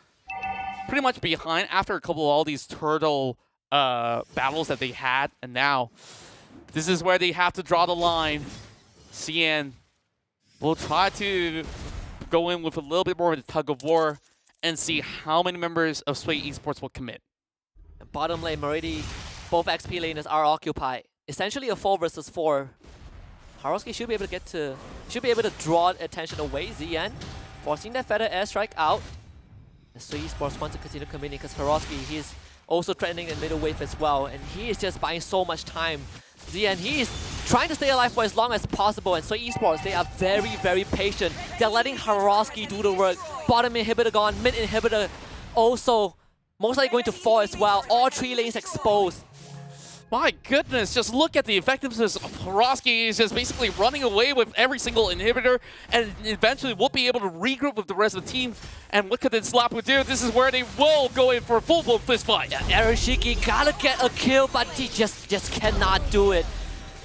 pretty much behind after a couple of all these turtle battles that they had. And now, this is where they have to draw the line. CN will try to go in with a little bit more of the tug of war and see how many members of Sway Esports will commit. Bottom lane, already both XP laners are occupied. Essentially a 4 versus 4. Horosky should be able to draw attention away. Zian forcing that Feather Airstrike out. The Sway Esports want to continue committing because Horosky, he's also threatening the middle wave as well, and he is just buying so much time. Zian, he's trying to stay alive for as long as possible, and Sway Esports, they are very, very patient. They're letting Horosky do the work. Bottom inhibitor gone, mid inhibitor also most likely going to fall as well. All 3 lanes exposed. My goodness, just look at the effectiveness of Horosky. He's just basically running away with every single inhibitor, and eventually we'll be able to regroup with the rest of the team. And what could this slap would do? This is where they will go in for a full-blown fist fight. Yeah, Ereshiki gotta get a kill, but he just cannot do it.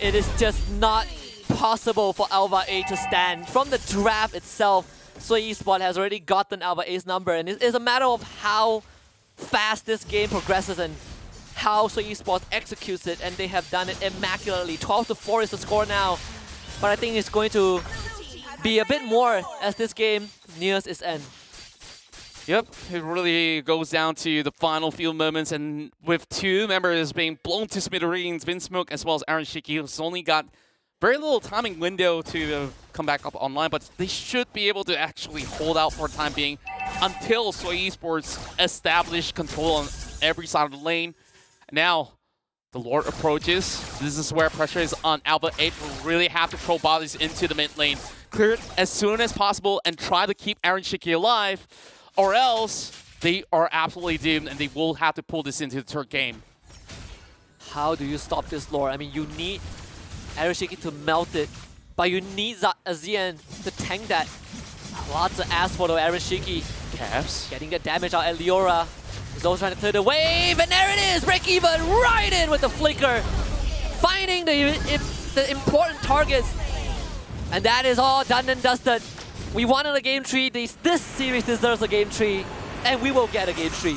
It is just not possible for ALVA 8 to stand. From the draft itself, Sway Esports has already gotten ALVA 8's number, and it is a matter of how fast this game progresses and how Sway Esports executes it, and they have done it immaculately. 12-4 is the score now, but I think it's going to be a bit more as this game nears its end. Yep, it really goes down to the final few moments, and with two members being blown to smithereens, Vinsmoke as well as Aaron Shiki, who's only got very little timing window to come back up online, but they should be able to actually hold out for the time being until Sway Esports establish control on every side of the lane. Now, the Lord approaches. This is where pressure is on ALVA 8. Will really have to throw bodies into the mid lane. Clear it as soon as possible and try to keep Aaron Shiki alive, or else they are absolutely doomed and they will have to pull this into the third game. How do you stop this Lord? I mean, you need Aaron Shiki to melt it, but you need Azian to tank that. Lots of ass for the Aaron Shiki. Cavs Getting the damage out at Leora. He's also trying to clear the wave, and there it is! Break even right in with the flicker. Finding the important targets. And that is all done and dusted. We wanted a game 3. This series deserves a game 3, and we will get a game 3.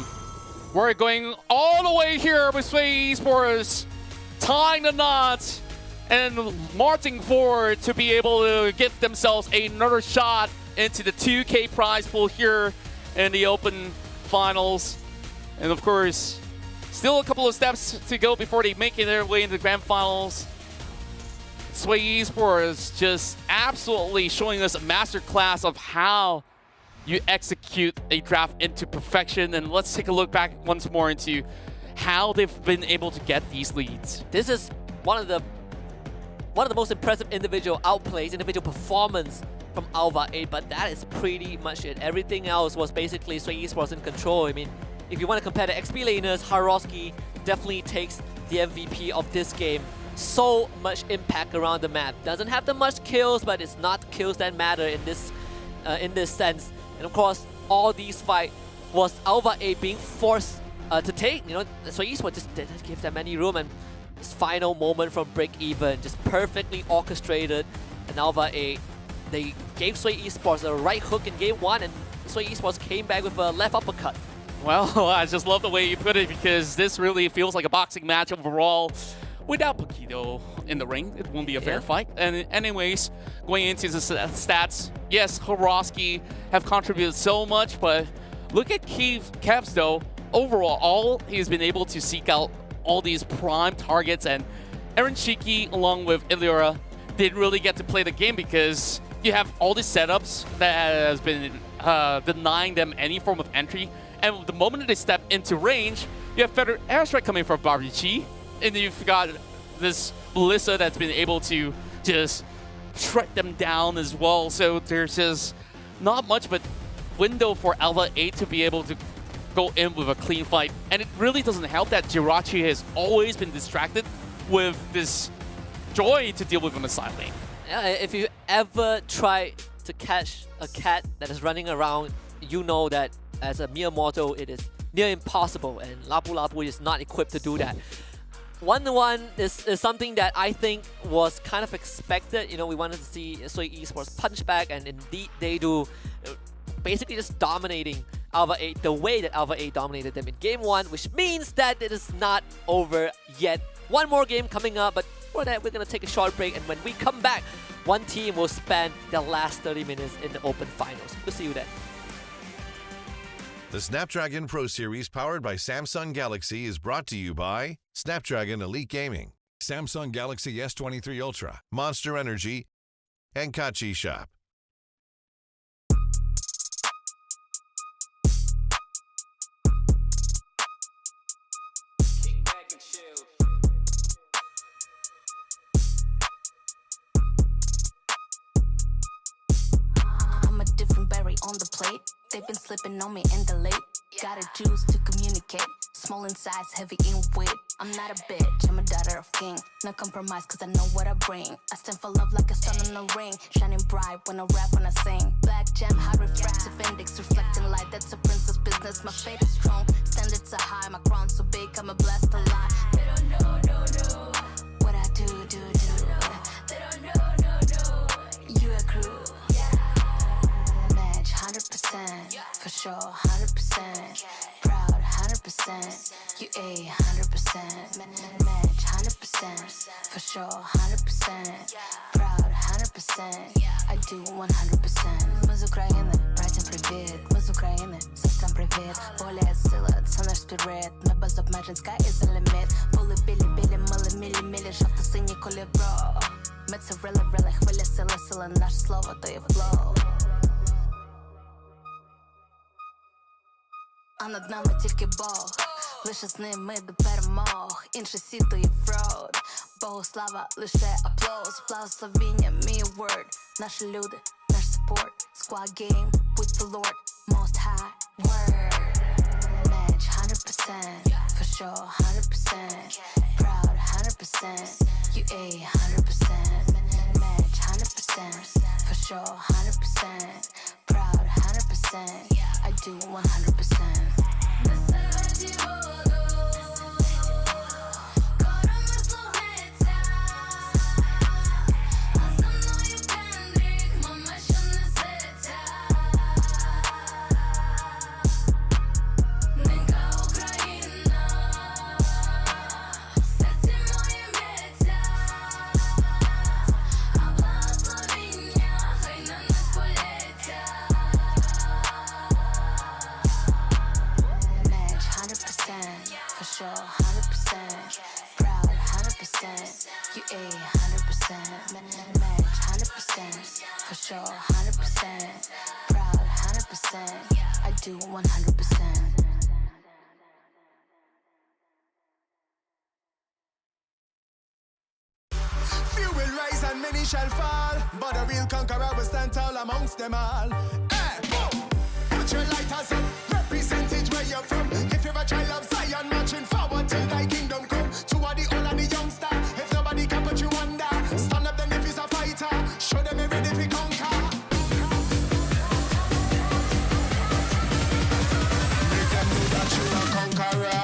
We're going all the way here with Sway Esports, tying the knot and marching forward to be able to give themselves another shot into the 2K prize pool here in the Open Finals. And of course, still a couple of steps to go before they make their way into the Grand Finals. Sway Esports just absolutely showing us a masterclass of how you execute a draft into perfection. And let's take a look back once more into how they've been able to get these leads. This is one of the most impressive individual outplays, individual performance from ALVA 8, but that is pretty much it. Everything else was basically Sway Esports in control. I mean, if you want to compare the XP laners, Haroski definitely takes the MVP of this game. So much impact around the map. Doesn't have the much kills, but it's not kills that matter in this sense. And of course, all these fights was ALVA 8 being forced to take. You know, Sway Esports just didn't give them any room, and this final moment from break even just perfectly orchestrated. And ALVA 8, they gave Sway Esports a right hook in game 1, and Sway Esports came back with a left uppercut. Well, I just love the way you put it, because this really feels like a boxing match overall. Without Paquito in the ring, it won't be a fair fight. And anyways, going into the stats, yes, Haroski have contributed so much, but look at Kevs though. Overall, he's been able to seek out all these prime targets, and Aaron Shiki along with Iliora didn't really get to play the game because you have all these setups that has been denying them any form of entry. And the moment that they step into range, you have Feather Airstrike coming from Barbichi, and you've got this Melissa that's been able to just shred them down as well. So there's just not much of a window for ALVA 8 to be able to go in with a clean fight. And it really doesn't help that Jirachi has always been distracted with this Joy to deal with in the side lane. Yeah, if you ever try to catch a cat that is running around, you know that as a mere mortal, it is near impossible, and Lapu Lapu is not equipped to do that. 1-1 is something that I think was kind of expected. You know, we wanted to see Sway Esports punch back, and indeed they do. Basically just dominating ALVA 8 the way that ALVA 8 dominated them in game 1, which means that it is not over yet. One more game coming up, but for that we're going to take a short break, and when we come back, one team will spend the last 30 minutes in the Open Finals. We'll see you then. The Snapdragon Pro Series powered by Samsung Galaxy is brought to you by Snapdragon Elite Gaming, Samsung Galaxy S23 Ultra, Monster Energy, and Kachi Shop. I'm a different berry on the plate. They've been slipping on me in the late. Got a juice to communicate. Small in size, heavy in weight. I'm not a bitch, I'm a daughter of king. No compromise, cause I know what I bring. I stand for love like a sun on the ring. Shining bright when I rap, when I sing. Black gem, high refractive index, reflecting light. That's a princess business, my fate is strong. Standards are high, my crown so big, I'm a blessed to lie. They don't know, no. What I do. They don't know. You a crew. 100%, for sure, 100%, proud, 100%, you a 100%. For sure, 100%. Proud, 100%. I do 100%. Мы из Украины, братьям привет. Мы из Украины, сестрам привет. Воля и сила, це наш спірит. Ми без обмежень, sky is the limit. Були білі, мили, жовто-сині кольоро. Ми це рили, хвиля, сила, наше слово, то є флоу. А над нами тільки Бог, лише з ним ми до перемог. Інший світ то є фрод. Богу слава, лише аплоз. Благословіння, мій word. Наші люди, наш support. Squad game, with the Lord, most high, word. Match 100%, for sure 100%. Proud 100%, UA 100%. Match 100%, for sure 100%. Proud 100%, I do 100%. Few will rise and many shall fall, but a real conqueror will stand tall amongst them all. Hey, boom! Put your lighters up, represent it where you're from. If you're a child of Zion, marching forward till thy kingdom come. To all the old and the youngster, if nobody can put you under, stand up then if he's a fighter, show them you're ready to conquer. Make them know that you're a conqueror.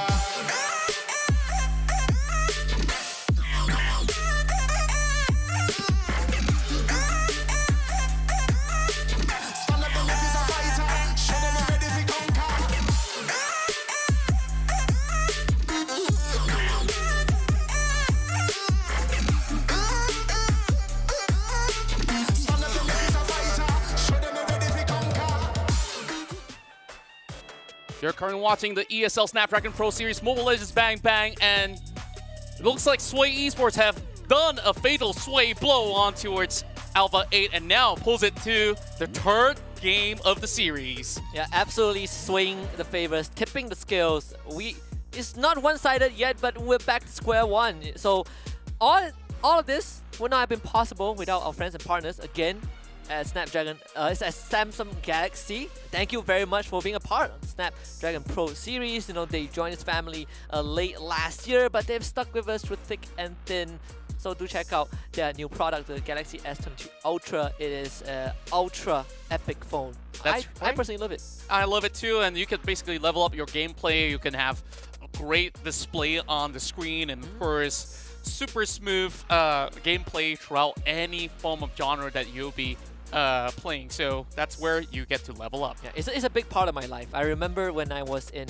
You're currently watching the ESL Snapdragon Pro Series Mobile Legends Bang Bang, and it looks like Sway Esports have done a fatal sway blow on towards ALVA 8 and now pulls it to the third game of the series. Yeah, absolutely swaying the favors, tipping the scales. It's not one-sided yet, but we're back to square one. So all of this would not have been possible without our friends and partners again at Snapdragon, it's at Samsung Galaxy. Thank you very much for being a part of the Snapdragon Pro Series. You know, they joined this family late last year, but they've stuck with us through thick and thin. So do check out their new product, the Galaxy S22 Ultra. It is an ultra epic phone. I personally love it. I love it too, and you can basically level up your gameplay. You can have a great display on the screen, and of course, super smooth gameplay throughout any form of genre that you'll be playing. So that's where you get to level up. Yeah, it's a big part of my life. I remember when I was in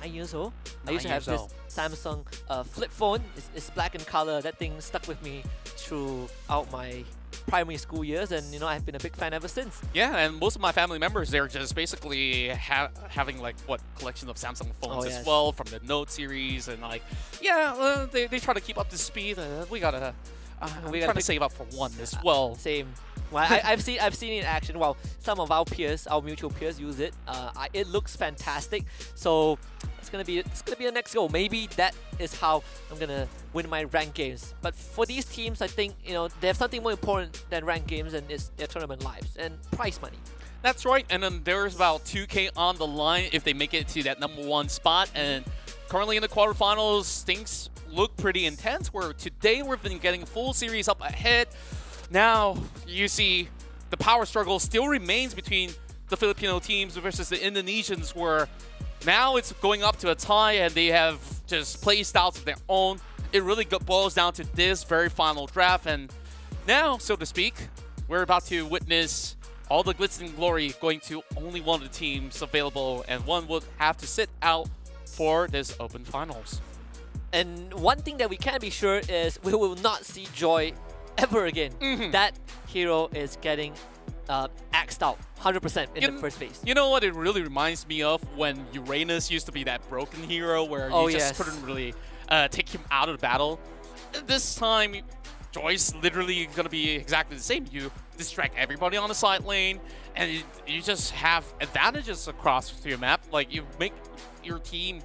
9 years old. I used to have this Samsung flip phone. It's black in color. That thing stuck with me throughout my primary school years, and you know, I've been a big fan ever since. Yeah, and most of my family members, they're just basically having like collection of Samsung phones as well, from the Note series, and like they try to keep up to speed. We gotta trying to save up for one as well. Same. Well, I've seen it in action. Well, some of our peers, our mutual peers, use it. It looks fantastic. So it's gonna be the next goal. Maybe that is how I'm gonna win my ranked games. But for these teams, I think they have something more important than ranked games, and it's their tournament lives and prize money. That's right. And then there's about 2K on the line if they make it to that #1 spot. And currently in the quarterfinals, things look pretty intense. Where today we've been getting full series up ahead. Now, you see the power struggle still remains between the Filipino teams versus the Indonesians, where now it's going up to a tie and they have just play styles of their own. It really boils down to this very final draft. And now, so to speak, we're about to witness all the glitz and glory going to only one of the teams available, and one would have to sit out for this open finals. And one thing that we can be sure is we will not see Joy ever again. That hero is getting axed out 100% in the first phase. You know what it really reminds me of? When Uranus used to be that broken hero where you just couldn't really take him out of the battle. This time, Joy's literally going to be exactly the same. You distract everybody on the side lane, and you just have advantages across your map. Like, you make your team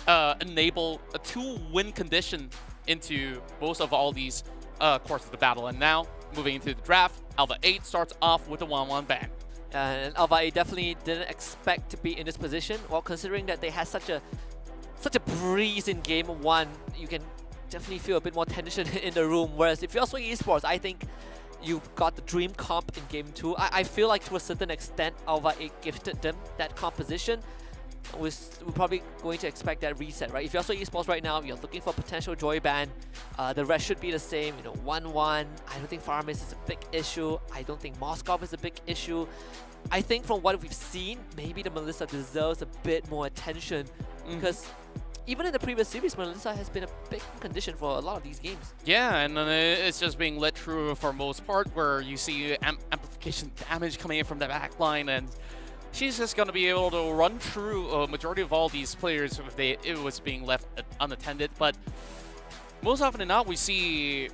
enable a 2-win condition into most of all these courses of the battle. And now, moving into the draft, ALVA 8 starts off with a 1-1 ban. And ALVA 8 definitely didn't expect to be in this position. Well, considering that they had such a breeze in game 1, you can definitely feel a bit more tension in the room. Whereas if you're swinging esports, I think you got the dream comp in game 2. I feel like to a certain extent, ALVA 8 gifted them that composition. We're probably going to expect that reset, right? If you're also esports right now, you're looking for potential Joy ban. The rest should be the same, 1-1. I don't think Farmis is a big issue. I don't think Moskov is a big issue. I think from what we've seen, maybe the Melissa deserves a bit more attention because even in the previous series, Melissa has been a big condition for a lot of these games. Yeah, and it's just being led through for most part, where you see amplification damage coming in from the back line, and she's just going to be able to run through a majority of all these players if it was being left unattended. But most often than not, we see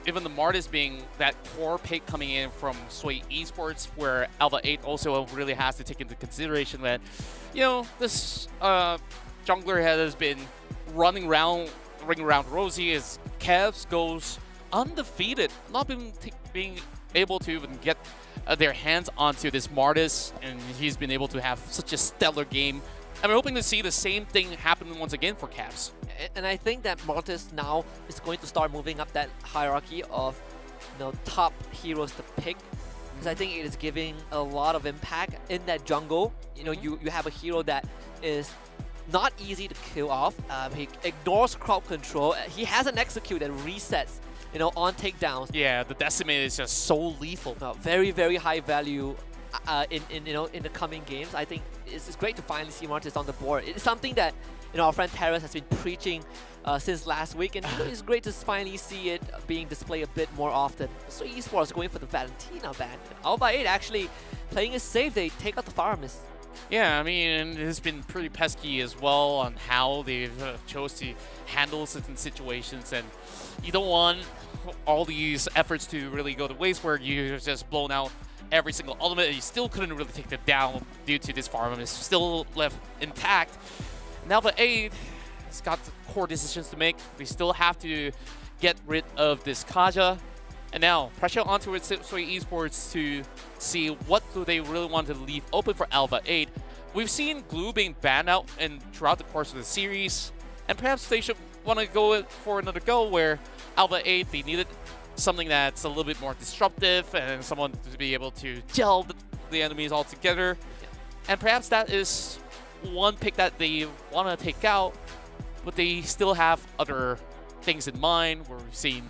even the Martis being that core pick coming in from Sway Esports, where ALVA 8 also really has to take into consideration that, this jungler has been running around Rosie as Cavs goes undefeated, not being able to even get their hands onto this Martis, and he's been able to have such a stellar game. I'm hoping to see the same thing happen once again for Cavs. And I think that Martis now is going to start moving up that hierarchy of top heroes to pick, because I think it is giving a lot of impact in that jungle. You have a hero that is not easy to kill off. He ignores crowd control. He has an execute that resets on takedowns. Yeah, the Decimate is just so lethal. Very, very high value in the coming games. I think it's great to finally see Martis on the board. It's something that our friend Terrace has been preaching since last week, and it's great to finally see it being displayed a bit more often. So Esports going for the Valentina ban. ALVA 8 actually playing it safe. They take out the Faramis. Yeah, I mean, it's been pretty pesky as well on how they've chose to handle certain situations, and you don't want all these efforts to really go to waste where you've just blown out every single ultimate and you still couldn't really take them down due to this farm, and it's still left intact. Now the 8 has got core decisions to make. They still have to get rid of this Kaja. And now, pressure onto Sway Esports to see what do they really want to leave open for ALVA 8. We've seen Glue being banned out and throughout the course of the series, and perhaps they should want to go for another go where ALVA 8, they needed something that's a little bit more disruptive and someone to be able to gel the enemies all together. And perhaps that is one pick that they want to take out, but they still have other things in mind where we've seen,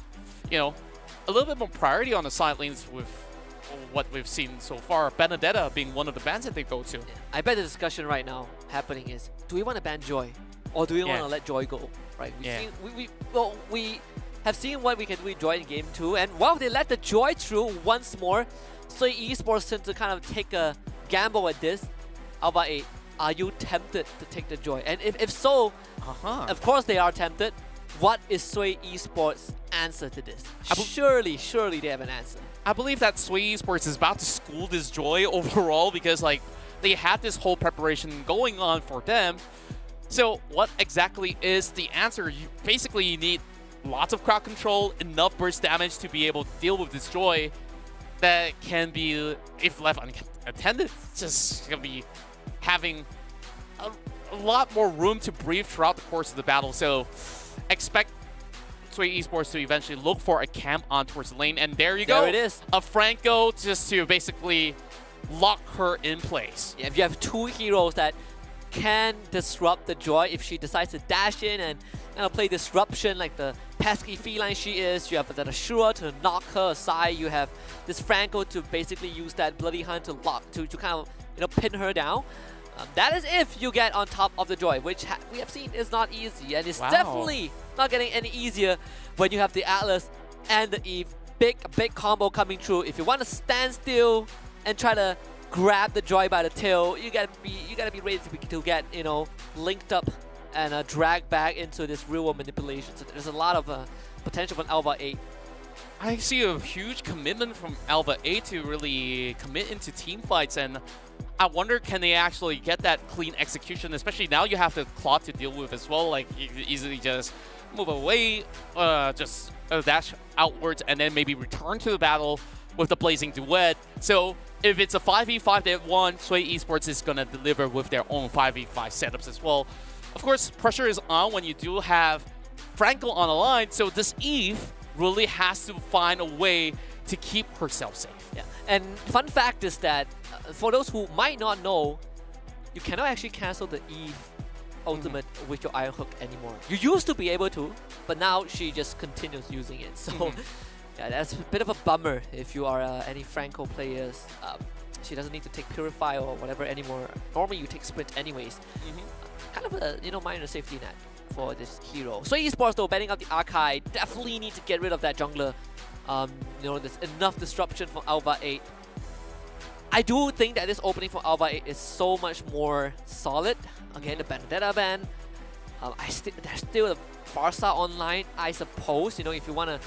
a little bit more priority on the side lanes with what we've seen so far. Benedetta being one of the bans that they go to. I bet the discussion right now happening is, do we want to ban Joy? Or do we want to let Joy go? Right? We have seen what we can do with Joy in game 2, and while they let the Joy through once more, so Esports tend to kind of take a gamble at this. ALVA 8, are you tempted to take the Joy? And if so, of course they are tempted. What is Sway Esports' answer to this? Surely they have an answer. I believe that Sway Esports is about to school this Joy overall because they had this whole preparation going on for them. So what exactly is the answer? You need lots of crowd control, enough burst damage to be able to deal with this Joy that can be, if left unattended, just going to be having a lot more room to breathe throughout the course of the battle. So expect Sway Esports to eventually look for a camp on towards the lane, and there you go. There it is. A Franco just to basically lock her in place. Yeah, if you have two heroes that can disrupt the Joy, if she decides to dash in and play disruption like the pesky feline she is, you have that Ashura to knock her aside, you have this Franco to basically use that Bloody Hunt to lock, to kind of pin her down. That is if you get on top of the Joy, which we have seen is not easy, and it's definitely not getting any easier when you have the Atlas and the Eve. Big combo coming through. If you want to stand still and try to grab the Joy by the tail, you gotta be ready to get linked up and dragged back into this real world manipulation. So there's a lot of potential from ALVA 8. I see a huge commitment from ALVA 8 to really commit into team fights, and I wonder, can they actually get that clean execution, especially now you have the clock to deal with as well. Like, you can easily just move away, just dash outwards, and then maybe return to the battle with the Blazing Duet. So if it's a 5v5 they won, Sway Esports is going to deliver with their own 5v5 setups as well. Of course, pressure is on when you do have Frankel on the line, so this Eve really has to find a way to keep herself safe. Yeah, and fun fact is that for those who might not know, you cannot actually cancel the Eve ultimate with your Iron Hook anymore. You used to be able to, but now she just continues using it. So yeah, that's a bit of a bummer if you are any Franco players. She doesn't need to take Purify or whatever anymore. Normally you take Sprint anyways. Kind of a minor safety net for this hero. So Esports though, banning out the Archive, definitely need to get rid of that jungler. There's enough disruption from ALVA 8. I do think that this opening for ALVA 8 is so much more solid. Again, the Benedetta ban. There's still the Farsa online, I suppose. If you want to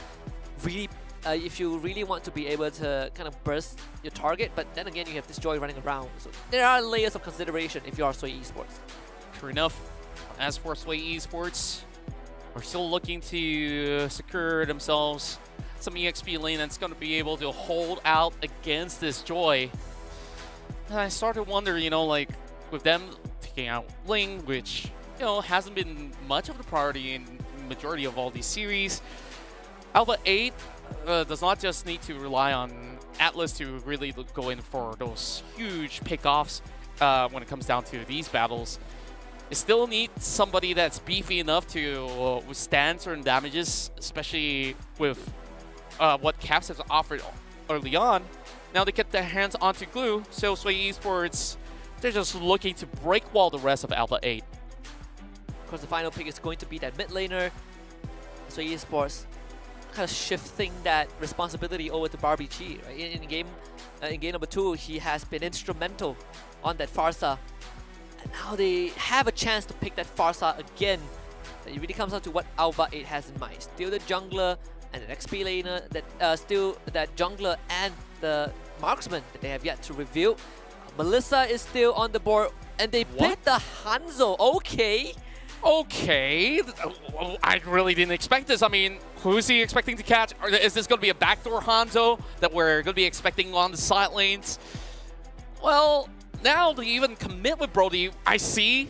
really, if you really want to be able to kind of burst your target, but then again, you have this Joy running around. So there are layers of consideration if you are Sway Esports. True enough. As for Sway Esports, we're still looking to secure themselves some EXP lane that's going to be able to hold out against this Joy. And I started to wonder, like, with them taking out Ling, which, hasn't been much of the priority in the majority of all these series. ALVA 8 does not just need to rely on Atlas to really go in for those huge pickoffs when it comes down to these battles. It still needs somebody that's beefy enough to withstand certain damages, especially with what Caps has offered early on. Now they get their hands onto Glue, so Sway Esports, they're just looking to break wall the rest of ALVA 8. Of course, the final pick is going to be that mid laner. Sway Esports kind of shifting that responsibility over to Barbie Chi. Right? In game number 2, he has been instrumental on that Farsa. And now they have a chance to pick that Farsa again. It really comes down to what ALVA 8 has in mind. Still the jungler and an XP laner, still that jungler and the marksman that they have yet to reveal. Melissa is still on the board, and they picked the Hanzo. Okay. I really didn't expect this. I mean, who's he expecting to catch? Or is this going to be a backdoor Hanzo that we're going to be expecting on the side lanes? Well, now to even commit with Brody, I see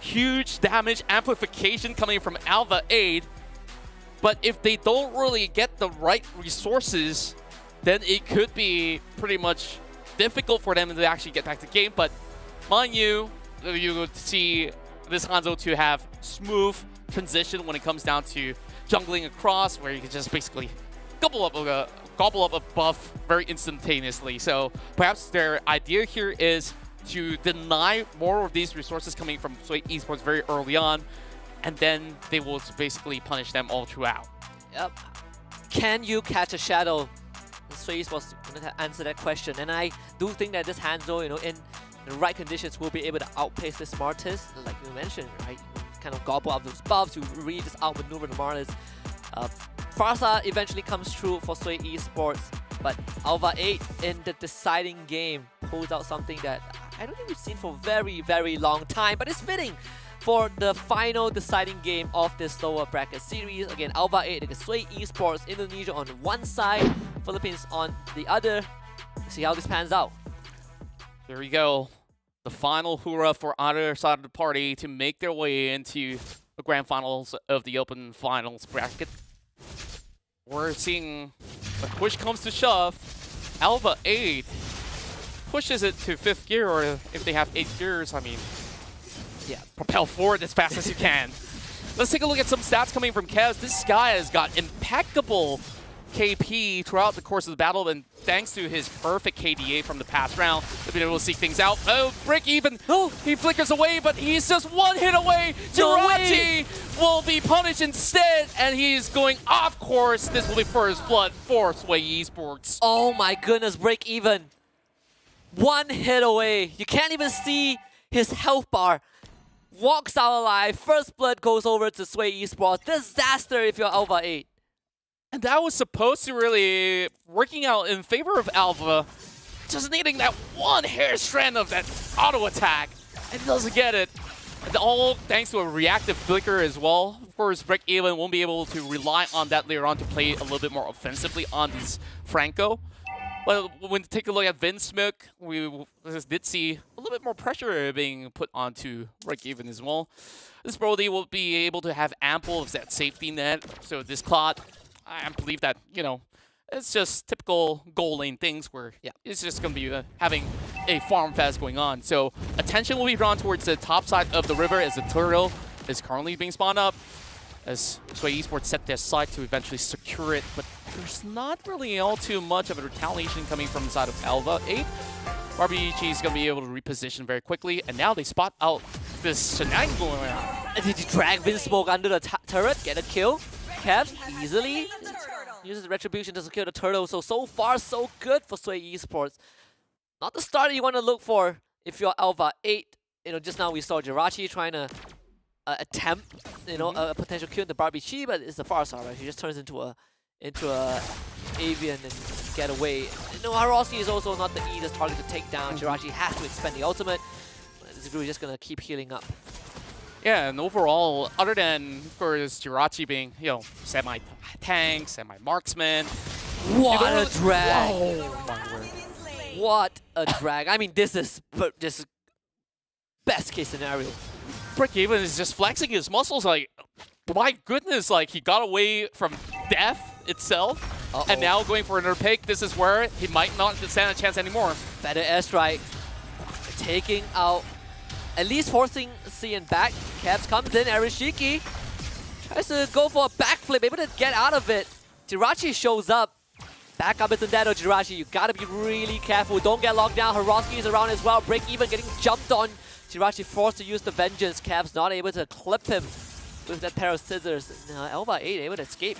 huge damage amplification coming from ALVA 8. But if they don't really get the right resources, then it could be pretty much difficult for them to actually get back to game. But mind you, you would see this Hanzo to have smooth transition when it comes down to jungling across, where you can just basically gobble up a buff very instantaneously. So perhaps their idea here is to deny more of these resources coming from Sway Esports very early on, and then they will basically punish them all throughout. Yep. Can you catch a shadow? Sway Esports going to answer that question, and I do think that this Hanzo, in the right conditions, will be able to outpace the Smartest, like you mentioned, right? Kind of gobble up those buffs to really just outmaneuver the Smartest. Farsa eventually comes through for Sway Esports, but ALVA 8 in the deciding game pulls out something that I don't think we've seen for a very, very long time, but it's fitting for the final deciding game of this lower bracket series. Again, ALVA 8 against Sway Esports, Indonesia on one side, Philippines on the other. See how this pans out. There we go. The final hurrah for either side of the party to make their way into the grand finals of the Open Finals bracket. We're seeing a push comes to shove. ALVA 8 pushes it to 5th gear, or if they have 8 gears, I mean, yeah, propel forward as fast as you can. Let's take a look at some stats coming from Kez. This guy has got impeccable KP throughout the course of the battle, and thanks to his perfect KDA from the past round, they've been able to seek things out. Oh, break even! Oh, he flickers away, but he's just one hit away. Jirachi will be punished instead, and he's going off course. This will be first blood for Sway Esports. Oh my goodness, break even. One hit away. You can't even see his health bar. Walks out alive. First blood goes over to Sway Esports. Disaster if you're ALVA 8. And that was supposed to really working out in favor of ALVA. Just needing that one hair strand of that auto attack. And doesn't get it. And all thanks to a reactive flicker as well. Of course, Break Even won't be able to rely on that later on to play a little bit more offensively on this Franco. But when you take a look at Vinsmoke, we did see a little bit more pressure being put onto Break Even as well. This Brody will be able to have ample of that safety net. So this Clot, I believe that, you know, it's just typical goal lane things where it's just going to be having a farm fest going on. So attention will be drawn towards the top side of the river as the turtle is currently being spawned up. As Sway Esports set their side to eventually secure it, but there's not really all too much of a retaliation coming from the side of ALVA 8. RBG is going to be able to reposition very quickly, and now they spot out this shenanigan going on. Did you drag Vinsmoke under the turret, get a kill? Kev easily uses the retribution to secure the turtle. So far, so good for Sway Esports. Not the starter you want to look for if you're ALVA 8. You know, just now we saw Jirachi trying to attempt, you know, a potential kill in the Barbie Chi, but it's the far side, right? He just turns into a avian and get away. You know, Haroski is also not the easiest target to take down. Jirachi has to expend the ultimate. Ziguru is just gonna keep healing up. Yeah, and overall, other than, of course, Jirachi being, you know, semi-tank, semi-marksman. What a drag! Oh my word. What a drag. I mean, this is just best case scenario. Break Even is just flexing his muscles like, my goodness, like he got away from death itself. And now going for another pick. This is where he might not stand a chance anymore. Better airstrike. Taking out, at least forcing CN back. Caps comes in, Arishiki tries to go for a backflip, able to get out of it. Jirachi shows up. Back up isn't that, or Jirachi, you gotta be really careful. Don't get locked down. Haroski is around as well. Break Even getting jumped on. Jirachi forced to use the vengeance. Caps not able to clip him with that pair of scissors. ALVA 8 able to escape.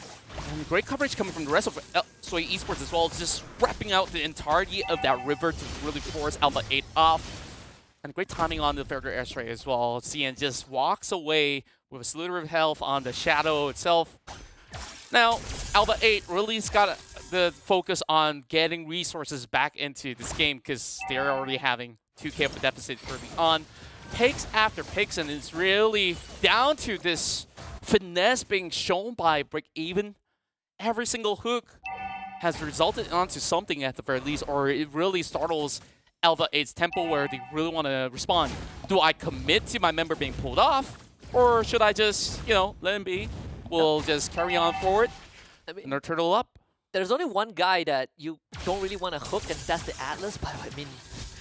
And great coverage coming from the rest of Sway Esports as well. Just wrapping out the entirety of that river to really force ALVA 8 off. And great timing on the further airstrike as well. CN just walks away with a slither of health on the shadow itself. Now, ALVA 8 really's got the focus on getting resources back into this game because they're already having 2K of a deficit early on. Picks after picks, and it's really down to this finesse being shown by Break Even. Every single hook has resulted onto something at the very least, or it really startles ALVA 8's tempo where they really want to respond. Do I commit to my member being pulled off, or should I just, you know, let him be? We'll just carry on forward, and our turtle up. There's only one guy that you don't really want to hook, and that's the Atlas. But I mean,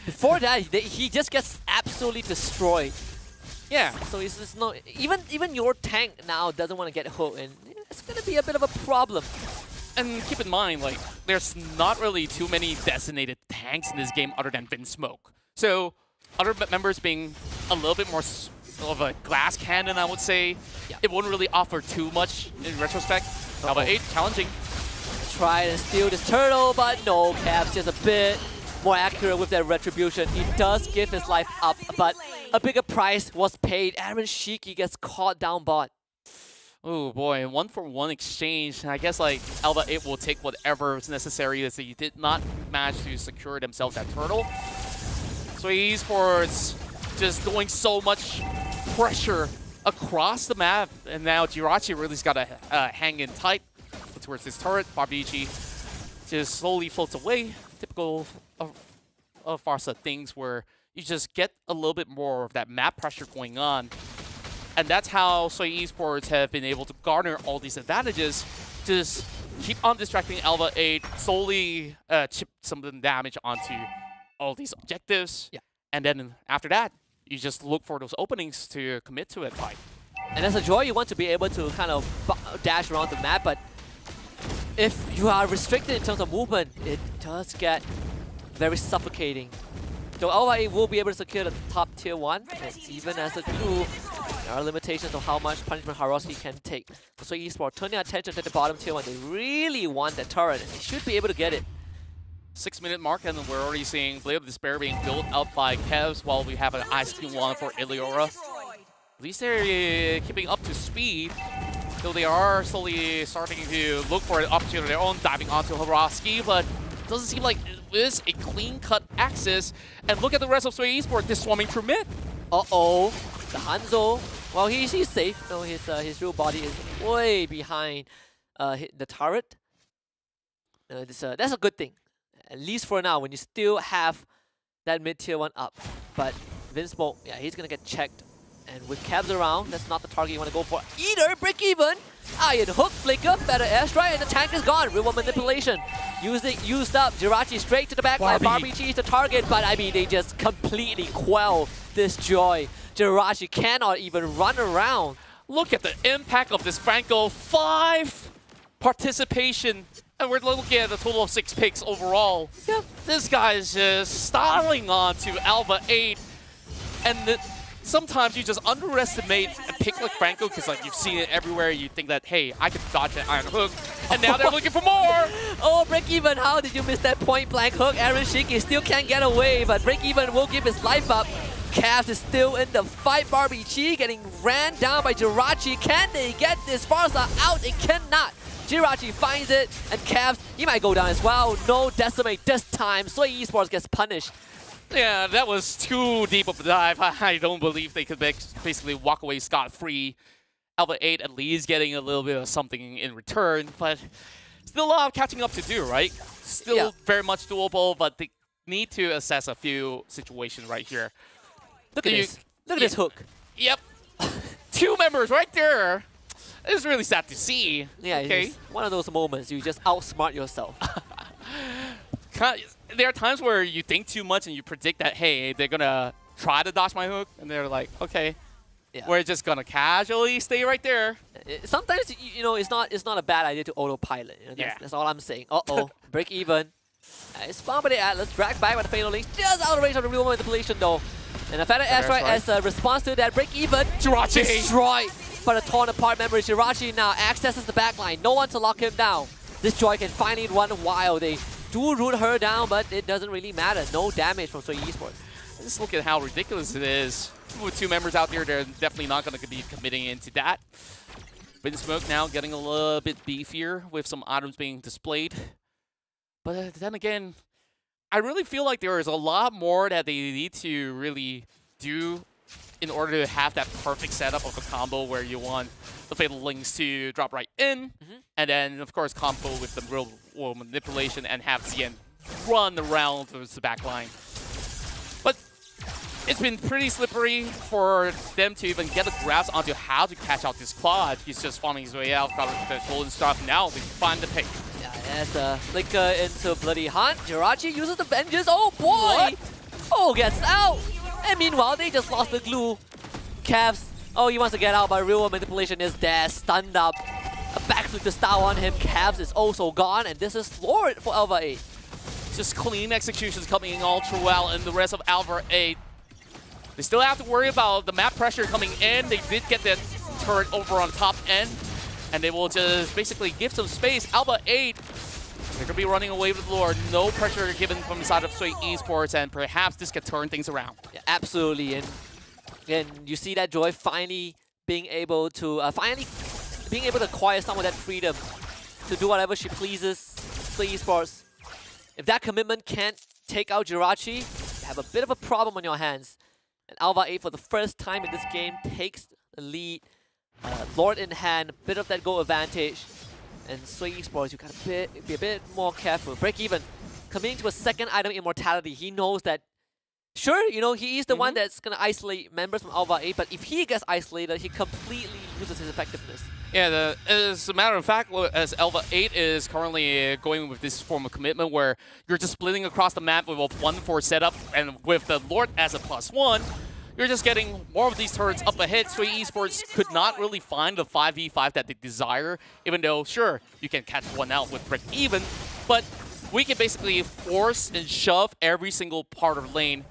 before that, he just gets absolutely destroyed. Yeah. So it's no, even your tank now doesn't want to get hooked, and it's gonna be a bit of a problem. And keep in mind, like, there's not really too many designated tanks in this game other than Vinsmoke. So other members being a little bit more of a glass cannon, I would say, it wouldn't really offer too much in retrospect. ALVA 8 challenging. Try to steal this turtle, but no, Caps just a bit more accurate with that retribution. He does give his life up, but a bigger price was paid. Aaron Shiki gets caught down bot. Oh boy, 1-for-1 exchange. I guess like ALVA 8 will take whatever is necessary as he did not manage to secure themselves that turtle. So Esports just doing so much pressure across the map, and now Jirachi really's got to hang in tight towards this turret. Barbichi just slowly floats away. Typical of Farsa things where you just get a little bit more of that map pressure going on. And that's how Sway Esports have been able to garner all these advantages. Just keep on distracting ALVA 8, slowly chip some of the damage onto all these objectives. Yeah. And then after that, you just look for those openings to commit to it. And as a Joy, you want to be able to kind of dash around the map, but if you are restricted in terms of movement, it does get very suffocating. So ALVA will be able to secure the top tier 1, and even as a crew, there are limitations of how much punishment Haroski can take. So Esports turning their attention to the bottom tier 1. They really want that turret, and they should be able to get it. 6-minute mark, and we're already seeing Blade of Despair being built up by Kevs while we have an ISP1 for Iliora. At least they're keeping up to speed, though they are slowly starting to look for an opportunity of their own, diving onto Haroski, but it doesn't seem like it is a clean-cut access. And look at the rest of Sway Esports, they're swarming through mid. Uh-oh, the Hanzo, well, he's safe. No, his real body is way behind the turret. That's a good thing. At least for now, when you still have that mid-tier 1 up. But Vinsmoke, yeah, he's going to get checked. And with Cabs around, that's not the target you want to go for either. Break even. Iron Hook, flicker, better airstrike, and the tank is gone. Real manipulation. Used up. Jirachi straight to the back line. Barbie is the target, but I mean, they just completely quell this joy. Jirachi cannot even run around. Look at the impact of this Franco. 5 participation. And we're looking at a total of 6 picks overall. Yeah. This guy is just styling on to ALVA 8. And sometimes you just underestimate a pick like Franco because like you've seen it everywhere. You think that, hey, I could dodge an Iron Hook. And now they're looking for more. Oh, Break Even, how did you miss that point blank hook? Aaron Shiki still can't get away, but Break Even will give his life up. Cavs is still in the fight. Barbie Chi getting ran down by Jirachi. Can they get this Farsa out? They cannot. Jirachi finds it, and Cavs, he might go down as well. No decimate this time, so Esports gets punished. Yeah, that was too deep of a dive. I don't believe they could basically walk away scot-free. ALVA 8 at least getting a little bit of something in return, but still a lot of catching up to do, right? Still very much doable, but they need to assess a few situations right here. Look at this. Look at this hook. Yep. 2 members right there. It's really sad to see. Yeah, okay. It's one of those moments you just outsmart yourself. There are times where you think too much and you predict that, hey, they're going to try to dodge my hook, and they're like, okay, we're just going to casually stay right there. Sometimes, you know, it's not a bad idea to autopilot. You know, that's all I'm saying. Uh-oh, break even. It's fun by the Atlas, dragged back by the Fatal Link, just out of range of the real manipulation though. And a Fatal Airstrike as a response to that break even. Jirachi destroyed by the torn apart memory. Jirachi now accesses the backline. No one to lock him down. This Joy can finally run wild. They do root her down, but it doesn't really matter. No damage from Sway Esports. Just look at how ridiculous it is. With 2 members out there, they're definitely not going to be committing into that. Vinsmoke now getting a little bit beefier with some items being displayed. But then again, I really feel like there is a lot more that they need to really do in order to have that perfect setup of a combo where you want the Fatal Links to drop right in, and then, of course, combo with the real world manipulation and have Zien run around towards the back line. But it's been pretty slippery for them to even get a grasp onto how to catch out this Claude. He's just farming his way out, got the golden stuff. Now they find the pick. Yeah, that's a flicker into Bloody Hunt. Jirachi uses the vengeance. Oh boy! What? Oh, gets out! And meanwhile, they just lost the glue. Cavs, oh, he wants to get out, but real world manipulation is there, stunned up. A backflip to style on him. Cavs is also gone, and this is Lord for ALVA 8. Just clean executions coming in all too well, and the rest of ALVA 8. They still have to worry about the map pressure coming in. They did get that turret over on top end, and they will just basically give some space. ALVA 8, they're going to be running away with the Lord. No pressure given from the side of Sway Esports, and perhaps this could turn things around. Yeah, absolutely, and you see that Joy finally being able to acquire some of that freedom to do whatever she pleases. Sway Esports, if that commitment can't take out Jirachi, you have a bit of a problem on your hands. And ALVA 8 for the first time in this game takes the lead. Lord in hand, a bit of that goal advantage. And Sway Esports, you gotta be a bit more careful. Break even. Coming to a second item immortality, he knows that, sure, you know, he is the one that's gonna isolate members from ALVA 8, but if he gets isolated, he completely loses his effectiveness. Yeah, as a matter of fact, as ALVA 8 is currently going with this form of commitment where you're just splitting across the map with a 1-4 setup, and with the Lord as a +1, you're just getting more of these turrets up ahead. Sway Esports could not really find the 5v5 that they desire, even though, sure, you can catch one out with break even, but we can basically force and shove every single part of the lane.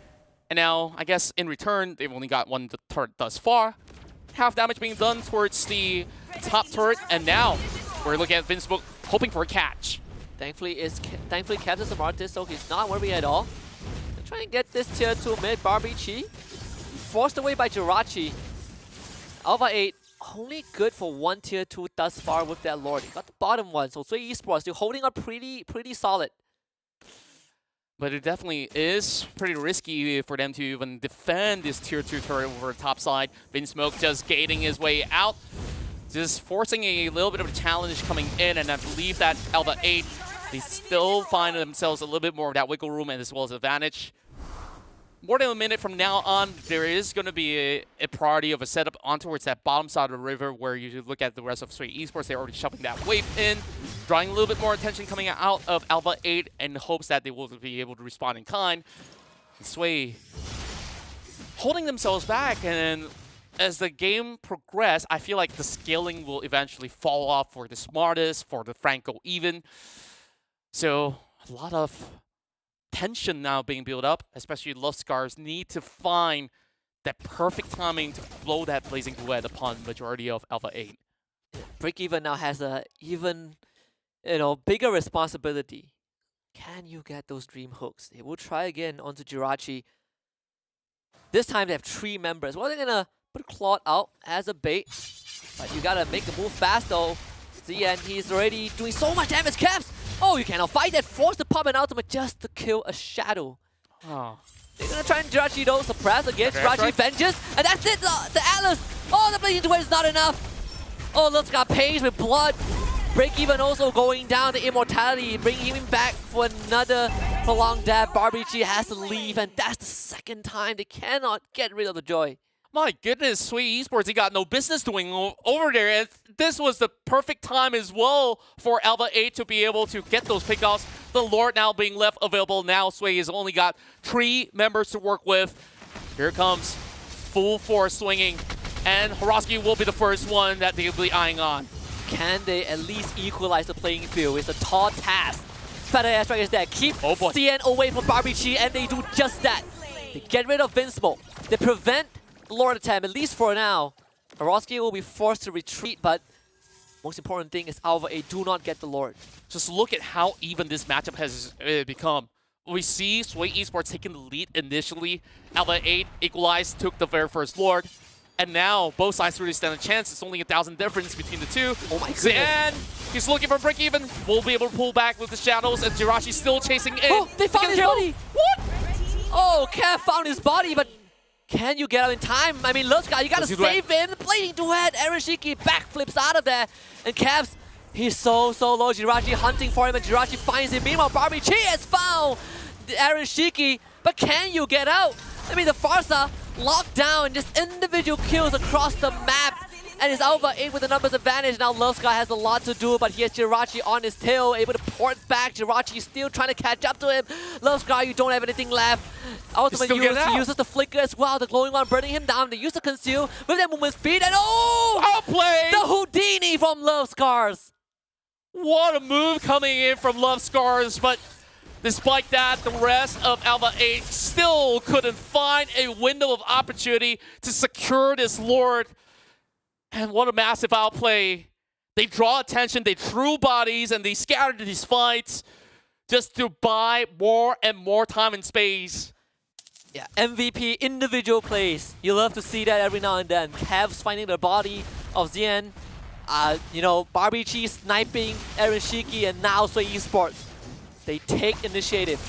And now, I guess, in return, they've only got one turret thus far. Half damage being done towards the top turret, and now we're looking at Vinsmoke hoping for a catch. Thankfully, Cavs is a Martis, so he's not worried at all. They're trying to get this tier 2 mid, Barbichi. Forced away by Jirachi. ALVA 8, only good for one tier 2 thus far with that Lord. He got the bottom one, so Sway Esports still holding up pretty solid. But it definitely is pretty risky for them to even defend this tier 2 turret over the top side. Vinsmoke just gating his way out. Just forcing a little bit of a challenge coming in, and I believe that ALVA 8, they still find themselves a little bit more of that wiggle room and as well as advantage. More than a minute from now on, there is going to be a priority of a setup on towards that bottom side of the river where you look at the rest of Sway Esports. They're already shoving that wave in, drawing a little bit more attention coming out of ALVA 8 in hopes that they will be able to respond in kind. And Sway holding themselves back, and as the game progresses, I feel like the scaling will eventually fall off for the Smartest, for the Franco even. So a lot of tension now being built up, especially Love Scars need to find that perfect timing to blow that Blazing Duet upon majority of ALVA 8. Break Even now has a even, bigger responsibility. Can you get those dream hooks? They will try again onto Jirachi. This time they have 3 members. Well, they're gonna put Claude out as a bait, but you gotta make the move fast though. ZN, he's already doing so much damage. Caps! Oh, you cannot fight that. Force to pop an ultimate just to kill a shadow. Oh. They're gonna try and Jirachi though, suppress again. Jirachi vengeance, and that's it. The Atlas. Oh, the Blazing Duet is not enough. Oh, let's got Page with blood. Break Even also going down to immortality, bringing him back for another prolonged dab. Barbichi has to leave, and that's the second time they cannot get rid of the Joy. My goodness, Sway Esports, he got no business doing over there. And this was the perfect time as well for ALVA 8 to be able to get those pickoffs. The Lord now being left available. Now Sway has only got 3 members to work with. Here comes full force swinging. And Horosky will be the first one that they'll be eyeing on. Can they at least equalize the playing field? It's a tall task. Feather Airstrike is there. Keep CN away from Barbichi, and they do just that. They get rid of Vinsmoke. They prevent Lord attempt, at least for now. Horosky will be forced to retreat, but most important thing is ALVA 8 do not get the Lord. Just look at how even this matchup has become. We see Sway Esports taking the lead initially. ALVA 8 equalized, took the very first Lord. And now both sides really stand a chance. It's only 1,000 difference between the two. Oh my goodness. And he's looking for break even. We'll be able to pull back with the shadows, and Jirachi's still chasing in. Oh, they found his body. What? Oh, Kev found his body, but can you get out in time? I mean, Lutzka, you gotta save him. The Blazing Duet, Arashiki backflips out of there. And Cavs, he's so low. Jirachi hunting for him, and Jirachi finds him. Meanwhile, Barbichi has found Arashiki, but can you get out? I mean, the Farsa locked down, just individual kills across the map. And it's ALVA 8 with the numbers advantage. Now Love Sky has a lot to do, but he has Jirachi on his tail, able to port back. Jirachi still trying to catch up to him. Love Sky, you don't have anything left. Ultimate uses the flicker as well. The glowing one burning him down. They use the conceal with that movement speed, and outplay! The Houdini from Love Scars. What a move coming in from Love Scars, but despite that, the rest of ALVA 8 still couldn't find a window of opportunity to secure this Lord. And what a massive outplay. They draw attention, they threw bodies, and they scattered these fights just to buy more and more time and space. Yeah, MVP individual plays. You love to see that every now and then. Cavs finding the body of Zien. Barbichi sniping Arashiki, and now Sway Esports. They take initiative.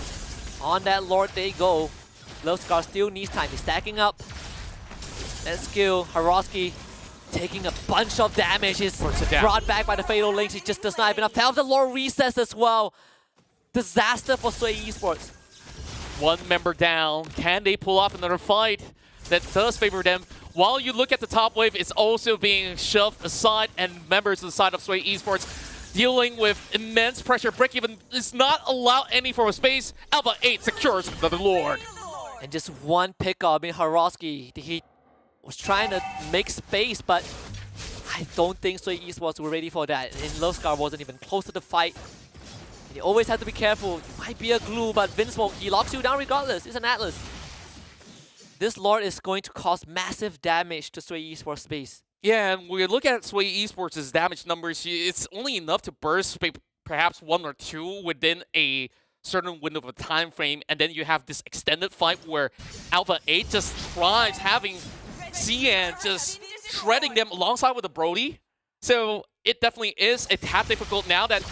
On that Lord they go. Love Scar still needs time. He's stacking up. That skill, Horosky taking a bunch of damage. He's brought back by the Fatal Links. He just does not have enough health. The Lord resets as well. Disaster for Sway Esports. One member down. Can they pull off another fight that does favor them? While you look at the top wave, it's also being shoved aside, and members of the side of Sway Esports dealing with immense pressure. Break even is not allowed any form of space. ALVA 8 secures the Lord. And just one pickup. I mean, Haroski, he was trying to make space, but I don't think Sway Esports were ready for that. And Lovescar wasn't even close to the fight. And you always have to be careful. You might be a glue, but Vinsmoke, he locks you down regardless. It's an Atlas. This Lord is going to cause massive damage to Sway Esports space. Yeah, and we look at Sway Esports' damage numbers, it's only enough to burst perhaps 1 or 2 within a certain window of time frame, and then you have this extended fight where Alpha 8 just thrives having Zian just shredding them alongside with the Brody. So it definitely is a tad difficult now that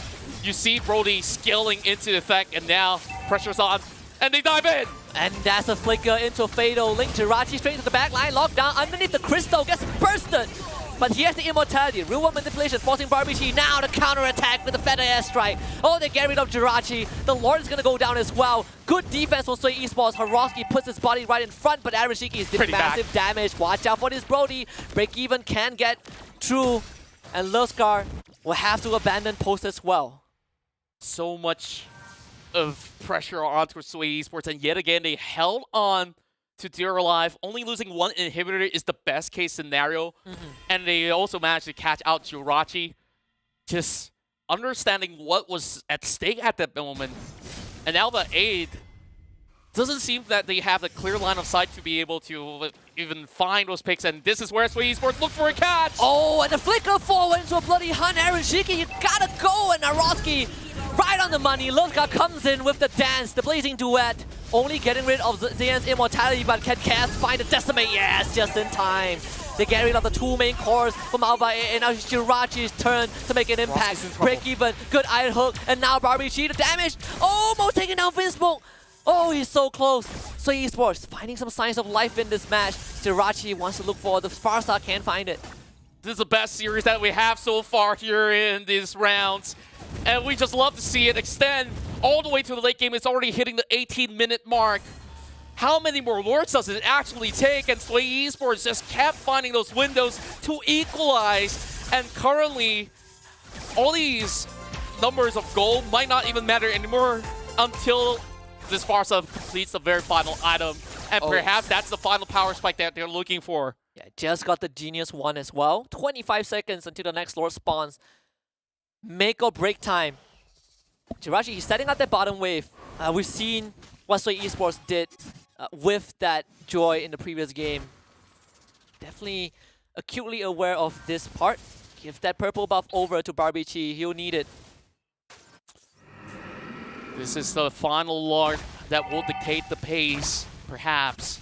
you see Brody scaling into effect, and now pressure's on, and they dive in! And that's a flicker into a fatal link. Jirachi straight to the back line, locked down underneath the crystal, gets bursted. But he has the immortality, real world manipulation, forcing BUTWHY now to counter-attack with a feather airstrike. Oh, they get rid of Jirachi. The Lord is gonna go down as well. Good defense from Sway Esports. Haroski puts his body right in front, but Arashiki is doing massive damage. Watch out for this Brody. Break even can get through, and Lovescar will have to abandon post as well. So much of pressure onto Sway Esports, and yet again they held on to dear alive. Only losing 1 inhibitor is the best case scenario, and they also managed to catch out Jirachi. Just understanding what was at stake at that moment. And Alva 8 doesn't seem that they have a clear line of sight to be able to even find those picks, and this is where Sway Esports look for a catch! Oh, and the flicker forward into a bloody hunt. Arashiki, you gotta go, and Naroski right on the money. Lovescar comes in with the dance, the blazing duet. Only getting rid of Zian's immortality, but can Cass find a decimate? Yes, just in time. They get rid of the 2 main cores from Alva, and now it's Jirachi's turn to make an impact. Break even, good iron hook, and now BUTWHY, the damage. Almost taking down Vinsmoke. Oh, he's so close. So Esports finding some signs of life in this match. Jirachi wants to look for the Farsa, can't find it. This is the best series that we have so far here in these rounds. And we just love to see it extend all the way to the late game. It's already hitting the 18-minute mark. How many more Lords does it actually take? And Sway Esports just kept finding those windows to equalize. And currently, all these numbers of gold might not even matter anymore until this Farsa completes the very final item. And perhaps that's the final power spike that they're looking for. Yeah, just got the Genius 1 as well. 25 seconds until the next Lord spawns. Make or break time. Jirachi, he's setting up that bottom wave. We've seen what Sway Esports did with that Joy in the previous game. Definitely acutely aware of this part. Give that purple buff over to BUTWHY. He'll need it. This is the final Lord that will dictate the pace, perhaps,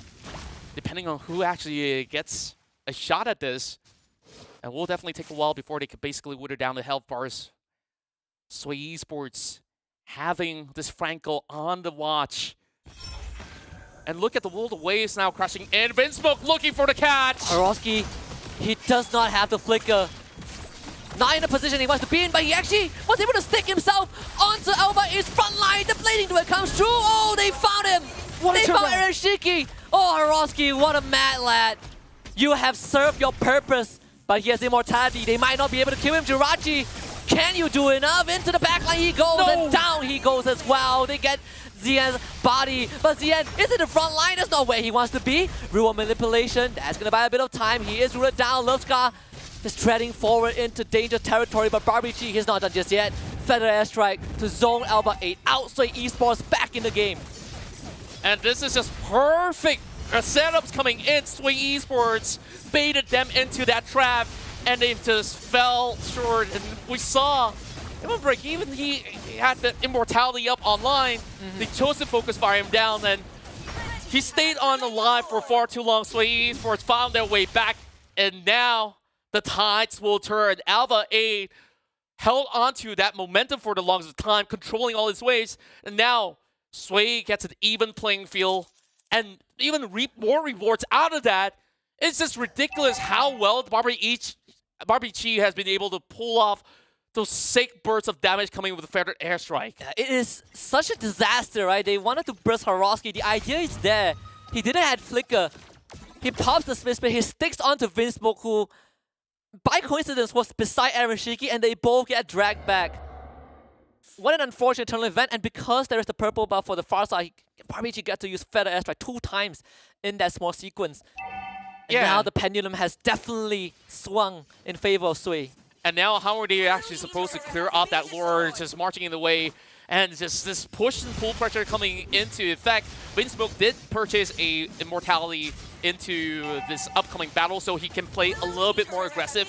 depending on who actually gets a shot at this. And will definitely take a while before they can basically wither down the health bars. Sway Esports having this Franco on the watch. And look at the world of waves now crashing in. Vinsmoke looking for the catch. Haroski, he does not have the flicker. Not in the position he wants to be in, but he actually was able to stick himself onto Alva 8's front line. The blading duet comes through. Oh, they found him. They found Arashiki. Oh, Haroski, what a mad lad. You have served your purpose, but he has immortality. They might not be able to kill him. Jirachi, can you do enough? Into the backline he goes, and down he goes as well. They get Zian's body, but Zian is in the front line. That's not where he wants to be. Real manipulation, that's going to buy a bit of time. He is rooted down. Lovescar just treading forward into danger territory, but BUTWHY is not done just yet. Feather airstrike to zone Alva 8 out. Sway Esports back in the game. And this is just perfect. Setups coming in. Sway Esports baited them into that trap, and they just fell short. And we saw, even break even, he had the immortality up online. They chose to focus fire him down, and he stayed on alive for far too long. Sway Esports found their way back, and now the tides will turn. Alva 8 held onto that momentum for the longest of time, controlling all his waves, and now Sway gets an even playing field and even reap more rewards out of that. It's just ridiculous how well BUTWHY has been able to pull off those sick bursts of damage coming with a feathered airstrike. It is such a disaster, right? They wanted to burst Haroski. The idea is there. He didn't have flicker. He pops the Smith, but he sticks onto Vinsmoke, who by coincidence was beside Arashiki, and they both get dragged back. What an unfortunate turn event, and because there is the purple buff for the far side, Barbichi got to use Feather Airstrike 2 times in that small sequence. And Yeah. now the pendulum has definitely swung in favor of Sui. And now how are they actually supposed to clear off that Lord just marching in the way and just this push and pull pressure coming into effect? Vinsmoke did purchase a Immortality into this upcoming battle so he can play a little bit more aggressive.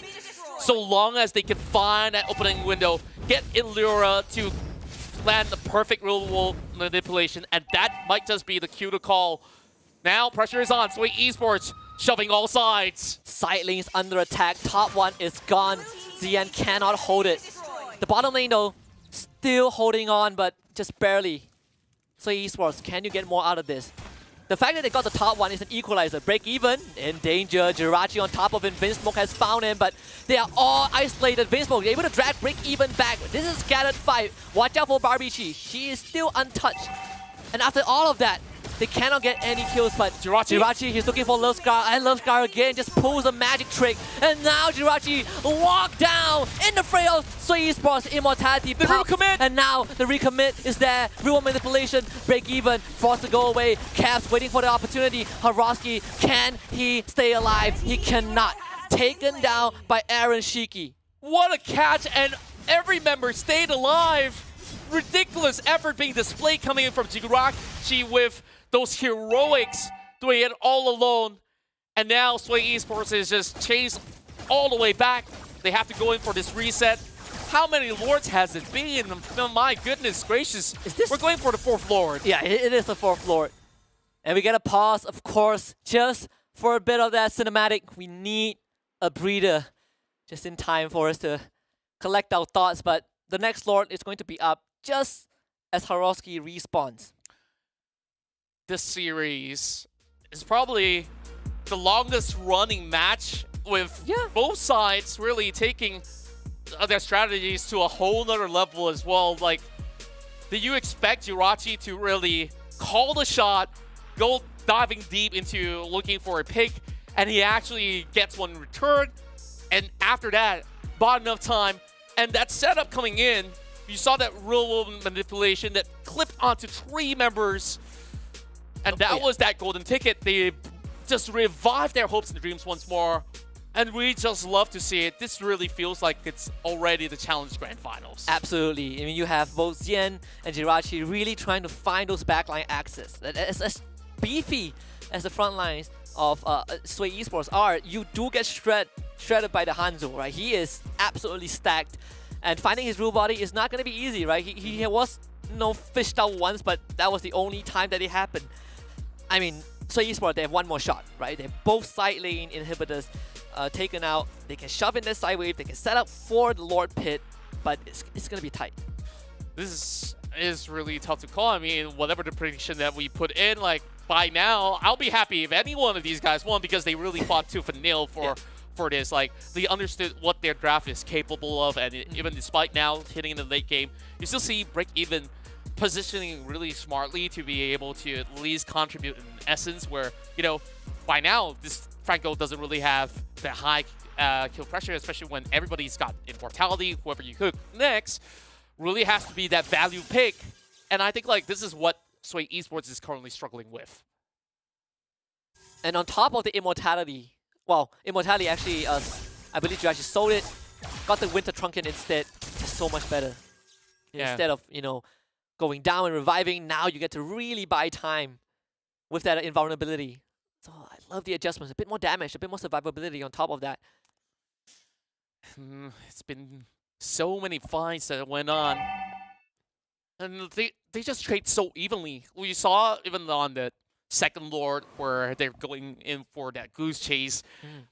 So long as they can find that opening window, get Illura to land the perfect real-world manipulation, and that might just be the cue to call. Now pressure is on, Sweet Esports shoving all sides. Side lanes under attack, top one is gone. Zian cannot hold it. The bottom lane though, still holding on, but just barely. So Esports, can you get more out of this? The fact that they got the top one is an equalizer. Break even, in danger. Jirachi on top of him. Vinsmoke has found him, but they are all isolated. Vinsmoke able to drag Break even back. This is a scattered fight. Watch out for Barbichi. She is still untouched. And after all of that, they cannot get any kills, but Jirachi, he's looking for Love Scar, and Love Scar again just pulls a magic trick. And now Jirachi walk down in the fray of Sui Esports Immortality. The recommit! And now the recommit is there. Real manipulation, break even, forced to go away. Caps waiting for the opportunity. Haroski, can he stay alive? He cannot. Taken down by Aaron Shiki. What a catch, and every member stayed alive. Ridiculous effort being displayed coming in from Jirachi with those heroics doing it all alone. And now Sway Esports is just chased all the way back. They have to go in for this reset. How many Lords has it been? Oh, my goodness gracious. We're going for the 4th Lord. Yeah, it is the 4th Lord. And we get a pause, of course, just for a bit of that cinematic. We need a breather just in time for us to collect our thoughts. But the next Lord is going to be up just as Haroski respawns. This series is probably the longest running match with both sides really taking their strategies to a whole nother level as well. Like, do you expect Jirachi to really call the shot, go diving deep into looking for a pick, and he actually gets one in return? And after that, bought enough time, and that setup coming in, you saw that real-world manipulation that clipped onto 3 members. And that was that golden ticket. They just revived their hopes and dreams once more. And we just love to see it. This really feels like it's already the Challenge Grand Finals. Absolutely. I mean, you have both Zien and Jirachi really trying to find those backline access. As beefy as the front lines of Sway Esports are, you do get shredded by the Hanzo, right? He is absolutely stacked. And finding his real body is not going to be easy, right? He was, fished out once, but that was the only time that it happened. I mean, so Esports, they have one more shot, right? They have both side lane inhibitors taken out. They can shove in their side wave. They can set up for the Lord Pit, but it's going to be tight. This is really tough to call. I mean, whatever the prediction that we put in, like, by now, I'll be happy if any one of these guys won because they really fought tooth and nail for this. Like, they understood what their draft is capable of, and even despite now hitting in the late game, you still see Break Even positioning really smartly to be able to at least contribute in essence where, by now, this Franco doesn't really have the high kill pressure, especially when everybody's got Immortality, whoever you cook next, really has to be that value pick. And I think, like, this is what Sway Esports is currently struggling with. And on top of the Immortality, well, Immortality actually, I believe you actually sold it, got the Winter Trunken instead, just so much better. Instead of, going down and reviving, now you get to really buy time with that invulnerability. So I love the adjustments. A bit more damage, a bit more survivability on top of that. It's been so many fights that went on. And they just trade so evenly. We saw even on the second Lord where they're going in for that goose chase.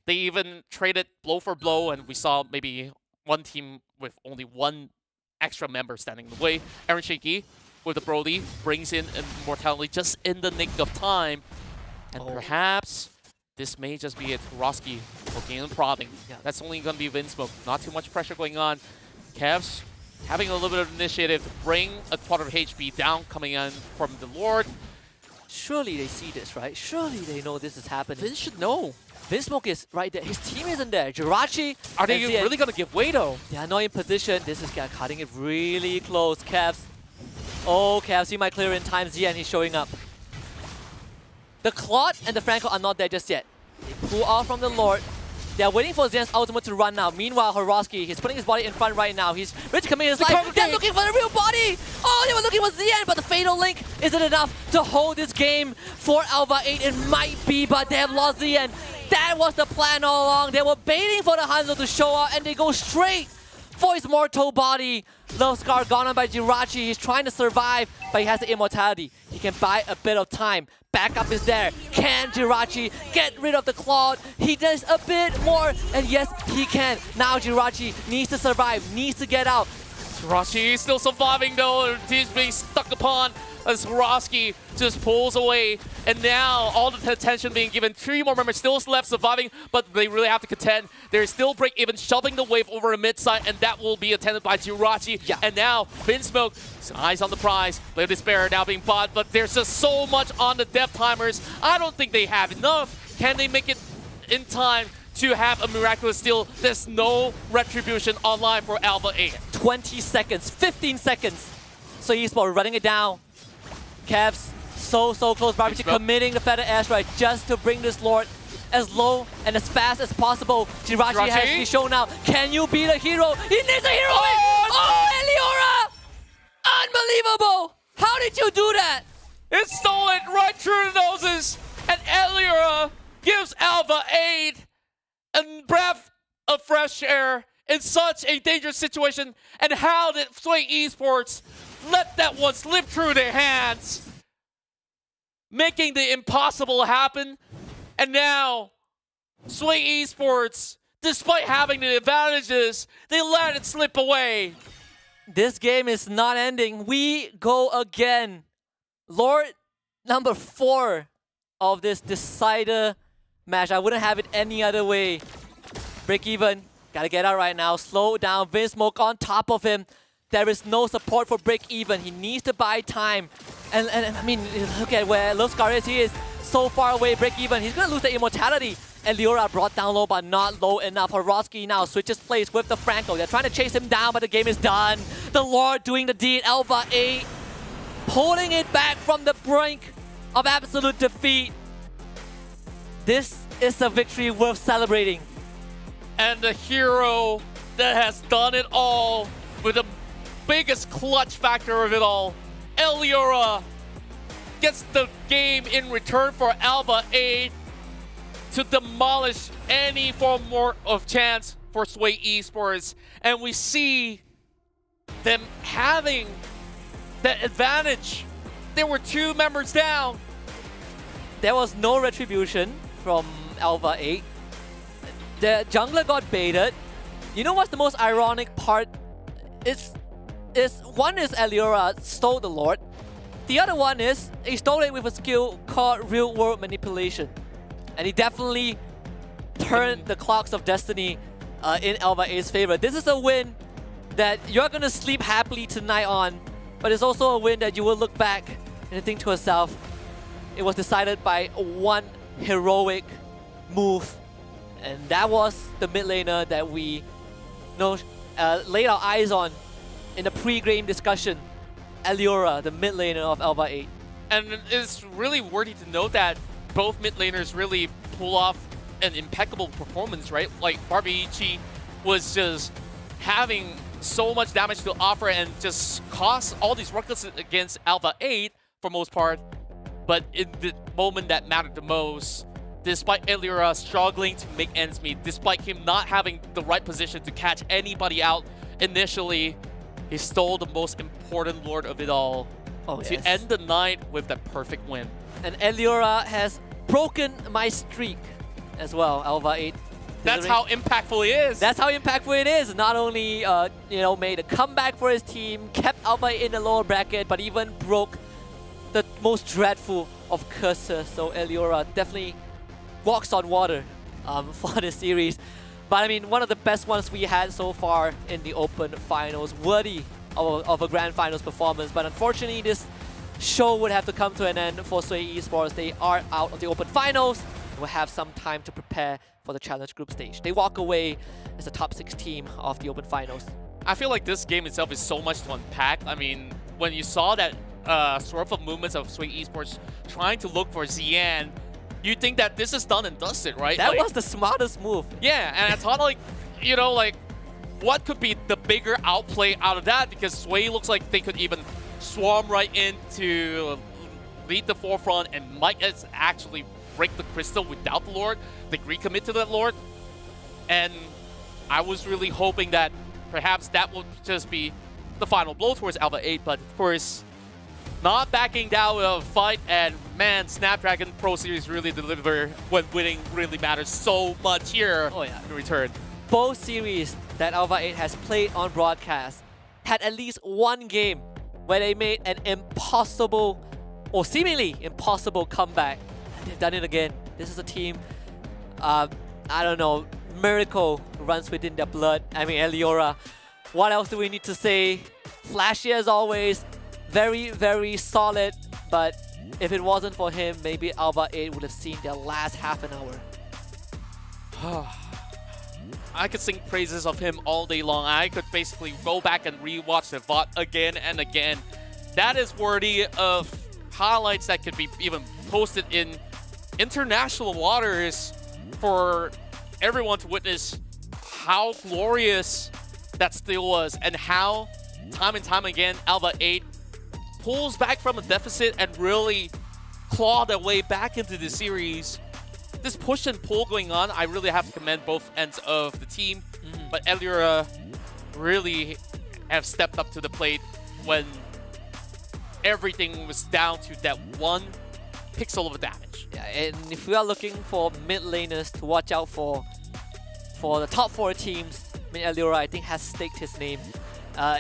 They even traded blow for blow, and we saw maybe one team with only one extra member standing in the way. Aaron Shaky with the Brody brings in Immortality just in the nick of time. And perhaps this may just be it. Roski looking and prodding. That's only going to be Vinsmoke. Not too much pressure going on. Cavs having a little bit of initiative to bring a quarter of HP down coming in from the Lord. Surely they see this, right? Surely they know this is happening. Vince should know. Vinsmoke is right there. His team isn't there. Jirachi. Are they really going to give way though? They are not in position. This is cutting it really close. Cavs Okay, I've seen my clear in time. Zian, he's showing up. The Claude and the Franco are not there just yet. They pull off from the Lord. They're waiting for Zian's ultimate to run now. Meanwhile, Horowski, he's putting his body in front right now. He's ready to commit his life. They're looking for the real body! Oh, they were looking for Zian, but the Fatal Link isn't enough to hold this game for ALVA 8. It might be, but they have lost Zian. That was the plan all along. They were baiting for the Hanzo to show up, and they go straight for his mortal body. Love Scar gone on by Jirachi. He's trying to survive, but he has the immortality. He can buy a bit of time. Backup is there. Can Jirachi get rid of the Claude? He does a bit more, and yes, he can. Now Jirachi needs to survive, needs to get out. Jirachi is still surviving though. He's being stuck upon as Horowski just pulls away. And now all the attention being given. 3 more members still left surviving, but they really have to contend. There's still Break Even shoving the wave over a mid side, and that will be attended by Jirachi. Yeah. And now Vinsmoke, his eyes on the prize. Blade of Despair now being bought, but there's just so much on the death timers. I don't think they have enough. Can they make it in time to have a miraculous steal? There's no retribution online for ALVA 8. 20 seconds, 15 seconds. So Esports running it down. Cavs so close. Barbie committing the Feather Asteroid just to bring this Lord as low and as fast as possible. Jirachi has to be shown out. Can you be the hero? He needs a hero! Oh, Eliora! Unbelievable! How did you do that? It stole it right through the noses, and Eliora gives ALVA 8 a breath of fresh air in such a dangerous situation. And how did Sway Esports let that one slip through their hands, making the impossible happen? And now, Sway Esports, despite having the advantages, they let it slip away. This game is not ending. We go again. Lord number 4 of this decider match. I wouldn't have it any other way. Break even. Gotta get out right now. Slow down. Vinsmoke on top of him. There is no support for Break Even. He needs to buy time. And I mean, look at where Love Scar is. He is so far away. Break Even. He's gonna lose the immortality. And Eliora brought down low, but not low enough. Horowski now switches place with the Franco. They're trying to chase him down, but the game is done. The Lord doing the deed. ALVA 8 pulling it back from the brink of absolute defeat. This is a victory worth celebrating. And the hero that has done it all with the biggest clutch factor of it all, Eliora, gets the game in return for ALVA 8 to demolish any form more of chance for Sway Esports. And we see them having that advantage. There were 2 members down. There was no retribution from ALVA 8. The jungler got baited. You know what's the most ironic part? One is Eliora stole the Lord. The other one is he stole it with a skill called Real World Manipulation. And he definitely turned the clocks of destiny in ALVA 8's favor. This is a win that you're going to sleep happily tonight on, but it's also a win that you will look back and think to yourself, it was decided by one heroic move. And that was the mid laner that we laid our eyes on in the pre-game discussion. Eliora, the mid laner of ALVA 8. And it's really worthy to note that both mid laners really pull off an impeccable performance, right? Like Barbichi was just having so much damage to offer and just cost all these ruckus against ALVA 8 for most part. But in the moment that mattered the most, despite Eliora struggling to make ends meet, despite him not having the right position to catch anybody out initially, he stole the most important Lord of it all to end the night with that perfect win. And Eliora has broken my streak as well, ALVA 8. That's how impactful he is. That's how impactful it is. Not only made a comeback for his team, kept ALVA 8 in the lower bracket, but even broke the most dreadful of curses. So Eliora definitely walks on water for the series. But I mean, one of the best ones we had so far in the Open Finals, worthy of a Grand Finals performance. But unfortunately, this show would have to come to an end for Sway Esports. They are out of the Open Finals. They will have some time to prepare for the Challenge Group stage. They walk away as the top 6 team of the Open Finals. I feel like this game itself is so much to unpack. I mean, when you saw that sort of movements of Sway Esports trying to look for Xian, you think that this is done and dusted, right? That like, was the smartest move. yeah, and I thought like, you know, like what could be the bigger outplay out of that? Because Sway looks like they could even swarm right in to lead the forefront and might actually break the crystal without the Lord. They recommit to that Lord. And I was really hoping that perhaps that would just be the final blow towards ALVA 8, but of course, not backing down of a fight, and man, Snapdragon Pro Series really deliver when winning really matters so much here in return. Both series that ALVA 8 has played on broadcast had at least one game where they made an impossible, or seemingly impossible comeback. They've done it again. This is a team, I don't know, miracle runs within their blood. I mean, Eliora, what else do we need to say? Flashy as always, very, very solid, but if it wasn't for him, maybe ALVA 8 would have seen their last half an hour. I could sing praises of him all day long. I could basically go back and rewatch the VOD again and again. That is worthy of highlights that could be even posted in international waters for everyone to witness how glorious that still was, and how time and time again ALVA 8 pulls back from a deficit and really claw their way back into the series. This push and pull going on, I really have to commend both ends of the team, but Eliora really have stepped up to the plate when everything was down to that one pixel of damage. Yeah, and if we are looking for mid laners to watch out for the top 4 teams, I mean, Eliora, I think, has staked his name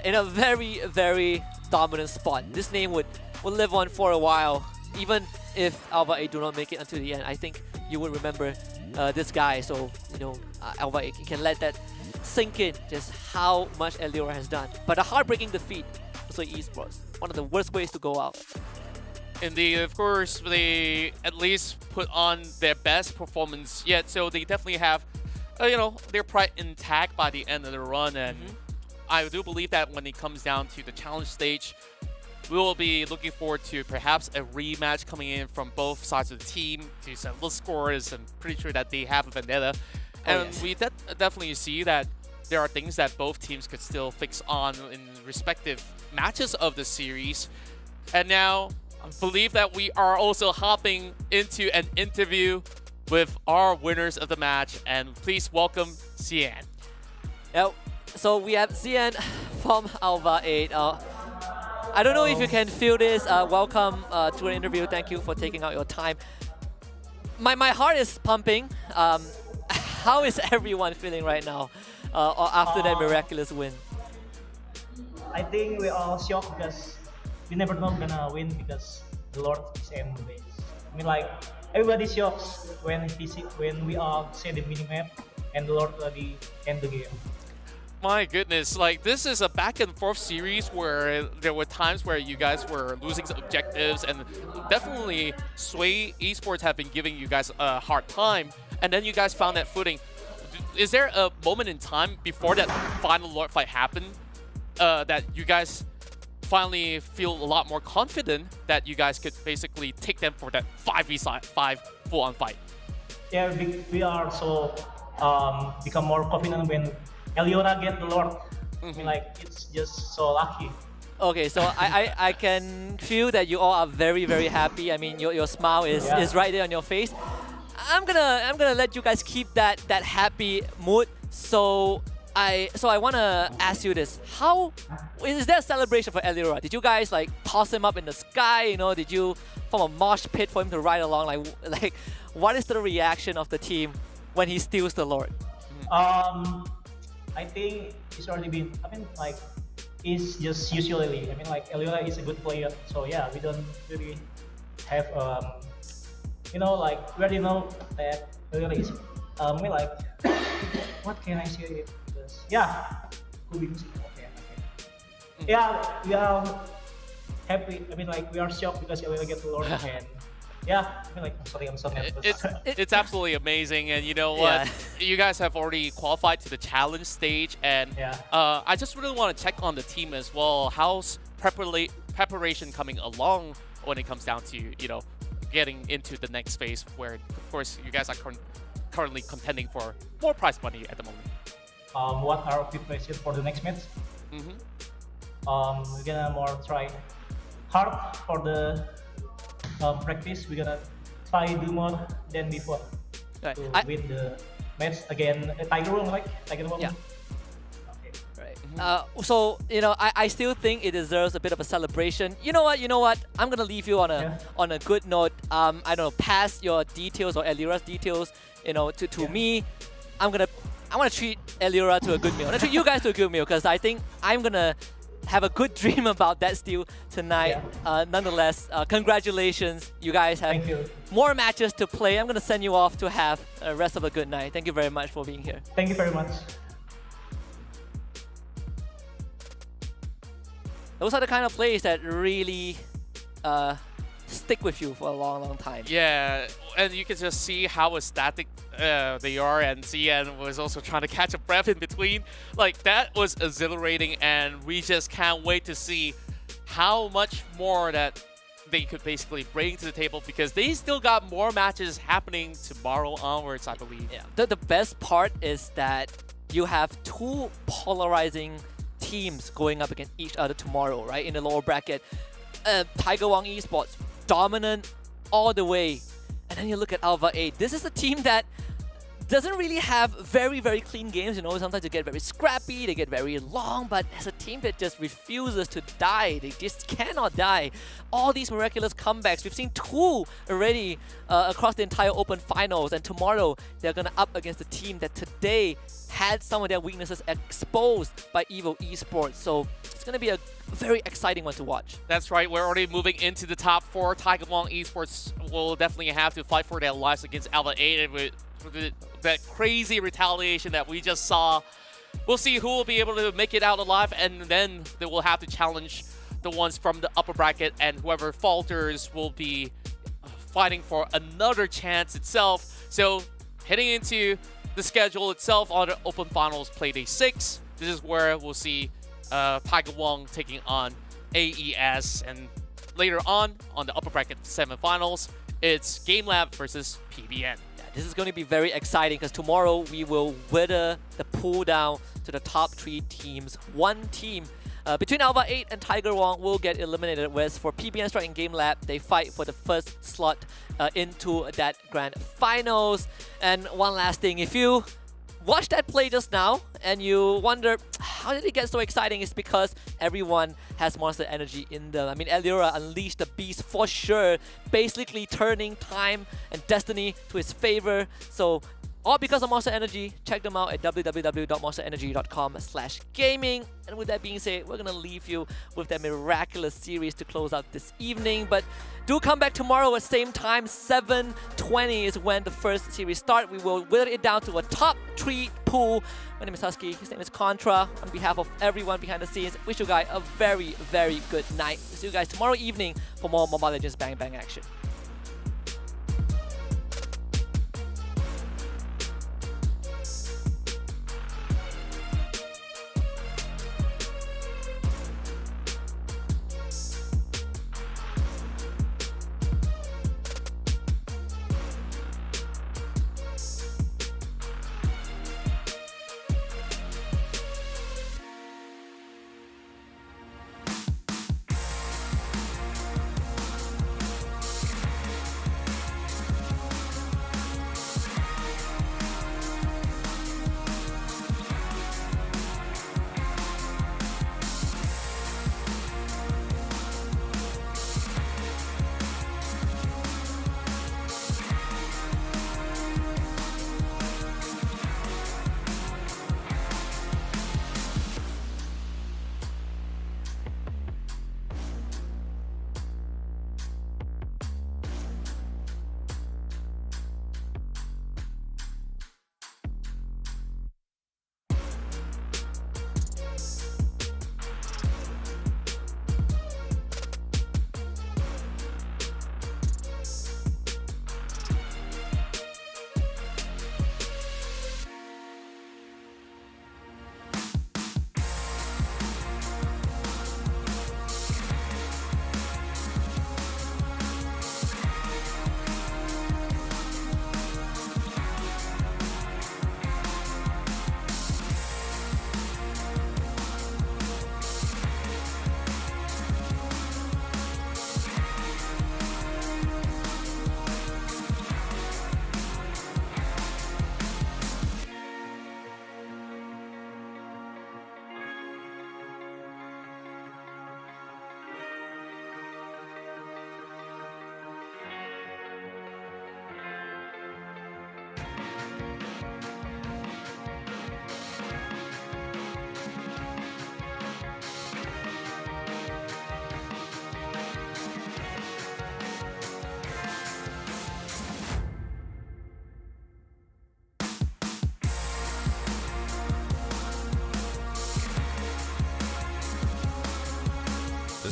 in a very, very dominant spot. This name would live on for a while, even if ALVA 8 do not make it until the end. I think you would remember this guy. So, you know, ALVA 8 can let that sink in, just how much Eliora has done. But a heartbreaking defeat for Esports. One of the worst ways to go out. Indeed, of course, they at least put on their best performance yet, so they definitely have, you know, their pride intact by the end of the run. And I do believe that when it comes down to the challenge stage, we will be looking forward to perhaps a rematch coming in from both sides of the team to settle the scores. I'm pretty sure that they have a vendetta. And we definitely see that there are things that both teams could still fix on in respective matches of the series. And now, I believe that we are also hopping into an interview with our winners of the match. And please welcome Xian. Yep. So we have Xian from ALVA 8. I don't know if you can feel this. Welcome to an interview. Thank you for taking out your time. My heart is pumping. How is everyone feeling right now after that miraculous win? I think we all shocked because we never know gonna win because the Lord is in the base. I mean, like, everybody shocks when we all say the minimap and the Lord already end the game. My goodness, like, this is a back and forth series where there were times where you guys were losing objectives, and definitely Sway Esports have been giving you guys a hard time, and then you guys found that footing. Is there a moment in time before that final Lord fight happened that you guys finally feel a lot more confident that you guys could basically take them for that 5v5 full-on fight? Yeah, we are so become more confident when Eliora get the Lord. I mean, like, it's just so lucky. Okay, so I can feel that you all are very, very happy. I mean, your smile is right there on your face. I'm gonna let you guys keep that happy mood. So I want to ask you this: how is there a celebration for Eliora? Did you guys like toss him up in the sky? You know, did you form a mosh pit for him to ride along? Like, what is the reaction of the team when he steals the Lord? I think it's already been. I mean, like, it's just usually. I mean, like, Eliora is a good player, so yeah, we don't really have you know, like, we already know that Eliora is. I mean, like, what can I say? Because, yeah, could be music. Okay. Yeah, we are happy. I mean, like, we are shocked because Eliora get the Lord and. Yeah, I mean, like, I'm so nervous. It's absolutely amazing, and you know what? You guys have already qualified to the challenge stage, and I just really want to check on the team as well. How's preparation coming along when it comes down to, you know, getting into the next phase where, of course, you guys are currently contending for more prize money at the moment? What are our preparations for the next match? We're gonna more try hard for the practice. We're gonna try do more than before Right. to win the match again. Tiger Wong, right? Tiger Wong. Yeah. Okay. Right. So you know, I still think it deserves a bit of a celebration. You know what? I'm gonna leave you on a good note. I don't know, pass your details or Elira's details. You know, to me, I want to treat Elira to a good meal. I treat you guys to a good meal because I think I'm gonna have a good dream about that steal tonight. Nonetheless, congratulations. You guys have more matches to play. I'm going to send you off to have the rest of a good night. Thank you very much for being here. Thank you very much. Those are the kind of plays that really stick with you for a long, long time. Yeah, and you can just see how ecstatic they are, and Zian was also trying to catch a breath in between. Like, that was exhilarating, and we just can't wait to see how much more that they could basically bring to the table, because they still got more matches happening tomorrow onwards, I believe. Yeah. The best part is that you have two polarizing teams going up against each other tomorrow, right? In the lower bracket. Tiger Wong Esports, dominant all the way. And then you look at ALVA 8. This is a team that doesn't really have very, very clean games. You know, sometimes they get very scrappy, they get very long, but as a team that just refuses to die, they just cannot die. All these miraculous comebacks, we've seen two already across the entire Open Finals, and tomorrow they're gonna up against a team that today had some of their weaknesses exposed by Evo Esports. So it's gonna be a very exciting one to watch. That's right, we're already moving into the top 4. Tiger Wong Esports will definitely have to fight for their lives against ALVA 8, and with that crazy retaliation that we just saw, we'll see who will be able to make it out alive, and then they will have to challenge the ones from the upper bracket, and whoever falters will be fighting for another chance itself. So heading into the schedule itself on the Open Finals Play Day 6, this is where we'll see Tiger Wong taking on AES, and later on the upper bracket semifinals, it's GameLab versus PBN. This is going to be very exciting because tomorrow we will wither the pool down to the top 3 teams. One team between ALVA 8 and Tiger Wong will get eliminated, whereas for PBN Strike and GameLab, they fight for the first slot into that grand finals. And one last thing, if you watched that play just now and you wonder how did it get so exciting, it's because everyone has Monster Energy in them. I mean, Elira unleashed the beast for sure, basically turning time and destiny to his favor. So all because of Monster Energy. Check them out at www.monsterenergy.com/gaming. And with that being said, we're gonna leave you with that miraculous series to close out this evening. But do come back tomorrow at same time, 7:20 is when the first series start. We will whittle it down to a top 3 pool. My name is Husky, his name is Contra. On behalf of everyone behind the scenes, wish you guys a very, very good night. See you guys tomorrow evening for more Mobile Legends Bang Bang action.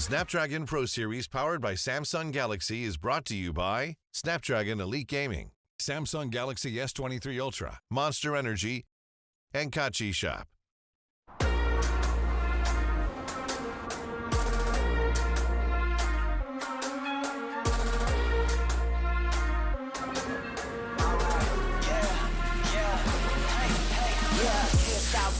Snapdragon Pro Series powered by Samsung Galaxy is brought to you by Snapdragon Elite Gaming, Samsung Galaxy S23 Ultra, Monster Energy, and Kachi Shop.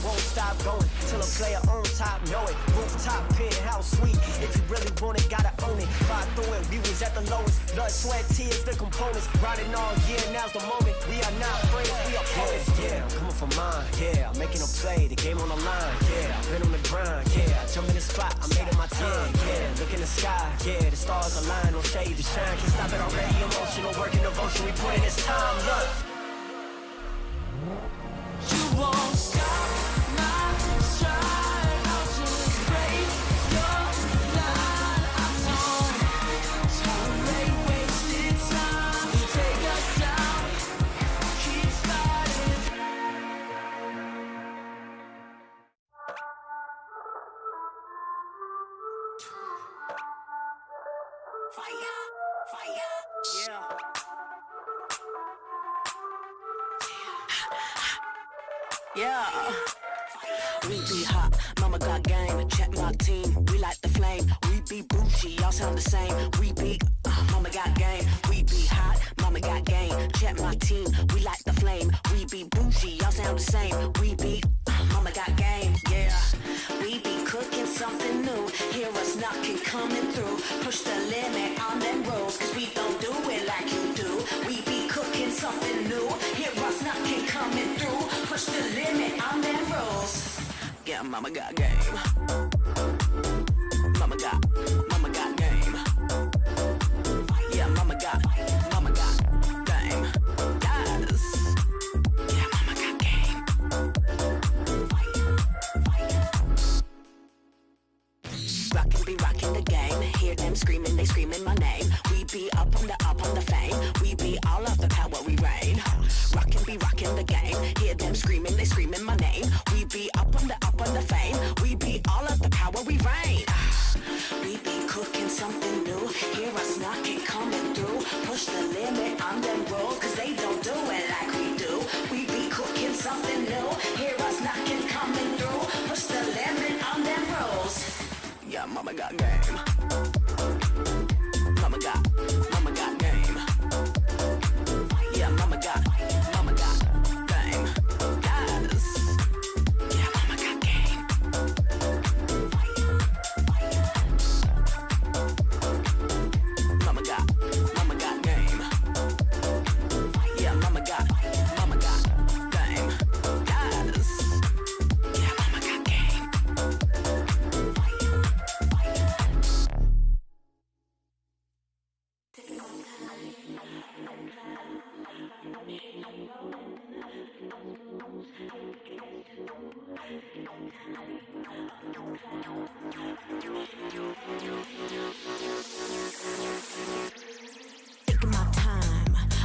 Won't stop going till a player on top know it. Rooftop, penthouse suite. If you really want it, gotta own it. Fight through it, we was at the lowest. Blood, sweat, tears, the components. Riding all year, now's the moment. We are not friends, we are opponents. Yeah, I'm coming for mine. Yeah, I'm making a play, the game on the line. Yeah, I've been on the grind. Yeah, I jump in the spot, I made it my time. Yeah, look in the sky. Yeah, the stars align, no shade to shine. Can't stop it already. Emotional work and devotion, we put in this time. Look. You won't stop my stride. I'll just break your line. I don't tolerate wasted time. You take us down, keep fighting. Fire, fire, yeah. Yeah, we be hot, mama got game, check my team, we like the flame, we be bougie, y'all sound the same, we be, mama got game, we be hot, mama got game, check my team, we like the flame, we be bougie, y'all sound the same, we be, mama got game, yeah, we be cooking something new, hear us knocking, coming through, push the limit on them rules, cause we don't do it like you do, we be cooking something new, hear us knocking, coming through, push the limit on them rules. Yeah, mama got game. Mama got game. Yeah, mama got game. Yes. Yeah, mama got game. Rockin' be rockin' the game. Hear them screaming, they screaming my name. We be up on the fame. We be all of the power, we reign. Rockin' be rockin' the game. Hear them screaming, they screaming my name. We be up on the fame. We be all of the power, we reign. We be cooking something new. Hear us knocking, coming through. Push the limit on them rules, cause they don't do it like we do. We be cooking something new. Hear us knocking, coming through. Push the limit on them rules. Yeah, mama got game. Mama got